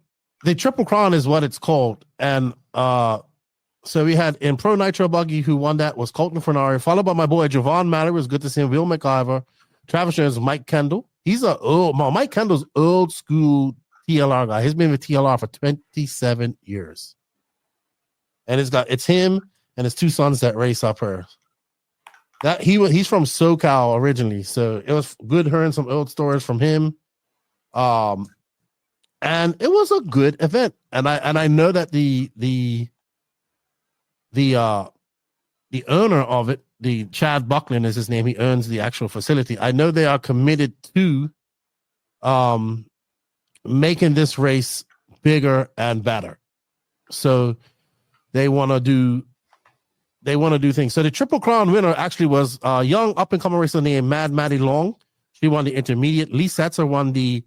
the Triple Crown is what it's called. And so we had in Pro Nitro Buggy, who won that was Colton Fernari, followed by my boy Javon Mallory. It was good to see him. Will McIver. Travis Jones, Mike Kendall. Mike Kendall's old school TLR guy. He's been with TLR for 27 years. And it's him and his two sons that race up here. He's from SoCal originally, so it was good hearing some old stories from him. And it was a good event. And I know that the owner of it, the Chad Buckland is his name. He owns the actual facility. I know they are committed to making this race bigger and better. So they want to do things. So the Triple Crown winner actually was a young up-and-coming racer named Mad Maddie Long. She won the intermediate. Lee Setzer won the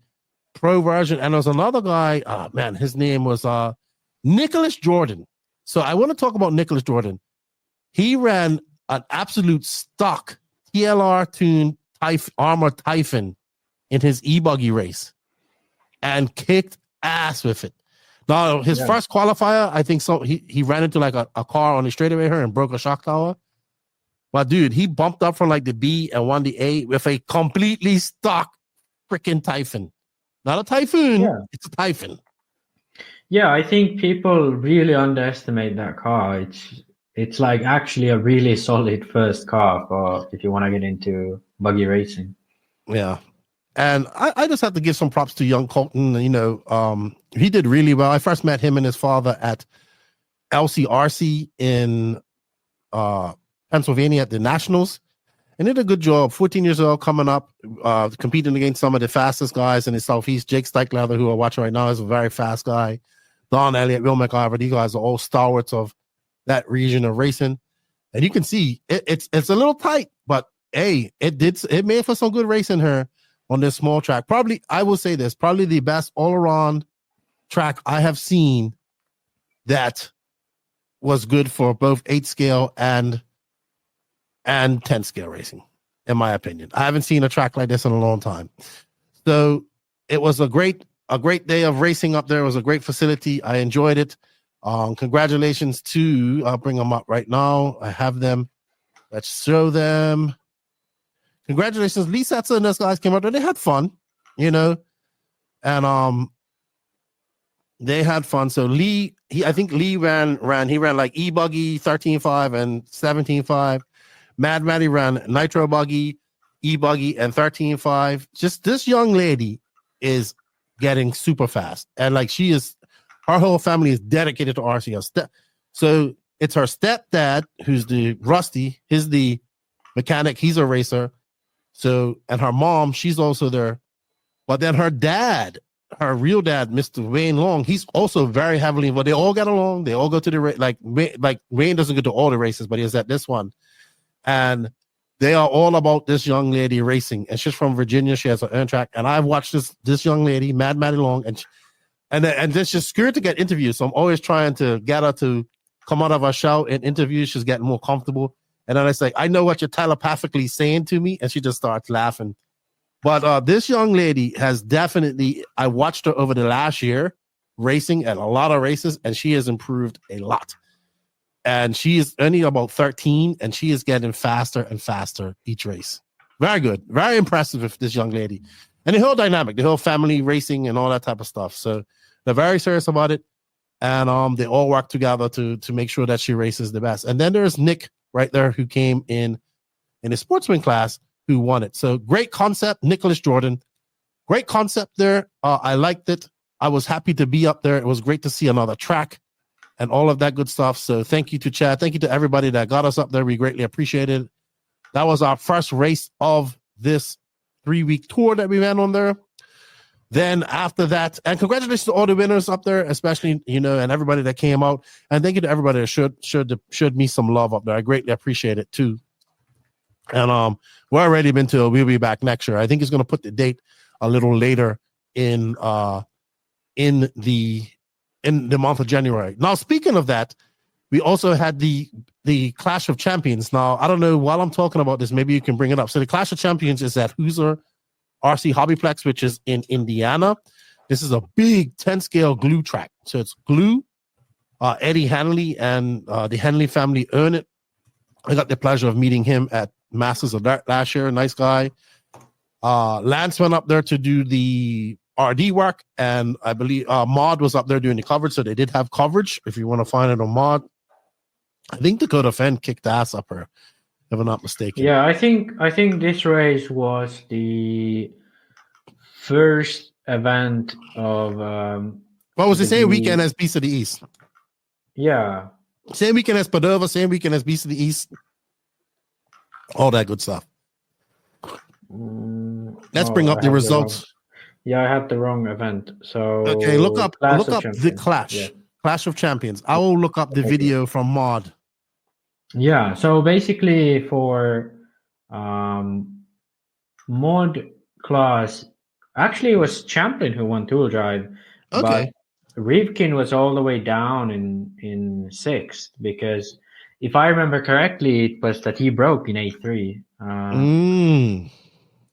pro version. And there was another guy, his name was Nicholas Jordan. So I want to talk about Nicholas Jordan. He ran an absolute stock TLR tuned Armor Typhon in his Ebuggy race and kicked ass with it. Now, his first qualifier, I think so. He ran into like a car on the straightaway here and broke a shock tower. But dude, he bumped up from like the B and won the A with a completely stock freaking Typhon. Not a Typhoon, it's a Typhon. Yeah, I think people really underestimate that car. It's like actually a really solid first car for if you want to get into buggy racing. Yeah. And I just have to give some props to young Colton. He did really well. I first met him and his father at LCRC in Pennsylvania at the Nationals. And did a good job. 14 years old, coming up, competing against some of the fastest guys in the Southeast. Jake Steichlather, who I'm watching right now, is a very fast guy. Don Elliott, Will McIver, these guys are all stalwarts of that region of racing. And you can see it's a little tight, but hey, it made for some good racing here on this small track. Probably, I will say this, probably the best all-around track I have seen that was good for both 8 scale and and 10 scale racing, in my opinion. I haven't seen a track like this in a long time. So it was a great day of racing up there. It was a great facility. I enjoyed it. Congratulations to, I'll bring them up right now. I have them. Let's show them. Congratulations. Lee Satsa and those guys came out there. They had fun, and they had fun. So Lee, I think Lee ran like Ebuggy 13.5 and 17.5. Mad Maddie ran Nitro Buggy, Ebuggy, and 13.5. Just this young lady is getting super fast. And like her whole family is dedicated to RC. So it's her stepdad, who's the Rusty, he's the mechanic, he's a racer. So, and her mom, she's also there. But then her dad, her real dad, Mr. Wayne Long, he's also very heavily involved. They all get along. They all go to the race. Like Wayne doesn't go to all the races, but he's at this one. And they are all about this young lady racing. And she's from Virginia. She has an earn track. And I've watched this young lady, Mad Maddie Long, and then she's scared to get interviewed. So I'm always trying to get her to come out of her shell and interview. She's getting more comfortable. And then I say, I know what you're telepathically saying to me. And she just starts laughing. But this young lady has definitely, I watched her over the last year racing at a lot of races, and she has improved a lot. And she is only about 13, and she is getting faster and faster each race. Very good. Very impressive with this young lady. And the whole dynamic, the whole family racing and all that type of stuff. So they're very serious about it. And they all work together to make sure that she races the best. And then there's Nick right there, who came in the Sportsman class, who won it. So great concept, Nicholas Jordan. Great concept there. I liked it. I was happy to be up there. It was great to see another track and all of that good stuff. So thank you to Chad. Thank you to everybody that got us up there. We greatly appreciate it. That was our first race of this 3-week tour that we went on there. Then after that, and congratulations to all the winners up there, especially, and everybody that came out. And thank you to everybody that showed me some love up there. I greatly appreciate it too. And we're already been to, we'll be back next year. I think he's going to put the date a little later in the month of January. Now, speaking of that, we also had the Clash of Champions. Now, I don't know, while I'm talking about this, maybe you can bring it up. So the Clash of Champions is at Hoosier RC Hobbyplex, which is in Indiana. This is a big 10-scale glue track. So it's glue. Eddie Hanley and the Hanley family own it. I got the pleasure of meeting him at Masters of Dirt last year. Nice guy. Lance went up there to do the RD work, and I believe Mod was up there doing the coverage, so they did have coverage. If you want to find it on Mod, I think Dakota Fenn kicked ass up her, if I'm not mistaken. Yeah, I think this race was the first event of. What was the same weekend as Beast of the East? Yeah. Same weekend as Padova, same weekend as Beast of the East. All that good stuff. Let's bring up the results. I had the wrong event. So okay, look up the Clash. Yeah. Clash of Champions. I will look up the video from Mod. Yeah, so basically for Mod class, actually it was Champion who won tool drive. Okay. But Rivkin was all the way down in 6th, because if I remember correctly, it was that he broke in A3.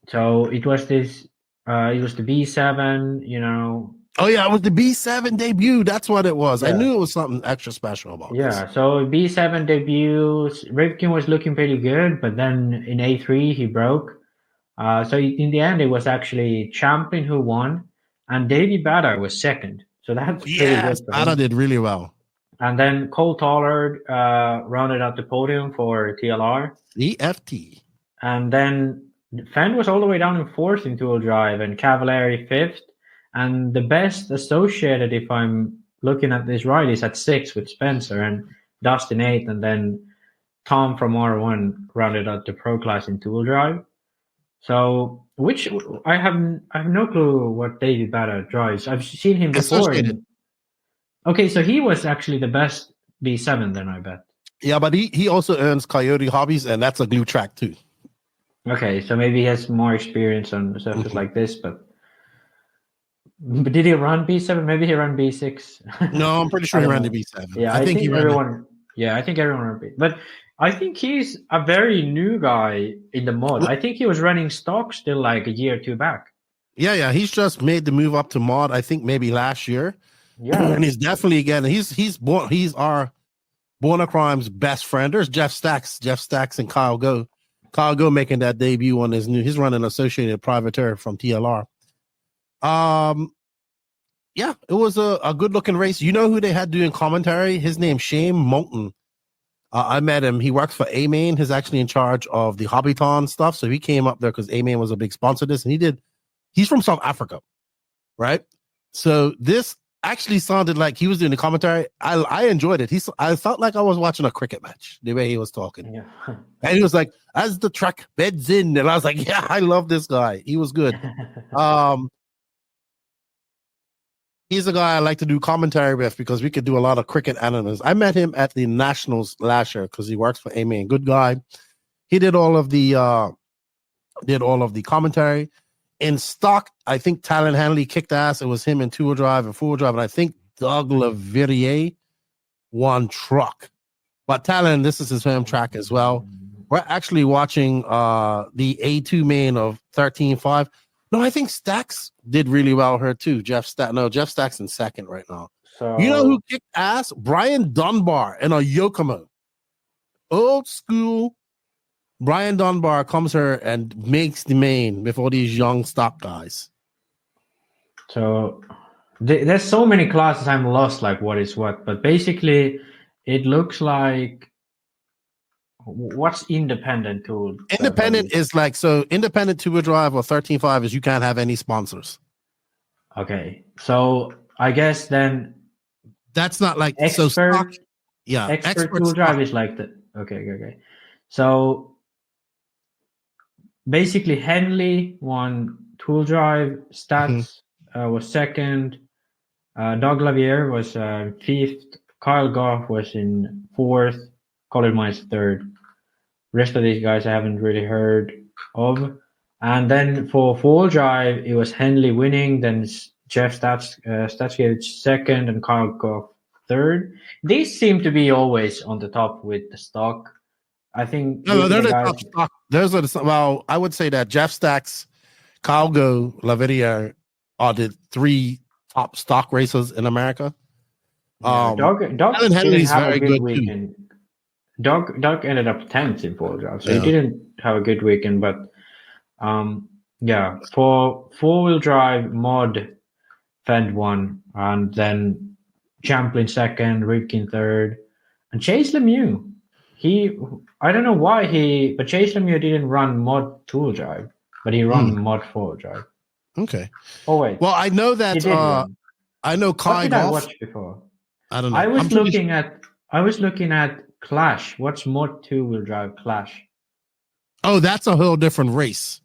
So it was this. It was the B7. Oh yeah, it was the B7 debut. That's what it was. Yeah. I knew it was something extra special about this. Yeah. So B7 debut. Rivkin was looking pretty good, but then in A3 he broke. So in the end, it was actually Champion who won, and Davey Bader was 2nd. So that's pretty good. Bader did really well. And then Cole Tollard rounded out the podium for TLR. EFT. And then Fenn was all the way down in 4th in tool drive, and Cavallari 5th. And the best associated, if I'm looking at this right, is at 6th with Spencer, and Dustin 8th, and then Tom from R1 rounded out the pro class in tool drive. So, which I have no clue what David Bader drives. I've seen him before. Okay, so he was actually the best B7 then, I bet. Yeah, but he also earns Coyote Hobbies, and that's a glue track too. Okay, so maybe he has more experience on surface like this, but did he run B7? Maybe he ran B6. No, I'm pretty sure he ran the B7. Yeah, I think everyone. Yeah, I think everyone ran B. But I think he's a very new guy in the mod. I think he was running stock still like a year or two back. Yeah. He's just made the move up to mod. I think maybe last year. Yeah, and he's definitely again. He's our Born of Crime's best friend. There's Jeff Stacks and Kyle Go. Kyle Go making that debut on his new. He's running Associated Privateer from TLR. Yeah, it was a good looking race. You know who they had doing commentary? His name's Shane Moulton. I met him. He works for A-Main. He's actually in charge of the Hobbyton stuff. So he came up there because A-Main was a big sponsor of this, and he's from South Africa, right? So this actually sounded like he was doing the commentary. I enjoyed it. I felt like I was watching a cricket match, the way he was talking. Yeah. And he was like, as the track beds in, and I was like, yeah, I love this guy. He was good. He's a guy I like to do commentary with because we could do a lot of cricket analysis. I met him at the Nationals last year because he works for A-Main. Good guy. He did all of the commentary. In stock, I think Talon Hanley kicked ass. It was him in two-wheel drive and four-wheel drive, and I think Doug Leverrier won truck. But Talon, this is his home track as well. We're actually watching the A2 main of 13.5. No, I think Stacks did really well here too. Jeff Stacks in second right now. So you know who kicked ass? Brian Dunbar in a Yokomo. Old school Brian Dunbar comes here and makes the main with all these young stock guys. So there's so many classes I'm lost like what is what, but basically it looks like what's independent tool? Independent is like, so independent two-wheel drive or 13.5 is you can't have any sponsors. Okay. So I guess then that's not like expert, so stock, yeah. Expert tool drive is like the okay. So basically Henley won tool drive, Stats was second, Doug Lavier was fifth, Kyle Goff was in fourth, Colin Mice third. Rest of these guys I haven't really heard of. And then for full drive, it was Henley winning, then Jeff Statsgate second, and Kyle Goff third. These seem to be always on the top with the stock. I think no, they're the top stock. Well, I would say that Jeff Stacks, Kyle Go, Lavidia are the three top stock racers in America. Doug Henley's have very a good weekend. too. Doug ended up 10th in full drive, so he didn't have a good weekend. But for four-wheel drive, Mod Fend won, and then Champlin second, Ripkin third, and Chase Lemieux. I don't know why but Chase Lemieux didn't run Mod tool drive, but he ran Mod four-wheel drive. Okay. Oh wait. Well, I know that I know Kai What did I Goff. watch before? I don't know. I was looking at Clash. What's Mod two-wheel drive Clash? Oh, that's a whole different race.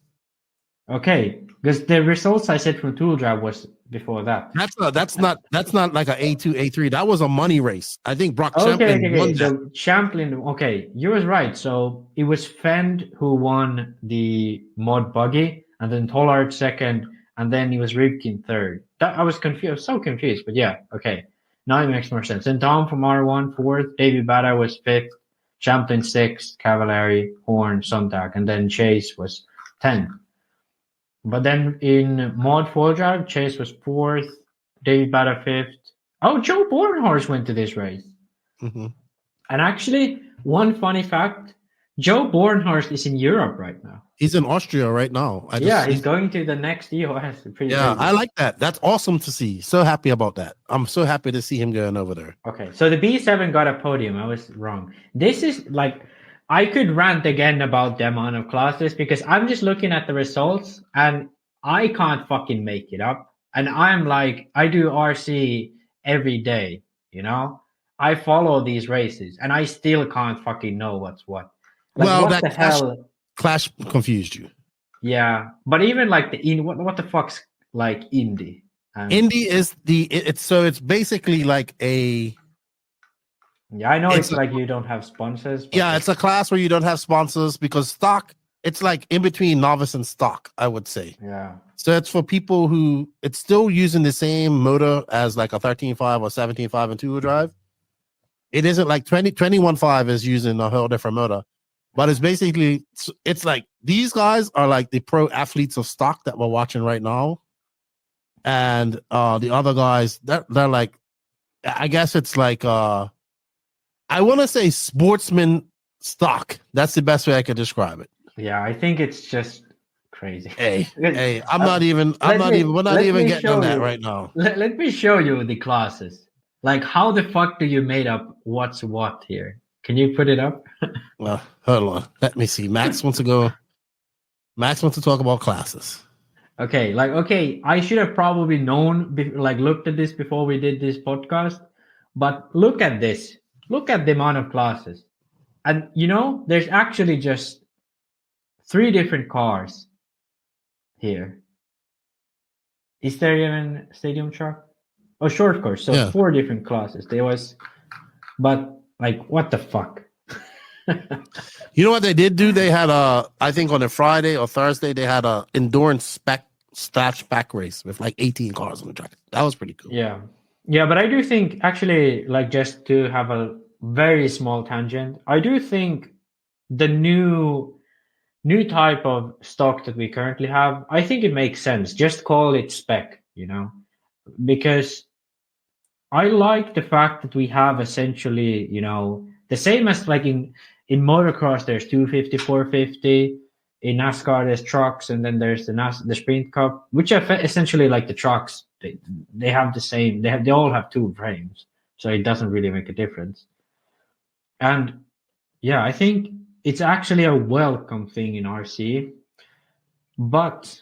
Okay, because the results I said from tool drive was before that. That's not like a A2, A3. That was a money race. I think Brock Champlin won that. So Champlin, okay, you was right. So it was Fend who won the Mod Buggy, and then Tollard second, and then it was Ripkin third. I was confused. I was so confused, but yeah, okay. Now it makes more sense. And Tom from R1 fourth, David Bada was fifth, Champlin sixth, Cavallari, Horn, Sontag, and then Chase was 10th. But then in Mod 4 drive, Chase was fourth, David Bada fifth. Oh, Joe Bornhorst went to this race. Mm-hmm. And actually, one funny fact, Joe Bornhorst is in Europe right now. He's in Austria right now. He's going to the next EOS. Crazy. I like that. That's awesome to see. So happy about that. I'm so happy to see him going over there. Okay, so the B7 got a podium. I was wrong. This is like, I could rant again about the amount of classes because I'm just looking at the results and I can't fucking make it up. And I'm like, I do RC every day, you know? I follow these races and I still can't fucking know what's what. Like, well, what that the hell? Clash confused you. Yeah, but even like what the fuck's like Indy? Indy is it's basically like a. Yeah, I know it's like you don't have sponsors. Yeah, it's a class where you don't have sponsors because stock. It's like in between novice and stock, I would say. Yeah. So it's for people who it's still using the same motor as like a 13.5 or 17.5 and two-wheel drive. It isn't like 21.5 is using a whole different motor, but it's basically, it's like these guys are like the pro athletes of stock that we're watching right now. And the other guys, they're like, I guess it's like, I want to say sportsman stock. That's the best way I could describe it. Yeah, I think it's just crazy. Hey, we're not even getting on that right now. Let me show you the classes. Like, how the fuck do you made up what's what here? Can you put it up? Well, hold on. Let me see. Max wants to talk about classes. Okay, I should have probably known, looked at this before we did this podcast. But look at this. Look at the amount of classes. And, there's actually just 3 different cars here. Is there even stadium truck? Oh, short course. So 4 different classes. But what the fuck? You know what they did do? They had I think on a Friday or Thursday, they had a endurance spec race with 18 cars on the track. That was pretty cool. Yeah. Yeah, but I do think actually, just to have a very small tangent, I do think the new type of stock that we currently have, I think it makes sense. Just call it spec, because I like the fact that we have essentially, the same as in motocross, there's 250, 450. In NASCAR, there's trucks, and then there's the Sprint Cup, which are essentially like the trucks. They have the same. They all have 2 frames, so it doesn't really make a difference. And yeah, I think it's actually a welcome thing in RC. But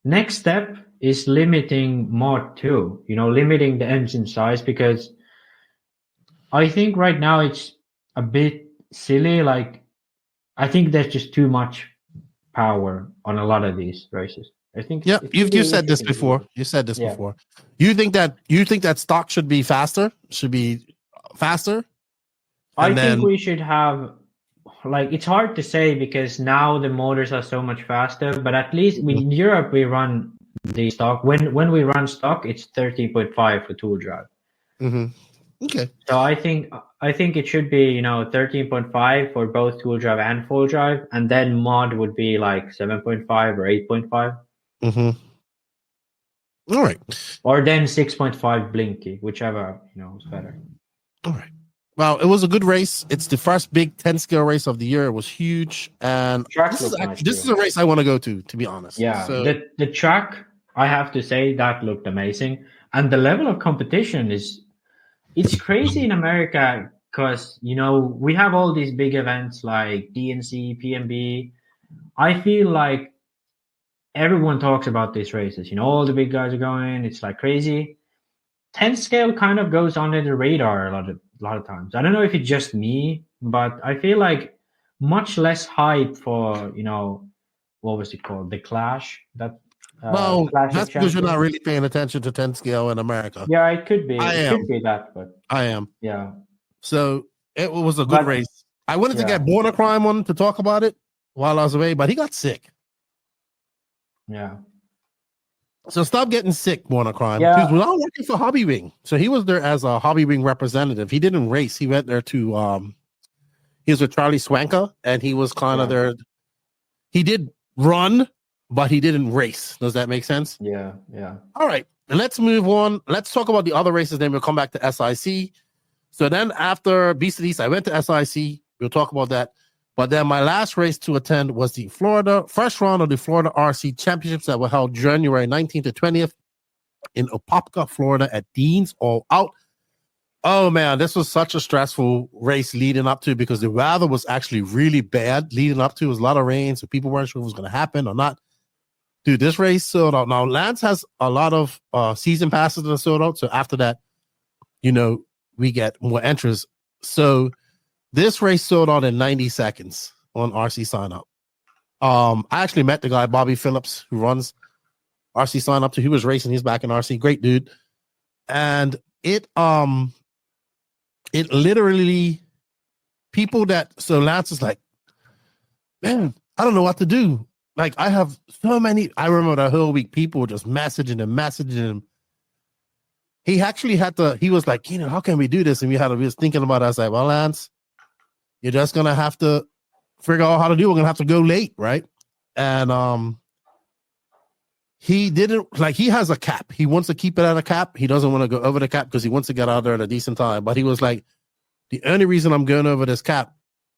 next step is limiting Mod 2. Limiting the engine size, because I think right now it's a bit silly. I think there's just too much power on a lot of these races. I think. Yeah, you said this before. You said this before. You think that stock should be faster? Should be faster? I think we should have. It's hard to say because now the motors are so much faster. But at least in Europe we run the stock. When we run stock, it's 13.5 for two-wheel drive. Mm-hmm. Okay. So I think it should be 13.5 for both two-wheel drive and full drive, and then mod would be 7.5 or 8.5. Mm-hmm. All right. Or then 6.5 blinky, whichever is better. All right. Well, it was a good race. It's the first big 10-scale race of the year. It was huge, and this is a race I want to go to be honest. Yeah. So, the track, I have to say, that looked amazing, and the level of competition it's crazy in America because, we have all these big events like DNC, PMB. I feel like everyone talks about these races. All the big guys are going. It's crazy. 10 scale kind of goes under the radar a lot of times. I don't know if it's just me, but I feel like much less hype for, what was it called? The Clash. Well, that's because you're not really paying attention to 10 scale in America. Yeah, it could be. I could be that, but I am. Yeah. So it was a good race. I wanted to get Born a Crime on to talk about it while I was away, but he got sick. Yeah. So stop getting sick, Born a Crime. Yeah. He was not working for Hobby Wing. So he was there as a Hobby Wing representative. He didn't race. He went there to he was with Charlie Swanka, and he was kind of there. He did run, but he didn't race. Does that make sense? Yeah, yeah. All right, let's move on. Let's talk about the other races. Then we'll come back to SIC. So then after Beast of the East, I went to SIC. We'll talk about that. But then my last race to attend was the first round of the Florida RC Championships that were held January 19th to 20th in Apopka, Florida at Dean's All Out. Oh, man, this was such a stressful race leading up to, because the weather was actually really bad leading up to. It was a lot of rain, so people weren't sure if it was going to happen or not. Dude, this race sold out. Now, Lance has a lot of season passes that are sold out. So after that, we get more entries. So this race sold out in 90 seconds on RC Sign Up. I actually met the guy, Bobby Phillips, who runs RC Sign Up. He was racing. He's back in RC. Great dude. And it literally, so Lance is like, man, I don't know what to do. I have so many. I remember the whole week, people were just messaging him. he actually had to. He was like, how can we do this? And we was thinking about it. I was like, well, Lance, you're just gonna have to figure out how to do it. We're gonna have to go late, right? And he didn't he has a cap. He wants to keep it at a cap. He doesn't want to go over the cap because he wants to get out there at a decent time. But he was like, the only reason I'm going over this cap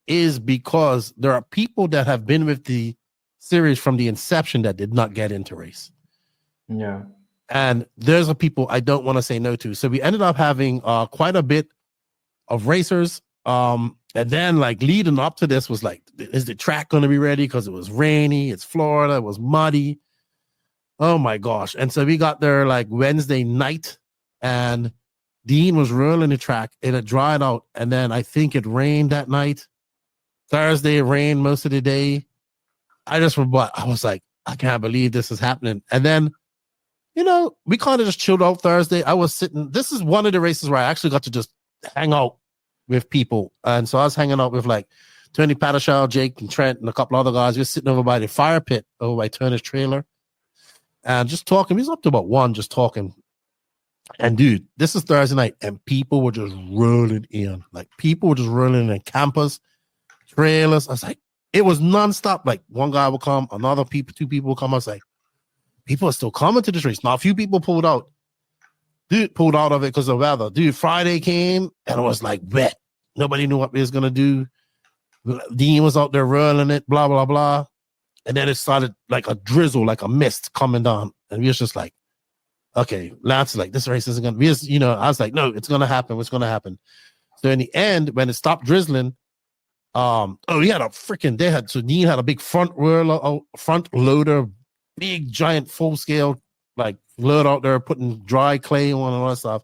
is because there are people that have been with the series from the inception that did not get into race. Yeah. And there's a people I don't want to say no to. So we ended up having quite a bit of racers. And then leading up to this was is the track going to be ready? Because it was rainy. It's Florida. It was muddy. Oh my gosh. And so we got there Wednesday night, and Dean was rolling the track. It had dried out. And then I think it rained that night. Thursday, it rained most of the day. I was like, I can't believe this is happening. And then, we kind of just chilled out Thursday. I was sitting. This is one of the races where I actually got to just hang out with people. And so I was hanging out with Tony Patashal, Jake, and Trent, and a couple other guys. We were sitting over by the fire pit over by Turner's trailer and just talking. We was up to about 1 just talking. And dude, this is Thursday night, and people were just rolling in. People were just rolling in campers, trailers. I was like, it was nonstop. One guy would come, two people would come. I was like, people are still coming to this race. Now, a few people pulled out. Dude pulled out of it because of weather. Dude, Friday came, and it was wet. Nobody knew what we was going to do. Dean was out there rolling it, blah, blah, blah. And then it started a drizzle, a mist coming down. And we was just like, okay, Lance is this race isn't going to be, I was like, no, it's going to happen. What's going to happen? So in the end, when it stopped drizzling, he had Dean had a big front loader, big giant full scale, load out there, putting dry clay on and all that stuff.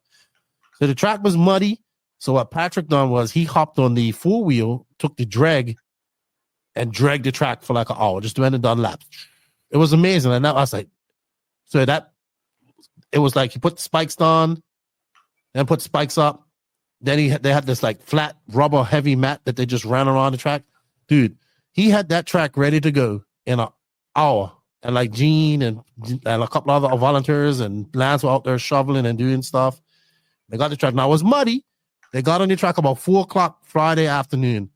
So the track was muddy. So what Patrick done was he hopped on the full wheel, took the drag, and dragged the track for an hour, just went and done laps. It was amazing. And I was like, so that it was he put the spikes on, then put spikes up. Then they had this flat rubber heavy mat that they just ran around the track. Dude, he had that track ready to go in an hour. And Gene and a couple other volunteers and Lance were out there shoveling and doing stuff. They got the track. Now it was muddy. They got on the track about 4:00 Friday afternoon.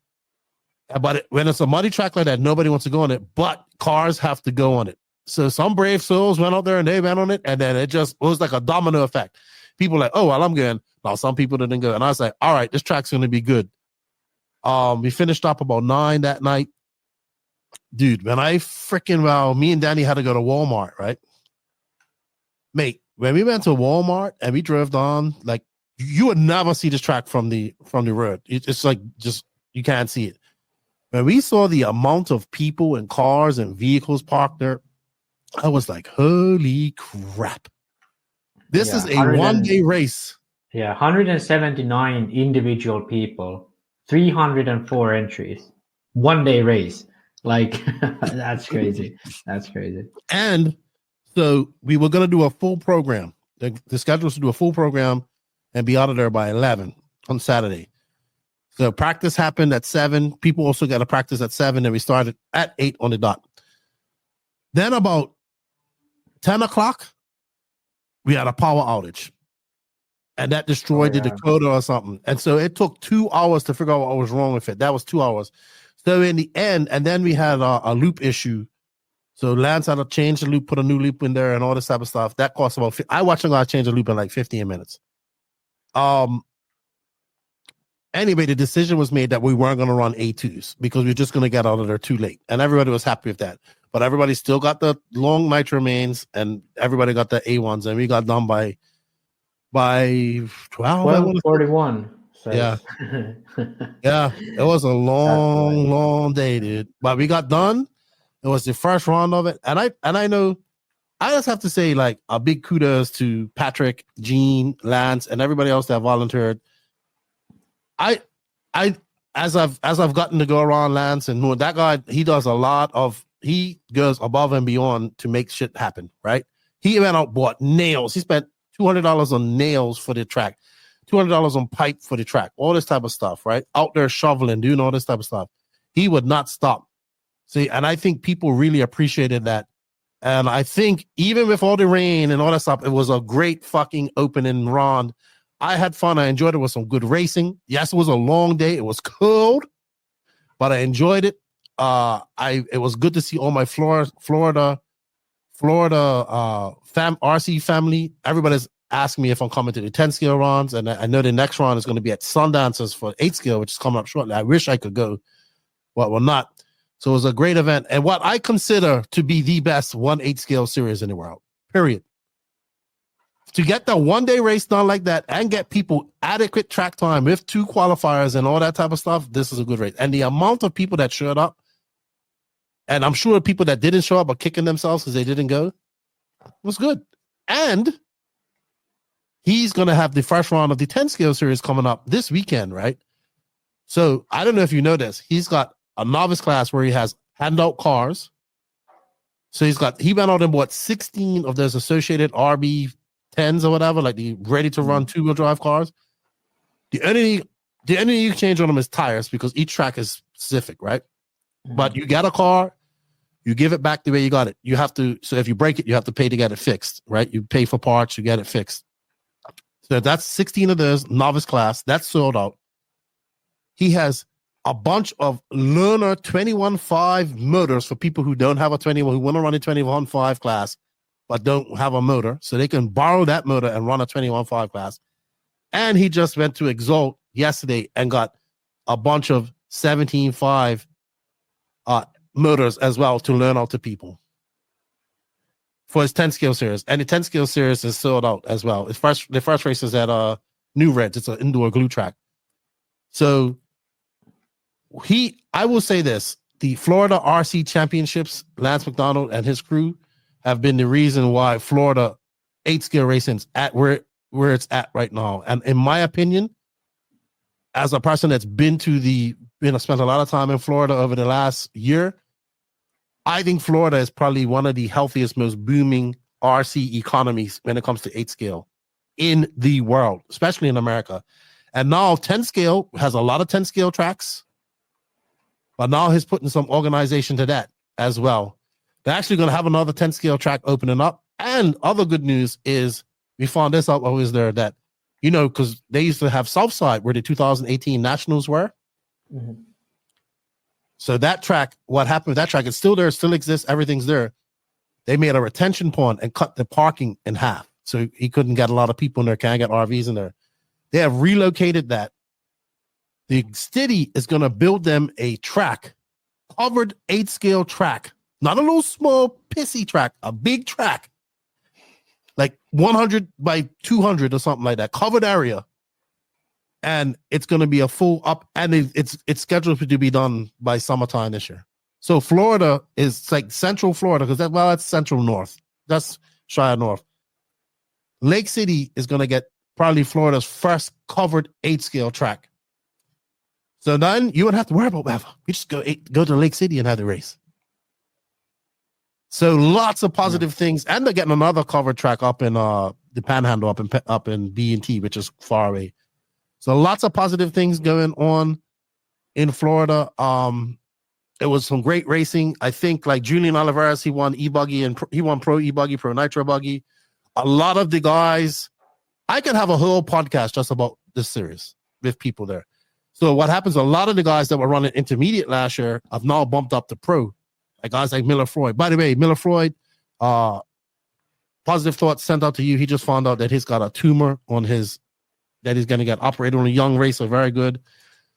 But when it's a muddy track like that, nobody wants to go on it, but cars have to go on it. So some brave souls went out there and they went on it, and then it was like a domino effect. People were like, oh, well, I'm going. Now some people didn't go. And I was like, all right, this track's going to be good. We finished up about 9 that night. Dude, when me and Danny had to go to Walmart, right? Mate, when we went to Walmart and we drove on, you would never see this track from the road. It's just, you can't see it. When we saw the amount of people and cars and vehicles parked there, I was like, holy crap. This is a one-day race. Yeah, 179 individual people, 304 entries, one-day race. That's crazy. That's crazy. And so we were going to do a full program. The schedule was to do a full program and be out of there by 11 on Saturday. So practice happened at 7. People also got to practice at 7, and we started at 8 on the dot. Then about 10 o'clock, we had a power outage. And that destroyed the Dakota or something. And so it took 2 hours to figure out what was wrong with it. That was 2 hours. So in the end, and then we had a loop issue. So Lance had to change the loop, put a new loop in there, and all this type of stuff. That cost about. I watched a guy change the loop in 15 minutes. Anyway, the decision was made that we weren't going to run A2s because we were just going to get out of there too late, and everybody was happy with that. But everybody still got the long nitro mains, and everybody got the A1s, and we got done by 12:41. So. Yeah. Yeah, it was a long day, dude. But we got done. It was the first round of it. And I know I just have to say a big kudos to Patrick, Gene, Lance, and everybody else that volunteered. As I've gotten to go around Lance and that guy, he goes above and beyond to make shit happen, right? He went out, bought nails. He spent $200 on nails for the track. $200 on pipe for the track, all this type of stuff, right? Out there shoveling, doing all this type of stuff. He would not stop. See, and I think people really appreciated that. And I think even with all the rain and all that stuff, it was a great fucking opening round. I had fun. I enjoyed it with some good racing. Yes, it was a long day. It was cold, but I enjoyed it. It was good to see all my Florida RC family. Everybody's asking me if I'm coming to the 10 scale rounds, and I know the next round is going to be at Sundancers for 8 scale, which is coming up shortly. I wish I could go, but we're not. So it was a great event, and what I consider to be the best 1/8 scale series in the world, period. To get the one-day race done like that and get people adequate track time with 2 qualifiers and all that type of stuff, this is a good race. And the amount of people that showed up, and I'm sure people that didn't show up are kicking themselves because they didn't go, was good. And he's going to have the first round of the 10 scale series coming up this weekend, right? So I don't know if you know this. He's got a novice class where he has handout cars. So he went out and bought 16 of those associated RB10s or whatever, like the ready to run 2-wheel drive cars. The only you change on them is tires because each track is specific, right? But you get a car, you give it back the way you got it. You have to, so if you break it, you have to pay to get it fixed, right? You pay for parts, you get it fixed. So that's 16 of those novice class. That's sold out. He has a bunch of learner 21.5 motors for people who don't have a 21, who want to run a 21.5 class, but don't have a motor. So they can borrow that motor and run a 21.5 class. And he just went to Exalt yesterday and got a bunch of 17.5 motors as well to learn out to people for his 10 scale series. And the 10 scale series is sold out as well. The first race is at New Reds. It's an indoor glue track. So I will say this, the Florida RC Championships, Lance McDonald and his crew have been the reason why Florida 8 scale racing's at where it's at right now. And in my opinion, as a person that's spent a lot of time in Florida over the last year, I think Florida is probably one of the healthiest, most booming RC economies when it comes to 8 scale in the world, especially in America. And now 10 scale has a lot of 10 scale tracks, but now he's putting some organization to that as well. They're actually going to have another 10 scale track opening up. And other good news is we found this out while we was there that, because they used to have Southside where the 2018 Nationals were. Mm-hmm. So that track, what happened with that track, it's still there, still exists, everything's there. They made a retention pond and cut the parking in half. So he couldn't get a lot of people in there, can't get RVs in there. They have relocated that. The city is going to build them a track, covered 8 scale track, not a little small pissy track, a big track, like 100 by 200 or something like that, covered area. And it's going to be a full up, and it's scheduled to be done by summertime this year. So Florida is like central Florida, because that's central north. That's Shire North. Lake City is going to get probably Florida's first covered 8 scale track. So then you wouldn't have to worry about weather. You just go to Lake City and have the race. So lots of positive things, and they're getting another covered track up in the Panhandle, up in B&T, which is far away. So lots of positive things going on in Florida. It was some great racing. I think like Julian Oliveras, he won Ebuggy, and he won Pro Ebuggy, Pro Nitro Buggy. A lot of the guys, I could have a whole podcast just about this series with people there. So what happens, a lot of the guys that were running intermediate last year have now bumped up to pro. Like guys like Miller Freud. By the way, Miller Freud, positive thoughts sent out to you. He just found out that he's got a tumor on that he's going to get operated on. A young racer, very good.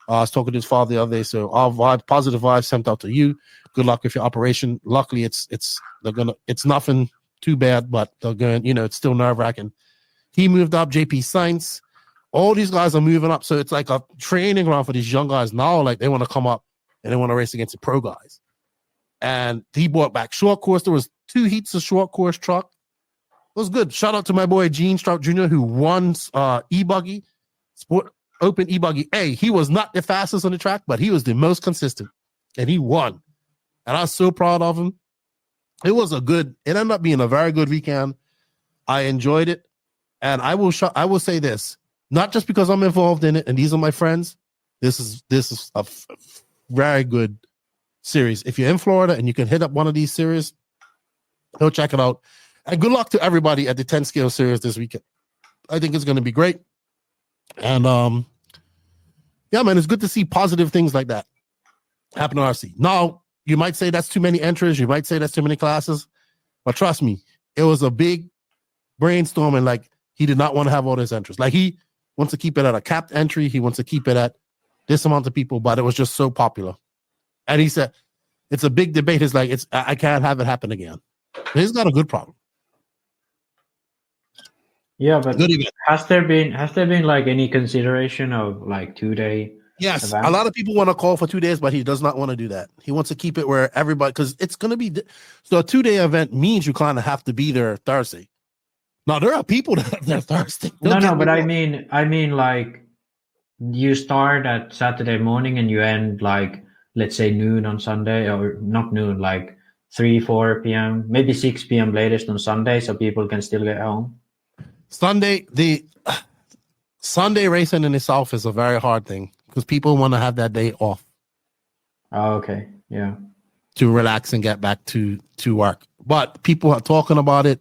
I was talking to his father the other day. So our positive vibes sent out to you. Good luck with your operation. Luckily, it's nothing too bad, but they're going, it's still nerve-wracking. He moved up, JP Science. All these guys are moving up. So it's like a training ground for these young guys now. Like they want to come up and they want to race against the pro guys. And he brought back short course. There was 2 heats of short course truck. It was good. Shout out to my boy Gene Strout Jr., who won Ebuggy, Sport Open Ebuggy. He was not the fastest on the track, but he was the most consistent, and he won. And I was so proud of him. It ended up being a very good weekend. I enjoyed it, and I will say this, not just because I'm involved in it and these are my friends. This is a very good series. If you're in Florida and you can hit up one of these series, Go check it out. And good luck to everybody at the 10 scale series this weekend. I think it's going to be great. And yeah, man, it's good to see positive things like that happen in RC. Now, you might say that's too many entries. You might say that's too many classes. But trust me, it was a big brainstorming. Like, he did not want to have all those entries. Like, he wants to keep it at a capped entry. He wants to keep it at this amount of people, but it was just so popular. And he said, it's a big debate. It's like, I can't have it happen again. He's got a good problem. Yeah, but has there been like any consideration of like 2-day? Yes, event? A lot of people want to call for 2 days, but he does not want to do that. He wants to keep it where everybody, because it's going to be, so a 2-day event means you kind of have to be there Thursday. Now, there are people that are there Thursday. No, but I mean like you start at Saturday morning and you end like, let's say noon on Sunday, or not noon, like 3-4 p.m., maybe 6 p.m. latest on Sunday, so people can still get home. The Sunday racing in itself is a very hard thing because people want to have that day off. Oh, okay. Yeah. To relax and get back to work. But people are talking about it.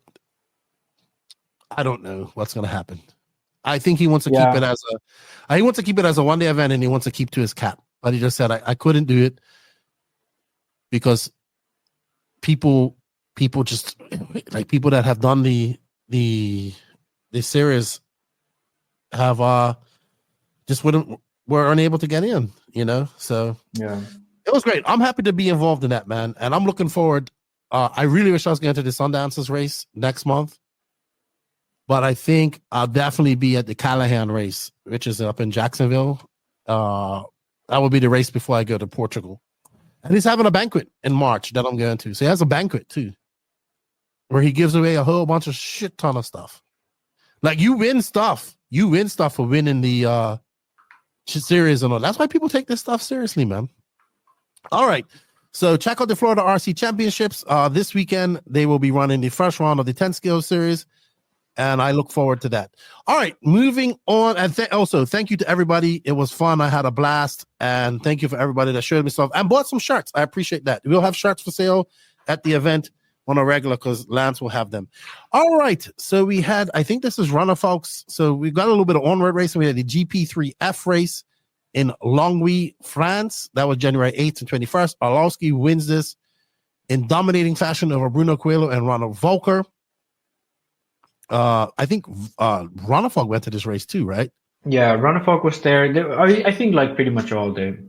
I don't know what's going to happen. I think he wants to keep it as a 1-day event, and he wants to keep to his cap. But he just said, I couldn't do it because people just like people that have done the series have just were unable to get in, so yeah, it was great. I'm happy to be involved in that, man, and I'm looking forward. I really wish I was going to the Sundances race next month, but I think I'll definitely be at the Callahan race, which is up in Jacksonville. That will be the race before I go to Portugal, and he's having a banquet in March that I'm going to, so he has a banquet too where he gives away a whole bunch of shit ton of stuff. Like, you win stuff for winning the series and all. That's why people take this stuff seriously, man. All right. So check out the Florida RC Championships. This weekend, they will be running the first round of the 10 scale series, and I look forward to that. All right, moving on. And also, thank you to everybody. It was fun. I had a blast. And thank you for everybody that showed me stuff and bought some shirts. I appreciate that. We'll have shirts for sale at the event on a regular because Lance will have them. All right. So we had, I think this is Ronnefalk's. So we got a little bit of on-road racing. We had the GP3F race in Longwy, France. That was January 8th and 21st. Orlowski wins this in dominating fashion over Bruno Coelho and Ronald Volker. I think Ronnefalk went to this race too, right? Yeah, Ronnefalk was there. I think like pretty much all the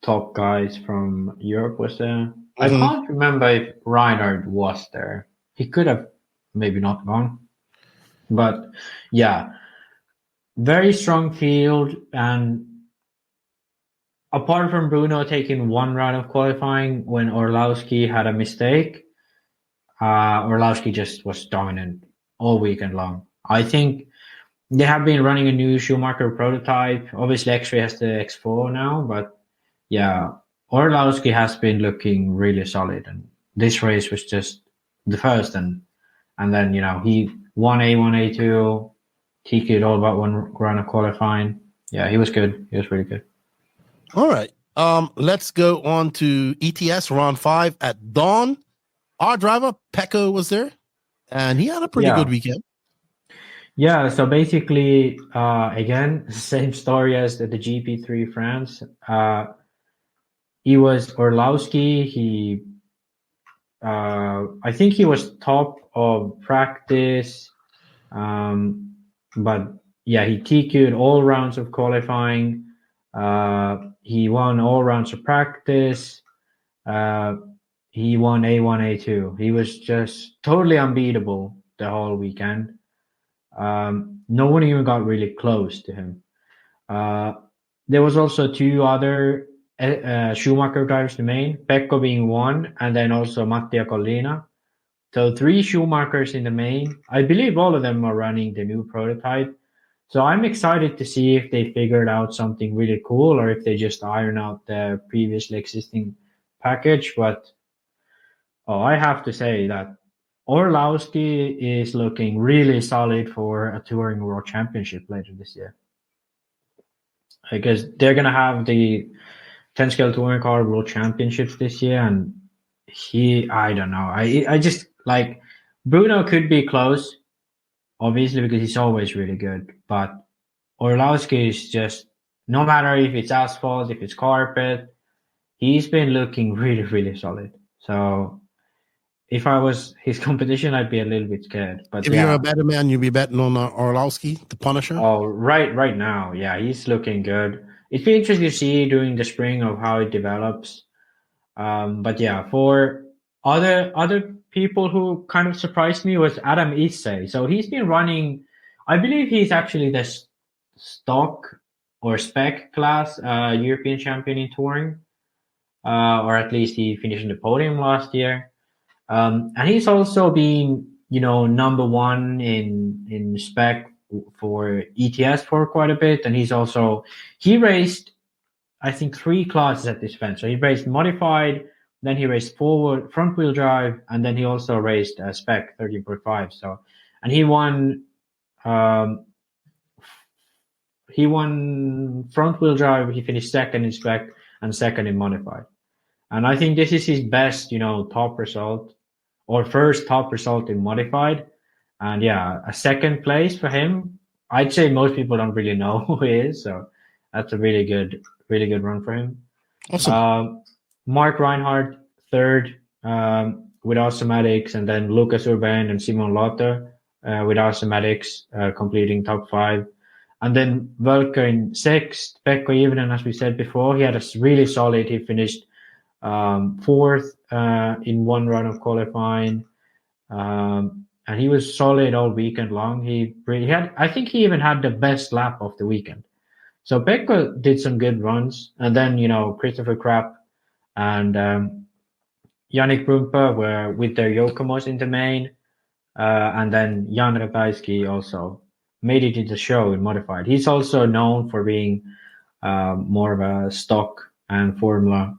top guys from Europe was there. I can't remember if Reinhard was there. He could have maybe not gone. But yeah, very strong field. And apart from Bruno taking one round of qualifying when Orlowski had a mistake, Orlowski just was dominant all weekend long. I think they have been running a new Schumacher prototype. Obviously, X-Ray has the X4 now, but yeah, Orlowski has been looking really solid, and this race was just the first, and then he won A1, A2, TK'd all about one round of qualifying. Yeah, he was good. He was really good. All right, let's go on to ETS round 5 at dawn. Our driver Pecco was there, and he had a pretty good weekend. Yeah, so basically, again, same story as the GP3 France. He was Orlowski. I think he was top of practice, but yeah, he TQ'd all rounds of qualifying. He won all rounds of practice. He won A1, A2. He was just totally unbeatable the whole weekend. No one even got really close to him. There was also 2 other Schumacher drivers to main, Pecco being one, and then also Mattia Collina. So 3 Schumachers in the main. I believe all of them are running the new prototype. So I'm excited to see if they figured out something really cool or if they just iron out the previously existing package. But I have to say that Orlowski is looking really solid for a Touring World Championship later this year. Because they're going to have the 10 scale touring car world championships this year, and I don't know. like Bruno could be close, obviously, because he's always really good. But Orlowski is just, no matter if it's asphalt, if it's carpet, he's been looking really, really solid. So if I was his competition, I'd be a little bit scared. But if you're a better man, you'd be betting on Orlowski, the Punisher. Oh, right now, yeah, he's looking good. It'd be interesting to see during the spring of how it develops. But yeah, for other people who kind of surprised me was Adam Issei. So he's been running, I believe he's actually the stock or spec class European champion in touring, or at least he finished in the podium last year. And he's also been, number one in spec for ETS for quite a bit. And he raced, I think, 3 classes at this event. So he raced modified, then he raced front wheel drive, and then he also raced spec 13.5. So, and he won front wheel drive. He finished second in spec and second in modified. And I think this is his best, top result, or first top result in modified. And yeah, a second place for him. I'd say most people don't really know who he is. So that's a really good run for him. Awesome. Mark Reinhardt, third with Automatics, and then Lucas Urban and Simon Lotte with Automatics completing top 5. And then Velker in 6th, Pekko Ivinen, as we said before, he had a really solid, he finished 4th in one run of qualifying. And he was solid all weekend long. I think he even had the best lap of the weekend. So Pekko did some good runs. And then, Christopher Krapp and Yannick Brumper were with their Yokomos in the main. And then Jan Ratajski also made it in the show in modified. He's also known for being more of a stock and Formula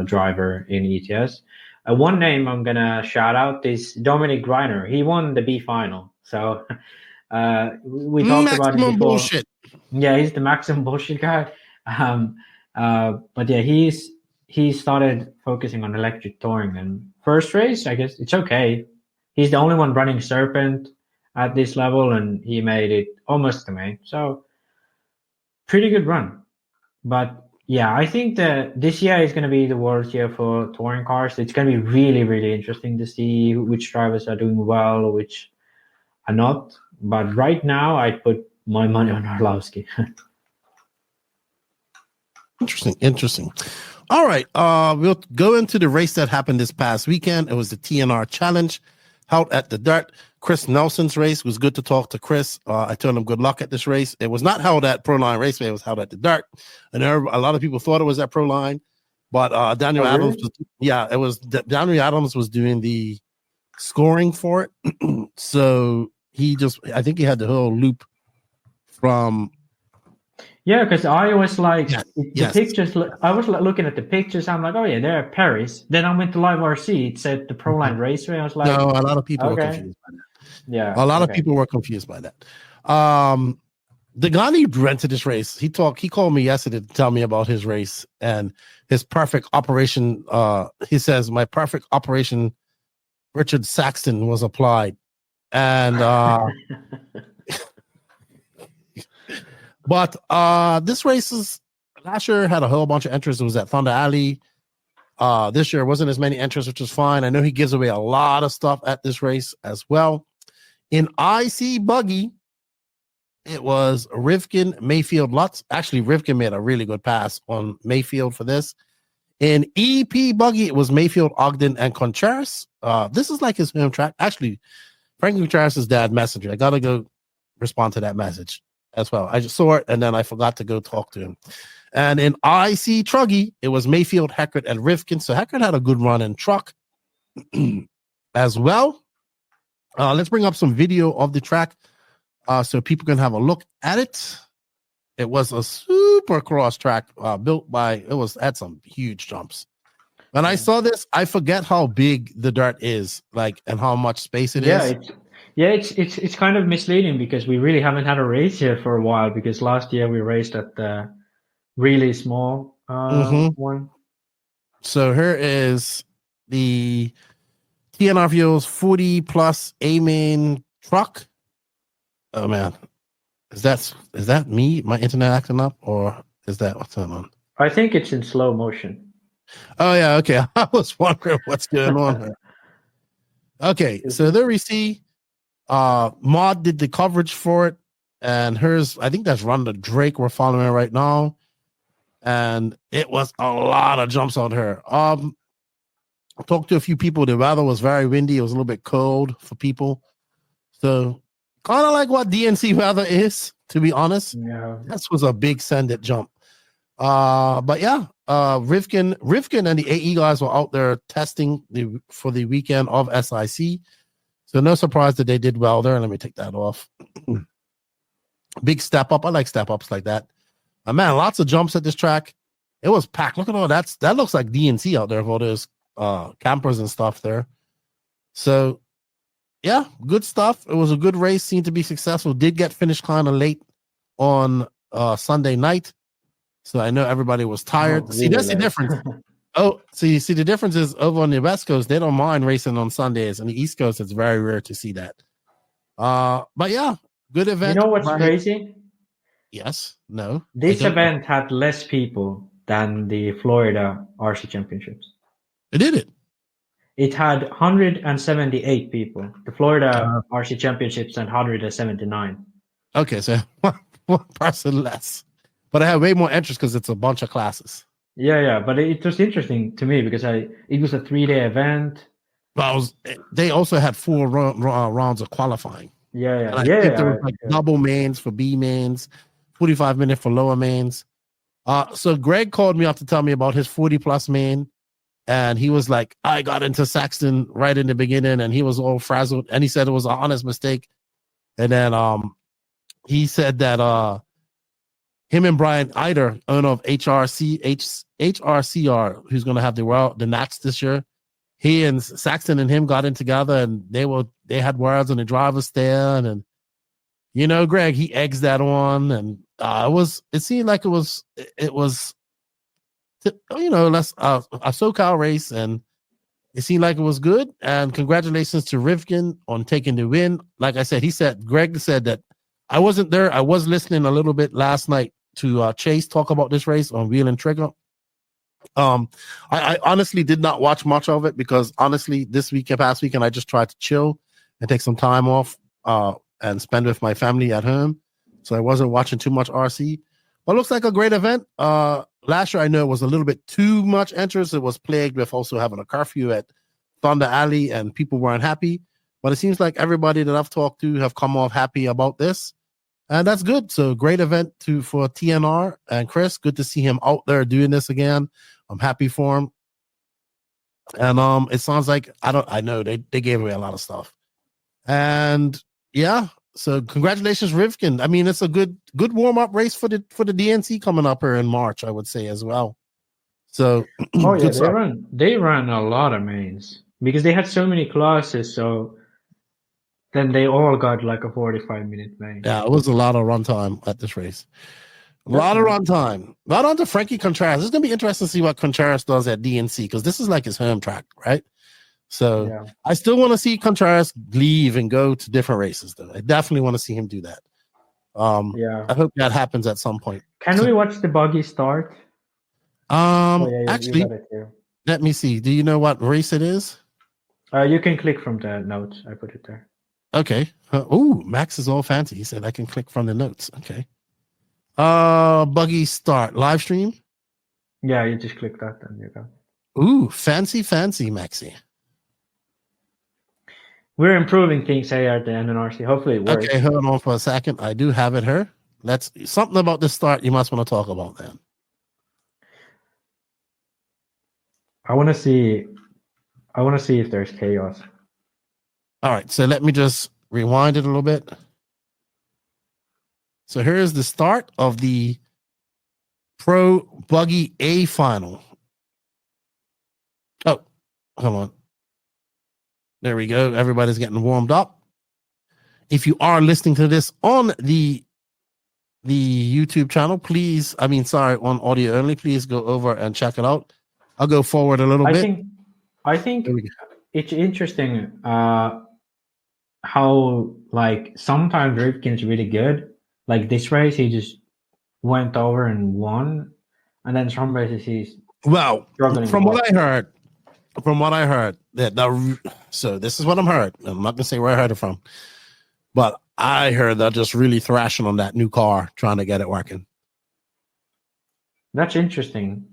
driver in ETS. One name I'm gonna shout out is Dominic Greiner. He won the B final, so we talked about it before. Bullshit. Yeah, he's the maximum bullshit guy. But yeah, he started focusing on electric touring, and first race, I guess it's okay. He's the only one running Serpent at this level, and he made it almost to main. So pretty good run, but. Yeah, I think that this year is going to be the world year for touring cars. It's going to be really, really interesting to see which drivers are doing well, which are not. But right now, I put my money on Orlowski. Interesting. All right, we'll go into the race that happened this past weekend. It was the TNR Challenge held at the Dirt. Chris Nelson's race. It was good to talk to Chris. I told him good luck at this race. It was not held at Proline Raceway. It was held at the Dirt. And a lot of people thought it was at Proline. But Daniel Adams, it was Daniel Adams was doing the scoring for it. So I think he had the whole loop from. Yeah, because I was like, the pictures, I was looking at the pictures. I'm like, oh yeah, they're at Paris. Then I went to Live RC. It said the Proline Raceway. I was like, no, a lot of people were confused by that. Yeah, a lot of people were confused by that. The guy who rented this race, he called me yesterday to tell me about his race and his perfect operation. He says my perfect operation, Richard Saxton, was applied, and but this race is last year had a whole bunch of entrants. It was at Thunder Alley. This year wasn't as many entrants, which was fine. I know he gives away a lot of stuff at this race as well. In IC Buggy, it was Rivkin, Mayfield, Lutz. Actually, Rivkin made a really good pass on Mayfield for this. In EP Buggy, it was Mayfield, Ogden, and Contreras. This is like his home track. Actually, Frankie Contreras' dad messenger. I got to go respond to that message as well. I just saw it, and then I forgot to go talk to him. And in IC Truggy, it was Mayfield, Heckert, and Rivkin. So Heckert had a good run in truck as well. Let's bring up some video of the track so people can have a look at it. It was a super cross track had some huge jumps. When I saw this, I forget how big the dirt is, and how much space it is. It's kind of misleading because we really haven't had a race here for a while, because last year we raced at the really small one. So here is the TNR Fuels 40 plus A main truck. Oh man, is that me? My internet acting up, or is that what's going on? I think it's in slow motion. Oh yeah, okay. I was wondering what's going on here. Okay, so there we see Mod did the coverage for it, and hers, I think that's Rhonda Drake we're following right now. And it was a lot of jumps on her. I talked to a few people. The weather was very windy. It was a little bit cold for people. So kind of like what DNC weather is, to be honest. Yeah. This was a big send-it jump. But yeah, Rivkin and the AE guys were out there testing for the weekend of SIC. So no surprise that they did well there. Let me take that off. Big step up. I like step ups like that. Man, lots of jumps at this track. It was packed. Look at all that. That looks like DNC out there for those campers and stuff there. So yeah, good stuff. It was a good race. Seemed to be successful. Did get finished kind of late on Sunday night. So I know everybody was tired. Oh, see, that's the difference. Oh, so you see the difference is over on the West Coast, they don't mind racing on Sundays. On the East Coast, it's very rare to see that. But yeah, good event. You know what's crazy? Yes. No. This event had less people than the Florida RC Championships. It did it. It had 178 people. The Florida RC Championships had 179. Okay, so one person less. But I have way more interest because it's a bunch of classes. Yeah, but it was interesting to me because it was a 3-day event. But they also had 4 rounds of qualifying. Yeah. I think there was like double mains for B mains, 45-minute for lower mains. So Greg called me up to tell me about his 40-plus main, and he was like, I got into Saxton right in the beginning, and he was all frazzled, and he said it was an honest mistake. And then he said that him and Brian Eider, owner of HRCR, who's going to have the Nats this year, he and Saxton and him got in together, and they had words on the driver's stand, and you know, Greg, he eggs that on, and it seemed like it was you know, less a SoCal race, and it seemed like it was good. And congratulations to Rivkin on taking the win. Like I said, Greg said that I wasn't there. I was listening a little bit last night to Chase talk about this race on Wheel and Trigger. I honestly did not watch much of it because honestly, past weekend, I just tried to chill and take some time off and spend with my family at home. So I wasn't watching too much RC. But it looks like a great event. Last year, I know it was a little bit too much entrance. It was plagued with also having a curfew at Thunder Alley, and people weren't happy. But it seems like everybody that I've talked to have come off happy about this. And that's good. So great event for TNR and Chris. Good to see him out there doing this again. I'm happy for him. And it sounds like I know they gave away a lot of stuff. And yeah, so congratulations, Rivkin. I mean, it's a good warm-up race for the DNC coming up here in March, I would say as well. So oh yeah, they ran a lot of mains because they had so many classes, so then they all got like a 45-minute main. Yeah, it was a lot of runtime at this race. A lot of runtime. Not on to Frankie Contreras. It's going to be interesting to see what Contreras does at DNC because this is like his home track, right? So yeah. I still want to see Contreras leave and go to different races, though. I definitely want to see him do that. Yeah, I hope that happens at some point. Can we watch the buggy start? Actually, let me see. Do you know what race it is? You can click from the notes. I put it there. Okay. Max is all fancy. He said I can click from the notes. Okay. Buggy start live stream. Yeah, you just click that and you go. Ooh, fancy, Maxi. We're improving things here at the NNRC. Hopefully it works. Okay, hold on for a second. I do have it here. Something about the start you must want to talk about then. I want to see if there's chaos. All right, so let me just rewind it a little bit. So here's the start of the Pro Buggy A final. Oh, come on. There we go. Everybody's getting warmed up. If you are listening to this on the YouTube channel, please, on audio only, please go over and check it out. I'll go forward a little bit. I think it's interesting how like sometimes Rivkin's really good. Like this race, he just went over and won, and then some races he's Well, struggling. from what I heard, so this is what I'm heard. I'm not gonna say where I heard it from, but I heard they're just really thrashing on that new car, trying to get it working. That's interesting.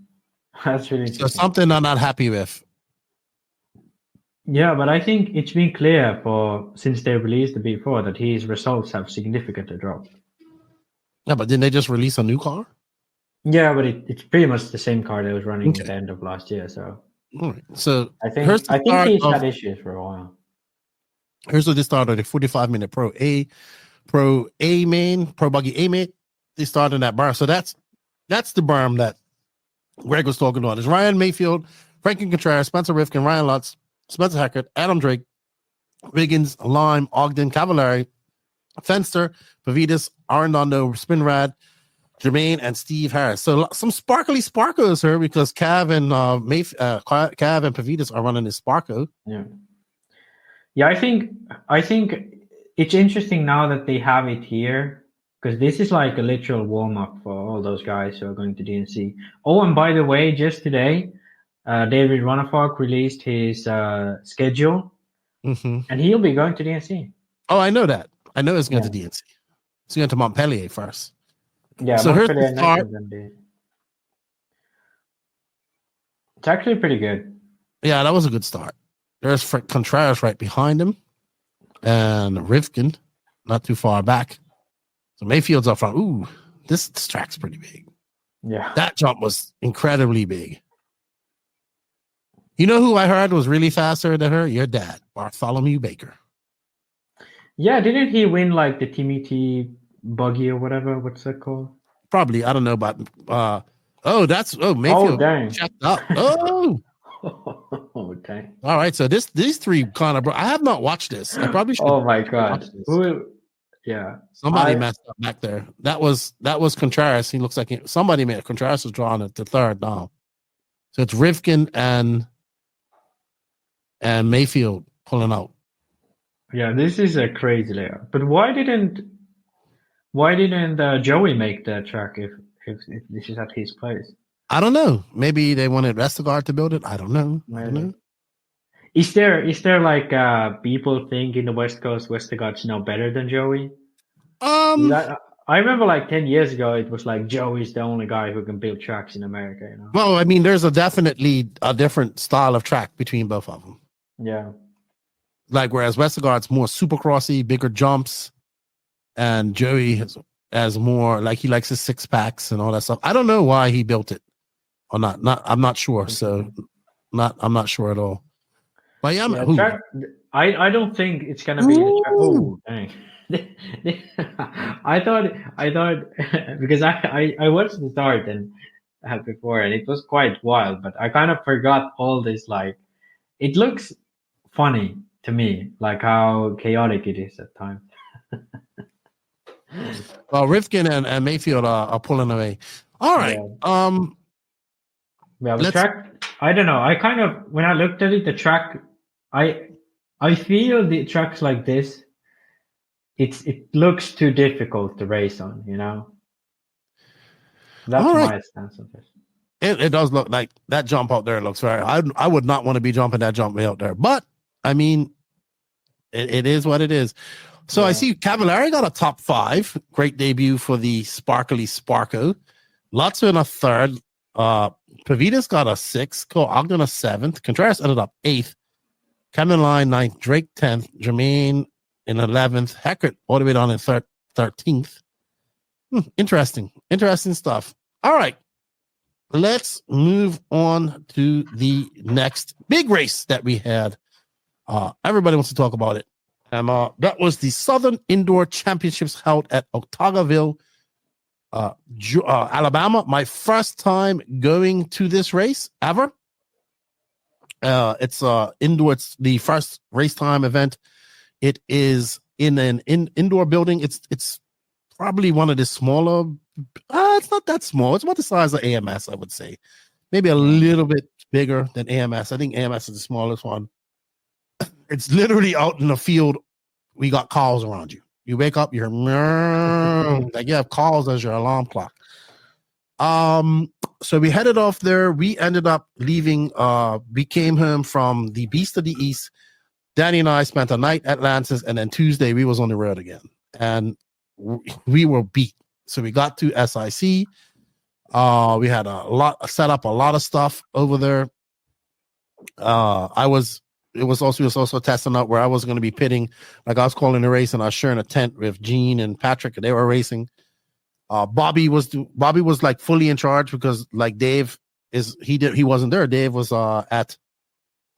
That's really interesting. So something I'm not happy with. Yeah, but I think it's been clear since they released the B4 that his results have significantly dropped. Yeah, but didn't they just release a new car? Yeah, but it's pretty much the same car that was running at the end of last year. So, all right. So I think he's had issues for a while. Here's what they started: a 45-minute Pro Buggy A main. They started that berm. So that's the berm that Greg was talking about. Is Ryan Mayfield, Franklin Contreras, Spencer Rivkin, Ryan Lutz, Spencer Hackett, Adam Drake, Wiggins, Lime, Ogden, Cavallari, Fenster, Pavitas, Arredondo, Spinrad, Jermaine, and Steve Harris. So some sparkly sparkles here because Cav and Pavitas are running this Sparko. Yeah, I think it's interesting now that they have it here because this is like a literal warm up for all those guys who are going to DNC. Oh, and by the way, just today, David Ronnefalk released his schedule, and he'll be going to DNC. Oh, I know that. I know it's going to DNC. It's going to Montpellier first. Yeah, so here's the start. It's actually pretty good. Yeah, that was a good start. There's Contreras right behind him, and Rivkin not too far back. So Mayfield's up front. Ooh, this track's pretty big. Yeah, that jump was incredibly big. You know who I heard was really faster than her? Your dad, Bartholomew Baker. Yeah, didn't he win like the TMT buggy or whatever? What's that called? Probably. I don't know about. Mayfield. Oh, dang. Checked up. Oh. Oh, dang. All right. So these three kind of. I have not watched this. I probably should. Oh my god. Yeah. Somebody messed up back there. That was Contreras. He looks like somebody made Contreras was drawn at the third now. So it's Rivkin and Mayfield pulling out. Yeah, this is a crazy layout. But why didn't Joey make the track if this is at his place? I don't know. Maybe they wanted Vestergaard to build it. I don't know. Is there like people think in the West Coast Vestergaard's no better than Joey? I remember like 10 years ago it was like Joey's the only guy who can build tracks in America. You know? Well, I mean, there's definitely a different style of track between both of them. Yeah. Like whereas Vestergaard's more supercrossy, bigger jumps, and Joey has more like he likes his 6-packs and all that stuff. I don't know why he built it or not. I'm not sure. So I'm not sure at all. But yeah, I don't think it's gonna be. Oh, dang! I thought because I watched the start and before and it was quite wild, but I kind of forgot all this. Like, it looks funny to me, like how chaotic it is at times. Well, Rivkin and Mayfield are pulling away. All right. Yeah, the track. I don't know. I kind of when I looked at it, the track. I feel the tracks like this. It looks too difficult to race on. You know. That's my stance on this. It does look like that jump out there looks very. I would not want to be jumping that jump way out there, but I mean, it is what it is. So I see Cavallari got a top 5. Great debut for the sparkly Sparko. Lutz in a 3rd. Pavitas got a 6th. Ogden a 7th. Contreras ended up 8th. Cameron Line 9th. Drake 10th. Jermaine in 11th. Hackett all the way down in 13th. Interesting stuff. All right. Let's move on to the next big race that we had. Everybody wants to talk about it. And that was the Southern Indoor Championships held at Oktagaville, Alabama. My first time going to this race ever. It's indoor. It's the first race time event. It is in an indoor building. It's probably one of the smaller. It's not that small. It's about the size of AMS, I would say. Maybe a little bit bigger than AMS. I think AMS is the smallest one. It's literally out in the field. We got calls around you. You wake up, you hear like you have calls as your alarm clock. So we headed off there. We ended up leaving. We came home from the Beast of the East. Danny and I spent a night at Lance's, and then Tuesday we was on the road again, and we were beat. So we got to SIC. We had set up a lot of stuff over there. It was also testing out where I was going to be pitting. Like I was calling the race, and I was sharing a tent with Gene and Patrick, and they were racing. Bobby was like fully in charge because like Dave he wasn't there. Dave was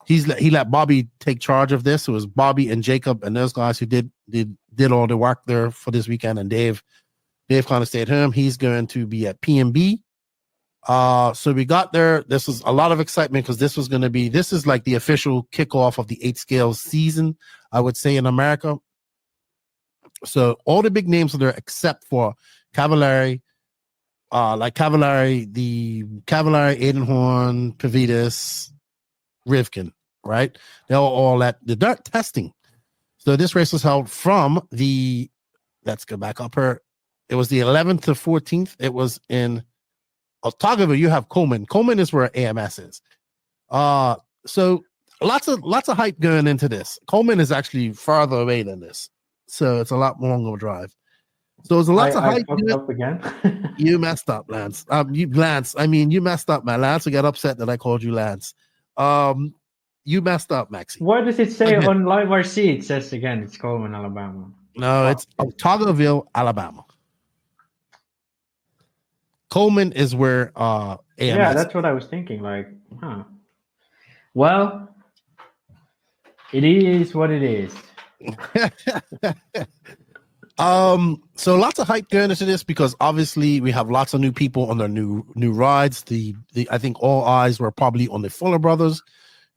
he let Bobby take charge of this. It was Bobby and Jacob and those guys who did all the work there for this weekend, and Dave kind of stayed home. He's going to be at PMB. So we got there. This was a lot of excitement because this is like the official kickoff of the 8 scales season, I would say, in America. So all the big names are there except for Cavallari, the Cavallari, Aidenhorn, Pavitas, Rivkin, right? They were all at the dirt testing. So this race was held from let's go back up here. It was the 11th to 14th. It was in Ottawa. You have Coleman. Coleman is where AMS is. So lots of hype going into this. Coleman is actually farther away than this, so it's a lot longer drive. So there's lots of hype. Up again. You messed up, Lance. You messed up, man. Lance will get upset that I called you Lance. You messed up, Maxie. What does it say on Live RC? It says again, it's Coleman, Alabama. No, it's Ottawaville, Alabama. Coleman is where AMS. Yeah, that's what I was thinking. Like, well, it is what it is. So lots of hype going into this because obviously we have lots of new people on their new rides. I think all eyes were probably on the Fuller brothers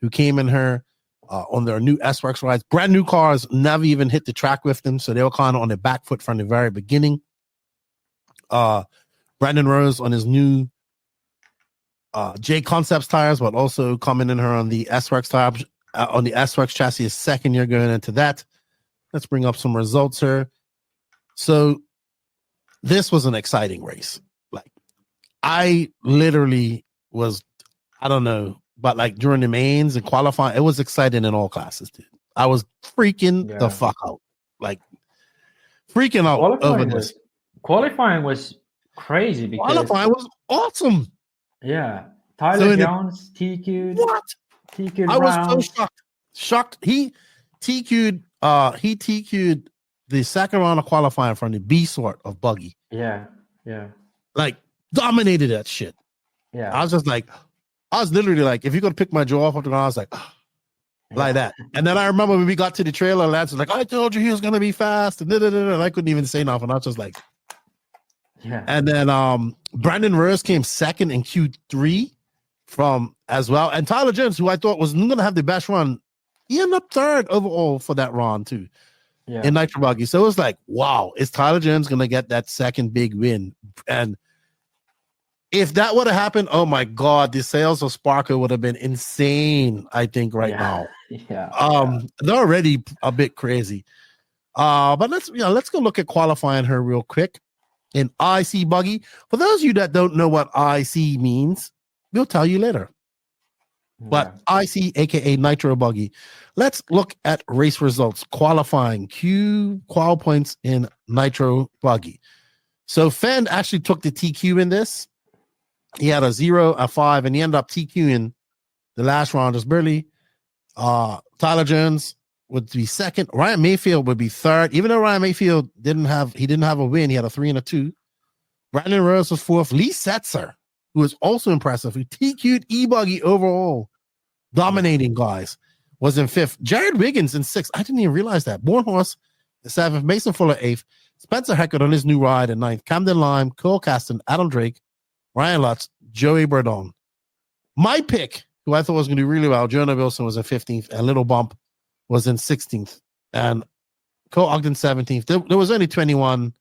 who came in here on their new S-Works rides. Brand new cars, never even hit the track with them, so they were kind of on the back foot from the very beginning. Brandon Rose on his new J Concepts tires, but also coming in here on the S-Works tires, on the S-Works chassis, his second year going into that. Let's bring up some results here. So this was an exciting race. Like I literally was, I don't know, but like during the mains and qualifying, it was exciting in all classes, dude. I was freaking the fuck out. Like freaking out over this. Qualifying was crazy because qualifying was awesome. Yeah. Tyler Jones TQ'd. What? TQ'd I was so shocked. He TQ'd the second round of qualifying from the B sort of buggy. Yeah. Like dominated that shit. Yeah. I was literally like, if you're gonna pick my jaw off the ground, I was like, like that. And then I remember when we got to the trailer, Lance was like, I told you he was gonna be fast, and I couldn't even say nothing. I was just like, yeah. And then Brandon Rose came second in Q3 from as well. And Tyler Jones, who I thought was gonna have the best run, he ended up third overall for that run too. Yeah. In Nitro Buggy. So it was like, wow, is Tyler Jones gonna get that second big win? And if that would have happened, oh my god, the sales of Sparker would have been insane, I think, right now. Yeah. They're already a bit crazy. But let's go look at qualifying her real quick in IC Buggy. For those of you that don't know what IC means, we'll tell you later. But IC, aka Nitro Buggy. Let's look at race results. Qualifying qual points in Nitro Buggy. So Fend actually took the TQ in this. He had a 0, a 5, and he ended up TQing the last round just barely. Tyler Jones would be second. Ryan Mayfield would be third. Even though Ryan Mayfield didn't have a win, he had a 3 and a 2. Brandon Rose was fourth. Lee Setzer, who was also impressive, who TQ'd E-Buggy overall, dominating guys, was in fifth. Jared Wiggins in sixth. I didn't even realize that. Bornhorst in seventh. Mason Fuller eighth. Spencer Heckert on his new ride in ninth. Camden Lime, Cole Caston, Adam Drake, Ryan Lutz, Joey Burdon. My pick, who I thought was going to do really well, Jonah Wilson was in 15th, and Little Bump was in 16th, and Cole Ogden 17th. There was only 21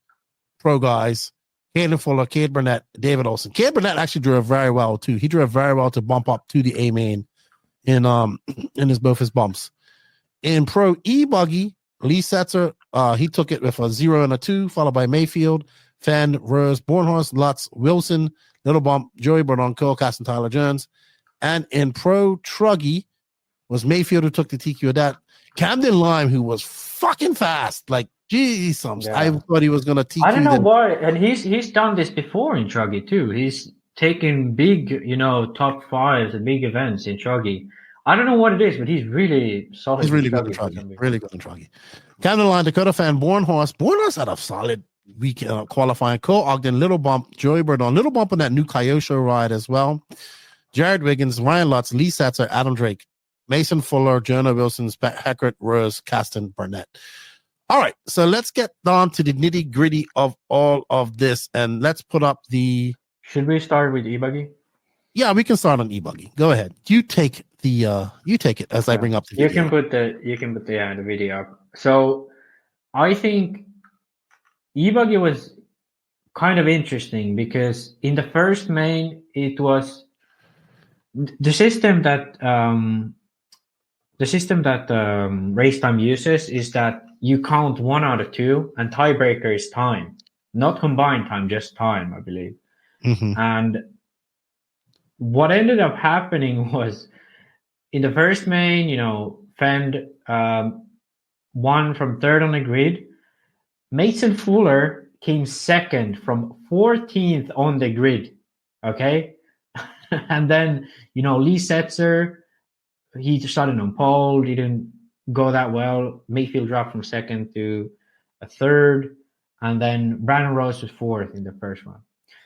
pro guys. Caden Fuller, Cade Burnett, David Olson. Cade Burnett actually drove very well too. He drove very well to bump up to the A main in both his bumps. In Pro Ebuggy, Lee Setzer, he took it with a 0 and a 2, followed by Mayfield, Fenn, Rose, Bornhorst, Lutz, Wilson, Little Bump, Joey Bernard, Cole, and Tyler Jones. And in Pro Truggy was Mayfield, who took the TQ of that. Camden Lime, who was fucking fast. Like, geez, I thought he was going to TQ. I don't know why. And he's done this before in Truggy, too. He's taken big, top fives and big events in Truggy. I don't know what it is, but he's really solid. He's really good in Truggy. Really good in Truggy. Camden Line, Dakota Fan, Bornhorst. Bornhorst had a solid week qualifying. Cole Ogden, Little Bump, Joey Bird on Little Bump on that new Kyosho ride as well. Jared Wiggins, Ryan Lutz, Lee Satzer, Adam Drake, Mason Fuller, Jonah Wilson, Hackert, Rose, Caston, Burnett. All right, so let's get down to the nitty gritty of all of this, and let's put up the. Should we start with Ebuggy? Yeah, we can start on Ebuggy. Go ahead. You take it as I bring up the video. You can put the video up. So I think Ebuggy was kind of interesting because in the first main it was the system that race time uses is that you count 1 out of 2 and tiebreaker is time, not combined time, just time, I believe. Mm-hmm. And what ended up happening was in the first main, Fend won from 3rd on the grid. Mason Fuller came 2nd from 14th on the grid. Okay. And then, Lee Setzer, he started on pole. He didn't go that well. Mayfield dropped from 2nd to a 3rd. And then Brandon Rose was 4th in the first one.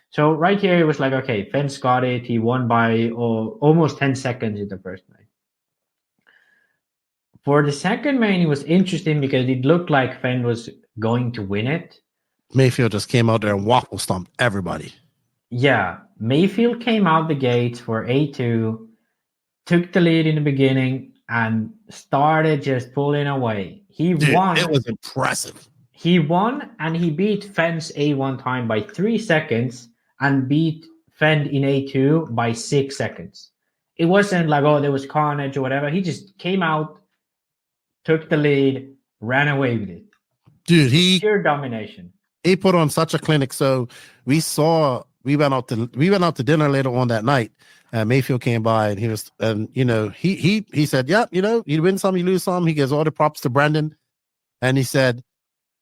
So right here, it was like, okay, Fenn's got it. He won by almost 10 seconds in the first main. For the second main, it was interesting because it looked like Fenn was going to win it. Mayfield just came out there and waffle stomped everybody. Yeah, Mayfield came out the gates for A2, took the lead in the beginning, and started just pulling away. He won. It was impressive. He won, and he beat Fenn's A1 time by 3 seconds and beat Fenn in A2 by 6 seconds. It wasn't like, there was carnage or whatever. He just came out, took the lead, ran away with it. Dude, pure domination. He put on such a clinic. So we went out to dinner later on that night. Mayfield came by and he said, yeah, you win some, you lose some. He gives all the props to Brandon. And he said,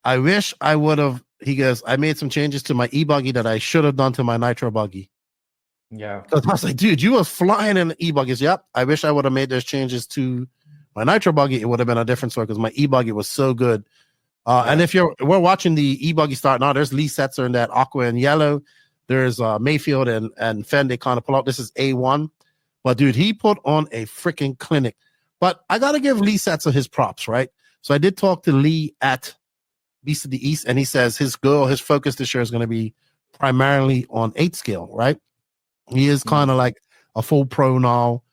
I wish I would have, he goes, I made some changes to my Ebuggy that I should have done to my Nitro buggy. Yeah. Because I was like, dude, you was flying in the Ebuggies. Yep. I wish I would have made those changes to my Nitro buggy. It would have been a different story because my Ebuggy was so good. And if we're watching the Ebuggy start now, there's Lee Setzer in that aqua and yellow. There's Mayfield and Fenn. They kind of pull out. This is A1. But dude, he put on a freaking clinic. But I got to give Lee Setzer his props, right? So I did talk to Lee at Beast of the East, and he says his focus this year is going to be primarily on 8 scale, right? He is kind of like a full pro now.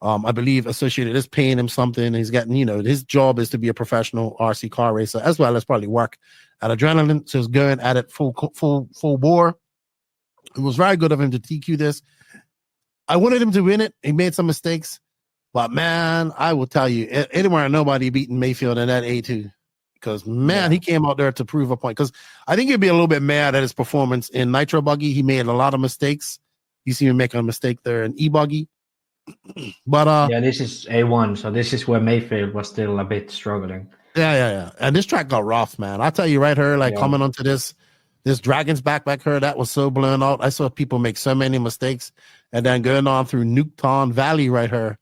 I believe Associated is paying him something. He's getting, his job is to be a professional RC car racer as well as probably work at Adrenaline. So he's going at it full bore. It was very good of him to TQ this. I wanted him to win it. He made some mistakes, but man, I will tell you, anywhere nobody beating Mayfield in that A2. Because, man, he came out there to prove a point. Because I think he'd be a little bit mad at his performance in Nitro Buggy. He made a lot of mistakes. You see him make a mistake there in E-Buggy. But this is A1, so this is where Mayfield was still a bit struggling. Yeah. And this track got rough, man. I tell you right here, coming onto this Dragon's back here, that was so blown out. I saw people make so many mistakes. And then going on through Nuketown Valley right here.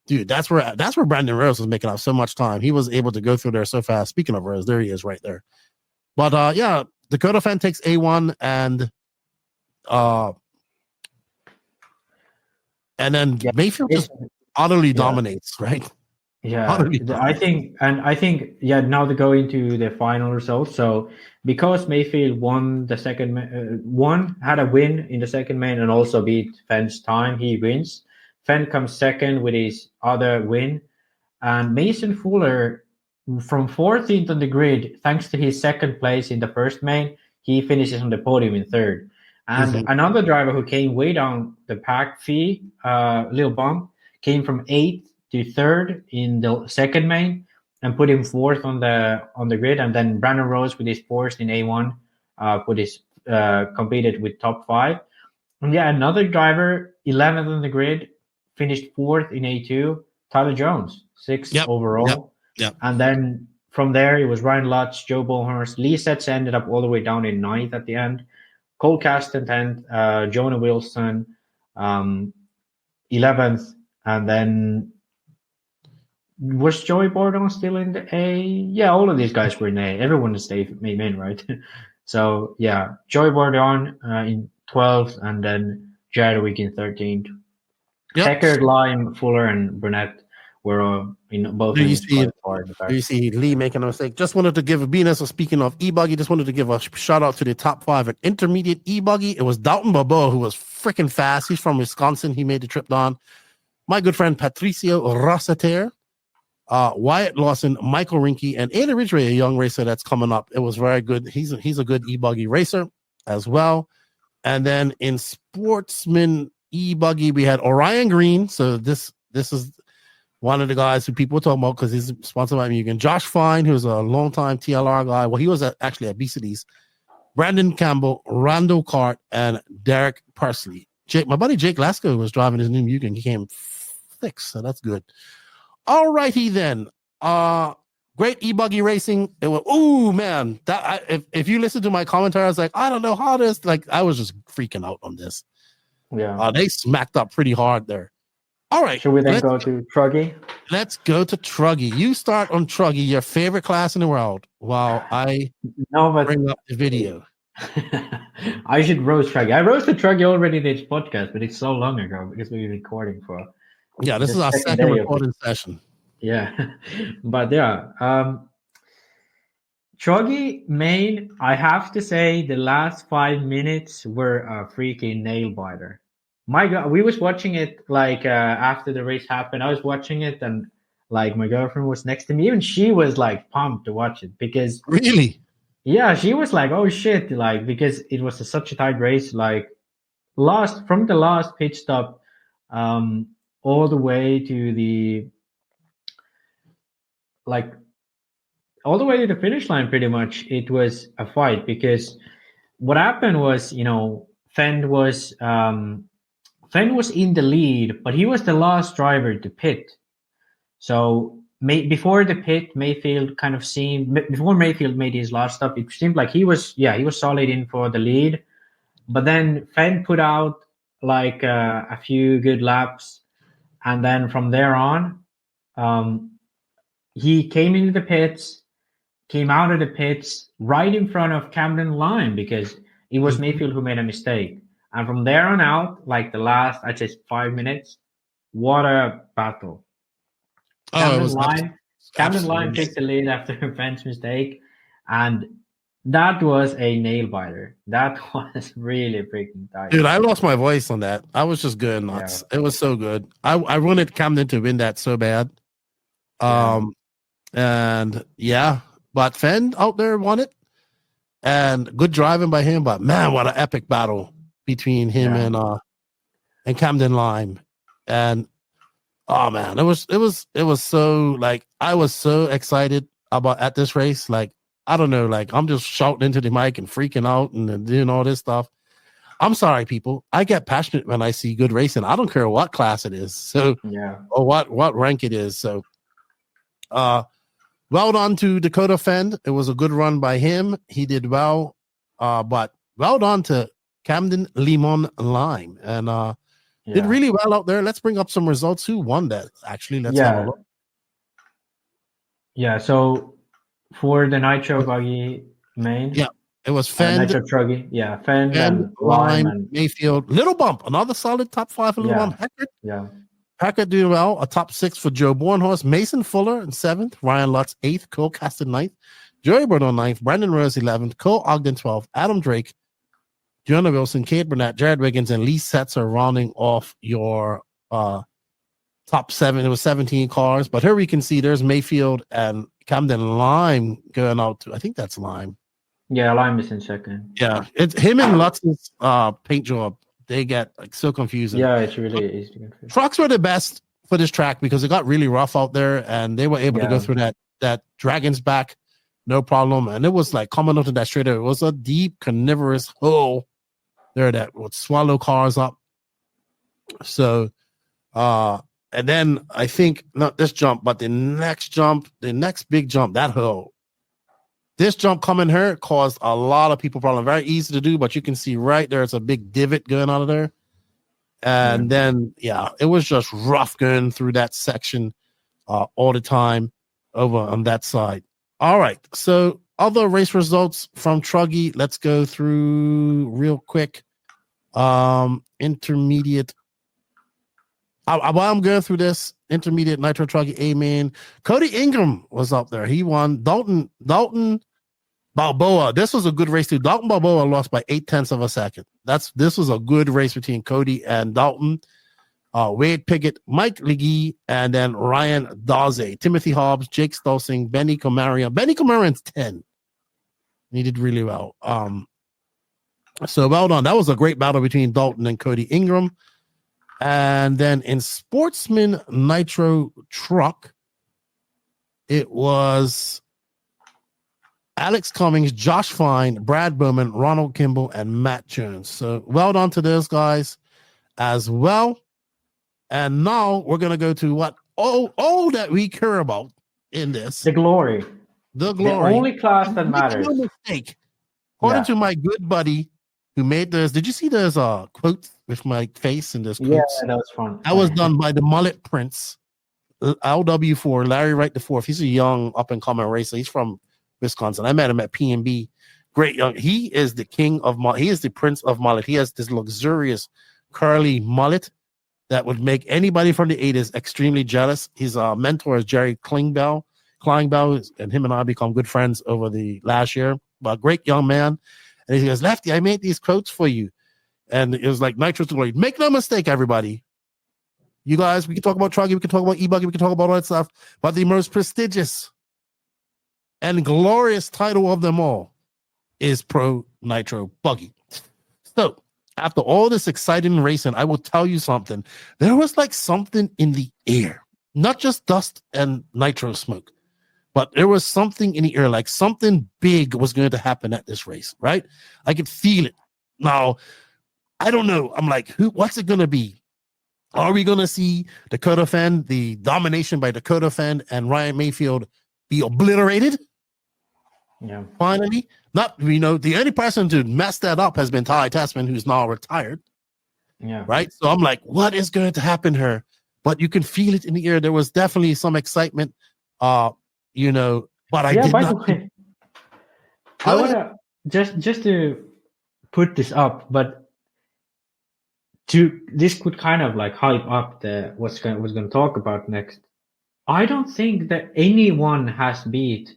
Dude, that's where Brandon Rose was making up so much time. He was able to go through there so fast. Speaking of Rose, there he is right there. But Dakota Fan takes A1 and then Mayfield just utterly dominates, right? Yeah, I think now to go into the final results. So because Mayfield won the second had a win in the second main and also beat Fenn's time, he wins. Fenn comes second with his other win. And Mason Fuller, from 14th on the grid, thanks to his second place in the first main, he finishes on the podium in 3rd. And another driver who came way down the pack, Lil Bump, came from 8th to 3rd in the second main. and put him fourth on the grid, and then Brandon Rose with his Porsche in A1 competed with top 5. And yeah, another driver 11th on the grid finished fourth in A2. Tyler Jones 6th overall. Yep. And then from there it was Ryan Lutz, Joe Bullhorst, Lee Setz ended up all the way down in 9th at the end. Cole Kasten 10th, Jonah Wilson 11th, and then was Joey Bordon still in the A? Yeah, all of these guys were in A. Everyone is A main, right? So yeah, Joey Bordon in 12th, and then Jared Wick in 13th. Yep. Eckert, Lime, Fuller, and Burnett were in both. Do you see Lee making a mistake? Just wanted to give a Venus. So speaking of Ebuggy, just wanted to give a shout out to the top 5 at intermediate Ebuggy. It was Dalton Balboa who was freaking fast. He's from Wisconsin. He made the trip down. My good friend Patricio Rosseter, Wyatt Lawson, Michael Rinke, and Ada Ridgway, a young racer that's coming up. It was very good. He's a good Ebuggy racer as well. And then in Sportsman Ebuggy, we had Orion Green. So this is one of the guys who people were talking about because he's sponsored by Mugen. Josh Fine, who's a longtime TLR guy. Well, he was actually at BCD's. Brandon Campbell, Randall Cart, and Derek Parsley. My buddy Jake Lasko was driving his new Mugen. He came 6th, so that's good. All righty then. Great Ebuggy racing. It was, man. If you listen to my commentary, I was like, I don't know how this. Like, I was just freaking out on this. Yeah. They smacked up pretty hard there. All right. Should we then go to Truggy? Let's go to Truggy. You start on Truggy, your favorite class in the world, while I bring up the video. I should roast Truggy. I roasted Truggy already in this podcast, but it's so long ago because we were recording for. Yeah, this is our second recording session. Yeah, but yeah, Truggy main. I have to say, the last 5 minutes were a freaking nail biter. My God, we was watching it like after the race happened. I was watching it, and like my girlfriend was next to me. Even she was like pumped to watch it because really, yeah, she was like, "Oh shit!" Like because it was such a tight race. Like from the last pit stop, all the way to the finish line. Pretty much, it was a fight because what happened was, Fenn was in the lead, but he was the last driver to pit. So before the pit, Mayfield before Mayfield made his last stop, it seemed like he was solid in for the lead. But then Fenn put out like a few good laps, and then from there on, he came into the pits, came out of the pits right in front of Camden Lime because it was Mayfield who made a mistake. And from there on out, like the last, I'd say 5 minutes, what a battle. Camden Lime took the lead after Fenn's mistake, and that was a nail biter. That was really freaking tight. Dude, I lost my voice on that. I was just going nuts. Yeah. It was so good. I wanted Camden to win that so bad. And yeah, but Fenn out there won it. And good driving by him, but man, what an epic battle between him and Camden Lime. And oh man, it was so like I was so excited at this race. Like, I don't know, like I'm just shouting into the mic and freaking out and doing all this stuff. I'm sorry, people. I get passionate when I see good racing. I don't care what class it is. So or what rank it is. So well done to Dakota Fenn. It was a good run by him. He did well. But well done to Camden Limon Lime. And did really well out there. Let's bring up some results. Who won that? Actually, let's have a look. Yeah, so for the Nitro Buggy main. Yeah, it was Fenn. Nitro Truggy. Yeah, Fenn and Lime, and Mayfield. Little Bump, another solid top 5 for Little Bump. Hackett. Yeah. Hackett doing well. A top 6 for Joe Bornhorst. Mason Fuller in 7th. Ryan Lutz 8th. Cole Caston 9th. Joey Burnett 9th. Brandon Rose 11th. Cole Ogden 12th. Adam Drake, Jonah Wilson, Kate Burnett, Jared Wiggins, and Lee Setz are rounding off your top 7. It was 17 cars, but here we can see there's Mayfield and Camden Lime going out to, I think that's Lime. Yeah, Lime is in second. Yeah, it's him and Lutz's paint job. They get like so confusing. Yeah, it's really easy to confuse. Trucks were the best for this track because it got really rough out there, and they were able to go through that that dragon's back, no problem. And it was like coming up to that straight. It was a deep carnivorous hole there that would swallow cars up. So, and then I think not this jump, but the next big jump, that hole. This jump coming here caused a lot of people problem. Very easy to do, but you can see right there, it's a big divot going out of there. And then, it was just rough going through that section all the time over on that side. All right. So other race results from Truggy. Let's go through real quick. Intermediate. While I'm going through this, intermediate Nitro Truggy A-Main. Cody Ingram was up there. He won. Dalton Balboa. This was a good race too. Dalton Balboa lost by 0.8 of a second. This was a good race between Cody and Dalton. Wade Piggott, Mike Legee, and then Ryan Daze, Timothy Hobbs, Jake Stolsing, Benny Comarion. Benny Comarian's 10. He did really well. So well done. That was a great battle between Dalton and Cody Ingram. And then in Sportsman Nitro Truck, it was Alex Cummings, Josh Fine, Brad Bowman, Ronald Kimball, and Matt Jones. So well done to those guys as well. And now we're going to go to what all that we care about in this. The glory. The glory. The only class that matters. No mistake. According to my good buddy who made this, did you see those quotes with my face and this quotes? Yeah, that was fun. That was done by the Mullet Prince, LW4, Larry Wright IV. He's a young up-and-coming racer. He's from Wisconsin. I met him at PNB. Great young. He is the king of mullet. He is the prince of mullet. He has this luxurious curly mullet that would make anybody from the 80s extremely jealous. His mentor is Jerry Klingbeil, and him and I become good friends over the last year. But a great young man. And he goes, Lefty, I made these quotes for you. And it was like Nitro to Glory. Make no mistake, everybody. You guys, we can talk about Truggy, we can talk about Ebuggy, we can talk about all that stuff. But the most prestigious and glorious title of them all is Pro Nitro Buggy. So, after all this exciting racing, I will tell you something. There was like something in the air, not just dust and nitro smoke, but there was something in the air, like something big was going to happen at this race, right? I could feel it. Now, I don't know. I'm like, what's it going to be? Are we going to see Dakota Fenn, the domination by Dakota Fenn and Ryan Mayfield be obliterated? Yeah. Finally, the only person to mess that up has been Ty Tessman, who's now retired. Yeah. Right. So I'm like, what is going to happen here? But you can feel it in the air. There was definitely some excitement, but I did not. I want to just to put this up, but this could kind of like hype up what's going to talk about next. I don't think that anyone has beat.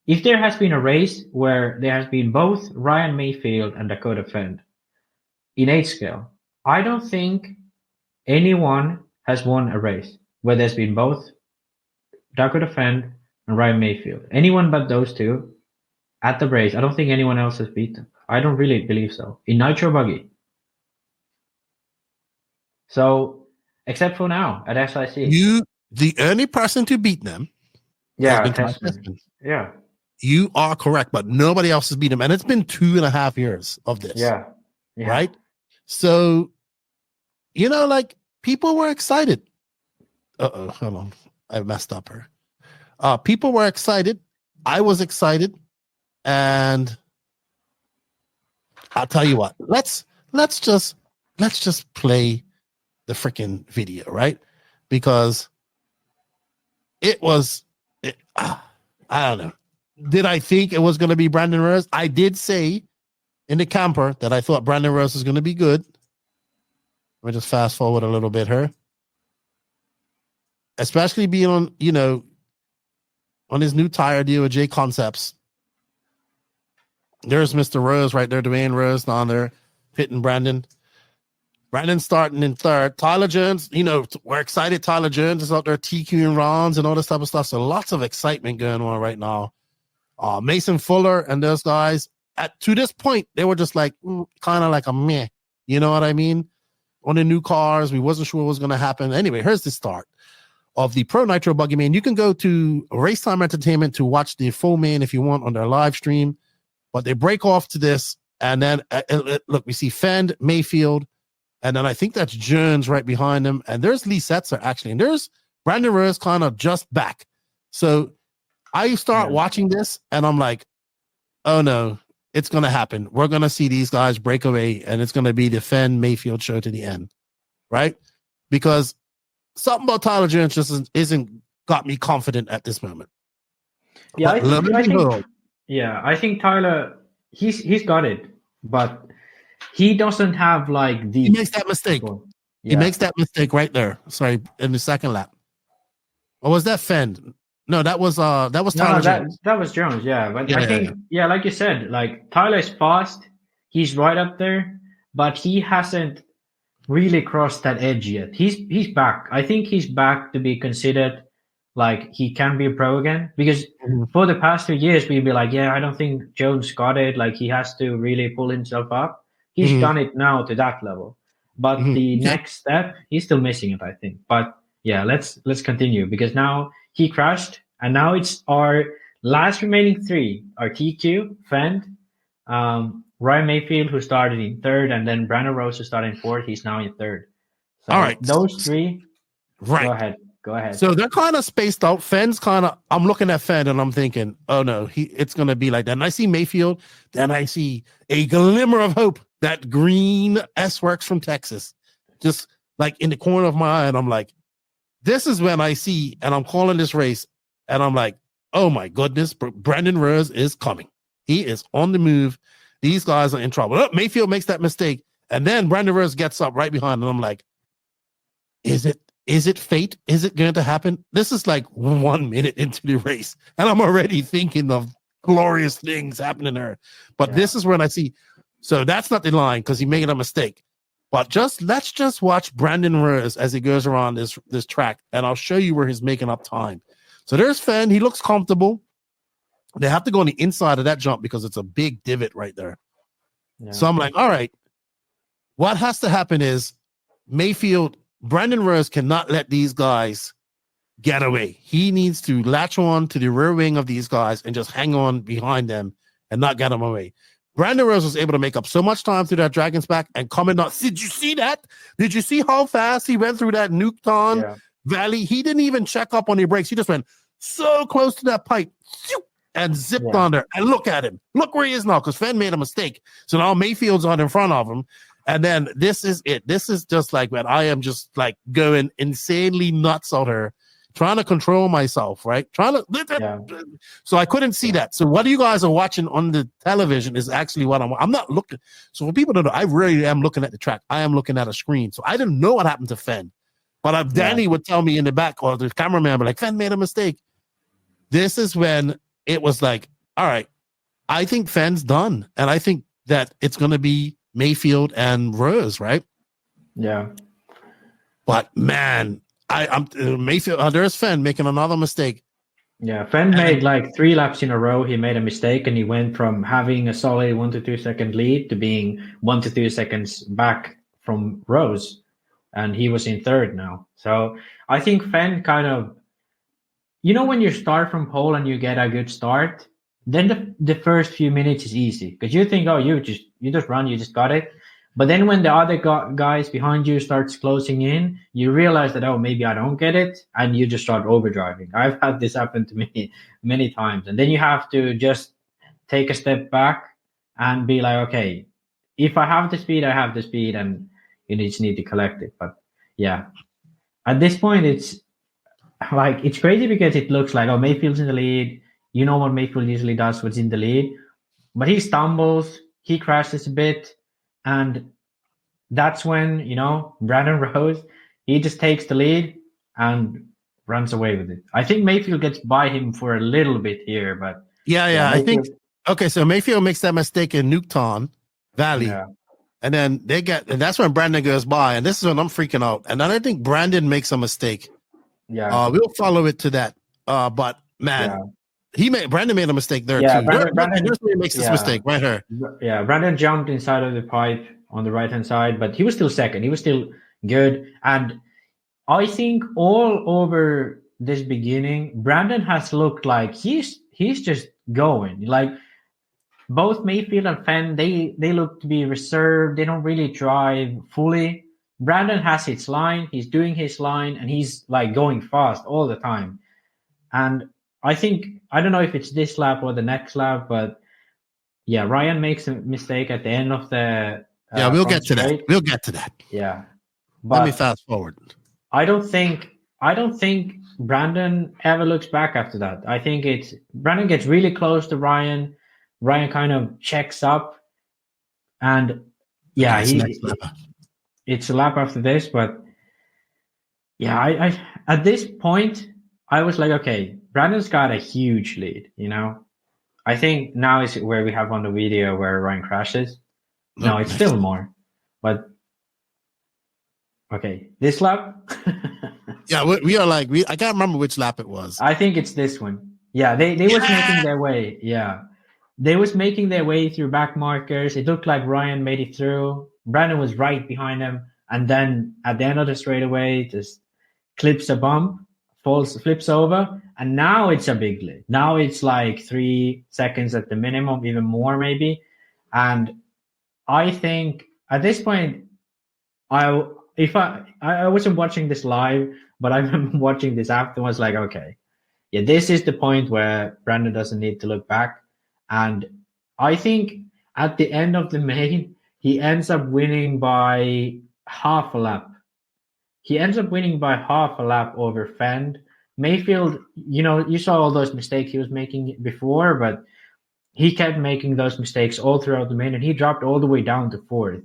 If there has been a race where there has been both Ryan Mayfield and Dakota Fenn in 8 scale, I don't think anyone has won a race where there's been both Dakota Fenn and Ryan Mayfield. Anyone but those two at the race. I don't think anyone else has beat them. I don't really believe so. In Nitro Buggy. So, except for now at SIC. The only person to beat them. Yeah, Tessman. Yeah. You are correct, but nobody else has beat him. And it's been 2.5 years of this. Yeah. Right? So, like people were excited. Hold on. I messed up here. People were excited. I was excited. And I'll tell you what. Let's just play the freaking video, right? Because I don't know. Did I think it was going to be Brandon Rose? I did say in the camper that I thought Brandon Rose was going to be good. Let me just fast forward a little bit here. Especially being on, on his new tire deal with J Concepts. There's Mr. Rose right there, Dwayne Rose down there, hitting Brandon. Brandon starting in 3rd. Tyler Jones, we're excited. Tyler Jones is out there TQing rounds and all this type of stuff. So lots of excitement going on right now. Mason Fuller and those guys, to this point, they were just like, kind of like a meh. You know what I mean? On the new cars, we wasn't sure what was going to happen. Anyway, here's the start. of the Pro Nitro Buggy main. You can go to Racetime Entertainment to watch the full main if you want on their live stream, but they break off to this. And then look, we see Fend, Mayfield, and then I think that's Jones right behind them. And there's Lee Setzer actually, and there's Brandon Rose kind of just back. So I start watching this and I'm like, oh no, it's going to happen. We're going to see these guys break away and it's going to be the Fend Mayfield show to the end. Right? Because something about Tyler Jones just isn't got me confident at this moment. Yeah, I think Tyler, he's got it, but he doesn't have like the. He makes that mistake. He makes that mistake right there. Sorry, in the second lap. Or was that Fend? No, that was Tyler Jones. That was Jones. Yeah, but I think like you said, like Tyler's fast. He's right up there, but he hasn't really crossed that edge yet. He's back. I think he's back to be considered like he can be a pro again, because for the past 2 years we'd be like, yeah, I don't think Jones got it. Like he has to really pull himself up. He's done it now to that level, but the next step he's still missing it, I think. But yeah, let's continue, because now he crashed, and now it's our last remaining three: our TQ, Fend, Ryan Mayfield, who started in third, and then Brandon Rose, who started in fourth. He's now in third. So all right, those three. Right. Go ahead. So they're kind of spaced out. Fend's kind of. I'm looking at Fend and I'm thinking, oh no, it's going to be like that. And I see Mayfield, then I see a glimmer of hope. That green S-Works from Texas, just like in the corner of my eye, and I'm like, this is when I see, and I'm calling this race, and I'm like, oh my goodness, Brandon Rose is coming. He is on the move. These guys are in trouble. Oh, Mayfield makes that mistake, and then Brandon Rose gets up right behind, and I'm like, is it fate? Is it going to happen? This is like 1 minute into the race, and I'm already thinking of glorious things happening there. But this is when I see. So that's not the line, because he made a mistake. But let's just watch Brandon Rose as he goes around this track, and I'll show you where he's making up time. So there's Fend. He looks comfortable. They have to go on the inside of that jump because it's a big divot right there. Yeah. So I'm like, all right, what has to happen is Brandon Rose cannot let these guys get away. He needs to latch on to the rear wing of these guys and just hang on behind them and not get them away. Brandon Rose was able to make up so much time through that Dragon's Back and coming up. Did you see that? Did you see how fast he went through that Nuketown Valley? He didn't even check up on the brakes. He just went so close to that pipe and zipped on there. And look at him. Look where he is now, because Fend made a mistake. So now Mayfield's on in front of him. And then this is it. This is just like, man, I am just like going insanely nuts out here, trying to control myself, right? So I couldn't see that. So what you guys are watching on the television is actually what I'm not looking. So for people to know, I really am looking at the track. I am looking at a screen. So I didn't know what happened to Fend. But Danny would tell me in the back, or the cameraman would be like, Fend made a mistake. This is when it was like, all right, I think Fend's done. And I think that it's going to be Mayfield and Rose, right? Yeah. But man, I'm Mayfield. There's Fend making another mistake. Yeah, Fend made like 3 laps in a row. He made a mistake, and he went from having a solid 1 to 2 second lead to being 1 to 2 seconds back from Rose, and he was in third now. So I think Fend kind of, when you start from pole and you get a good start, then the first few minutes is easy because you think, oh, you just run, you just got it. But then when the other guys behind you starts closing in, you realize that, oh, maybe I don't get it. And you just start overdriving. I've had this happen to me many times. And then you have to just take a step back and be like, okay, if I have the speed, I have the speed, and you just need to collect it. But yeah, at this point, it's like, it's crazy because it looks like, oh, Mayfield's in the lead. You know what Mayfield usually does, what's in the lead. But he stumbles, he crashes a bit. And that's when, Brandon Rose, he just takes the lead and runs away with it. I think Mayfield gets by him for a little bit here, but... Yeah, I think... Okay, so Mayfield makes that mistake in Nuketown Valley. Yeah. And then and that's when Brandon goes by. And this is when I'm freaking out. And then I think Brandon makes a mistake. Yeah. We'll follow it to that. But, man... Yeah. Brandon made a mistake there too. Brandon makes this mistake right here. Yeah, Brandon jumped inside of the pipe on the right hand side, but he was still second. He was still good. And I think all over this beginning, Brandon has looked like he's just going. Like both Mayfield and Fenn, they look to be reserved. They don't really drive fully. Brandon has his line. He's doing his line, and he's like going fast all the time. And I don't know if it's this lap or the next lap, but yeah, Ryan makes a mistake at the end of the. We'll get to that. We'll get to that. Yeah, but let me fast forward. I don't think Brandon ever looks back after that. I think Brandon gets really close to Ryan. Ryan kind of checks up, and yeah, it's a lap after this. But yeah, I at this point I was like, okay, Brandon's got a huge lead. I think now is where we have on the video where Ryan crashes. No, it's still more, but okay, this lap. Yeah, we are like I can't remember which lap it was. I think it's this one. Yeah, they was making their way. Yeah, they was making their way through back markers. It looked like Ryan made it through. Brandon was right behind him, and then at the end of the straightaway, just clips a bump, flips over, and now it's a big lead. Now it's like 3 seconds at the minimum, even more maybe. And I think at this point, I wasn't watching this live, but I've been watching this after. I was like, okay, yeah, this is the point where Brandon doesn't need to look back. And I think at the end of the main, he ends up winning by half a lap. He ends up winning by half a lap over Fenn. Mayfield, you saw all those mistakes he was making before, but he kept making those mistakes all throughout the main, and he dropped all the way down to 4th.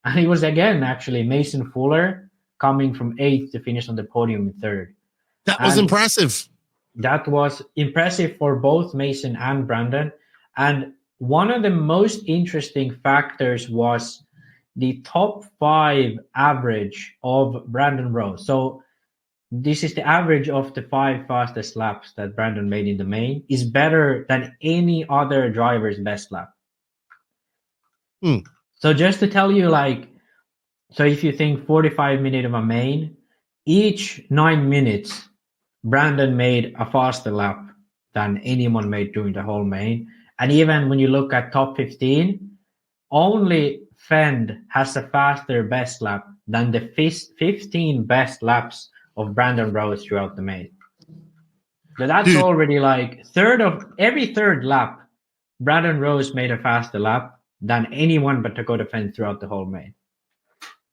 And he was again, actually, Mason Fuller coming from 8th to finish on the podium in 3rd. That was impressive. That was impressive for both Mason and Brandon. And one of the most interesting factors was the top 5 average of Brandon Rose. So this is the average of the 5 fastest laps that Brandon made in the main, is better than any other driver's best lap. So just to tell you, so if you think 45 minutes of a main, each 9 minutes, Brandon made a faster lap than anyone made during the whole main. And even when you look at top 15, only Fenn has a faster best lap than the 15 best laps of Brandon Rose throughout the main. So that's already like every third lap, Brandon Rose made a faster lap than anyone but Dakota Fenn throughout the whole main.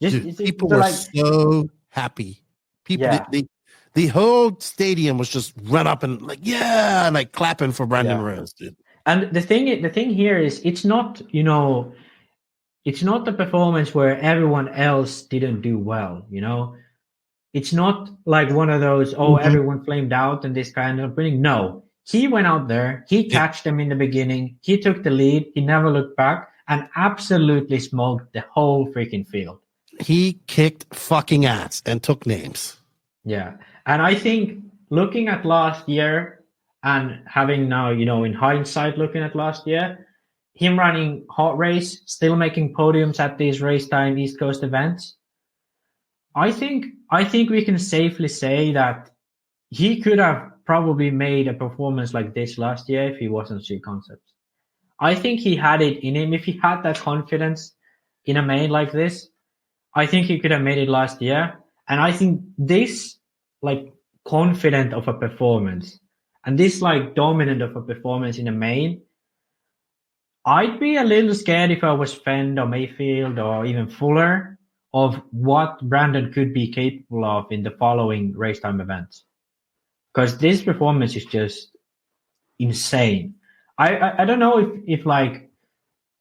People were so happy. The whole stadium was just run up and like clapping for Brandon Rose, dude. And the thing here is it's not the performance where everyone else didn't do well, It's not like one of those, everyone flamed out and this kind of winning. No, he went out there, he catched them in the beginning, he took the lead, he never looked back, and absolutely smoked the whole freaking field. He kicked fucking ass and took names. Yeah. And I think looking at last year and having now, in hindsight, looking at last year, him running HotRace, still making podiums at these race time East Coast events, I think we can safely say that he could have probably made a performance like this last year if he wasn't G Concepts. I think he had it in him. If he had that confidence in a main like this, I think he could have made it last year. And I think this confident of a performance and this dominant of a performance in a main, I'd be a little scared if I was Fenn or Mayfield or even Fuller of what Brandon could be capable of in the following race time events. Because this performance is just insane. I don't know if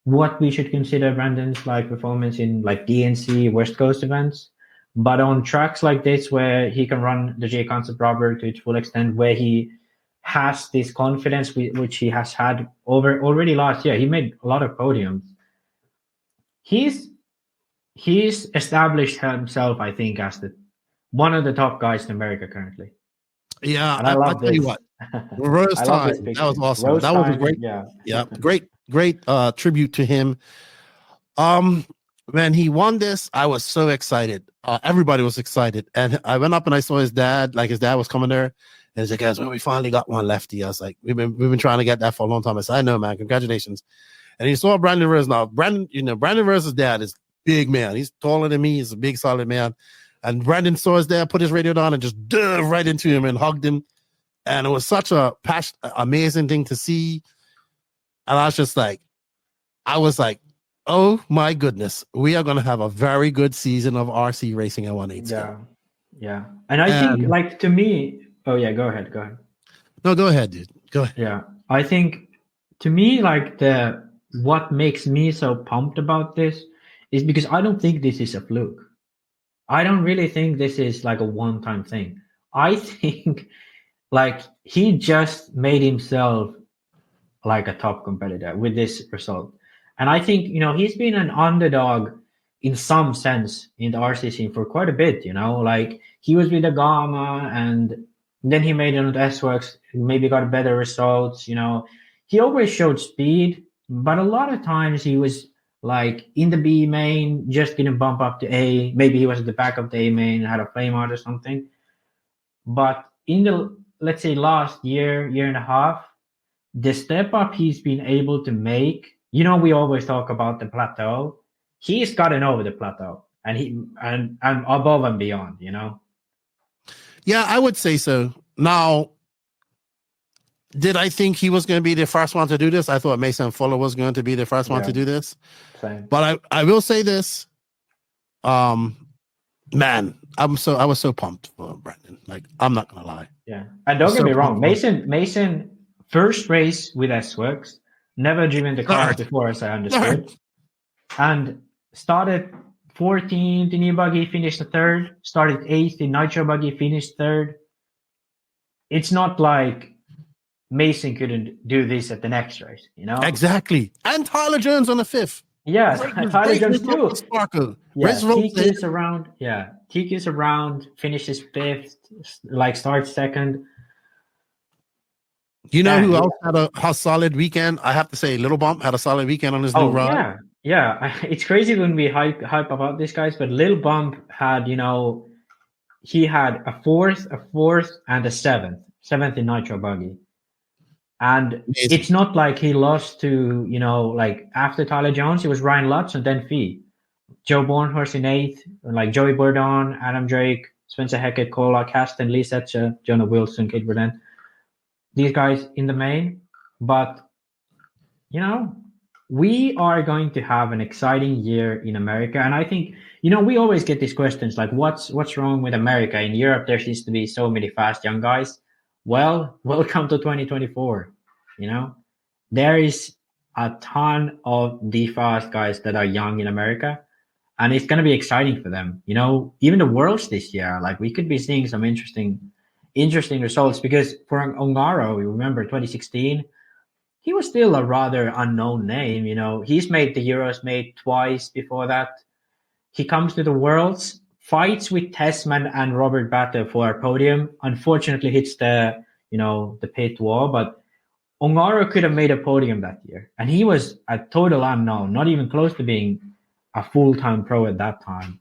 what we should consider Brandon's performance in DNC West Coast events, but on tracks like this where he can run the J Concept rubber to its full extent, where he has this confidence which he has had already last year. He made a lot of podiums. He's established himself, I think, as one of the top guys in America currently. Yeah, and I'll tell you what, Rose time, that was awesome. Rose that time, was a great, yeah, great tribute to him. when he won this, I was so excited. Everybody was excited. And I went up and I saw his dad, like his dad was coming there. And he's like, guys, well, we finally got one Lefty. I was like, we've been trying to get that for a long time. I said, I know, man, congratulations. And he saw Brandon Rose now. Brandon Rose's dad is big man. He's taller than me. He's a big, solid man. And Brandon saw his dad, put his radio down and just dove right into him and hugged him. And it was such a amazing thing to see. And I was like, oh my goodness, we are going to have a very good season of RC racing at 1/8. Yeah. And I think, like, to me, oh yeah, go ahead. No, go ahead, dude. Go ahead. Yeah. I think, to me, like, what makes me so pumped about this is because I don't think this is a fluke. I don't really think this is like a one-time thing. I think, like, he just made himself like a top competitor with this result. And I think, he's been an underdog in some sense in the RC scene for quite a bit, like he was with the Gamma and then he made it on the S-Works, maybe got better results, he always showed speed, but a lot of times he was like in the B main, just getting bump up to A, maybe he was at the back of the A main and had a flame out or something. But in the, let's say, last year and a half, the step up he's been able to make, we always talk about the plateau. He's gotten over the plateau and above and beyond, Yeah, I would say so. Now, did I think he was going to be the first one to do this? I thought Mason Fuller was going to be the first one to do this. Same. But I will say this. Man, I was so pumped for Brandon. Like, I'm not going to lie. Yeah. And don't get me wrong, Mason first race with S-Works, never driven the car before, as I understood. And started 14th in Ebuggy, finished the 3rd. Started 8th in Nitro Buggy, finished 3rd. It's not like Mason couldn't do this at the next race, Exactly. And Tyler Jones on the 5th. Yeah, Tyler Jones too. Sparkle. Yeah, TQ's around. Yeah, TQ's around. Finishes 5th. Like starts 2nd. You know who else had a solid weekend? I have to say, Little Bump had a solid weekend on his new ride. Yeah. It's crazy when we hype about these guys, but Little Bump had, he had a 4th, and a 7th in Nitro Buggy. And amazing. It's not like he lost to, like after Tyler Jones, it was Ryan Lutz and then Fee. Joe Bornhorst in 8th, like Joey Bourdon, Adam Drake, Spencer Hackett, Cola, Kasten, Lee Setcher, Jonah Wilson, Kate Verdant. These guys in the main. But, we are going to have an exciting year in America. And I think, we always get these questions like, what's wrong with America? In Europe, there seems to be so many fast young guys. Well, welcome to 2024. There is a ton of the fast guys that are young in America, and it's going to be exciting for them. Even the Worlds this year, like we could be seeing some interesting results because for Ongaro, you remember 2016, he was still a rather unknown name. He's made the Euros, made twice before that. He comes to the Worlds, fights with Tessman and Robert Batter for a podium. Unfortunately, hits the pit wall, but Ongaro could have made a podium that year. And he was a total unknown, not even close to being a full-time pro at that time.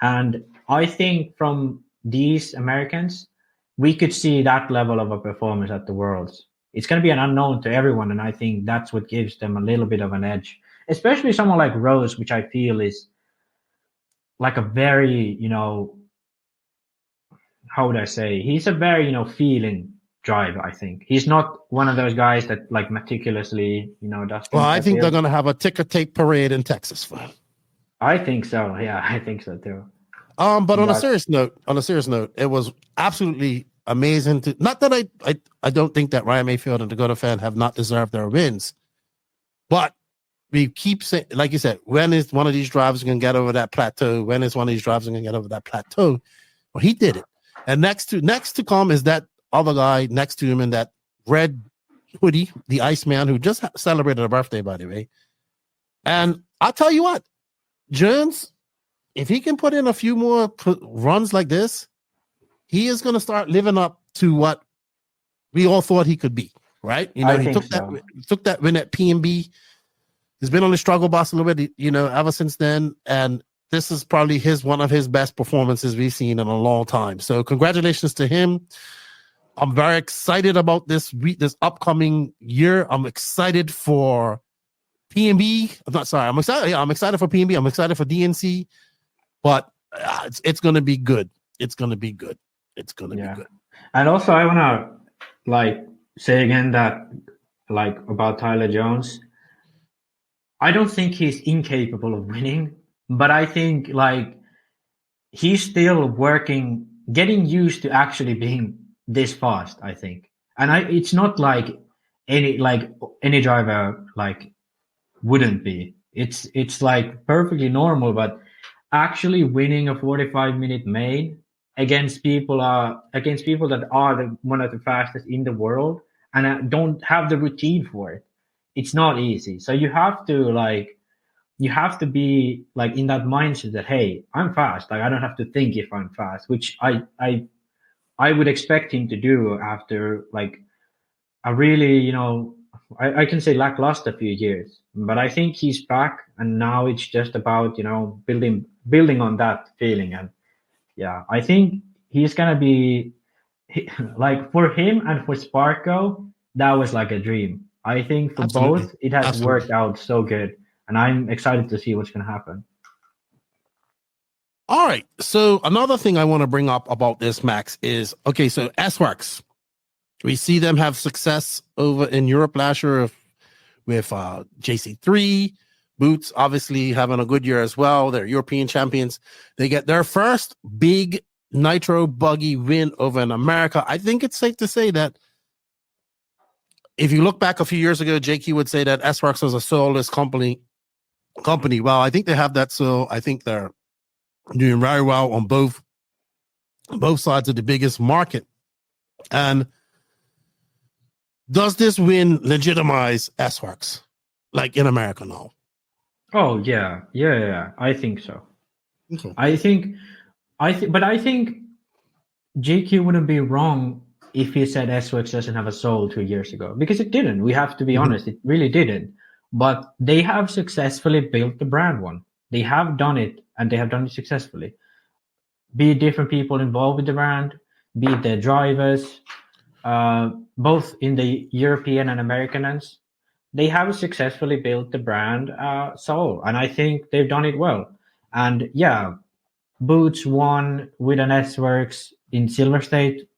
And I think from these Americans, we could see that level of a performance at the Worlds. It's going to be an unknown to everyone, and I think that's what gives them a little bit of an edge, especially someone like Rose, which I feel is like a very, how would I say? He's a very, feeling driver, I think. He's not one of those guys that like meticulously, does. Well, I think they're going to have a ticker tape parade in Texas for him. I think so. Yeah, I think so too. But on a serious note, it was absolutely amazing to, not that I don't think that Ryan Mayfield and Dakota Fan have not deserved their wins, but we keep saying, like you said, when is one of these drivers going to get over that plateau? When is one of these drivers going to get over that plateau? Well, he did it. And next to come is that other guy next to him in that red hoodie, the Iceman, who just celebrated a birthday, by the way. And I'll tell you what, Jones, if he can put in a few more runs like this, he is going to start living up to what we all thought he could be, right? He took that win at P&B. He's been on the struggle bus a little bit, ever since then. And this is probably one of his best performances we've seen in a long time. So congratulations to him. I'm very excited about this upcoming year. I'm excited for PNB. I'm excited. Yeah, I'm excited for PNB. I'm excited for DNC. But it's going to be good. It's going to be good. It's going to be good. And also, I want to say again that about Tyler Jones. I don't think he's incapable of winning, but I think he's still getting used to actually being this fast, I think. And it's not like any driver wouldn't be. It's perfectly normal, but actually winning a 45-minute main against people that are one of the fastest in the world and don't have the routine for it. It's not easy. So you have to be in that mindset that, hey, I'm fast. I don't have to think if I'm fast, which I would expect him to do after a really, I can say lackluster few years. But I think he's back, and now it's just about, building on that feeling. And yeah, I think he's gonna be for him and for Sparko, that was like a dream. I think for both, it has worked out so good, and I'm excited to see what's going to happen. All right. So another thing I want to bring up about this, Max, is, okay, so S-Works. We see them have success over in Europe last year with JC3. Boots, obviously, having a good year as well. They're European champions. They get their first big Nitro buggy win over in America. I think it's safe to say that if you look back a few years ago, JQ would say that S-Works was a soulless company. Well, I think they have that soul. I think they're doing very well on both sides of the biggest market. And does this win legitimize S-Works in America now? Oh yeah. I think so. Okay. I think JQ wouldn't be wrong if he said S-Works doesn't have a soul 2 years ago, because it didn't. We have to be honest, it really didn't. But they have successfully built the brand one. They have done it, and they have done it successfully. Be it different people involved with the brand, be it the drivers, both in the European and American ends, they have successfully built the brand soul, and I think they've done it well. And yeah, Boots won with an S-Works in Silver State.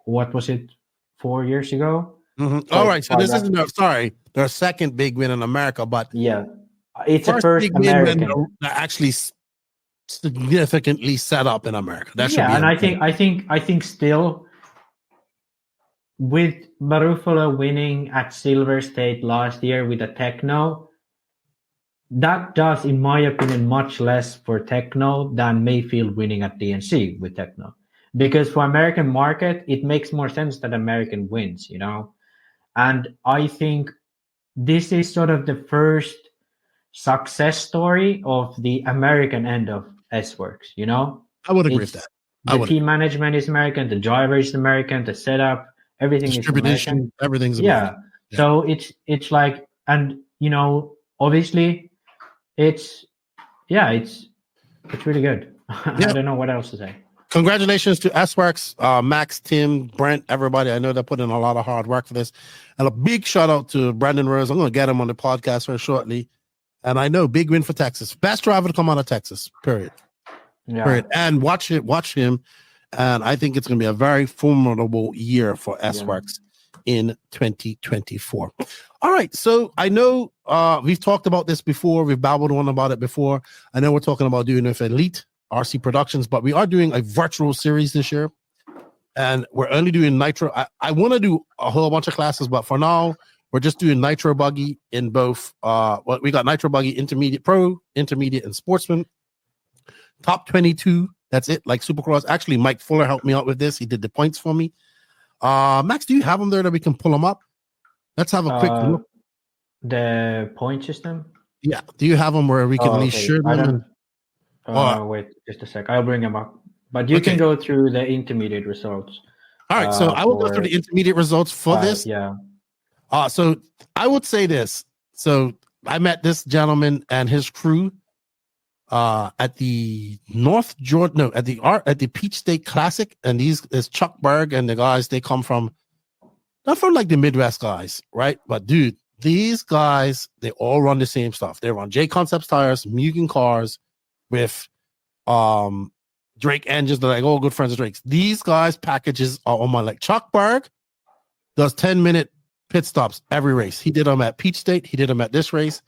What was it, 4 years ago? Mm-hmm. All right, so this isn't their second big win in America, but yeah, it's a first American win that actually significantly set up in America. That should be and I think still with Barufalo winning at Silver State last year with a Techno, that does, in my opinion, much less for Techno than Mayfield winning at DNC with Techno. Because for American market, it makes more sense that American wins, And I think this is sort of the first success story of the American end of S-Works, I would agree with that. The team management is American, the driver is American, the setup, everything is American. Everything's American. Yeah. So it's and obviously it's really good. I don't know what else to say. Congratulations to S-Works, Max, Tim, Brent, everybody. I know they put in a lot of hard work for this. And a big shout out to Brandon Rose. I'm going to get him on the podcast very shortly. And I know, big win for Texas. Best driver to come out of Texas, period. Yeah. Period. And watch him. And I think it's going to be a very formidable year for S-Works in 2024. All right. So I know we've talked about this before. We've babbled on about it before. I know we're talking about doing it with Elite RC Productions, but we are doing a virtual series this year, and we're only doing Nitro. I want to do a whole bunch of classes, but for now, we're just doing Nitro Buggy in both. We got Nitro Buggy Intermediate, Pro, Intermediate, and Sportsman. Top 22. That's it. Like Supercross. Actually, Mike Fuller helped me out with this. He did the points for me. Max, do you have them there that we can pull them up? Let's have a quick look. The point system? Yeah. Do you have them where we can at least share them? Wait, just a sec. I'll bring them up. But you can go through the intermediate results. All right. So I will go through the intermediate results for this. Yeah. So I would say this. So I met this gentleman and his crew at the at the Peach State Classic, and these is Chuck Berg and the guys. They come from not from like the Midwest guys, right? But dude, these guys, they all run the same stuff. They run J Concepts tires, Mugen cars with Drake engines. They're like all good friends of Drake's. These guys' packages are on my like Chuck Berg does 10-minute pit stops every race. He did them at Peach State. He did them at this race.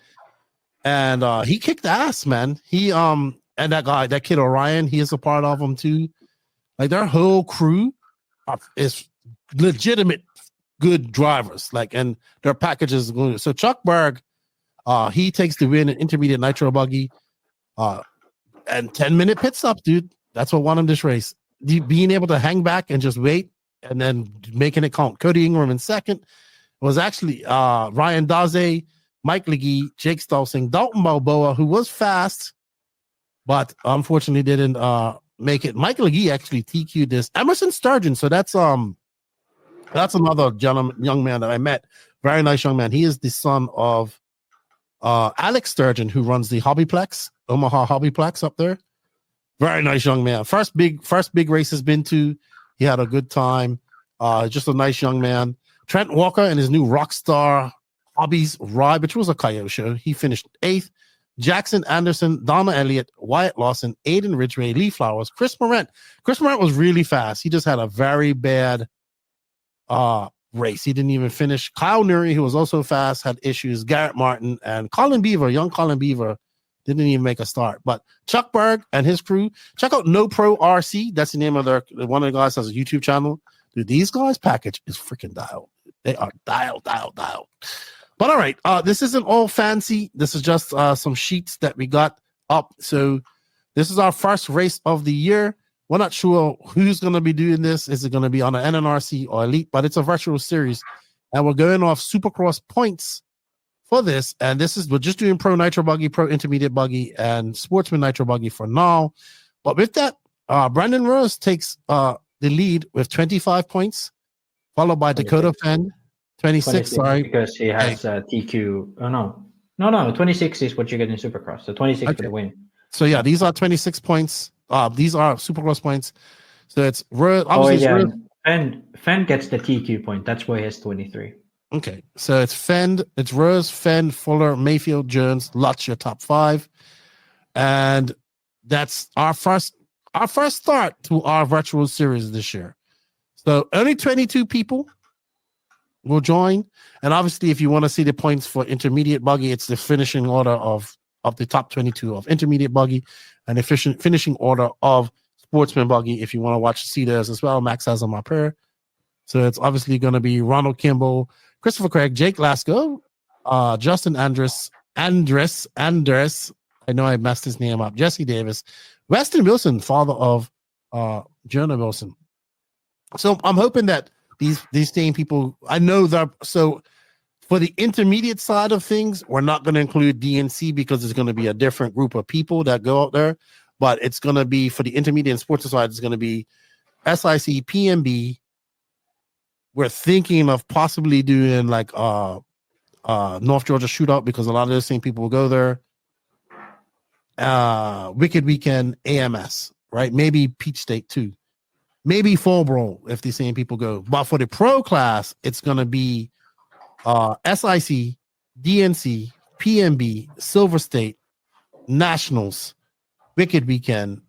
And he kicked ass, man. He and that kid Orion, he is a part of them too. Like their whole crew is legitimate good drivers. Like, and their packages. So Chuck Berg, he takes the win in intermediate nitro buggy, and 10-minute pit stop, dude. That's what won him this race. Being able to hang back and just wait, and then making it count. Cody Ingram in second. It was actually Ryan Daze, Mike Legee, Jake Stolsing, Dalton Balboa, who was fast, but unfortunately didn't make it. Mike Legee actually TQ'd this. Emerson Sturgeon. So that's another young man that I met. Very nice young man. He is the son of Alex Sturgeon, who runs the Hobbyplex, Omaha Hobbyplex up there. Very nice young man. First big race has been to. He had a good time. Just a nice young man. Trent Walker and his new Rockstar Hobbies ride, which was a Coyote show. He finished 8th. Jackson Anderson, Donna Elliott, Wyatt Lawson, Aiden Ridgway, Lee Flowers, Chris Morant. Chris Morant was really fast. He just had a very bad race. He didn't even finish. Kyle Nuri, who was also fast, had issues. Garrett Martin and Colin Beaver, young Colin Beaver, didn't even make a start. But Chuck Berg and his crew, check out No Pro RC. That's the name of one of the guys has a YouTube channel. Dude, these guys' package is freaking dialed. They are dialed. But all right, this isn't all fancy. This is just some sheets that we got up. So this is our first race of the year. We're not sure who's going to be doing this. Is it going to be on an NNRC or Elite? But it's a virtual series. And we're going off Supercross points for this. And we're just doing Pro Nitro Buggy, Pro Intermediate Buggy, and Sportsman Nitro Buggy for now. But with that, Brandon Rose takes the lead with 25 points, followed by Dakota Fenn, 26, sorry. Because he has TQ. Oh, no. 26 is what you get in Supercross. So 26 for the win. So, yeah, these are 26 points. These are Supercross points. So it's obviously Fenn gets the TQ point. That's why he has 23. Okay. So it's Rose, Fenn, Fuller, Mayfield, Jones, Lutz, your top 5. And that's our first start to our virtual series this year. So only 22 people will join. And obviously, if you want to see the points for intermediate buggy, it's the finishing order of the top 22 of intermediate buggy and the finishing order of sportsman buggy. If you want to see those as well, Max has them up here. So it's obviously going to be Ronald Kimball, Christopher Craig, Jake Lasco, Justin Andres. I know I messed his name up. Jesse Davis, Weston Wilson, father of Jonah Wilson. So I'm hoping that these same people, I know that. So for the intermediate side of things, we're not going to include DNC because it's going to be a different group of people that go out there. But it's going to be for the intermediate and sports side, it's going to be SIC, PMB. We're thinking of possibly doing like North Georgia Shootout because a lot of those same people will go there. Wicked Weekend, AMS, right? Maybe Peach State too. Maybe Fall Brawl if the same people go. But for the pro class, it's going to be SIC, DNC, PMB, Silver State, Nationals, Wicked Weekend,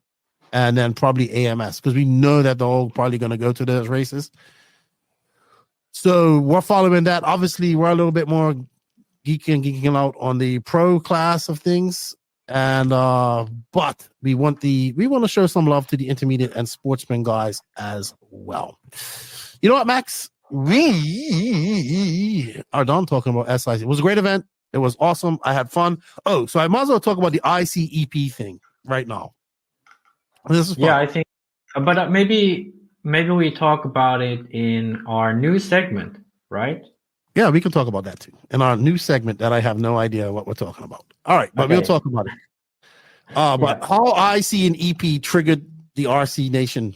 and then probably AMS because we know that they're all probably going to go to those races. So we're following that. Obviously, we're a little bit more geeking out on the pro class of things. And but we want to show some love to the intermediate and sportsman guys as well. You know what, Max? We are done talking about SIC. It was a great event. It was awesome. I had fun. Oh, so I might as well talk about the ICEP thing right now. This is fun. Yeah, I think, but maybe we talk about it in our new segment, right? Yeah, we can talk about that too. In our new segment that I have no idea what we're talking about. All right, but we'll talk about it. But how IC and EP triggered the RC Nation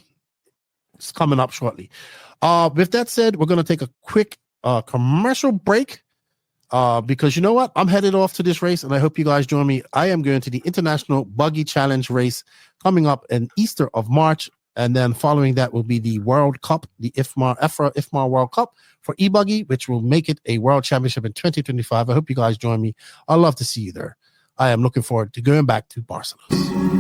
is coming up shortly. With that said, we're going to take a quick commercial break. because you know what? I'm headed off to this race, and I hope you guys join me. I am going to the International Buggy Challenge race coming up in Easter of March, and then following that will be the World Cup, the IFMAR World Cup for Ebuggy, which will make it a World Championship in 2025. I hope you guys join me. I'd love to see you there. I am looking forward to going back to Barcelona.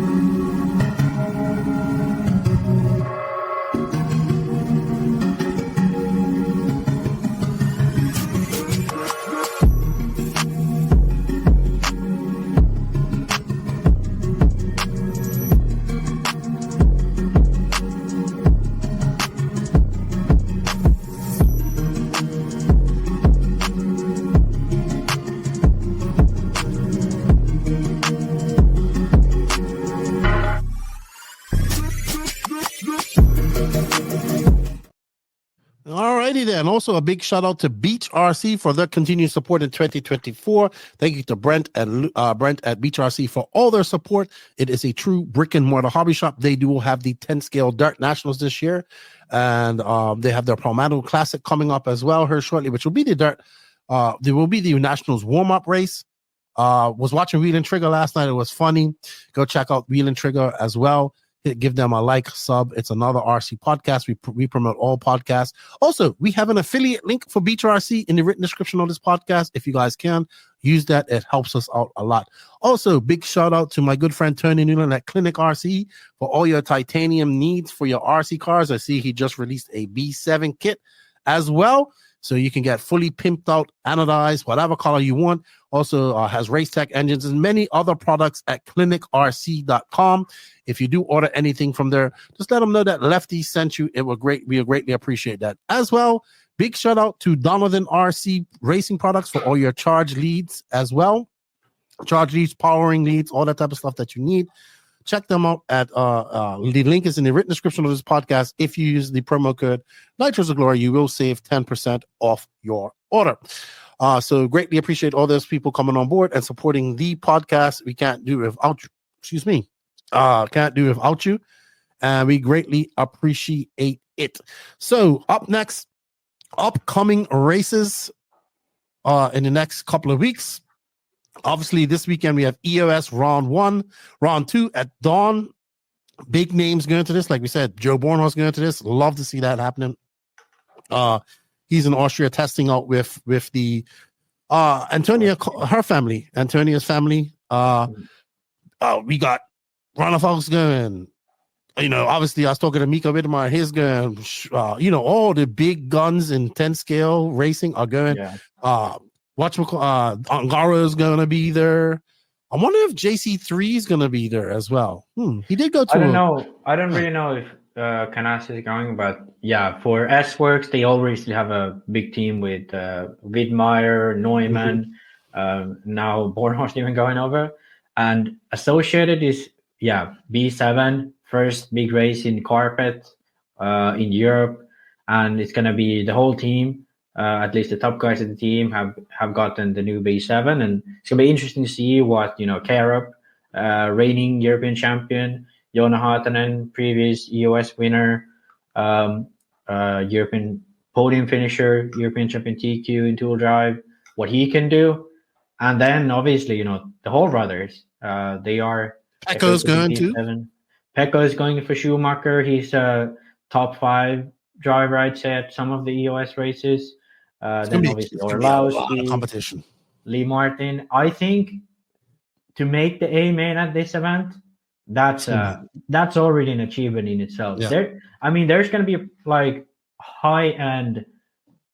Alrighty then. Also a big shout out to Beach RC for their continued support in 2024. Thank you to Brent at Beach RC for all their support. It is a true brick and mortar hobby shop. They do have the 10 scale Dart Nationals this year, and they have their Palmetto Classic coming up as well here shortly, which will be the Dart. There will be the Nationals warm up race. Was watching Wheel and Trigger last night. It was funny. Go check out Wheel and Trigger as well. Give them a like, sub. It's another RC podcast. We promote all podcasts. Also, we have an affiliate link for Beach RC in the written description of this podcast. If you guys can use that, it helps us out a lot. Also, big shout out to my good friend Tony Newland at Clinic RC for all your titanium needs for your RC cars. I see he just released a B7 kit as well, so you can get fully pimped out, anodized, whatever color you want. Also has RaceTech engines and many other products at clinicrc.com. If you do order anything from there, just let them know that Lefty sent you. It will we greatly appreciate that. As well, big shout out to Donovan RC Racing Products for all your charge leads as well. Charge leads, powering leads, all that type of stuff that you need. Check them out at the link is in the written description of this podcast. If you use the promo code Nitros of Glory, you will save 10% off your order. So greatly appreciate all those people coming on board and supporting the podcast. We can't do without you. Excuse me. Can't do without you. And we greatly appreciate it. So up next, upcoming races in the next couple of weeks. Obviously, this weekend we have EOS Round 1, Round 2 at dawn. Big names going to this. Like we said, Joe Bornhorst going to this. Love to see that happening. He's in Austria testing out with the Antonia, her family, Antonia's family. We got Ronnefalk's going. You know, obviously, I was talking to Mika Widmar. His going. All the big guns in 10 scale racing are going. Yeah. Angaro is going to be there. I wonder if JC3 is going to be there as well. He did go to. I don't know. I don't really know if Canas is going, but yeah, for S-Works, they always have a big team with Widmeyer, Neumann, now Bornhorst even going over. And Associated is, B7, first big race in carpet in Europe. And it's going to be the whole team. At least the top guys of the team have gotten the new B7, and it's gonna be interesting to see what Karup, reigning European champion, Joona Haatanen, previous EOS winner, European podium finisher, European champion TQ in tool drive, what he can do, and then obviously the Hall brothers, they are. Pecco's going too. Pecco is going for Schumacher. He's a top 5 driver, I'd say, at some of the EOS races. Then obviously Orlowski, competition. Lee Martin. I think to make the A main at this event, that's already an achievement in itself. Yeah. There's going to be like high end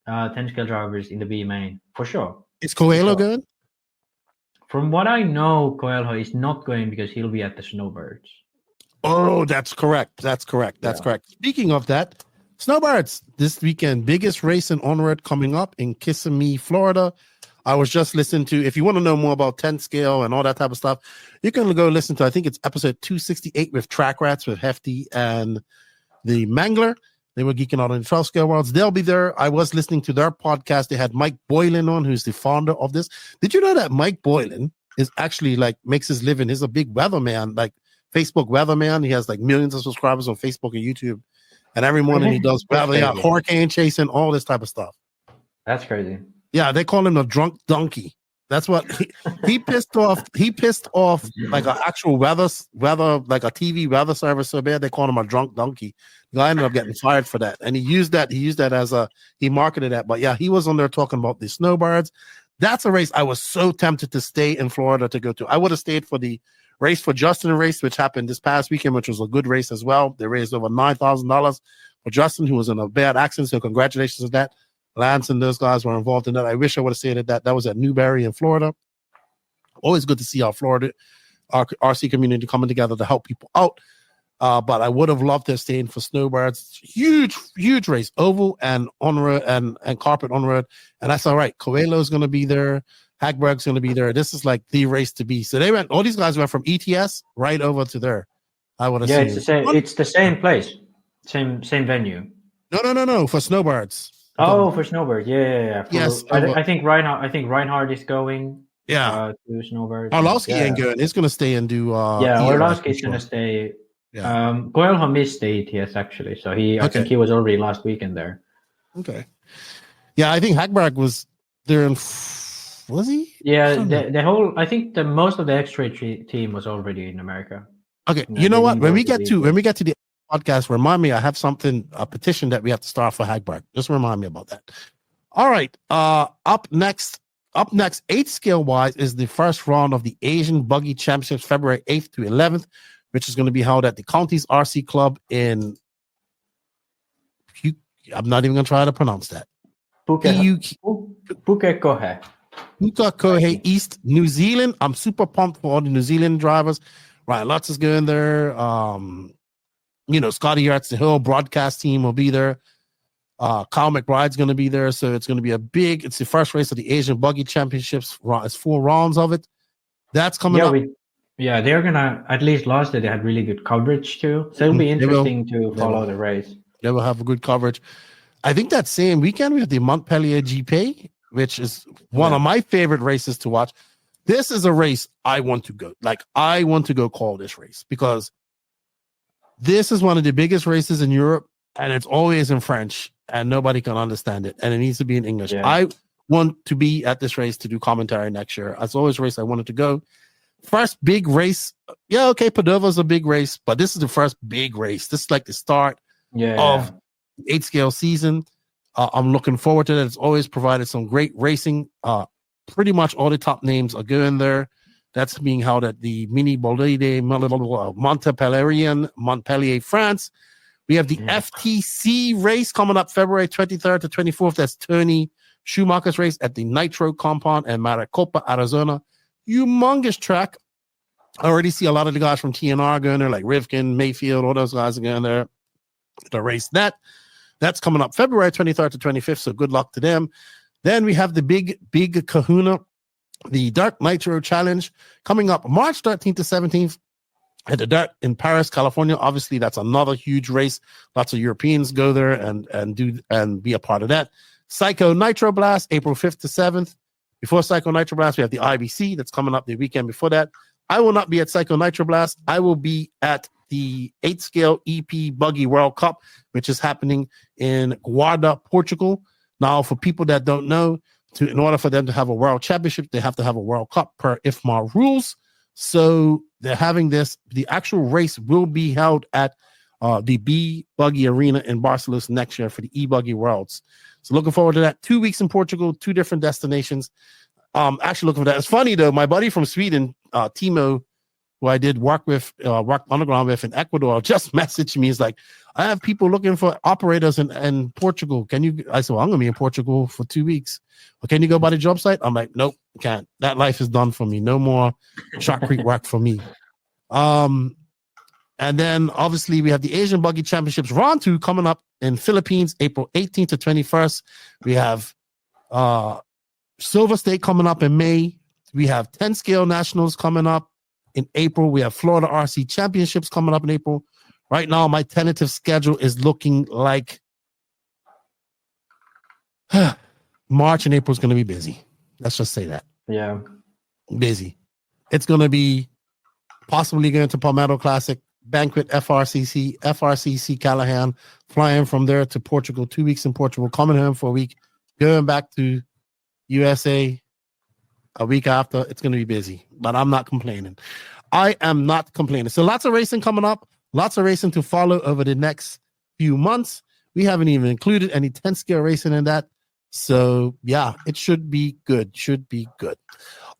10 scale drivers in the B main for sure. Is Coelho going? From what I know, Coelho is not going because he'll be at the Snowbirds. Oh, that's correct. That's correct. Speaking of that, Snowbirds this weekend, biggest race in ONROAD coming up in Kissimmee, Florida. I was just listening to, if you want to know more about 10 scale and all that type of stuff, you can go listen to, I think it's episode 268 with Track Rats with Hefty and the Mangler. They were geeking out on the 12 scale worlds. They'll be there. I was listening to their podcast. They had Mike Boylan on, who's the founder of this. Did you know that Mike Boylan is actually makes his living? He's a big weatherman, Facebook weatherman. He has millions of subscribers on Facebook and YouTube. And every morning he does hurricane chasing, all this type of stuff. That's crazy. Yeah, they call him the drunk donkey. That's what he pissed off. He pissed off like an actual weather, like a TV weather service so bad they called him a drunk donkey. The guy ended up getting fired for that, and he used that as he marketed that. But yeah, he was on there talking about the snowbirds. That's a race I was so tempted to stay in Florida to go to. I would have stayed for the race for Justin race, which happened this past weekend, which was a good race as well. They raised over $9,000 for Justin, who was in a bad accident. So congratulations on that. Lance and those guys were involved in that. I wish I would have stayed at that. That was at Newberry in Florida. Always good to see our RC community coming together to help people out. But I would have loved to have stayed for snowbirds. Huge race. Oval and on-road and carpet on-road. And I said, all right, Coelho's going to be there. HagBerg's going to be there. This is like the race to be. So all these guys went from ETS right over to there. I would have seen. It's the same place. Same venue. No, for snowbirds. Oh, for snowbird, yeah. Yes, I think Reinhardt is going. Yeah, to snowbird. Orlowski ain't going. He's going to stay and do. Orlowski's going to stay. Yeah. Coelho missed the ETS actually, so I think he was already last weekend there. Okay. Yeah, I think HagBerg was there. Was he? Yeah, the whole. I think most of the X-ray team was already in America. Okay, you know what? When we get to the podcast, remind me, I have a petition that we have to start for HagBerg. Just remind me about that. All right. Up next, 8 scale wise is the first round of the Asian Buggy Championships, February 8th to 11th, which is going to be held at the Counties RC Club in. I'm not even going to try to pronounce that. Pukekohe, East New Zealand. I'm super pumped for all the New Zealand drivers. Ryan Lutz is going there. Scotty Yards, the Hill broadcast team will be there. Kyle McBride's going to be there. So it's going to be it's the first race of the Asian Buggy Championships. It's 4 rounds of it. That's coming up. They're going to, at least last year, they had really good coverage too. So it'll be interesting to follow the race. They will have a good coverage. I think that same weekend, we have the Montpellier GP, which is one of my favorite races to watch. This is a race I want to go. Like, I want to go call this race because this is one of the biggest races in Europe, and it's always in French, and nobody can understand it, and it needs to be in English. Yeah. I want to be at this race to do commentary next year. It's always a race I wanted to go. First big race. Yeah, okay, Padova's a big race, but this is the first big race. This is like the start of 8 scale season. I'm looking forward to that. It's always provided some great racing. Pretty much all the top names are going there. That's being held at the Mini Bolide Montpellier, France. We have the FTC race coming up February 23rd to 24th. That's Tony Schumacher's race at the Nitro Compound in Maricopa, Arizona. Humongous track. I already see a lot of the guys from TNR going there, like Rivkin, Mayfield, all those guys are going there to race that. That's coming up February 23rd to 25th, so good luck to them. Then we have the big kahuna, the Dark Nitro Challenge, coming up March 13th to 17th at the Dark in Paris, California. Obviously, that's another huge race. Lots of Europeans go there and be a part of that. Psycho Nitro Blast, April 5th to 7th. Before Psycho Nitro Blast, we have the IBC that's coming up the weekend before that. I will not be at Psycho Nitro Blast. I will be at the 8 scale EP Buggy World Cup, which is happening in Guarda, Portugal. Now, for people that don't know, in order for them to have a world championship, they have to have a World Cup per IFMAR rules. So they're having this. The actual race will be held at the B Buggy Arena in Barcelona next year for the E-Buggy Worlds. So looking forward to that. 2 weeks in Portugal, 2 different destinations. Actually looking for that. It's funny though. My buddy from Sweden, Timo, who I did work underground with in Ecuador, just messaged me. He's like, I have people looking for operators in Portugal. Can you? I said, well, I'm going to be in Portugal for 2 weeks. Well, can you go by the job site? I'm like, nope, can't. That life is done for me. No more Shark Creek work for me. And then obviously we have the Asian Buggy Championships Round 2 coming up in Philippines, April 18th to 21st. We have Silver State coming up in May. We have 10 scale nationals coming up in April. We have Florida RC Championships coming up in April. Right now, my tentative schedule is looking like March and April is going to be busy. Let's just say that. Yeah. Busy. It's going to be possibly going to Palmetto Classic, Banquet, FRCC Callahan, flying from there to Portugal, 2 weeks in Portugal, coming home for a week, going back to USA a week after. It's going to be busy, but I'm not complaining. I am not complaining. So lots of racing coming up, lots of racing to follow over the next few months. We haven't even included any 10 scale racing in that. So yeah, it should be good. Should be good.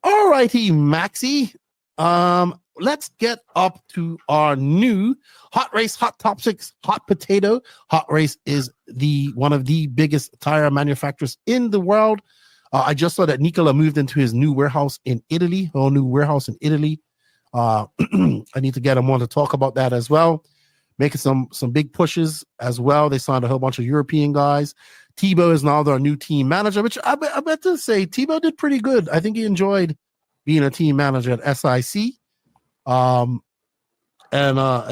All righty, Maxie. Let's get up to our new HotRace Hot Topics Hot Potato. HotRace is one of the biggest tire manufacturers in the world. I just saw that Nicola moved into his new warehouse in Italy, whole new warehouse in Italy. I need to get him on to talk about that as well. Making some big pushes as well. They signed a whole bunch of European guys. Thibaut is now their new team manager, which I bet to say Thibaut did pretty good. I think he enjoyed being a team manager at SIC. It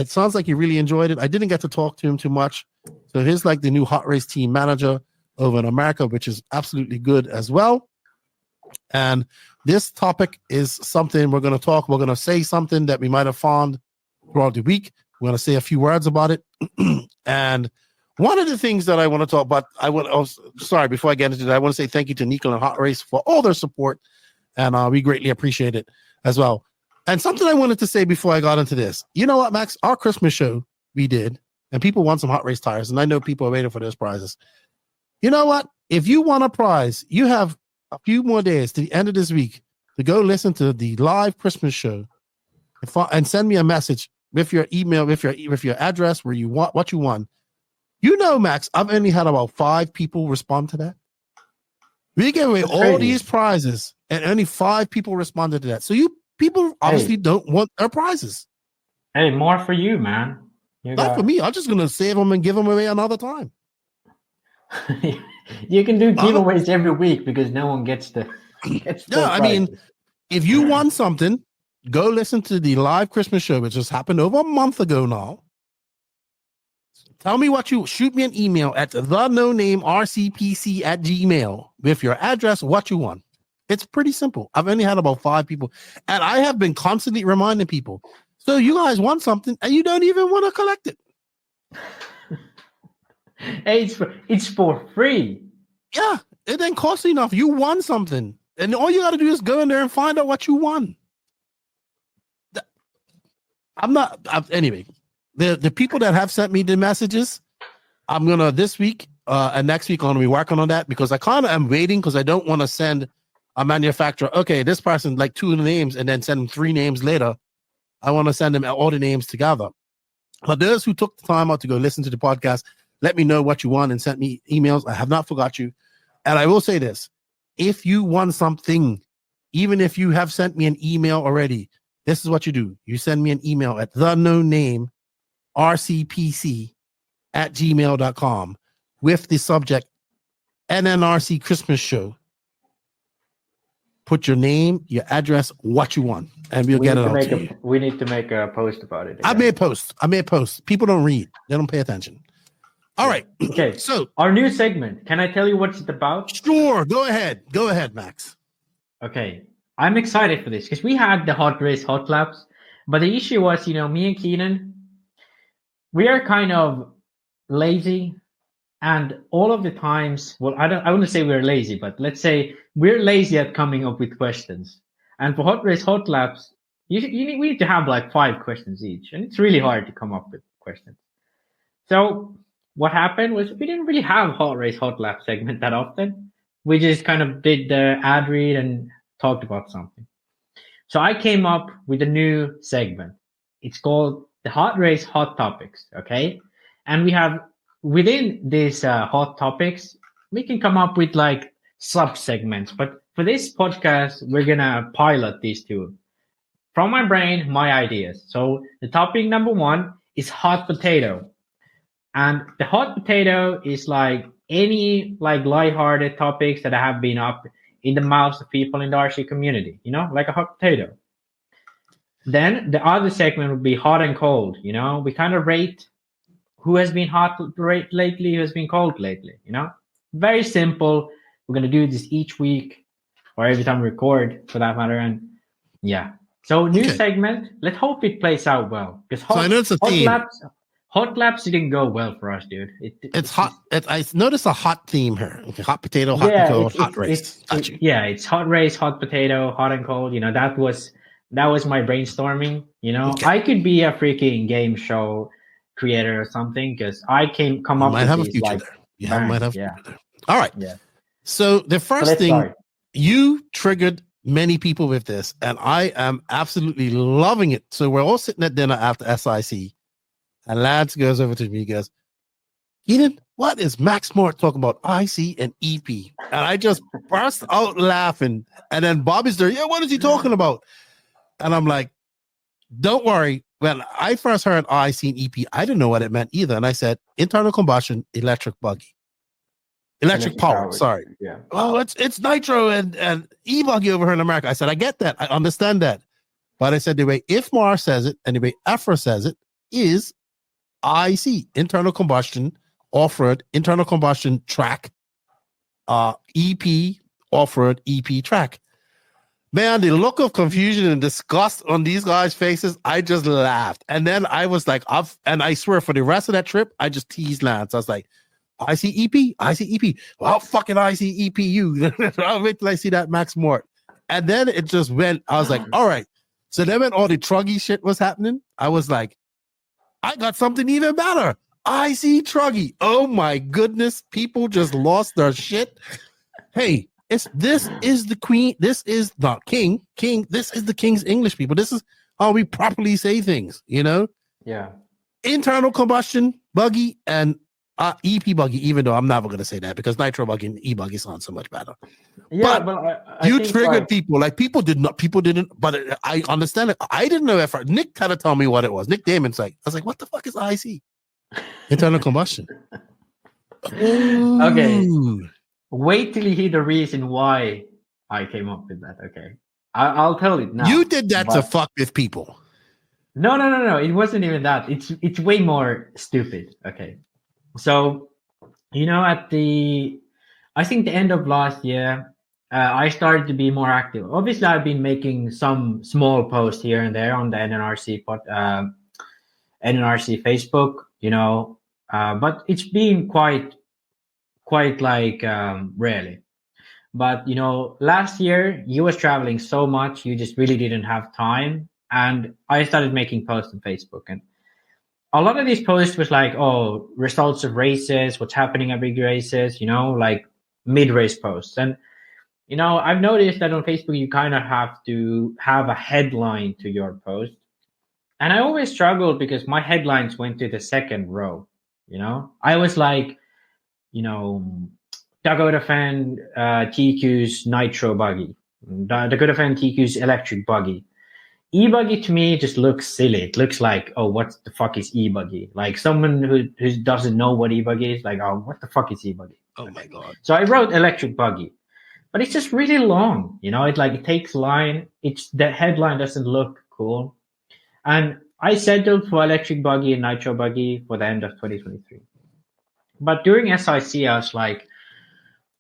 sounds like he really enjoyed it. I didn't get to talk to him too much. So he's like the new HotRace team manager over in America, which is absolutely good as well. And this topic is something we're going to talk. We're going to say something that we might have found throughout the week. We're going to say a few words about it. And one of the things that I want to talk about, before I get into that, I want to say thank you to Nicola and HotRace for all their support. And we greatly appreciate it as well. And something I wanted to say before I got into this. You know what, Max? Our Christmas show we did, and people want some HotRace tires, and I know people are waiting for those prizes. You know what? If you want a prize, you have a few more days to the end of this week to go listen to the live Christmas show and send me a message with your email, with your address, where you want what you won. You know, Max, I've only had about 5 people respond to that. We gave away all these prizes, and only 5 people responded to that. So people obviously don't want our prizes. Hey, more for you, man. Not for me. I'm just gonna save them and give them away another time. You can do giveaways every week because no one gets the. I mean, if you won something, go listen to the live Christmas show, which just happened over a month ago now. Tell me shoot me an email at thenonamrcpc@gmail with your address, what you won. It's pretty simple. I've only had about 5 people, and I have been constantly reminding people. So you guys want something, and you don't even want to collect it. Hey, it's for free. Yeah, it didn't cost you enough. You won something, and all you got to do is go in there and find out what you won. Anyway. The people that have sent me the messages, I'm gonna this week and next week I'm gonna be working on that, because I kind of am waiting, because I don't want to send a manufacturer, okay, this person like 2 names and then send them 3 names later. I want to send them all the names together. But those who took the time out to go listen to the podcast, let me know what you want and sent me emails. I have not forgot you. And I will say this: if you won something, even if you have sent me an email already, this is what you do. You send me an email at thenonamrcpc@gmail.com with the subject NNRC Christmas Show. Put your name, your address, what you want, and we'll get it out to you. We need to make a post about it. Again. I made posts. People don't read. They don't pay attention. All right. Okay. So our new segment. Can I tell you what it's about? Sure. Go ahead. Go ahead, Max. Okay. I'm excited for this because we had the HotRace Hot Laps, but the issue was, me and Keenan, we are kind of lazy, and all of the times, well, I wouldn't say we're lazy, but let's say we're lazy at coming up with questions. And for HotRace Hot Laps, we need to have like 5 questions each, and it's really hard to come up with questions. So what happened was we didn't really have HotRace Hot Lap segment that often. We just kind of did the ad read and talked about something. So I came up with a new segment. It's called the HotRace Hot Topics, okay? And we have, within these hot topics, we can come up with like sub-segments. But for this podcast, we're going to pilot these 2. From my brain, my ideas. So the topic number 1 is hot potato. And the hot potato is like any like lighthearted topics that have been up in the mouths of people in the RC community, like a hot potato. Then the other segment would be hot and cold. We kind of rate who has been hot lately, who has been cold lately. Very simple. We're going to do this each week, or every time we record for that matter. And yeah. So new segment. Let's hope it plays out well. Because I know it's a theme. Hot laps didn't go well for us, dude. It's hot. I noticed a hot theme here. Okay, hot potato, hot and cold, hot race. It's hot race, hot potato, hot and cold. You know, that was my brainstorming. You know, I could be a freaking game show creator or something because I come up with these like might have yeah. There. All right. Yeah. So the first thing start. You triggered many people with this, and I am absolutely loving it. So we're all sitting at dinner after SIC, and Lance goes over to me, he goes, Eden, what is Max Mort talking about IC and EP? And I just burst out laughing. And then Bobby's there, yeah, what is he talking about? And I'm like, don't worry. When I first heard IC and EP, I didn't know what it meant either. And I said, internal combustion, electric buggy. Electric power, sorry. Yeah. Oh, it's nitro and Ebuggy over here in America. I said, I get that. I understand that. But I said, the way IFMAR says it and the way EFRA says it is IC, internal combustion, off-road, internal combustion track, EP, off-road, EP track. Man, the look of confusion and disgust on these guys' faces, I just laughed. And then I was like, and I swear for the rest of that trip, I just teased Lance. I was like, ICEP. Well, fucking ICEP you. I'll wait till I see that Max Mort. And then it just went, I was like, all right. So then when all the Truggy shit was happening, I was like, I got something even better. IC Truggy. Oh my goodness. People just lost their shit. Hey, this is the queen. This is not king. This is the king's English, people. This is how we properly say things, you know? Yeah. Internal combustion buggy and EP buggy, even though I'm never going to say that because nitro buggy and e-buggy sound so much better. Yeah, but you triggered people. Like people didn't, but I understand it. I didn't know at first. Nick had to tell me what it was. Nick Damon's like, I was like, what the fuck is IC? Internal combustion. Okay. Wait till you hear the reason why I came up with that. Okay. I'll tell it now. You did that to fuck with people. No. It wasn't even that. It's way more stupid. Okay. So, you know, I think the end of last year, I started to be more active. Obviously, I've been making some small posts here and there on the NNRC Facebook, you know, but it's been quite like rarely. But, you know, last year you was traveling so much, you just really didn't have time. And I started making posts on Facebook, and a lot of these posts was like, oh, results of races, what's happening at big races, you know, like mid-race posts. And, you know, I've noticed that on Facebook, you kind of have to have a headline to your post. And I always struggled because my headlines went to the second row, you know. I was like, you know, Dakota fan TQ's nitro buggy, Dakota fan TQ's electric buggy. E-buggy to me just looks silly. It looks like, oh, what the fuck is e-buggy? Like someone who doesn't know what e-buggy is, like, oh, what the fuck is e-buggy? Oh my god. So I wrote electric buggy, but it's just really long. You know, it takes line. The headline doesn't look cool, and I settled for electric buggy and nitro buggy for the end of 2023. But during SIC, I was like,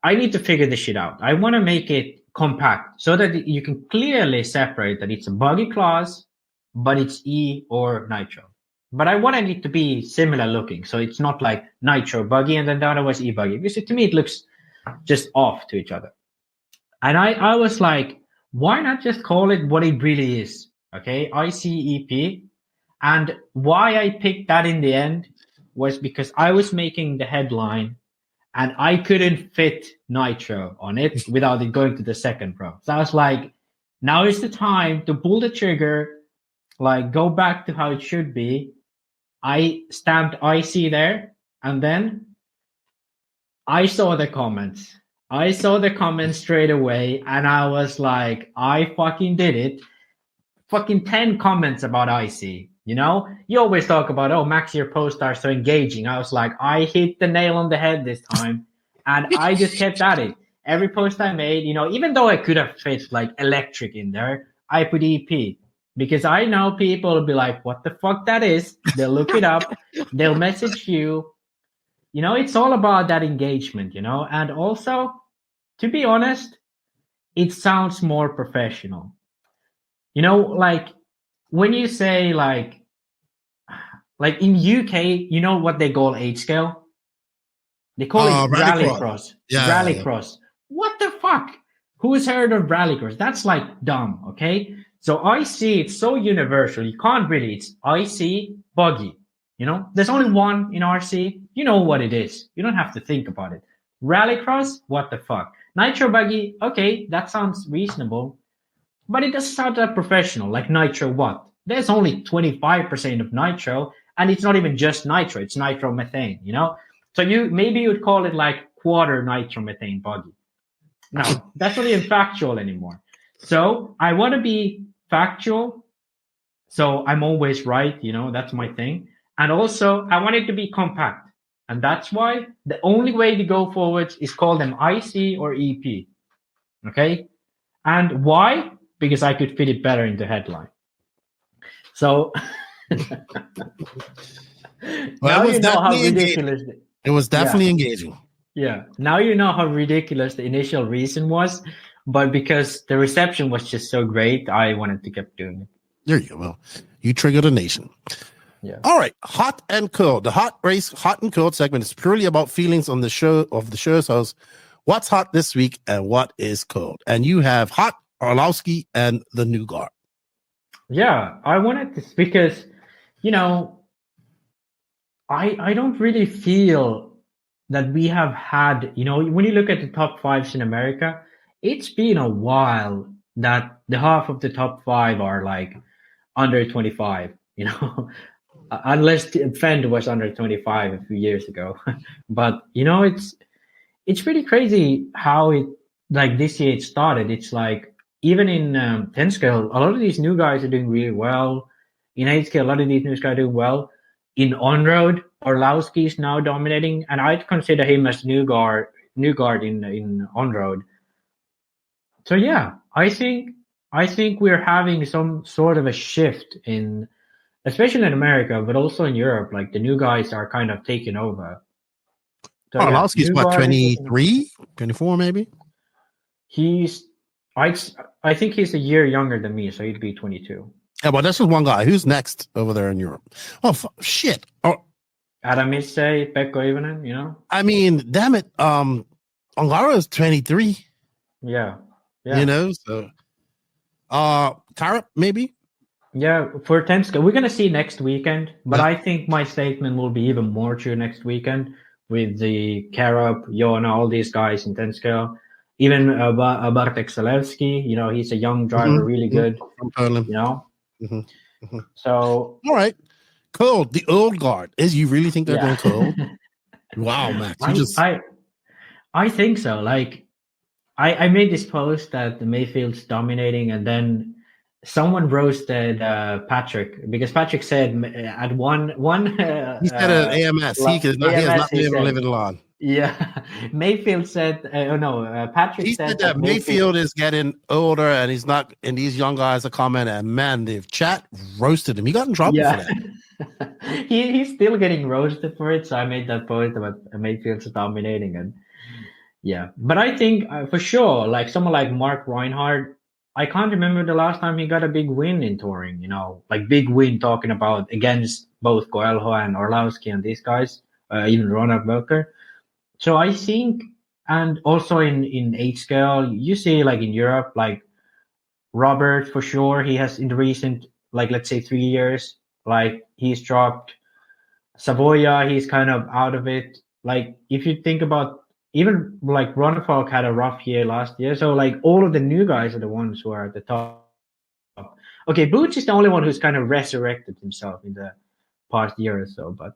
I need to figure this shit out. I want to make it compact so that you can clearly separate that it's a buggy class, but it's E or nitro. But I wanted it to be similar looking, so it's not like nitro buggy and then the other was E buggy, because to me it looks just off to each other. And I was like, why not just call it what it really is? Okay, ICEP. And why I picked that in the end was because I was making the headline and I couldn't fit nitro on it without it going to the second row. So I was like, now is the time to pull the trigger, like go back to how it should be. I stamped IC there, and then I saw the comments. I saw the comments straight away, and I was like, I fucking did it. Fucking 10 comments about IC. You know, you always talk about, oh, Max, your posts are so engaging. I was like, I hit the nail on the head this time. And I just kept at it. Every post I made, you know, even though I could have fit like electric in there, I put EP. Because I know people will be like, what the fuck that is? They'll look it up. They'll message you. You know, it's all about that engagement, you know. And also, to be honest, it sounds more professional. You know, like, when you say like Like in UK, you know what they call 8-scale? They call it rallycross. Rallycross. What the fuck? Who's heard of rallycross? That's like dumb, okay? So IC, it's so universal. You can't really, it's IC buggy. You know, there's only one in RC. You know what it is. You don't have to think about it. Rallycross, what the fuck? Nitro buggy, okay, that sounds reasonable. But it doesn't sound that professional, like nitro what? There's only 25% of nitro, and it's not even just nitro, it's nitromethane, you know? So maybe you'd call it like quarter nitromethane buggy. No, that's not even factual anymore. So I want to be factual, so I'm always right, you know, that's my thing. And also, I want it to be compact. And that's why the only way to go forward is call them IC or EP. Okay? And why? Because I could fit it better in the headline. So now you know how ridiculous it was. Definitely engaging. Yeah. Now you know how ridiculous the initial reason was, but because the reception was just so great, I wanted to keep doing it. There you go. Well, you triggered a nation. Yeah. All right. Hot and cold. The HotRace Hot and Cold segment is purely about feelings on the show of the show's host. What's hot this week and what is cold? And you have Hot, Orlowski, and the new guard. Yeah, I wanted this because, you know, I don't really feel that we have had, you know, when you look at the top fives in America, it's been a while that the half of the top five are like under 25, you know, unless Fend was under 25 a few years ago. But, you know, it's pretty crazy how it, like this year it started. It's like, even in 10 scale, a lot of these new guys are doing really well. In 8 scale, a lot of these new guys are doing well. In on-road, Orlowski is now dominating, and I'd consider him as new guard in on-road. So yeah, I think we're having some sort of a shift in, especially in America, but also in Europe. Like the new guys are kind of taking over. So, Orlowski's what, 23, 24 maybe? I think he's a year younger than me, so he'd be 22. Yeah, but that's just one guy. Who's next over there in Europe? Oh, shit. Oh, Adam Issei, Pekko Ivanen, you know? I mean, damn it. Ongaro is 23. Yeah. You know, so. Carrot, maybe? Yeah, for 10 scale. We're going to see next weekend, but I think my statement will be even more true next weekend with the Karup, Johanna, all these guys in 10 scale. Even Bartek Zalewski, you know, he's a young driver, really good. From Poland. You know? So. All right. Cold. The old guard. You really think they're going cold? Wow, Max. I think so. Like, I made this post that the Mayfield's dominating, and then someone roasted Patrick because Patrick said at one he said at AMS he has not been able to live it alone. Yeah, Mayfield said, Patrick said that Mayfield is getting older and he's not, and these young guys are coming, and man, the chat roasted him. He got in trouble for that. He's still getting roasted for it. So I made that point about Mayfield's dominating, and yeah, but I think for sure, like someone like Mark Reinhardt, I can't remember the last time he got a big win in touring. You know, like big win talking about against both Coelho and Orlowski and these guys, even Ronald Welker. So I think, and also in 8 scale, you see like in Europe, like Robert for sure, he has in the recent, like let's say 3 years, like he's dropped. Savoia, he's kind of out of it. Like if you think about, even like Ronnefalk had a rough year last year. So like all of the new guys are the ones who are at the top. Okay, Boots is the only one who's kind of resurrected himself in the past year or so. But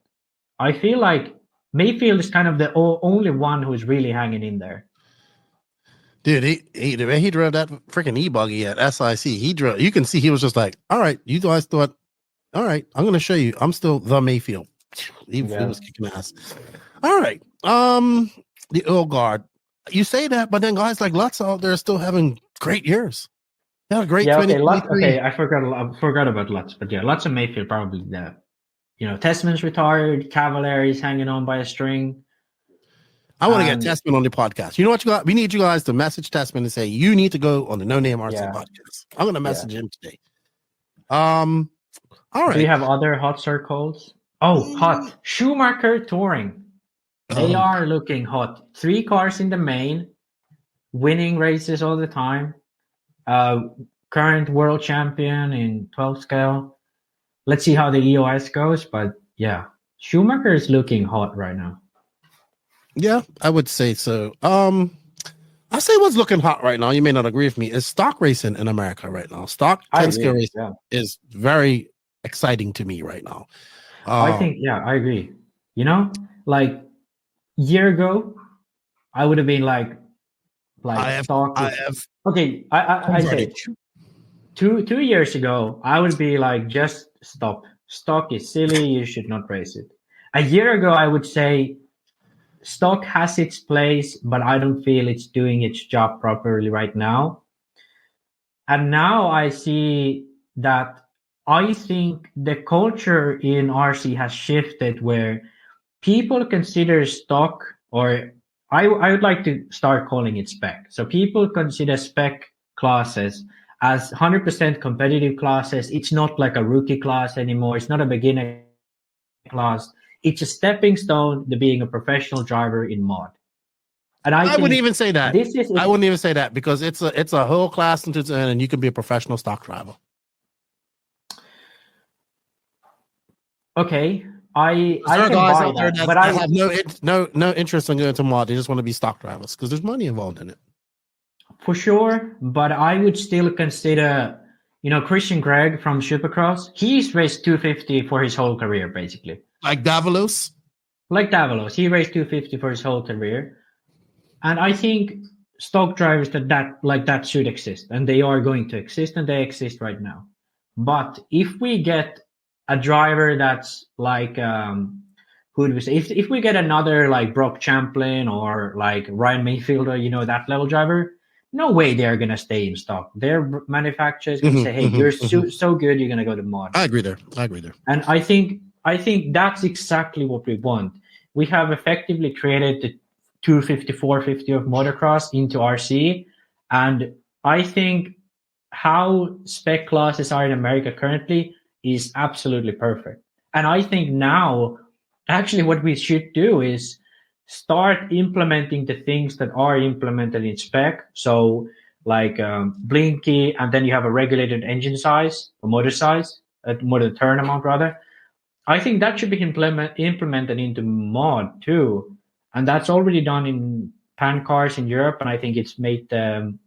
I feel like Mayfield is kind of the only one who's really hanging in there. Dude, he drove that freaking Ebuggy at SIC. He drove. You can see he was just like, all right, you guys thought, all right, I'm going to show you. I'm still the Mayfield. He was kicking ass. All right. The old guard. You say that, but then guys like Lutz out there are still having great years. They had a great 2023. Okay, I forgot about Lutz, but yeah, Lutz and Mayfield probably there. You know, Tessman's retired. Cavallari's hanging on by a string. I want to get Tessman on the podcast. You know what you got? We need you guys to message Tessman and say you need to go on the No Name RC podcast. I'm going to message him today. All right. Do you have other hot circles? Oh, hot. Schumacher Touring. They are looking hot. 3 cars in the main, winning races all the time. Current world champion in 12 scale. Let's see how the EOS goes, but yeah, Schumacher is looking hot right now. Yeah, I would say so. I say what's looking hot right now. You may not agree with me. Is stock racing in America right now? Stock 10 scale racing is very exciting to me right now. I think, I agree. You know, like year ago, I would have been like stock. I say 2 years ago, I would be like, just stop. Stock is silly. You should not race it. A year ago, I would say stock has its place, but I don't feel it's doing its job properly right now. And now I see that I think the culture in RC has shifted where people consider stock, or I would like to start calling it spec. So people consider spec classes as 100% competitive classes. It's not like a rookie class anymore. It's not a beginner class. It's a stepping stone to being a professional driver in mod. And I wouldn't even say that. I wouldn't even say that because it's a whole class into its own, and you can be a professional stock driver. Okay, I can guys buy out there that, but I have no interest in going to mod. They just want to be stock drivers because there's money involved in it. For sure, but I would still consider, Christian Gregg from Supercross. He's raced 250 for his whole career, basically. Like Davalos? Like Davalos. He raced 250 for his whole career. And I think stock drivers that should exist. And they are going to exist, and they exist right now. But if we get a driver that's like, who do we say? If we get another like Brock Champlin or like Ryan Mayfielder, that level driver, no way they're going to stay in stock. Their manufacturers can say, hey, you're so good, you're going to go to mod. I agree there. And I think that's exactly what we want. We have effectively created the 250, 450 of motocross into RC. And I think how spec classes are in America currently is absolutely perfect. And I think now, actually what we should do is start implementing the things that are implemented in spec. So like blinky, and then you have a regulated engine size or motor size, motor turn amount rather. I think that should be implemented into mod too. And that's already done in pan cars in Europe. And I think it's made the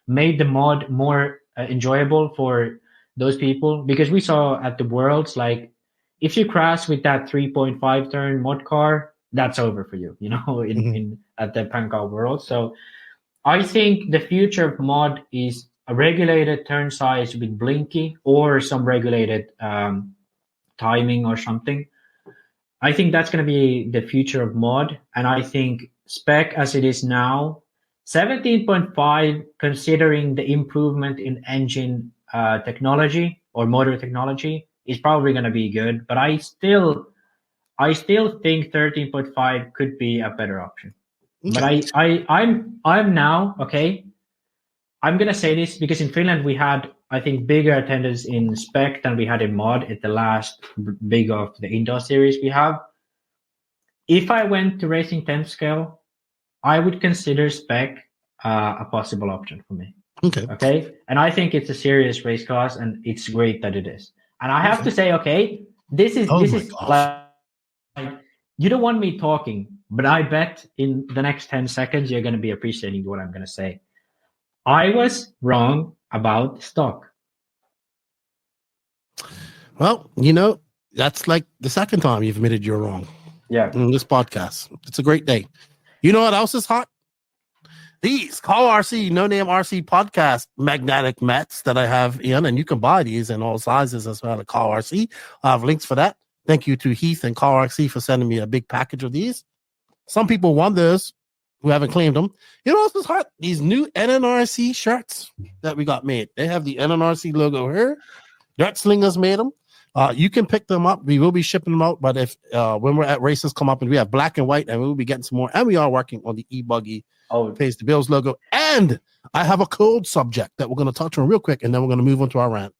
mod more enjoyable for those people, because we saw at the Worlds, like if you crash with that 3.5 turn mod car, that's over for you, in at the pan car World. So I think the future of mod is a regulated turn size with blinky or some regulated timing or something. I think that's going to be the future of mod. And I think spec as it is now, 17.5, considering the improvement in engine technology or motor technology, is probably going to be good. But I still think 13.5 could be a better option. Okay. But I'm now, okay, I'm going to say this because in Finland we had, I think, bigger attendance in spec than we had in mod at the last big of the indoor series we have. If I went to racing 10th scale, I would consider spec a possible option for me. Okay. And I think it's a serious race class, and it's great that it is. And I have to say, okay, this is like, you don't want me talking, but I bet in the next 10 seconds, you're going to be appreciating what I'm going to say. I was wrong about stock. Well, that's like the second time you've admitted you're wrong. Yeah. In this podcast. It's a great day. You know what else is hot? These Call RC, No Name RC podcast magnetic mats that I have in, and you can buy these in all sizes as well at Call RC. I have links for that. Thank you to Heath and Call RC for sending me a big package of these. Some people want those who haven't claimed them. You know what else is hot? These new NNRC shirts that we got made. They have the NNRC logo here. Dirt Slingers made them. You can pick them up. We will be shipping them out, but if when we're at races come up, and we have black and white, and we will be getting some more, and we are working on the Ebuggy Pays the Bills logo. And I have a cold subject that we're going to touch on real quick, and then we're going to move on to our rant.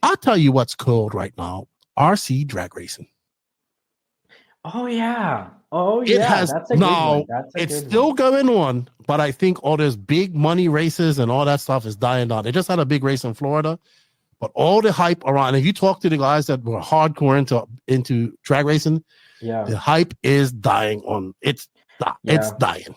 I'll tell you what's cold right now. RC drag racing. Oh yeah. It has That's a now. good one. It's still going on, but I think all those big money races and all that stuff is dying down. They just had a big race in Florida, but all the hype around. If you talk to the guys that were hardcore into drag racing, the hype is dying on. It's dying.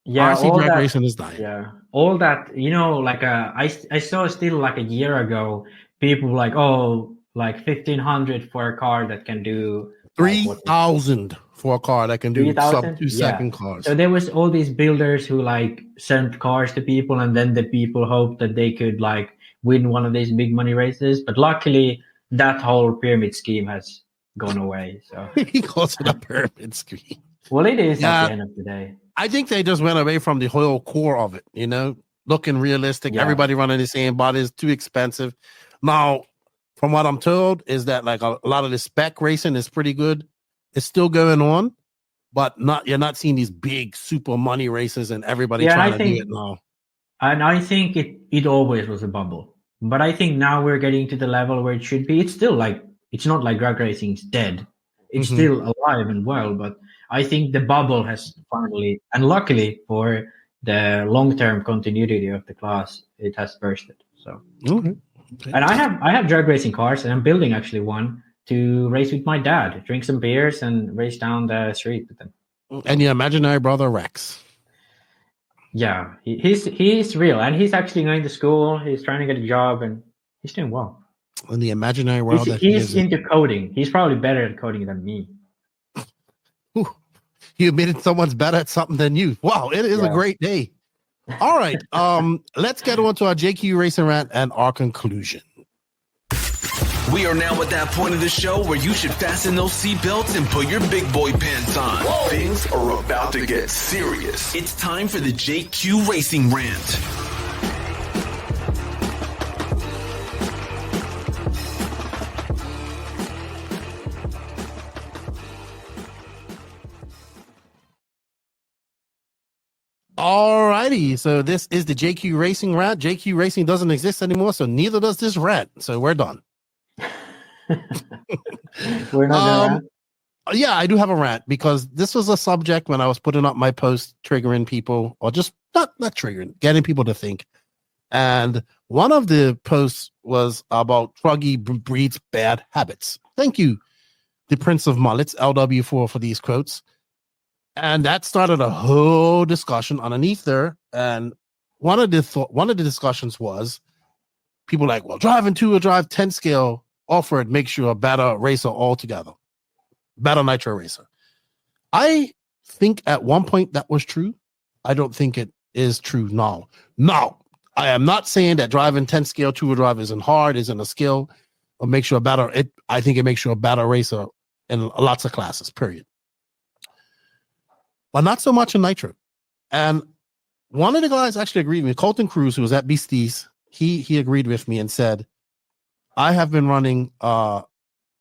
Yeah, RC drag racing is dying. Yeah, all that, like I saw still like a year ago, people like, oh, like 1,500 for a car that can do 3,000 for a car that can do 3,000? sub 2 second cars. So there was all these builders who like sent cars to people, and then the people hoped that they could like win one of these big money races. But luckily, that whole pyramid scheme has gone away. So he calls it a pyramid scheme. Well, it is at the end of the day. I think they just went away from the whole core of it, looking realistic. Yeah. Everybody running the same bodies, too expensive. Now, from what I'm told, is that like a lot of the spec racing is pretty good. It's still going on, but you're not seeing these big super money races and everybody trying to do it now. And I think it always was a bubble. But I think now we're getting to the level where it should be. It's still like, it's not like drag racing's dead. It's still alive and well, but I think the bubble has finally, and luckily for the long-term continuity of the class, it has bursted. So, and I have drag racing cars, and I'm building actually one to race with my dad, drink some beers, and race down the street with them. And your imaginary brother Rex. Yeah, he's real, and he's actually going to school. He's trying to get a job, and he's doing well. In the imaginary world, he's into coding. He's probably better at coding than me. You admitted someone's better at something than you. Wow, it is a great day. All right, let's get on to our JQ Racing Rant and our conclusion. We are now at that point of the show where you should fasten those seatbelts and put your big boy pants on. Whoa. Things are about to get serious. It's time for the JQ Racing Rant. All righty, so this is the JQ Racing Rant. JQ Racing doesn't exist anymore, so neither does this rant. So we're done. We're not rant. Yeah, I do have a rant because this was a subject when I was putting up my post, triggering people, or just not triggering, getting people to think. And one of the posts was about Truggy breeds bad habits. Thank you, the Prince of Mullets, LW4, for these quotes. And that started a whole discussion underneath there. And one of the discussions was people like, well, driving 2-wheel drive 10 scale off-road makes you a better racer altogether, better nitro racer. I think at one point that was true. I don't think it is true now. No, I am not saying that driving 10 scale 2-wheel drive isn't hard, isn't a skill, or makes you a better. I think it makes you a better racer in lots of classes, period. But not so much in nitro. And one of the guys actually agreed with me, Colton Cruz, who was at Beasties. He agreed with me and said, I have been running,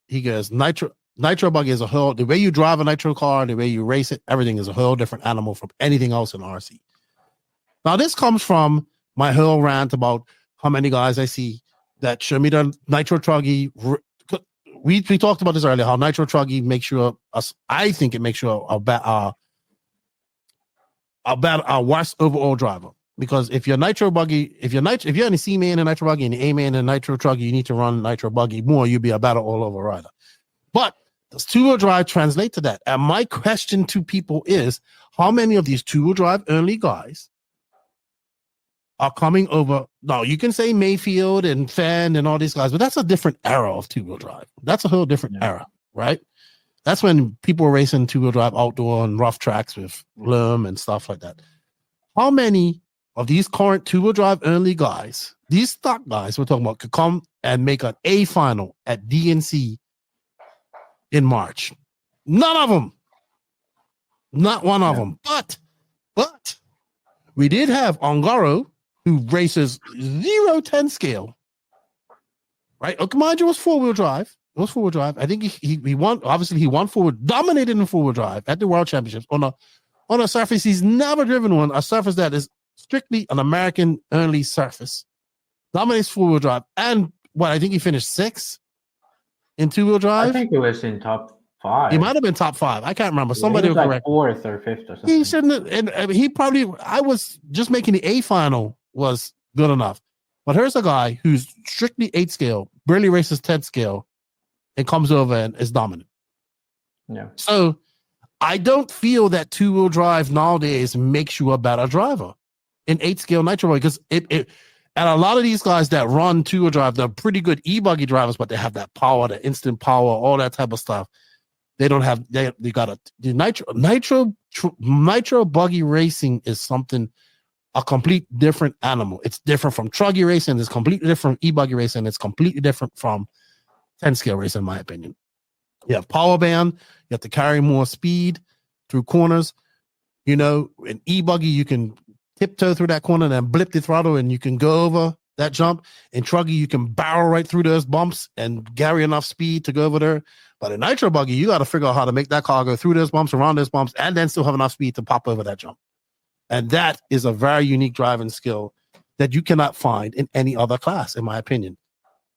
he goes, nitro buggy is a whole, the way you drive a nitro car, the way you race it, everything is a whole different animal from anything else in RC. Now, this comes from my whole rant about how many guys I see that show me the nitro Truggy. We talked about this earlier, how nitro Truggy makes you I think it makes you a worse overall driver, because if you're nitro buggy, if you're in a C main and nitro buggy and the A main and nitro Truggy, you need to run nitro buggy more. You'll be a better all over rider. But does 2-wheel drive translate to that? And my question to people is, how many of these 2-wheel drive early guys are coming over? Now you can say Mayfield and Fenn and all these guys, but that's a different era of 2-wheel drive. That's a whole different era, right? That's when people were racing 2-wheel drive outdoor and rough tracks with loam and stuff like that. How many of these current 2-wheel drive early guys, these stock guys we're talking about, could come and make an A final at DNC in March? None of them. Not one of them. But we did have Ongaro, who races 0-10 scale. Right? Okay, mind you, it was 4-wheel drive. It was 4-wheel drive. I think he won. Obviously, he won dominated in 4-wheel drive at the World Championships on a surface he's never driven on, a surface that is strictly an American only surface. Dominates 4-wheel drive, and I think he finished 6th in two-wheel drive. I think it was in top 5. He might have been top 5. I can't remember. Somebody was will like correct. 4th or 5th or something. He shouldn't have, and he probably, I was just making the A final was good enough. But here's a guy who's strictly 8 scale, barely races 10 scale, and comes over and is dominant. Yeah. So I don't feel that two-wheel drive nowadays makes you a better driver in 8 scale nitro, because it and a lot of these guys that run two-wheel drive, they're pretty good Ebuggy drivers, but they have that power, the instant power, all that type of stuff. They don't have, they got the nitro buggy racing is something, a complete different animal. It's different from Truggy racing. It's completely different from Ebuggy racing. It's completely different from 10 scale racing, in my opinion. You have power band. You have to carry more speed through corners. You know, in Ebuggy, you can tiptoe through that corner and then blip the throttle and you can go over that jump. In Truggy, you can barrel right through those bumps and carry enough speed to go over there. But in Nitro Buggy, you got to figure out how to make that car go through those bumps, around those bumps, and then still have enough speed to pop over that jump. And that is a very unique driving skill that you cannot find in any other class, in my opinion.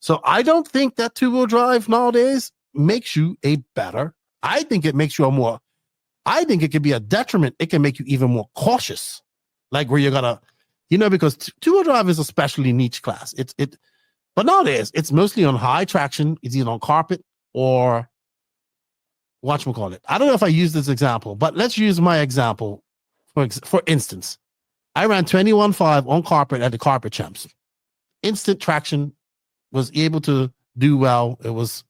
So I don't think that two-wheel drive nowadays makes you a better. I think it makes you a more, I think it could be a detriment. It can make you even more cautious. Like where you're gonna, you know, because two-wheel drive is a specially niche class. But nowadays it's mostly on high traction. It's either on carpet or whatchamacallit. I don't know if I use this example, but let's use my example. For instance, I ran 21.5 on carpet at the Carpet Champs. Instant traction, was able to do well. It was,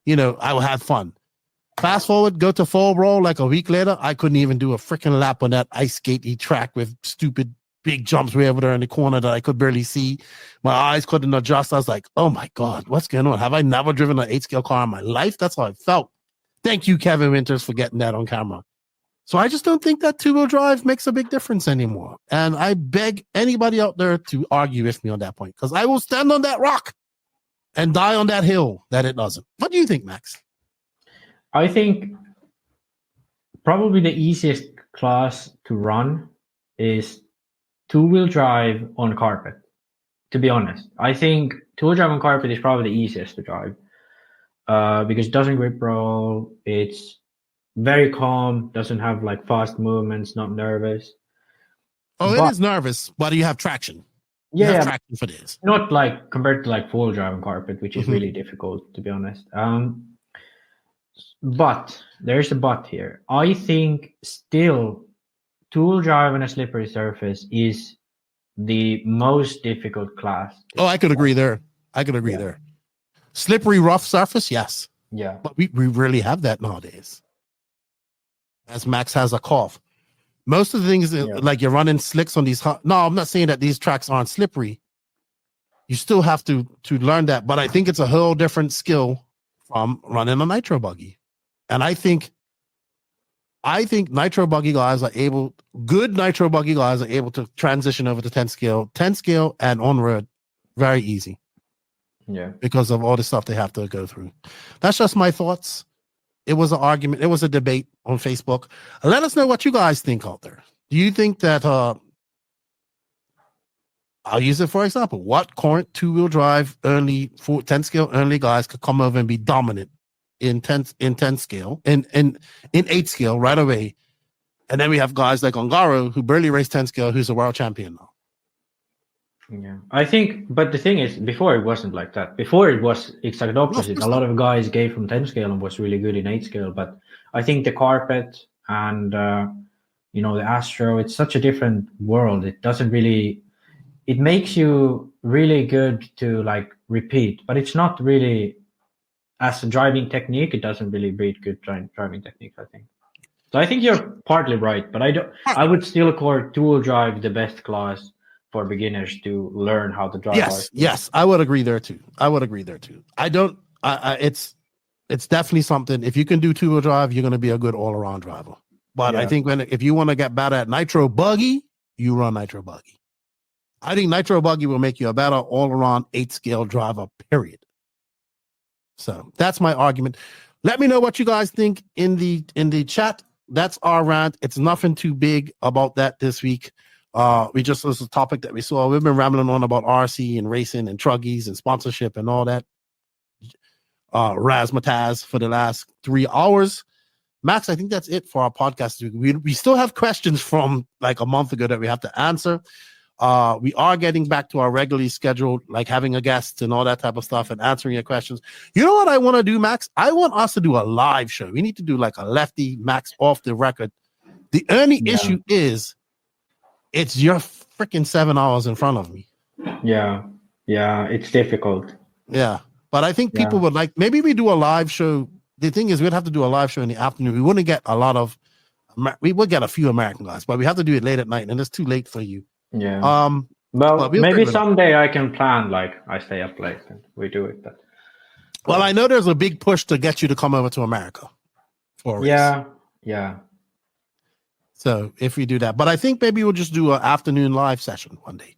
you know, I had fun. Fast forward, go to full roll like a week later, I couldn't even do a freaking lap on that ice skatey track with stupid big jumps way over there in the corner that I could barely see. My eyes couldn't adjust. I was like, oh my God, what's going on? Have I never driven an 8-scale car in my life? That's how I felt. Thank you, Kevin Winters, for getting that on camera. So I just don't think that two-wheel drive makes a big difference anymore. And I beg anybody out there to argue with me on that point, because I will stand on that rock and die on that hill that it doesn't. What do you think, Max? I think probably the easiest class to run is two-wheel drive on carpet, to be honest. I think two-wheel drive on carpet is probably the easiest to drive because it doesn't grip roll. It's very calm, doesn't have like fast movements, not nervous. Oh, it is nervous, but you have traction. You Yeah, have traction for this. Not like compared to like full drive on carpet, which is really difficult, to be honest. But there's a but here. I think still two-wheel drive on a slippery surface is the most difficult class. Oh, I could agree there. There. Slippery, rough surface, yes. Yeah. But we rarely have that nowadays. As Max has a cough. Most of the things, like you're running slicks on these. No, I'm not saying that these tracks aren't slippery. You still have to learn that. But I think it's a whole different skill from running a nitro buggy. And I think nitro buggy guys are able, good nitro buggy guys are able to transition over to 10 scale and on-road very easy. Yeah. Because of all the stuff they have to go through. That's just my thoughts. It was an argument. It was a debate on Facebook. Let us know what you guys think out there. Do you think that, I'll use it for example, what current two-wheel drive early 10 scale early guys could come over and be dominant in 10 scale, in 8 scale right away. And then we have guys like Ongaro who barely raced 10 scale, who's a world champion now. Yeah, I think, but the thing is, before it wasn't like that. Before it was exact opposite. A lot of guys gave from 10 scale and was really good in 8 scale. But I think the carpet and, the Astro, it's such a different world. It doesn't really, it makes you really good to like repeat, but it's not really, as a driving technique, it doesn't really breed good driving techniques, I think. So I think you're partly right, but I would still call two-wheel drive the best class for beginners to learn how to drive. Yes, I would agree there too. It's definitely something. If you can do two-wheel drive, you're going to be a good all-around driver. But I think if you want to get better at nitro buggy, you run nitro buggy. I think nitro buggy will make you a better all-around 8-scale driver, period. So that's my argument. Let me know what you guys think in the chat. That's our rant. It's nothing too big about that this week. This is a topic that we saw. We've been rambling on about RC and racing and Truggies and sponsorship and all that. Razzmatazz for the last 3 hours. Max, I think that's it for our podcast. We still have questions from like a month ago that we have to answer. We are getting back to our regularly scheduled, like having a guest and all that type of stuff and answering your questions. You know what I want to do, Max? I want us to do a live show. We need to do like a Lefty Max off the record. The only issue is it's your freaking 7 hours in front of me. Yeah, it's difficult. Yeah, but I think people would like, maybe we do a live show. The thing is, we'd have to do a live show in the afternoon. We wouldn't get a lot of, we would get a few American guys, but we have to do it late at night, and it's too late for you. Yeah. Well, maybe someday I can plan, like I stay up late and we do it. Well, I know there's a big push to get you to come over to America for a race. Yeah. So if we do that, but I think maybe we'll just do an afternoon live session one day.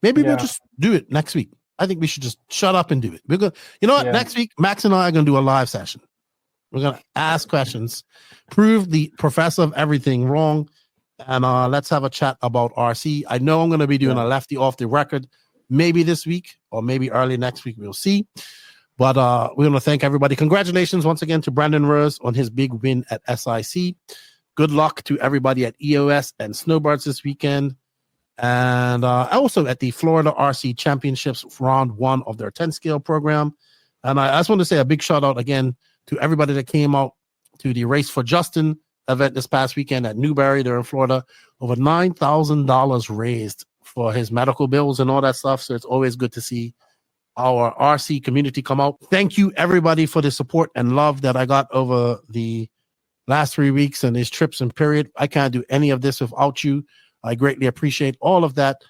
Maybe we'll just do it next week. I think we should just shut up and do it. We're gonna, you know what? Next week, Max and I are gonna do a live session. We're gonna ask questions, prove the professor of everything wrong, and let's have a chat about RC. I know I'm gonna be doing a Lefty off the record, maybe this week or maybe early next week. We'll see. But we're gonna thank everybody. Congratulations once again to Brandon Rose on his big win at SIC. Good luck to everybody at EOS and Snowbirds this weekend. And also at the Florida RC Championships round 1 of their 10 scale program. And I just want to say a big shout out again to everybody that came out to the Race for Justin event this past weekend at Newberry there in Florida. Over $9,000 raised for his medical bills and all that stuff. So it's always good to see our RC community come out. Thank you everybody for the support and love that I got over the last 3 weeks and these trips and period. I can't do any of this without you. I greatly appreciate all of that.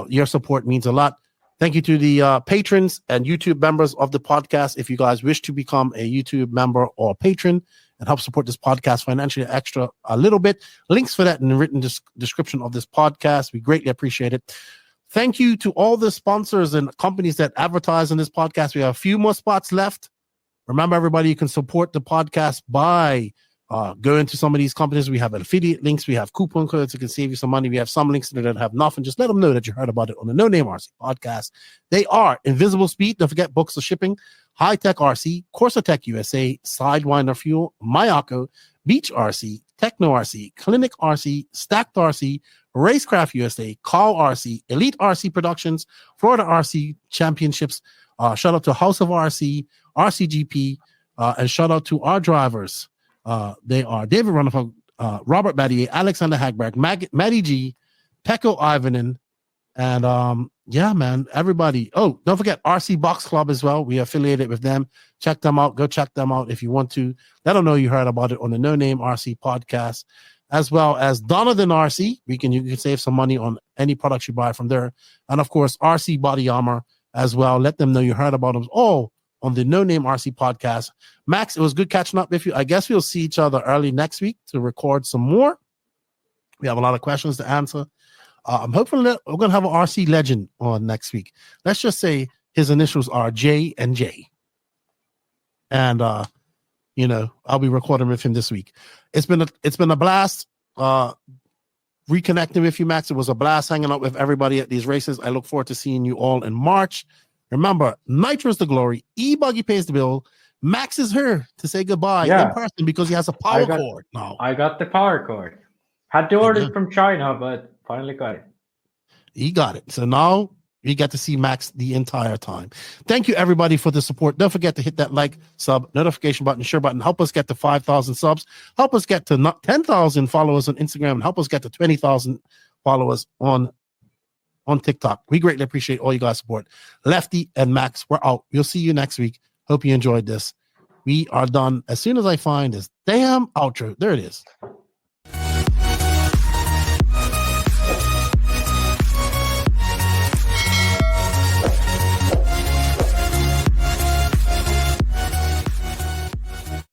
Your support means a lot. Thank you to the patrons and YouTube members of the podcast. If you guys wish to become a YouTube member or patron and help support this podcast financially extra a little bit, links for that in the written description of this podcast. We greatly appreciate it. Thank you to all the sponsors and companies that advertise on this podcast. We have a few more spots left. Remember, everybody, you can support the podcast by go into some of these companies. We have affiliate links. We have coupon codes that can save you some money. We have some links that have nothing. Just let them know that you heard about it on the No Name RC podcast. They are Invisible Speed. Don't forget books of shipping. High Tech RC, Corsatec USA, Sidewinder Fuel, Mayako, Beach RC, Techno RC, Clinic RC, Stacked RC, RaceCraft USA, Call RC, Elite RC Productions, Florida RC Championships. Shout out to House of RC, RCGP, and shout out to our drivers. They are David Ronnefalk, Robert Battier, Alexander Hagberg, Maddie G, Pecco Ivanen, and yeah, man, everybody. Oh, don't forget RC Box Club as well. We are affiliated with them. Check them out. Go check them out if you want to. Let them know you heard about it on the No Name RC podcast, as well as Donovan RC. You can save some money on any products you buy from there, and of course RC Body Armor as well. Let them know you heard about them all on the No Name RC podcast. Max, it was good catching up with you. I guess we'll see each other early next week to record some more. We have a lot of questions to answer. I'm hoping that we're going to have an RC legend on next week. Let's just say his initials are J and J. And, you know, I'll be recording with him this week. It's been a blast reconnecting with you, Max. It was a blast hanging out with everybody at these races. I look forward to seeing you all in March. Remember, Nitro's the glory. Ebuggy pays the bill. Max is here to say goodbye in person because he has a power cord now. I got the power cord. Had to order it from China, but finally got it. He got it. So now we get to see Max the entire time. Thank you, everybody, for the support. Don't forget to hit that like, sub, notification button, share button. Help us get to 5,000 subs. Help us get to 10,000 followers on Instagram. And help us get to 20,000 followers on TikTok. We greatly appreciate all you guys' support. Lefty and Max, we're out. We'll see you next week. Hope you enjoyed this. We are done as soon as I find this damn outro. There it is.